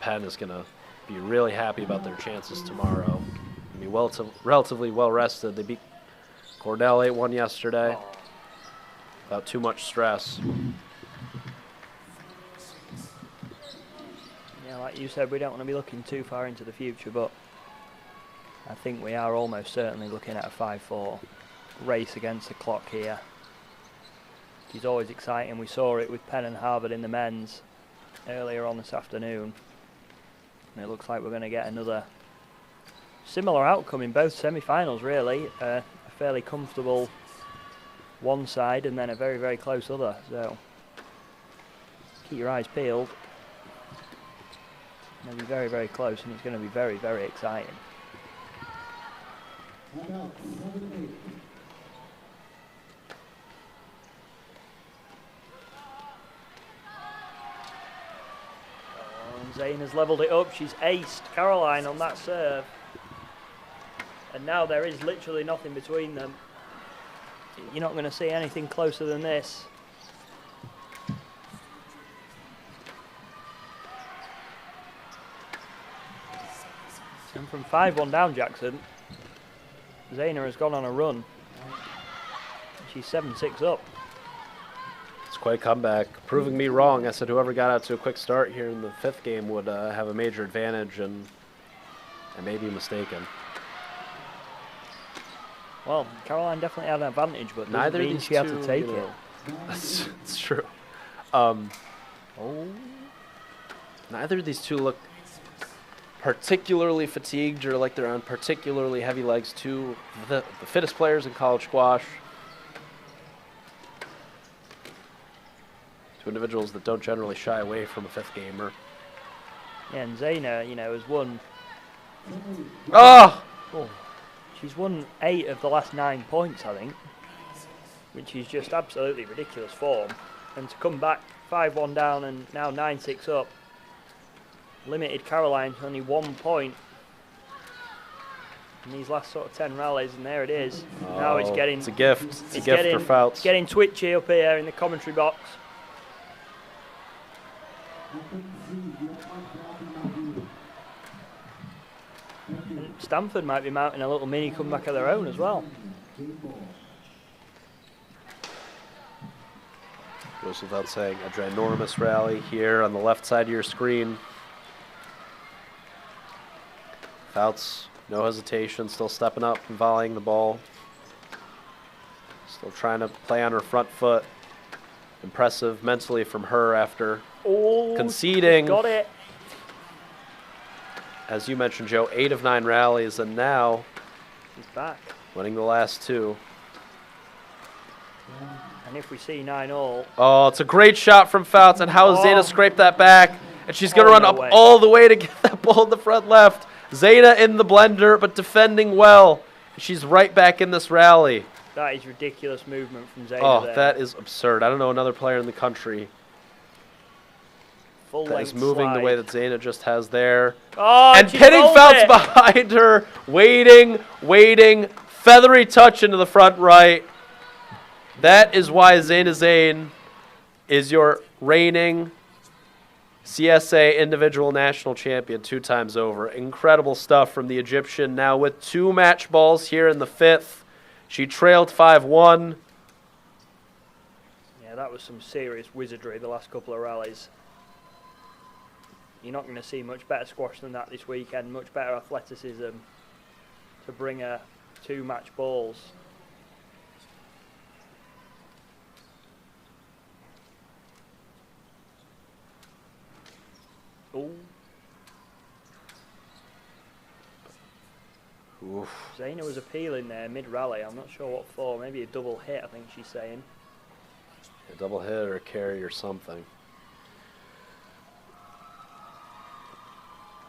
Penn is gonna be really happy about their chances tomorrow. Be relatively well rested. They beat Cornell 8-1 yesterday without too much stress. Yeah, like you said, we don't want to be looking too far into the future, but I think we are almost certainly looking at a 5-4 race against the clock here. It's always exciting. We saw it with Penn and Harvard in the men's earlier on this afternoon. And it looks like we're going to get another similar outcome in both semi-finals, really. A fairly comfortable one side and then a very, very close other. So keep your eyes peeled. It's going to be very, very close, and it's going to be very, very exciting. And Zane has levelled it up. She's aced Caroline on that serve. And now there is literally nothing between them. You're not going to see anything closer than this. And from 5-1 down, Jackson, Zayna has gone on a run. She's 7-6 up. It's quite a comeback, proving me wrong. I said whoever got out to a quick start here in the 5th game would have a major advantage, and I may be mistaken. Well, Caroline definitely had an advantage, but neither doesn't mean she had to take it. It's true. Neither of these two look particularly fatigued or like they're on particularly heavy legs. Two the fittest players in college squash. Two individuals that don't generally shy away from a 5th gamer. Yeah, and Zayna, you know, has won. Oh! She's won 8 of the last 9 points, I think, which is just absolutely ridiculous form. And to come back 5-1 down and now 9-6 up, limited Caroline to only 1 point in these last sort of 10 rallies, and there it is. Now it's getting. It's a gift. It's a gift for Fouts. It's getting twitchy up here in the commentary box. And Stanford might be mounting a little mini comeback of their own as well. Goes without saying, a ginormous rally here on the left side of your screen. Fouts, no hesitation, still stepping up and volleying the ball. Still trying to play on her front foot. Impressive mentally from her after conceding. Got it. As you mentioned, Joe, 8 of 9 rallies, and now He's back. winning the last 2. And if we see 9-all, Oh, it's a great shot from Fouts, and how has Zayna scraped that back? And she's going to run no up way. all the way to get that ball in the front left. Zayna in the blender, but defending well. She's right back in this rally. that is ridiculous movement from Zayna Oh, there. that is absurd. I don't know another player in the country Full that is length moving slide. the way that Zayna just has there. Oh, And she pinning rolled Fouts it. behind her, waiting, feathery touch into the front right. That is why Zayna Zayn is your reigning CSA individual national champion 2 times over. Incredible stuff from the Egyptian. Now with 2 match balls here in the 5th. She trailed 5-1. Yeah, that was some serious wizardry the last couple of rallies. You're not going to see much better squash than that this weekend. Much better athleticism to bring her 2 match balls. Ooh. Oof. Zayna was appealing there mid-rally. I'm not sure what for. Maybe a double hit, I think she's saying. A double hit or a carry or something.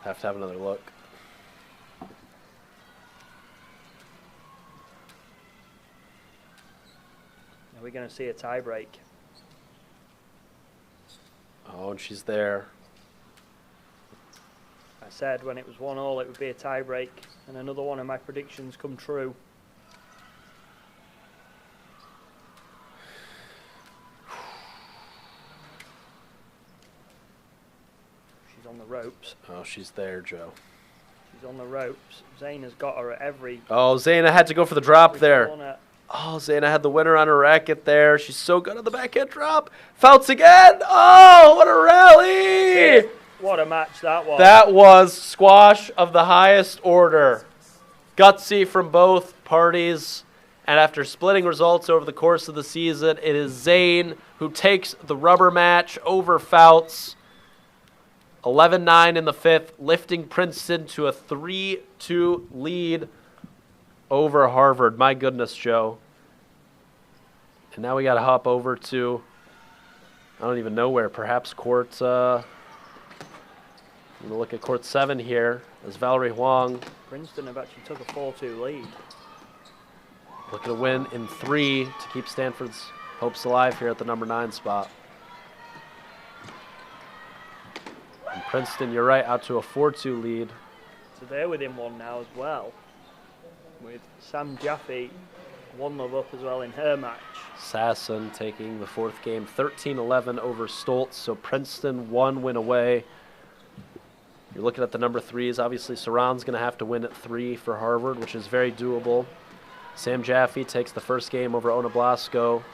Have to have another look. Are we going to see a tie break? Oh, and she's there. I said when it was 1-all it would be a tie break, and another one of my predictions come true. She's on the ropes. Oh, she's there, Joe. She's on the ropes. Zayna's got her at every Oh, Zayna had to go for the drop there. corner. Oh, Zayna had the winner on her racket there. She's so good on the backhand drop. Fouts again. Oh, what a rally! What a match that was. That was squash of the highest order. Gutsy from both parties. And after splitting results over the course of the season, it is Zane who takes the rubber match over Fouts. 11-9 in the 5th, lifting Princeton to a 3-2 lead. over Harvard. My goodness, Joe. And now we got to hop over to, I don't even know where, perhaps court, I'm going to look at court 7 here as Valerie Huang Princeton have actually took a 4-2 lead. looking to win in 3 to keep Stanford's hopes alive here at the number 9 spot. And Princeton, you're right, out to a 4-2 lead. So they're within 1 now as well, with Sam Jaffe 1-love up as well in her match. Sasson taking the 4th game, 13-11 over Stoltz. So Princeton 1 win away. You're looking at the number 3s. Obviously, Saran's going to have to win at 3 for Harvard, which is very doable. Sam Jaffe takes the first game over Ona Blasco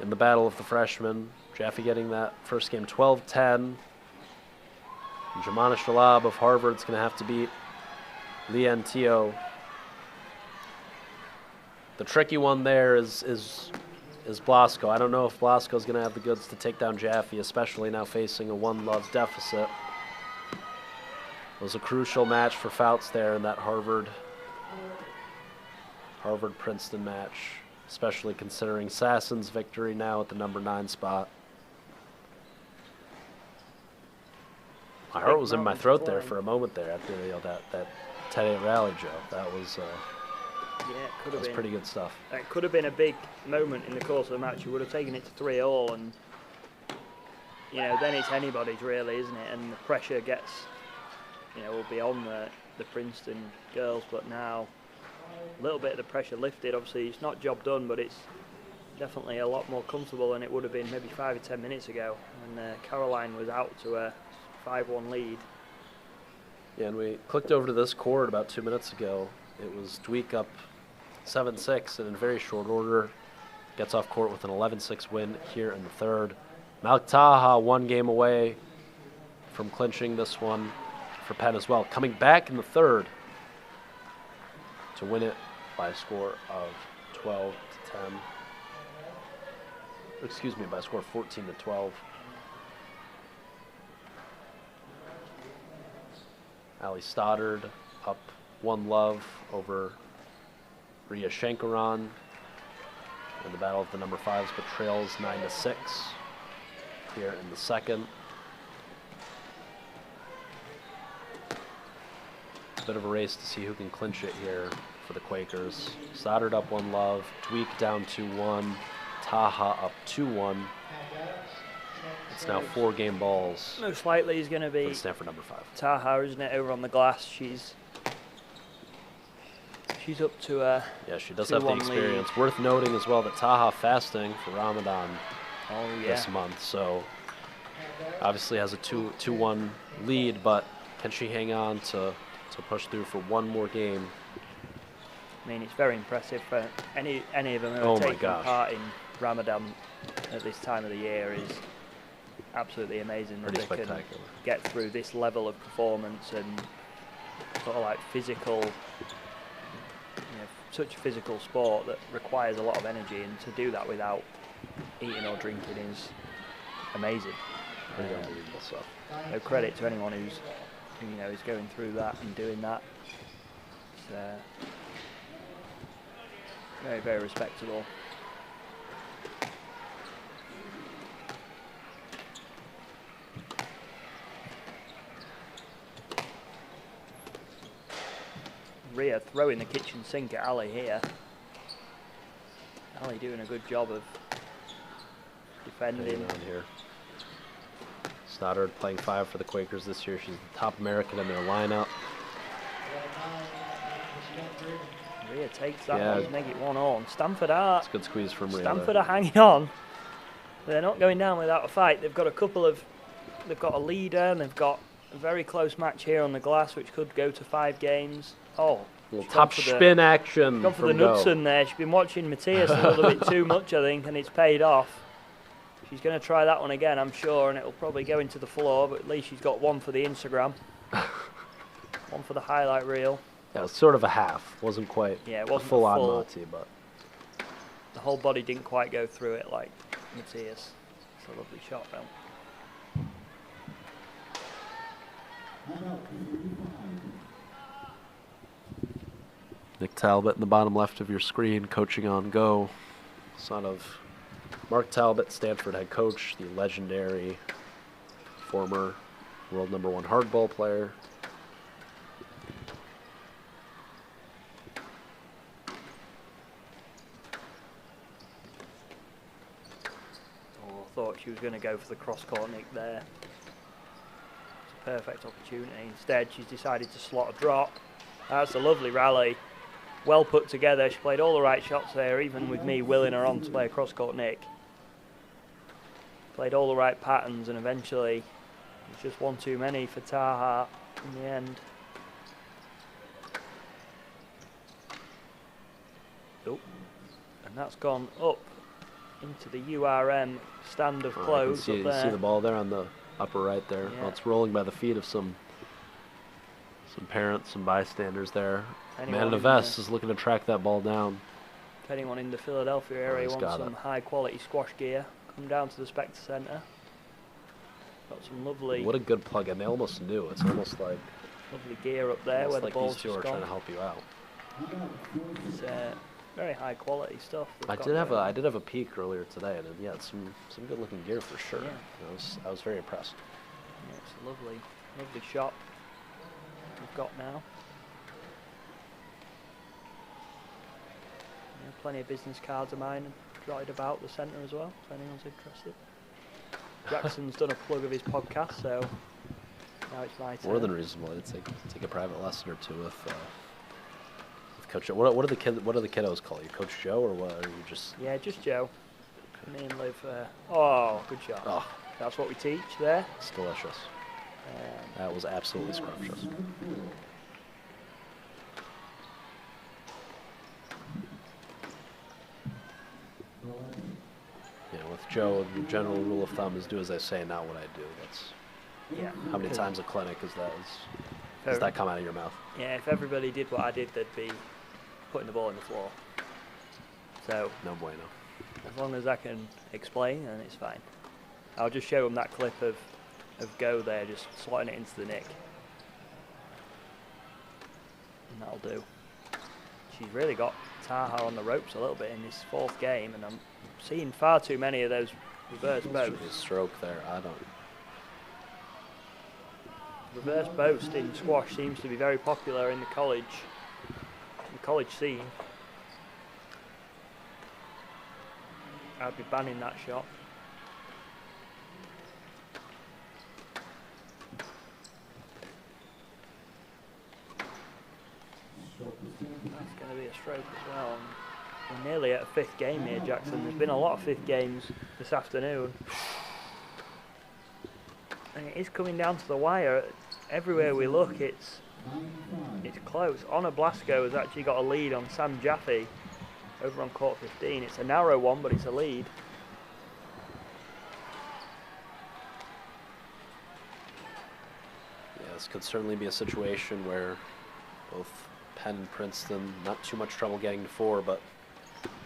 in the battle of the freshmen. Jaffe getting that first game 12-10. Jamana Shalab of Harvard's going to have to beat Lian Teo. The tricky one there is Blasco. I don't know if Blasco's going to have the goods to take down Jaffe, especially now facing a 1-love deficit. It was a crucial match for Fouts there in that Harvard-Princeton match, especially considering Sasson's victory now at the number 9 spot. My heart was in my throat there for a moment there after that 10-8 rally, Joe. That was pretty good stuff. That could have been a big moment in the course of the match. You would have taken it to 3-all, and then it's anybody's really, isn't it? And the pressure gets, will be on the Princeton girls. But now a little bit of the pressure lifted. Obviously, it's not job done, but it's definitely a lot more comfortable than it would have been maybe 5 or 10 minutes ago when Caroline was out to a 5-1 lead. Yeah, and we clicked over to this court about 2 minutes ago. It was Dweek up 7-6, and in very short order gets off court with an 11-6 win here in the 3rd. Malik Taha 1 game away from clinching this one for Penn as well. Coming back in the 3rd to win it by a score of 12-10. Excuse me, by a score of 14-12. Ali Stoddard up 1-love over Ria Shankaran in the battle of the number 5s, but trails 9-6 here in the 2nd. Bit of a race to see who can clinch it here for the Quakers. Stoddard up 1-love, Dweek down 2-1, Taha up 2-1. It's now 4 game balls. Most likely he's going to be Stanford number 5. Taha, isn't it, over on the glass? She's up to a Yeah, she does have the 2-1 experience. lead. Worth noting as well that Taha fasting for Ramadan this Yeah. month, so obviously has a 2-1 lead, but can she hang on to push through for 1 more game? I mean, it's very impressive for any of them who Oh are my taking gosh. part in Ramadan at this time of the year is absolutely amazing that Pretty they can spectacular. get through this level of performance and sort of like physical, such a physical sport that requires a lot of energy, and to do that without eating or drinking is amazing. Pretty unbelievable stuff. No credit to anyone who's is going through that and doing that. It's very, very respectable. Rhea throwing the kitchen sink at Ali here. Ali doing a good job of defending. Hanging on here. Stoddard playing 5 for the Quakers this year. She's the top American in their lineup. Rhea takes that Yeah. one to make it 1-all. And Stanford are It's a good squeeze from Rhea. Stanford are hanging on. They're not going down without a fight. They've got they've got a leader, and they've got a very close match here on the glass, which could go to 5 games. Oh, Little she's gone top for the- spin action. Gone for the from Go. Knudsen there. She's been watching Matthias a little bit too much, I think, and it's paid off. She's going to try that one again, I'm sure, and it'll probably go into the floor, but at least she's got 1 for the Instagram. 1 for the highlight reel. Yeah, it was sort of a half. Wasn't quite Yeah, it a wasn't full-on full. Monty, but The whole body didn't quite go through it like Matthias. It's a lovely shot, though. Nick Talbot in the bottom left of your screen, coaching on Go, son of Mark Talbot, Stanford head coach, the legendary former world #1 hardball player. Oh, I thought she was going to go for the cross-court nick there. It's a perfect opportunity. Instead, she's decided to slot a drop. That's a lovely rally. Well put together. She played all the right shots there, even with me willing her on to play a cross-court nick. Played all the right patterns, and eventually it's just one too many for Taha in the end. Oh, and that's gone up into the URM stand of clothes You up can there. see the ball there on the upper right there. Yeah. Well, it's rolling by the feet of some parents, some bystanders there. Anyone Man in a in vest the- is looking to track that ball down. If anyone in the Philadelphia area he's wants got some it. high quality squash gear, come down to the Spectre Centre. Got some lovely What a good plug-in. They almost knew. It's almost like, gear up there where the like ball's these two just are trying gone. to help you out. It's very high quality stuff. they've I got did have there. a peek earlier today, and yeah, it's some good looking gear for sure. Yeah. I was very impressed. Yeah, it's a lovely shop we've got now. Yeah, plenty of business cards of mine dotted about the centre as well, if anyone's interested. Jackson's done a plug of his podcast, so now it's my turn. More than reasonable. I'd take a private lesson or two with Coach Joe. What do the kiddos call you, Coach Joe, or what? Are you just? Yeah, just Joe. Me and Liv. Oh, good shot. Oh, That's what we teach there. it's delicious. That was absolutely scrumptious. Yeah, with Joe, the general rule of thumb is do as I say, not what I do. That's Yeah. how many times a clinic does that come out of your mouth? Yeah, if everybody did what I did, they'd be putting the ball in the floor. So No bueno. as long as I can explain, then it's fine. I'll just show them that clip of Go there, just slotting it into the nick. And that'll do. She's really got Taha on the ropes a little bit in this fourth game, and I'm seeing far too many of those reverse boasts. His stroke there, I don't. Reverse boast in squash seems to be very popular in the college scene. I'd be banning that shot. That's going to be a stroke as well. We're nearly at a fifth game here, Jackson. There's been a lot of fifth games this afternoon. And it is coming down to the wire. Everywhere we look, it's close. Honor Blasco has actually got a lead on Sam Jaffe over on court 15. It's a narrow one, but it's a lead. Yeah, this could certainly be a situation where both Penn and Princeton, not too much trouble getting to 4, but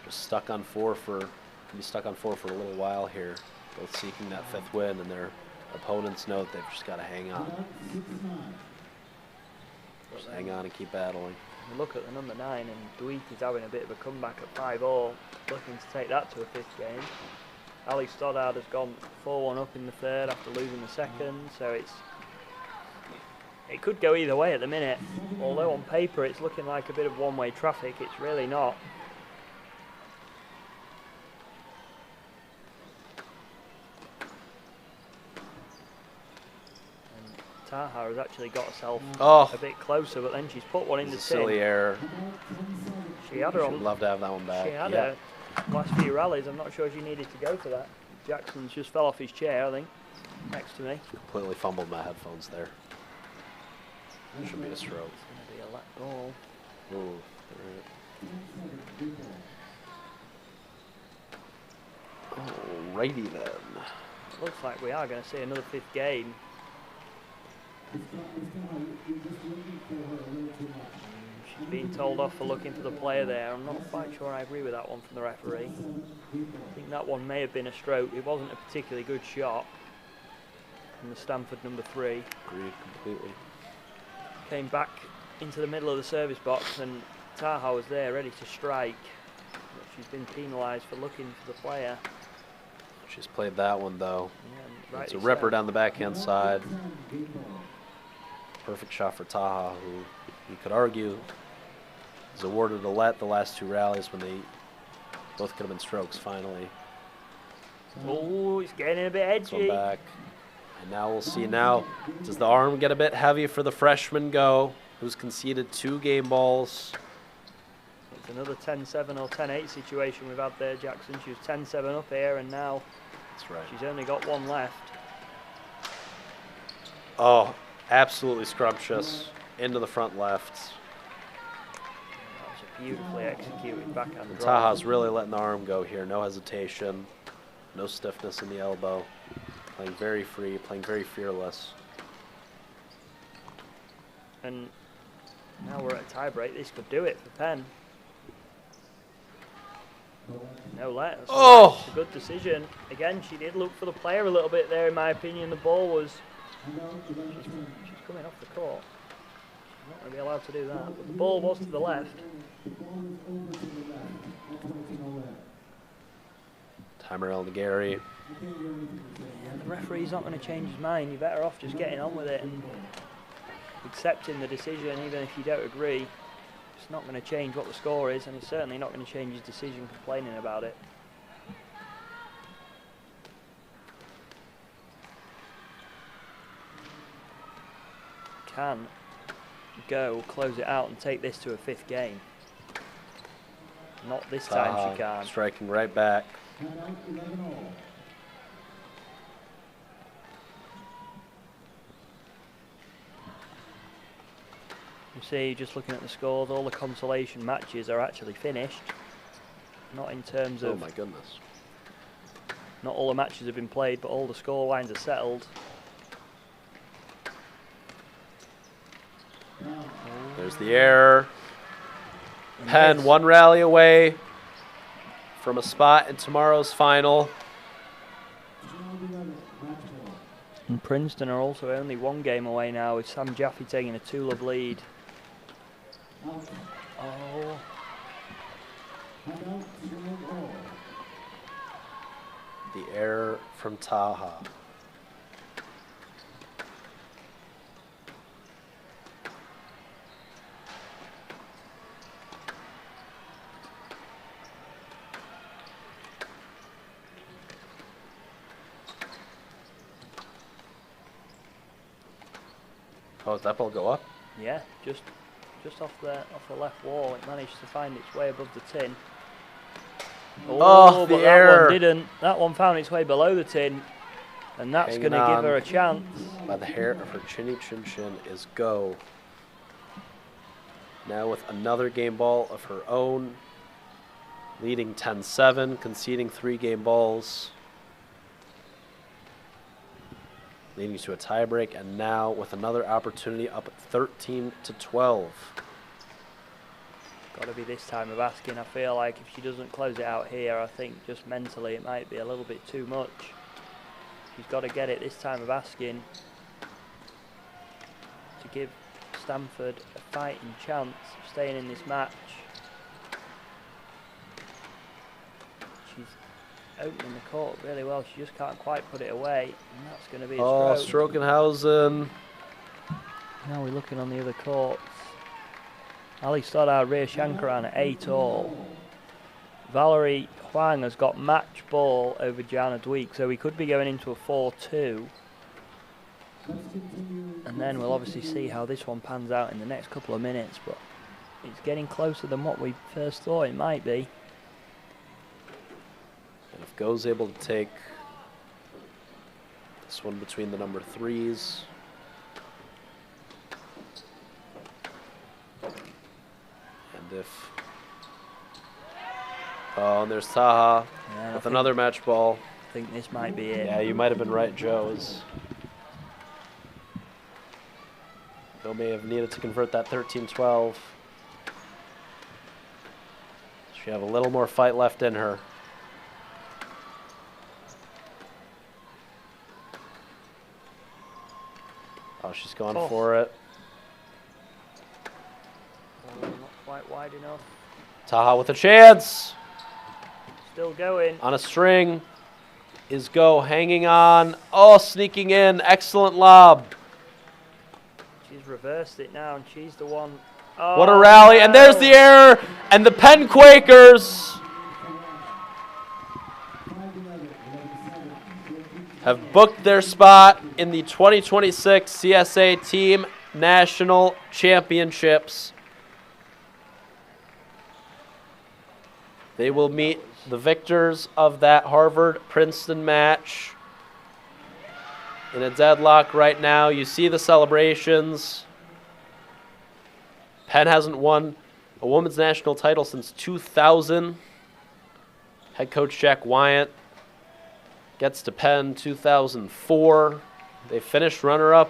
just stuck on 4 for a little while here. Both seeking that 5th win, and their opponents know that they've just got to hang on. Just hang on and keep battling. You look at the number 9, and Dweek is having a bit of a comeback at 5-all, looking to take that to a 5th game. Ali Stoddard has gone 4-1 up in the 3rd after losing the 2nd, so it could go either way at the minute. Although on paper it's looking like a bit of one-way traffic, it's really not. And Taha has actually got herself a bit closer, but then she's put one in the It's a tin. silly error. She had her Would on. love to have that one back. She had Yeah. her last few rallies. I'm not sure she needed to go for that. Jackson's just fell off his chair, I think, next to me. Completely fumbled my headphones there. Should be a stroke. It's going to be a let ball. Ooh. Alrighty then. Looks like we are going to see another 5th game. She's being told off for looking for the player there. I'm not quite sure I agree with that one from the referee. I think that one may have been a stroke. It wasn't a particularly good shot from the Stanford number 3. Agreed completely. Came back into the middle of the service box, and Taha was there ready to strike, but she's been penalised for looking for the player. She's played that one, though. Yeah, It's a rightly ripper so. down the backhand side. Perfect shot for Taha, who you could argue is awarded a let the last 2 rallies when they both could have been strokes finally. Oh, it's getting a bit This one edgy. back. And now we'll see now. Does the arm get a bit heavy for the freshman Go, who's conceded 2 game balls? It's another 10-7 or 10-8 situation we've had there, Jackson. She was 10-7 up here, and now That's right. she's only got 1 left. Oh, absolutely scrumptious. Into the front left. That was a beautifully executed backhand And drop. Taha's really letting the arm go here. No hesitation. No stiffness in the elbow. Playing very free, playing very fearless. And now we're at a tie break. This could do it for Penn. No let. That's Oh! It's a good decision. Again, she did look for the player a little bit there, in my opinion. The ball was... She's coming off the court. She's not going to be allowed to do that. But the ball was to the left. Timer El Nagari. And the referee's not going to change his mind. You're better off just getting on with it and accepting the decision, even if you don't agree. It's not going to change what the score is, and it's certainly not going to change his decision complaining about it. Can Go close it out and take this to a 5th game. Not this time Taha she can't. striking right back. You see, just looking at the scores, all the consolation matches are actually finished. Not in terms Oh of, my goodness. not all the matches have been played, but all the score lines are settled. There's the error. And Penn this- 1 rally away from a spot in tomorrow's final. And Princeton are also only 1 game away now, with Sam Jaffe taking a 2-love lead. Oh, The error from Taha. Oh, did that ball go up? yeah, just off the left wall. It managed to find its way above the tin. Oh, the but that error. one didn't. That one found its way below the tin, and that's Hanging going to give on. her a chance. By the hair of her chinny chin chin is Go. Now with another game ball of her own, leading 10-7, conceding 3 game balls, leading to a tiebreak, and now with another opportunity up at 13-12. Got to be this time of asking. I feel like if she doesn't close it out here, I think just mentally it might be a little bit too much. She's got to get it this time of asking to give Stanford a fighting chance of staying in this match. She's opening the court really well. She just can't quite put it away, and that's going to be a Oh, stroke. Strokenhausen. Now we're looking on the other courts. Ali Stoddard, Rhea Shankaran at 8 all. Valerie Huang has got match ball over Jana Dweek, so we could be going into a 4-2. And then we'll obviously see how this one pans out in the next couple of minutes, but it's getting closer than what we first thought it might be. And if Go's able to take this one between the number 3s, and if... Oh, and there's Taha Yeah, with another match ball. I think this might be it. Yeah, you might have been right, Joe. Go may have needed to convert that 13-12. She have a little more fight left in her. Oh, she's going Oh. for it. quite wide enough. Taha with a chance. Still going. On a string is Go hanging on. Oh, sneaking in. Excellent lob. She's reversed it now, and she's the one. Oh, What a rally. And there's the error. And the Penn Quakers have booked their spot in the 2026 CSA Team National Championships. They will meet the victors of that Harvard-Princeton match in a deadlock right now. You see the celebrations. Penn hasn't won a women's national title since 2000. Head coach Jack Wyant gets to Penn 2004. They finished runner-up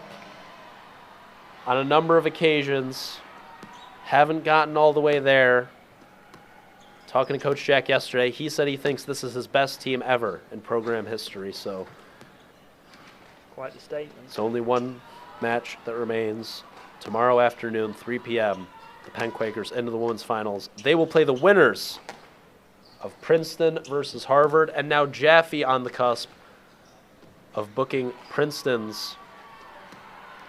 on a number of occasions. Haven't gotten all the way there. Talking to Coach Jack yesterday, he said he thinks this is his best team ever in program history. So Quite the statement. it's only one match that remains. Tomorrow afternoon, 3 p.m., the Penn Quakers into the women's finals. They will play the winners of Princeton versus Harvard, and now Jaffe on the cusp of booking Princeton's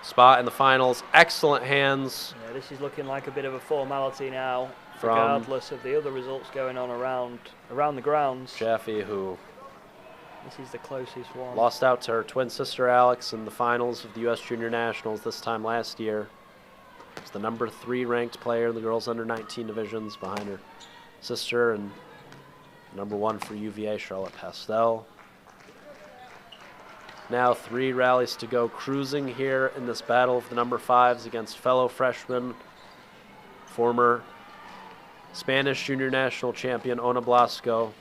spot in the finals. Excellent hands. Yeah, this is looking like a bit of a formality now, From regardless of the other results going on around the grounds. Jaffe, who This is the closest one. lost out to her twin sister Alex in the finals of the U.S. Junior Nationals this time last year. She's the number 3 ranked player in the girls under 19 divisions behind her sister, and number 1 for UVA, Charlotte Pastel. Now 3 rallies to go, cruising here in this battle of the number 5s against fellow freshman, former Spanish Junior National champion Ona Blasco.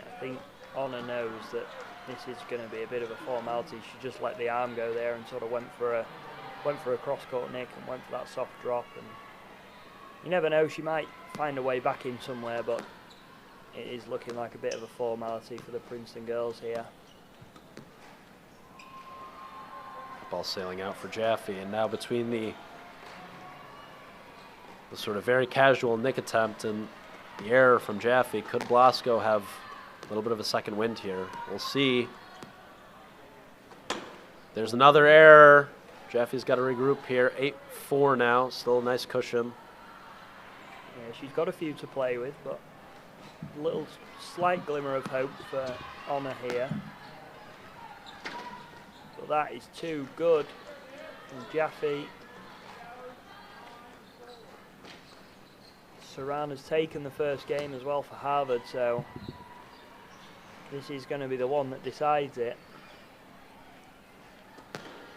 I think Honor knows that this is going to be a bit of a formality. She just let the arm go there and sort of went for a cross-court nick and went for that soft drop. And you never know, she might find a way back in somewhere, but it is looking like a bit of a formality for the Princeton girls here. Ball sailing out for Jaffe, and now between the sort of very casual nick attempt and the error from Jaffe, could Blasco have a little bit of a second wind here? We'll see. There's another error. Jaffe's got to regroup here. 8-4 now, still a nice cushion. Yeah, she's got a few to play with, but a little slight glimmer of hope for Honor here. But that is too good from Jaffe. Saran has taken the first game as well for Harvard, so this is going to be the one that decides it.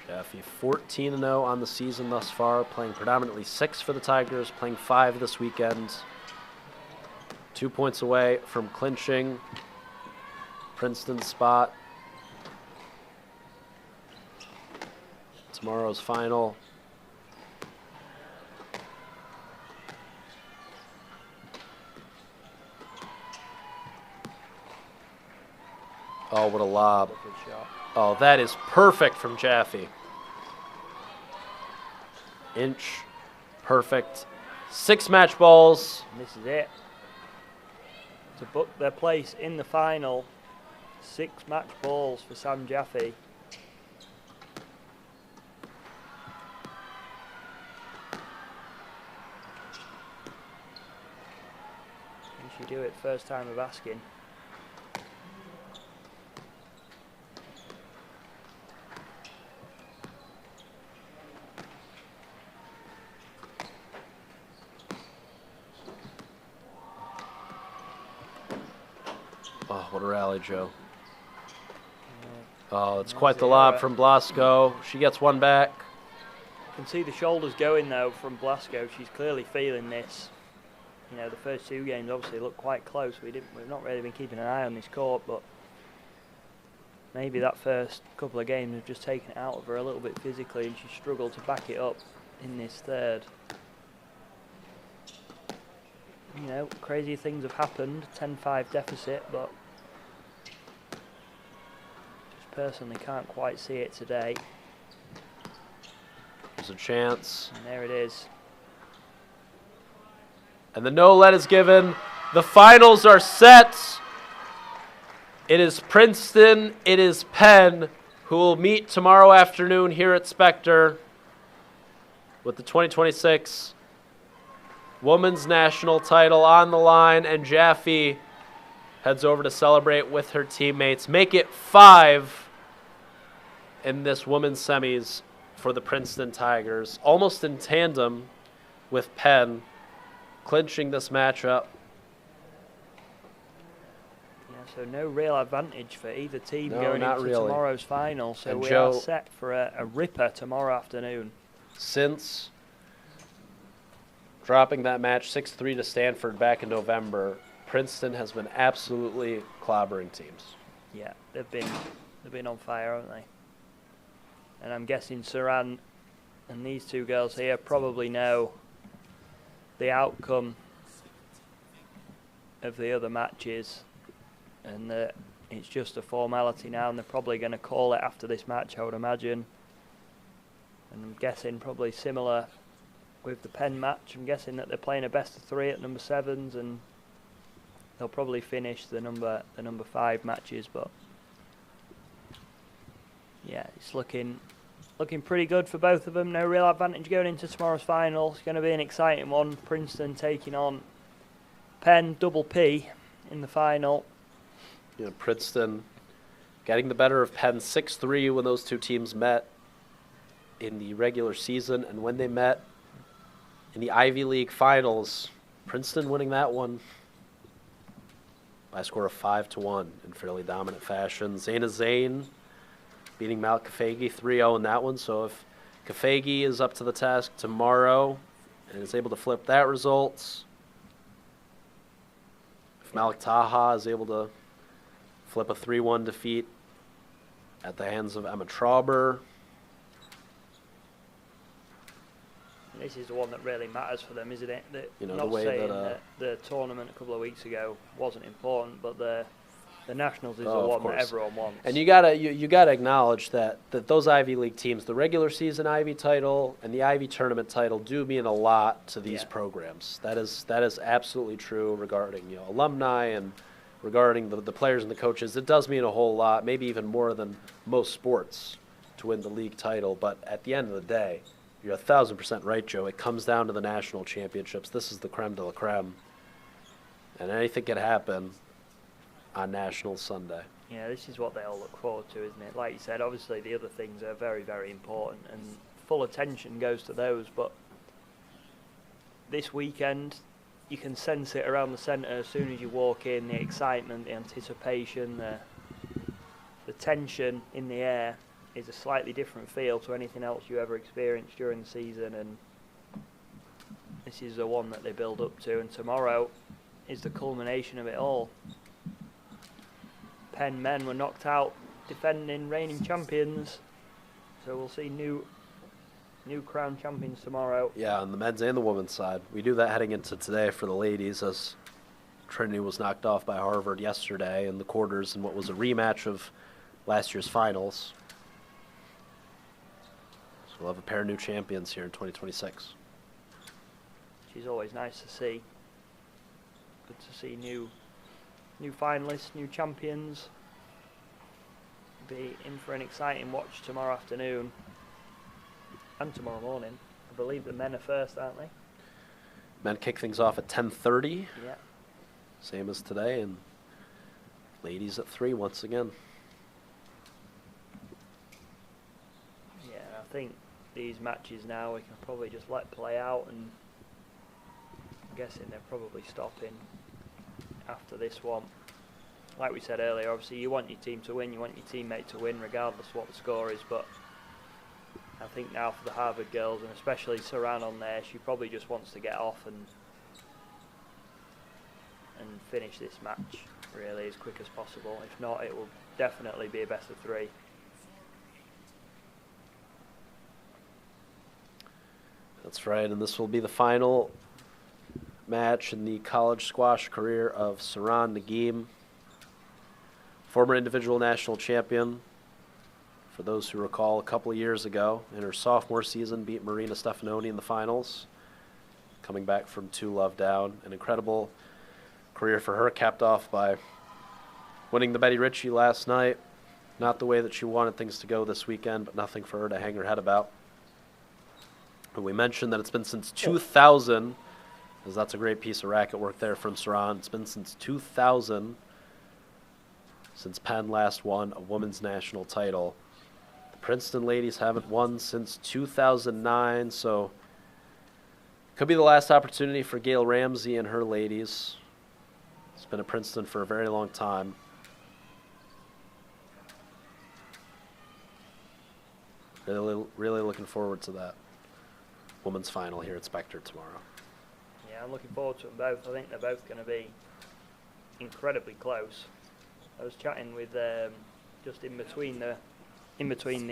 Jaffe 14-0 on the season thus far, playing predominantly 6 for the Tigers, playing 5 this weekend. 2 points away from clinching Princeton's spot. Tomorrow's final. Oh, what a lob. Good shot. Oh, that is perfect from Jaffe. Inch, perfect. 6 match balls. And this is it. To book their place in the final, 6 match balls for Sam Jaffe. Can she do it first time of asking? Oh, what a rally, Joe. Oh, it's quite the lob from Blasco. She gets one back. You can see the shoulders going though from Blasco. She's clearly feeling this. You know, the first 2 games obviously looked quite close. We've not really been keeping an eye on this court, but maybe that first couple of games have just taken it out of her a little bit physically, and she struggled to back it up in this third. You know, crazy things have happened. 10-5 deficit, but just personally can't quite see it today. There's a chance. And there it is. And the no let is given. The finals are set. It is Princeton, it is Penn, who will meet tomorrow afternoon here at Spectre with the 2026 Women's National title on the line, and Jaffe heads over to celebrate with her teammates. Make it 5 in this women's semis for the Princeton Tigers, almost in tandem with Penn, clinching this matchup. Yeah, so no real advantage for either team No, going not into really. tomorrow's final. So And we Joe- are set for a ripper tomorrow afternoon. Since dropping that match 6-3 to Stanford back in November, Princeton has been absolutely clobbering teams. Yeah, they've been on fire, haven't they? And I'm guessing Saran and these two girls here probably know the outcome of the other matches, and that it's just a formality now, and they're probably going to call it after this match, I would imagine. And I'm guessing probably similar with the Penn match. I'm guessing that they're playing a best of 3 at number 7s, and they'll probably finish the number 5 matches. But yeah, it's looking pretty good for both of them. No real advantage going into tomorrow's final. It's going to be an exciting one. Princeton taking on Penn, double P in the final. You know, Princeton getting the better of Penn 6-3 when those two teams met in the regular season, and when they met in the Ivy League finals, Princeton winning that one by a score of 5-1 in fairly dominant fashion. Zaina Zain beating Mal Kafagi 3-0 in that one. So if Kafagi is up to the task tomorrow and is able to flip that result, if Malik Taha is able to flip a 3-1 defeat at the hands of Emma Trauber, This is the one that really matters for them, isn't it? That, You know, not the way saying that, the tournament a couple of weeks ago wasn't important, but the Nationals is Oh, the of one course. that everyone wants. and you gotta acknowledge that those Ivy League teams, the regular season Ivy title and the Ivy tournament title, do mean a lot to these Yeah. programs. That is absolutely true regarding alumni and regarding the players and the coaches. It does mean a whole lot, maybe even more than most sports, to win the league title. But at the end of the day, you're 1,000% right, Joe. It comes down to the national championships. This is the creme de la creme, and anything can happen on National Sunday. Yeah, this is what they all look forward to, isn't it? Like you said, obviously the other things are very, very important, and full attention goes to those. But this weekend, you can sense it around the centre as soon as you walk in. The excitement, the anticipation, the tension in the air is a slightly different feel to anything else you ever experienced during the season, and this is the one that they build up to. And tomorrow is the culmination of it all. Penn men were knocked out, defending reigning champions, so we'll see new crown champions tomorrow. Yeah, on the men's and the women's side. We do that heading into today for the ladies, as Trinity was knocked off by Harvard yesterday in the quarters in what was a rematch of last year's finals. So we'll have a pair of new champions here in 2026. Which is always nice to see. Good to see new finalists, new champions. Be in for an exciting watch tomorrow afternoon and tomorrow morning. I believe the men are first, aren't they? Men kick things off at 10:30, Yeah. same as today, and ladies at 3 once again. Yeah, I think these matches now we can probably just let play out, and I'm guessing they're probably stopping after this one. Like we said earlier, obviously you want your team to win, you want your teammate to win regardless what the score is, but I think now for the Harvard girls, and especially Saran on there, she probably just wants to get off and finish this match really as quick as possible. If not, it will definitely be a best of 3. That's right, and this will be the final match in the college squash career of Saran Nagim, former individual national champion, For those who recall, a couple of years ago, in her sophomore season, beat Marina Stefanoni in the finals, coming back from 2-love down. An incredible career for her, capped off by winning the Betty Ritchie last night. Not the way that she wanted things to go this weekend, but nothing for her to hang her head about. And we mentioned that it's been since 2000, because that's a great piece of racket work there from Saran. It's been since 2000 since Penn last won a women's national title. The Princeton ladies haven't won since 2009, so could be the last opportunity for Gail Ramsey and her ladies. It's been at Princeton for a very long time. Really looking forward to that women's final here at Spectre tomorrow. Yeah, I'm looking forward to them both. I think they're both going to be incredibly close. I was chatting with just in between the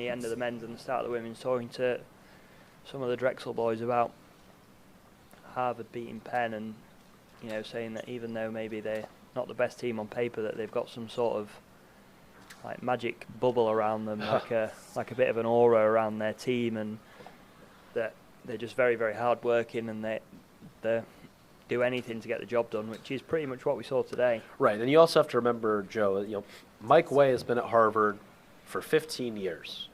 end of the men's and the start of the women's, talking to some of the Drexel boys about Harvard beating Penn, and saying that even though maybe they're not the best team on paper, that they've got some sort of like magic bubble around them, like a bit of an aura around their team, and that they're just very, very hard working, and they do anything to get the job done, which is pretty much what we saw today. Right, and you also have to remember, Joe, Mike Way has been at Harvard for 15 years.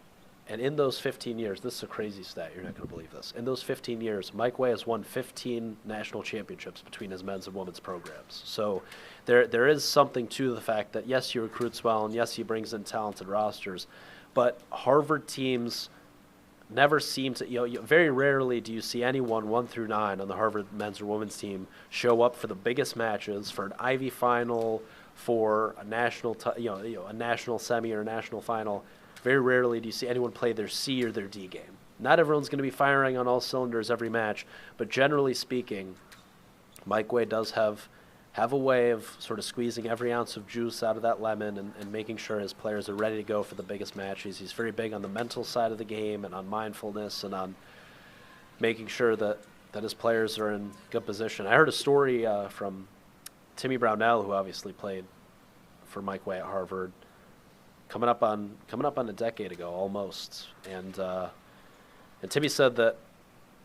And in those 15 years, this is a crazy stat, you're not going to believe this. In those 15 years, Mike Way has won 15 national championships between his men's and women's programs. So there is something to the fact that, yes, he recruits well, and yes, he brings in talented rosters, but Harvard teams never seem to, very rarely do you see anyone 1 through 9 on the Harvard men's or women's team show up for the biggest matches, for an Ivy final, for a national, a national semi or a national final. Very rarely do you see anyone play their C or their D game. Not everyone's going to be firing on all cylinders every match, but generally speaking, Mike Way does have a way of sort of squeezing every ounce of juice out of that lemon and making sure his players are ready to go for the biggest matches. He's very big on the mental side of the game and on mindfulness and on making sure that his players are in good position. I heard a story from Timmy Brownell, who obviously played for Mike Way at Harvard, coming up on a decade ago almost, and Timmy said that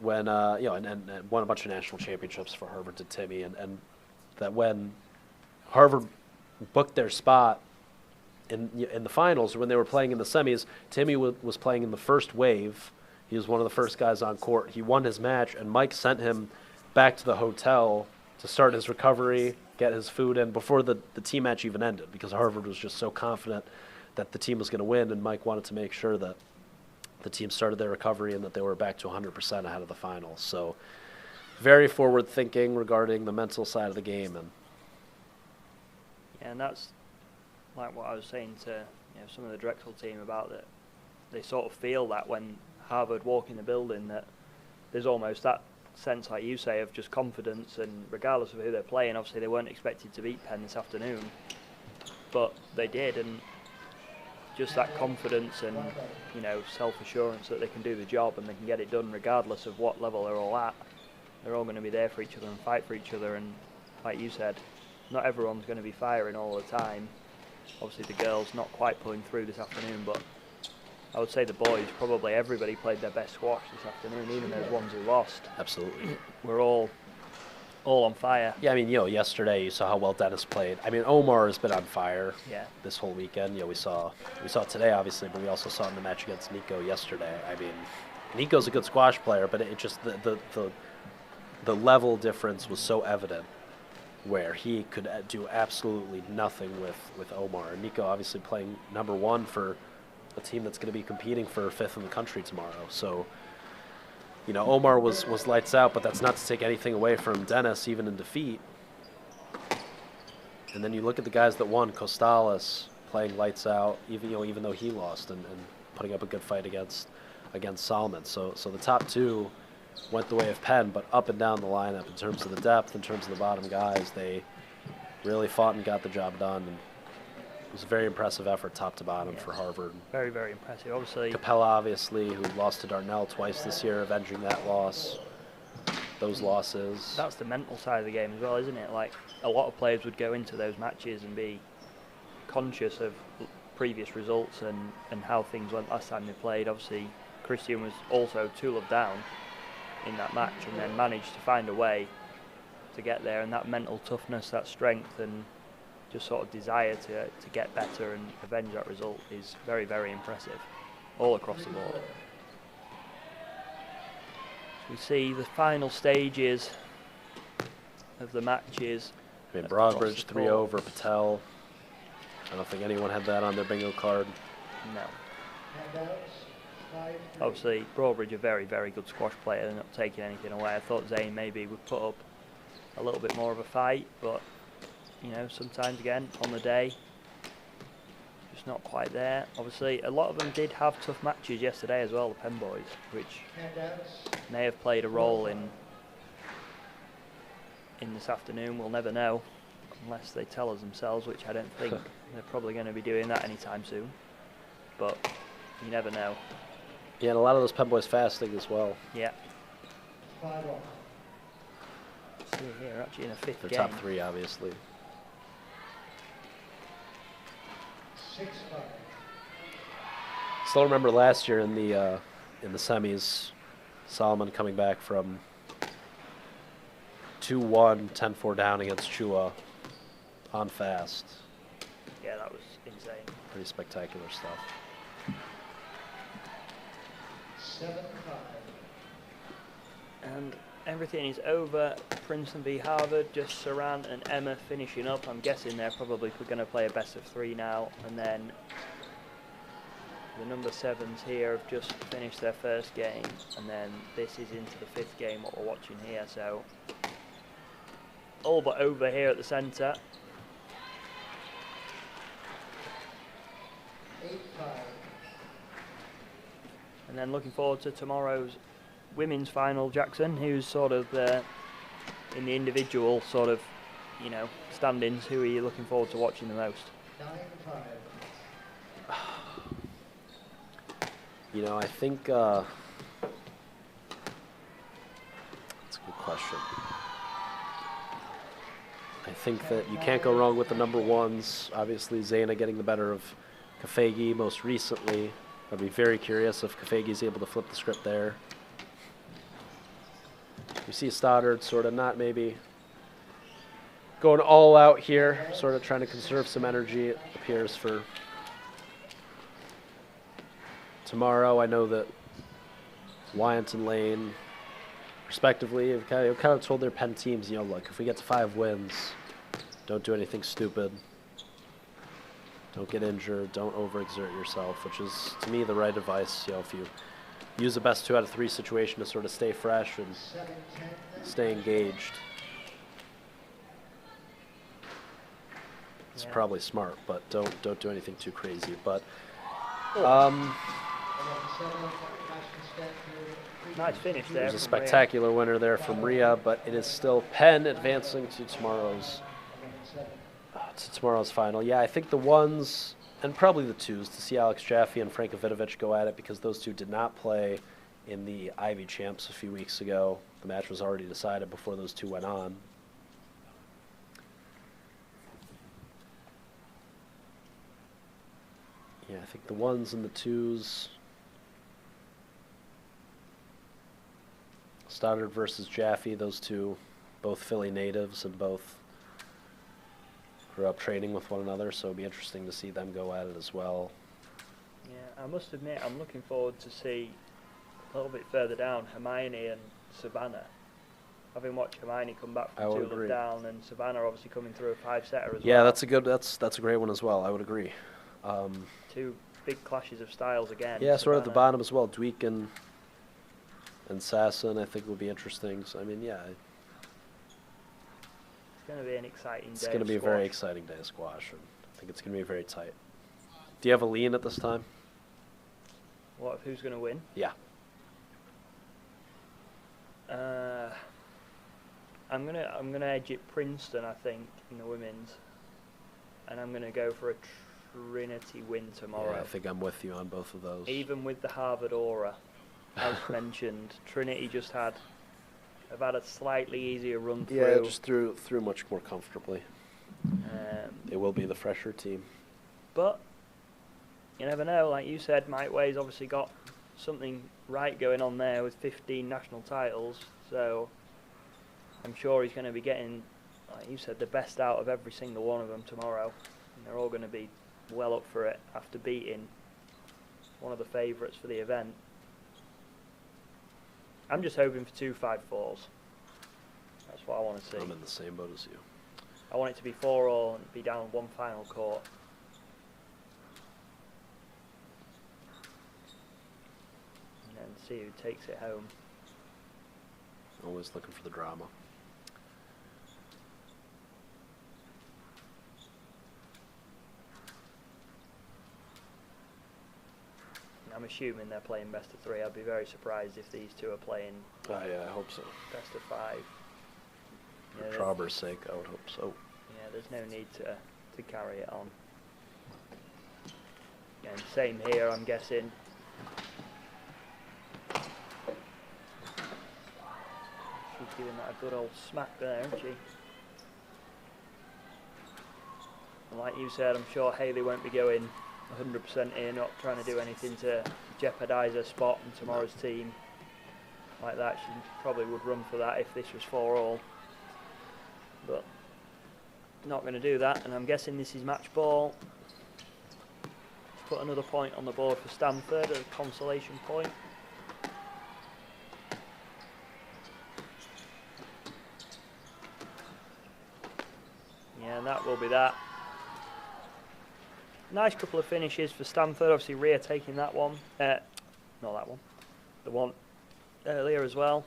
when and won a bunch of national championships for Harvard, did Timmy, and that when Harvard booked their spot in the finals, or when they were playing in the semis, Timmy was playing in the first wave. He was one of the first guys on court. He won his match, and Mike sent him back to the hotel to start his recovery, get his food in before the team match even ended, because Harvard was just so confident that the team was going to win, and Mike wanted to make sure that the team started their recovery and that they were back to 100% ahead of the finals. So very forward thinking regarding the mental side of the game. And that's like what I was saying to some of the Drexel team about, that they sort of feel that when Harvard walk in the building, that there's almost that sense, like you say, of just confidence, and regardless of who they're playing, obviously they weren't expected to beat Penn this afternoon, but they did, and just that confidence and self-assurance that they can do the job and they can get it done regardless of what level they're all at. They're all going to be there for each other and fight for each other, and like you said, not everyone's going to be firing all the time. Obviously the girls not quite pulling through this afternoon, but I would say the boys, probably everybody played their best squash this afternoon, even those ones who lost. Absolutely. We're all on fire. Yeah, I mean, yesterday you saw how well Dennis played. I mean, Omar has been on fire this whole weekend. We saw it today, obviously, but we also saw it in the match against Nico yesterday. I mean, Nico's a good squash player, but it just the level difference was so evident, where he could do absolutely nothing with Omar. And Nico obviously playing number 1 for a team that's going to be competing for 5th in the country tomorrow. So, Omar was lights out, but that's not to take anything away from Dennis, even in defeat. And then you look at the guys that won, Costales playing lights out, even though he lost, and putting up a good fight against Solomon. So the top 2 went the way of Penn, but up and down the lineup in terms of the depth, in terms of the bottom guys, they really fought and got the job done. And it was a very impressive effort, top to bottom, for Harvard. Very, very impressive. Obviously, Capella, obviously, who lost to Darnell twice this year, avenging that loss, those losses. That's the mental side of the game as well, isn't it? Like, a lot of players would go into those matches and be conscious of previous results and how things went last time they played. Obviously, Christian was also 2-love down in that match and then managed to find a way to get there, and that mental toughness, that strength and just sort of desire to get better and avenge that result is very, very impressive all across the board. We see the final stages of the matches. I mean, across Broadbridge the 3-0 court. over Patel. I don't think anyone had that on their bingo card. No. Obviously, Broadbridge a very, very good squash player. They're not taking anything away. I thought Zane maybe would put up a little bit more of a fight, but you know, sometimes again on the day, just not quite there. Obviously, a lot of them did have tough matches yesterday as well, the Penn boys, which may have played a role in this afternoon. We'll never know unless they tell us themselves, which I don't think they're probably going to be doing that anytime soon. But you never know. Yeah, and a lot of those Penn boys fasting as well. Yeah. See here, actually in a fifth They're game. top 3, obviously. Still remember last year in the semis, Solomon coming back from 2-1, 10-4 down against Chua on fast. Yeah, that was insane. Pretty spectacular stuff. 7-5. And everything is over. Princeton v Harvard, just Saran and Emma finishing up. I'm guessing they're probably going to play a best of 3 now, and then the number 7s here have just finished their first game, and then this is into the 5th game what we're watching here. So all but over here at the centre. 8-5. And then looking forward to tomorrow's women's final, Jackson, who's sort of in the individual sort of, you know, standings. Who are you looking forward to watching the most? 9-5. You know, I think that's a good question. I think that you can't go wrong with the number 1s. Obviously, Zaina getting the better of Kafegi most recently. I'd be very curious if Kafegi's able to flip the script there. We see Stoddard sort of not maybe going all out here, sort of trying to conserve some energy, it appears, for tomorrow. I know that Wyant and Lane, respectively, have kind of told their Penn teams, you know, look, if we get to 5 wins, don't do anything stupid. Don't get injured. Don't overexert yourself, which is, to me, the right advice. You know, if you use the best 2 out of 3 situation to sort of stay fresh and stay engaged, it's probably smart. But don't do anything too crazy. But Nice finish there. there's a from Rhea. spectacular winner there from Rhea, but it is still Penn advancing to tomorrow's final. Yeah, I think the 1s and probably the 2s to see Alex Jaffe and Franko Vidovic go at it, because those 2 did not play in the Ivy Champs a few weeks ago. The match was already decided before those 2 went on. Yeah, I think the 1s and the 2s. Stoddard versus Jaffe, those 2, both Philly natives and both grew up training with one another, so it'd be interesting to see them go at it as well. Yeah, I must admit, I'm looking forward to see a little bit further down Hermione and Savannah. Having watched Hermione come back from 2-love down, and Savannah obviously coming through a 5-setter as well. Yeah, that's a great one as well. I would agree. 2 big clashes of styles again. Yeah, sort of at the Savannah. bottom as well. Dweek and Sasson, I think, will be interesting. So I mean, yeah, It's going to be an exciting day. it's going to be a very exciting day of squash, and I think it's going to be very tight. Do you have a lean at this time? What? Who's going to win? Yeah. I'm gonna edge it Princeton, I think, in the women's, and I'm gonna go for a Trinity win tomorrow. Yeah, I think I'm with you on both of those. Even with the Harvard aura, as mentioned, Trinity have had a slightly easier run through. Yeah, just threw much more comfortably. Um, They will be the fresher team. but you never know. Like you said, Mike Way's obviously got something right going on there with 15 national titles. So I'm sure he's going to be getting, like you said, the best out of every single one of them tomorrow. And they're all going to be well up for it after beating one of the favourites for the event. I'm just hoping for 2 5-4s. That's what I want to see. I'm in the same boat as you. I want it to be 4-all and be down one final court. And then see who takes it home. Always looking for the drama. I'm assuming they're playing best of 3. I'd be very surprised if these two are playing Yeah, I hope so. best of 5. For Trauber's sake, I would hope so. Yeah, there's no need to carry it on. And same here, I'm guessing. She's giving that a good old smack there, isn't she? And like you said, I'm sure Hayley won't be going 100% in, not trying to do anything to jeopardise her spot in tomorrow's team. Like that, she probably would run for that if this was 4-all. But not going to do that, and I'm guessing this is match ball. Put another point on the board for Stanford, a consolation point. Yeah, and that will be that. Nice couple of finishes for Stanford. Obviously, Rhea taking that one. Not that one. The one earlier as well.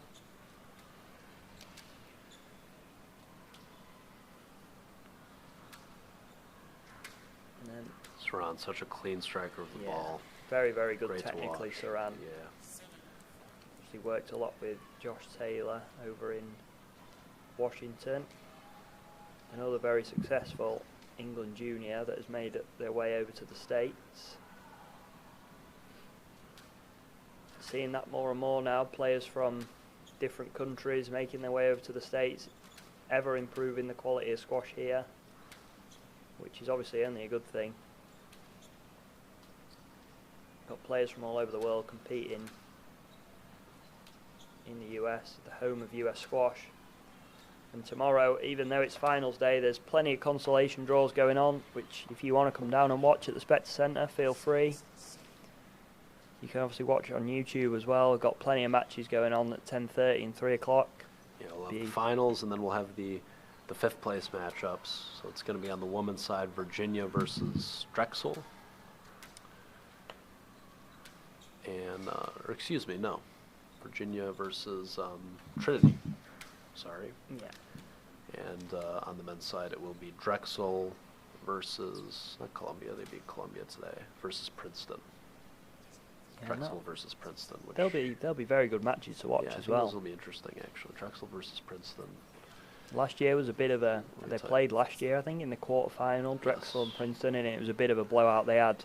And then Saran, such a clean striker of the ball. very, very good Great to technically, watch. Saran. Yeah. He worked a lot with Josh Taylor over in Washington. Another very successful England junior that has made their way over to the States. Seeing that more and more now, players from different countries making their way over to the States, ever improving the quality of squash here, which is obviously only a good thing. Got players from all over the world competing in the US, the home of US squash. And tomorrow, even though it's finals day, there's plenty of consolation draws going on, which if you want to come down and watch at the Spectre Centre, feel free. You can obviously watch it on YouTube as well. We've got plenty of matches going on at 10:30 and 3 o'clock. Yeah, we'll have the finals, and then we'll have the fifth place matchups. So it's going to be on the women's side, Virginia versus Drexel. And, or excuse me, no. Virginia versus Trinity. Sorry. Yeah. And on the men's side, it will be Drexel versus, not Columbia, they beat Columbia today, versus Princeton. Yeah, Drexel versus Princeton. Which, they'll be very good matches to watch yeah, I as think well. those will be interesting, actually. Drexel versus Princeton. Last year was a bit of a... Really They tight. played last year, I think, in the quarter-final, Drexel and Princeton, and it was a bit of a blowout. They had...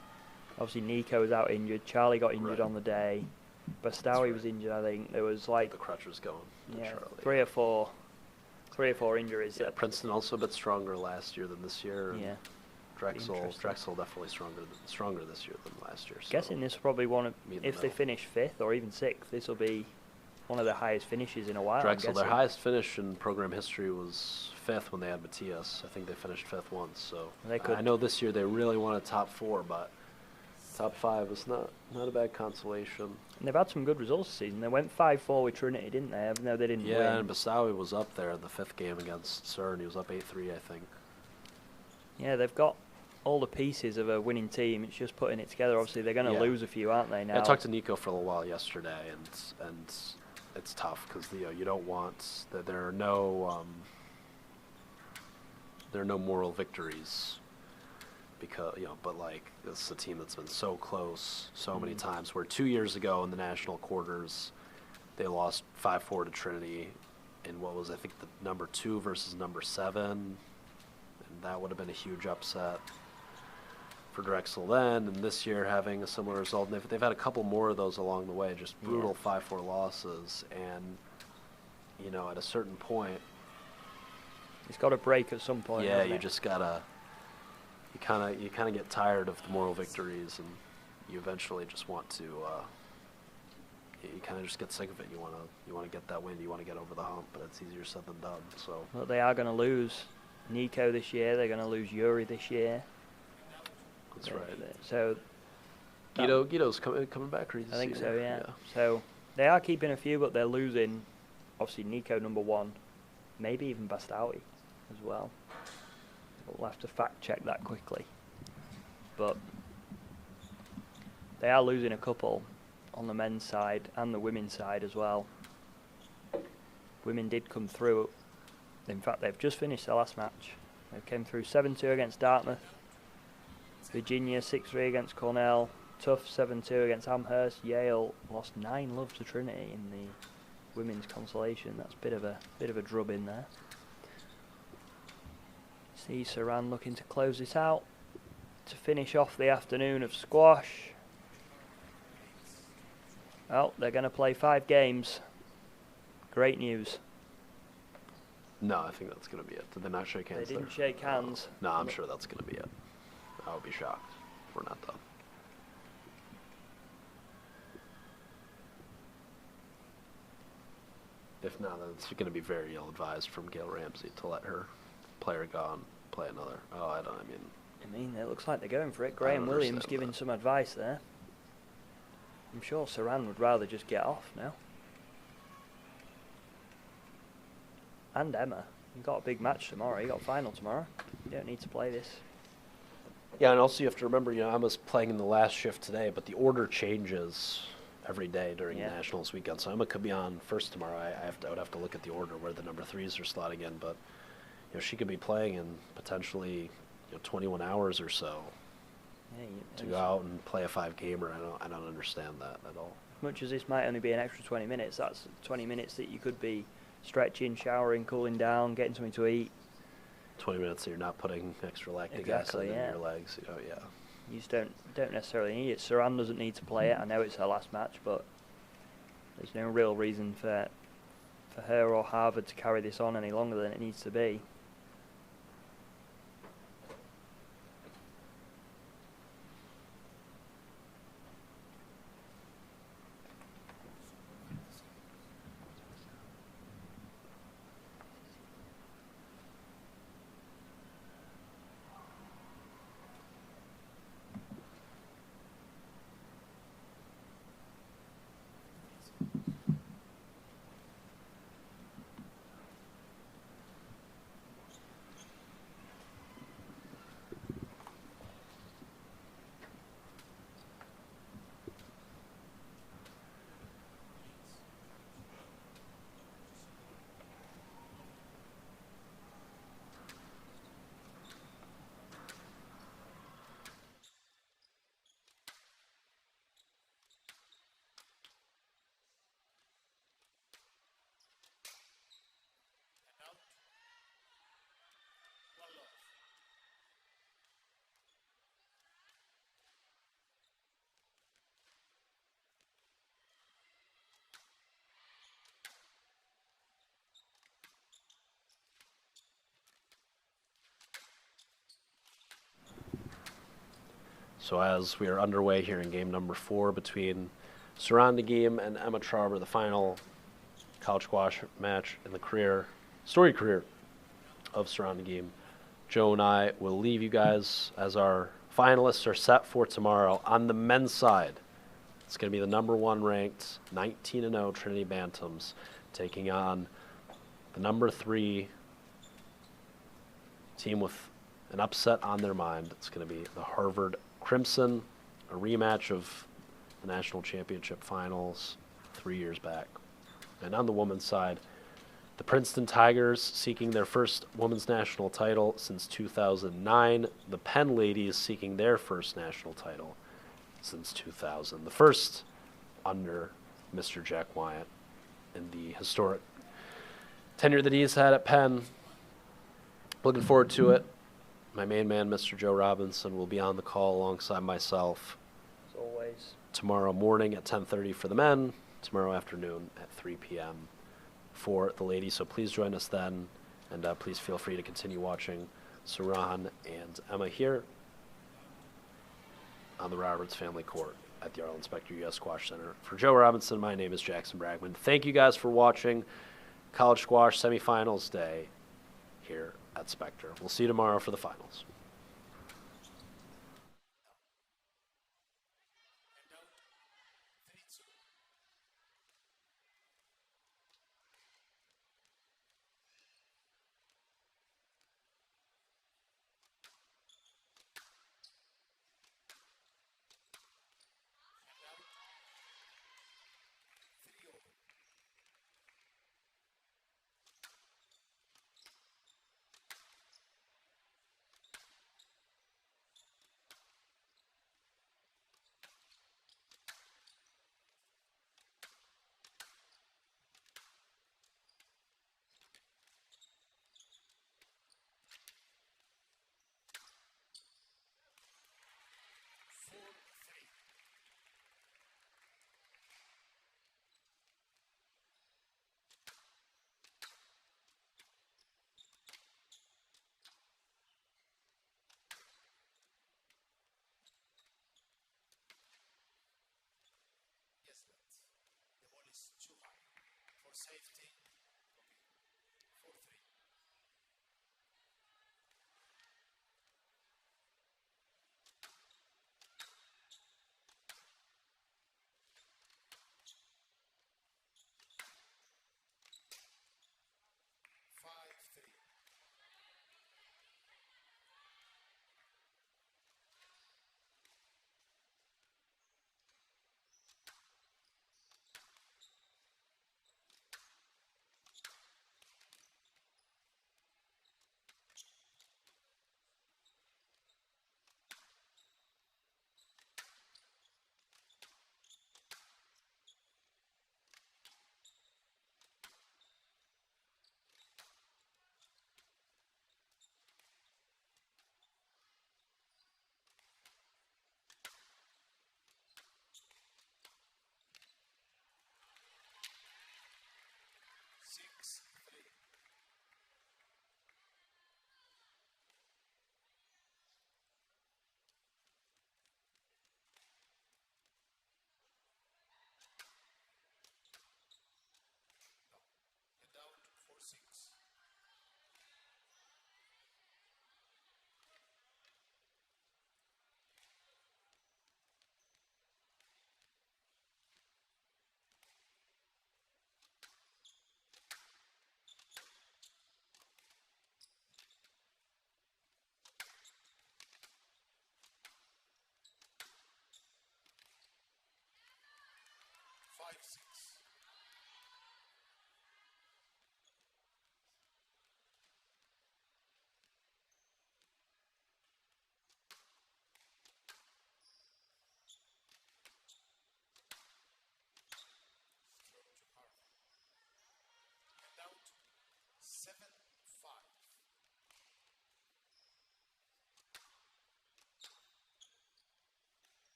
Obviously, Nico was out injured. Charlie got injured Right. on the day. Bastawi right. was injured, I think. There was like... The crutch was going. to Yeah, Charlie. three or four injuries. Yeah, that- Princeton also a bit stronger last year than this year. And Yeah. Drexel Interesting. definitely stronger this year than last year. So Guessing this will probably one of... Meet in the If they middle. finish 5th or even 6th, this will be one of the highest finishes in a while. I'm Drexel, their guessing. highest finish in program history was 5th when they had Matthias. I think they finished 5th once. So They could- I know this year they really wanted top 4, but top 5 was not a bad consolation. And they've had some good results this season. They went 5-4 with Trinity, didn't they? Even though they didn't Yeah, win. and Bastawi was up there in the 5th game against CERN. He was up 8-3, I think. Yeah, they've got all the pieces of a winning team. It's just putting it together. Obviously, they're going to Yeah. lose a few, aren't they? Now. Yeah, I talked to Nico for a little while yesterday, and it's tough because you don't want that there are no moral victories because but like this is a team that's been so close so many times. Where 2 years ago in the national quarters, they lost 5-4 to Trinity, in what was I think the number 2 versus number 7, and that would have been a huge upset for Drexel then, and this year having a similar result. And they've had a couple more of those along the way, just brutal 5-4 losses. And, at a certain point, It's got to break at some point. yeah, hasn't you it? just gotta, you kind of get tired of the moral victories, and you eventually just want to. You kind of just get sick of it. You want to get that win. You want to get over the hump, but it's easier said than done. So. But they are going to lose Nico this year. They're going to lose Yuri this year. That's right. So. Guido's coming back. I think so. Yeah. So they are keeping a few, but they're losing. Obviously, Nico #1, maybe even Bastauti as well. We'll have to fact check that quickly. But they are losing a couple on the men's side and the women's side as well. Women did come through. In fact, they've just finished their last match. They came through 7-2 against Dartmouth. Virginia 6-3 against Cornell. Tough 7-2 against Amherst. Yale lost 9-love to Trinity in the women's consolation. That's a bit of a drub in there. See Saran looking to close this out to finish off the afternoon of squash. Oh, they're going to play 5 games. Great news. No, I think that's going to be it. Did they not shake hands? They didn't shake hands. No, I'm sure that's going to be it. I would be shocked if we're not done. If not, then it's going to be very ill-advised from Gail Ramsey to let her player go and play another. I mean, it looks like they're going for it. Graham Williams giving some advice there. I'm sure Saran would rather just get off now. And Emma. You've got a big match tomorrow. You've got a final tomorrow. You don't need to play this. Yeah, and also you have to remember, Emma's playing in the last shift today, but the order changes every day during Nationals weekend. So Emma could be on first tomorrow. I would have to look at the order where the number 3s are slotting in, but she could be playing in potentially 21 hours or so to go out and play a 5-gamer. I don't understand that at all. As much as this might only be an extra 20 minutes, that's 20 minutes that you could be stretching, showering, cooling down, getting something to eat. 20 minutes that you're not putting extra lactic acid in your legs. You just don't necessarily need it. Saran doesn't need to play it. I know it's her last match, but there's no real reason for her or Harvard to carry this on any longer than it needs to be. So as we are underway here in game number 4 between Saran Nagim and Emma Trauber, the final college squash match in the storied career of Saran Nagim, Joe and I will leave you guys as our finalists are set for tomorrow. On the men's side, it's going to be the number 1 ranked 19-0 Trinity Bantams taking on the number 3 team with an upset on their mind. It's going to be the Harvard Crimson, a rematch of the national championship finals 3 years back. And on the women's side, the Princeton Tigers seeking their first women's national title since 2009. The Penn Ladies seeking their first national title since 2000. The first under Mr. Jack Wyatt in the historic tenure that he's had at Penn. Looking forward to it. My main man, Mr. Joe Robinson, will be on the call alongside myself. As always. Tomorrow morning at 10:30 for the men. Tomorrow afternoon at 3 p.m. for the ladies. So please join us then. And please feel free to continue watching Saran and Emma here on the Roberts Family Court at the Arlen Specter U.S. Squash Center. For Joe Robinson, my name is Jackson Bragman. Thank you guys for watching College Squash Semifinals Day here at Specter. We'll see you tomorrow for the finals. Yes, but the ball is too high for safety.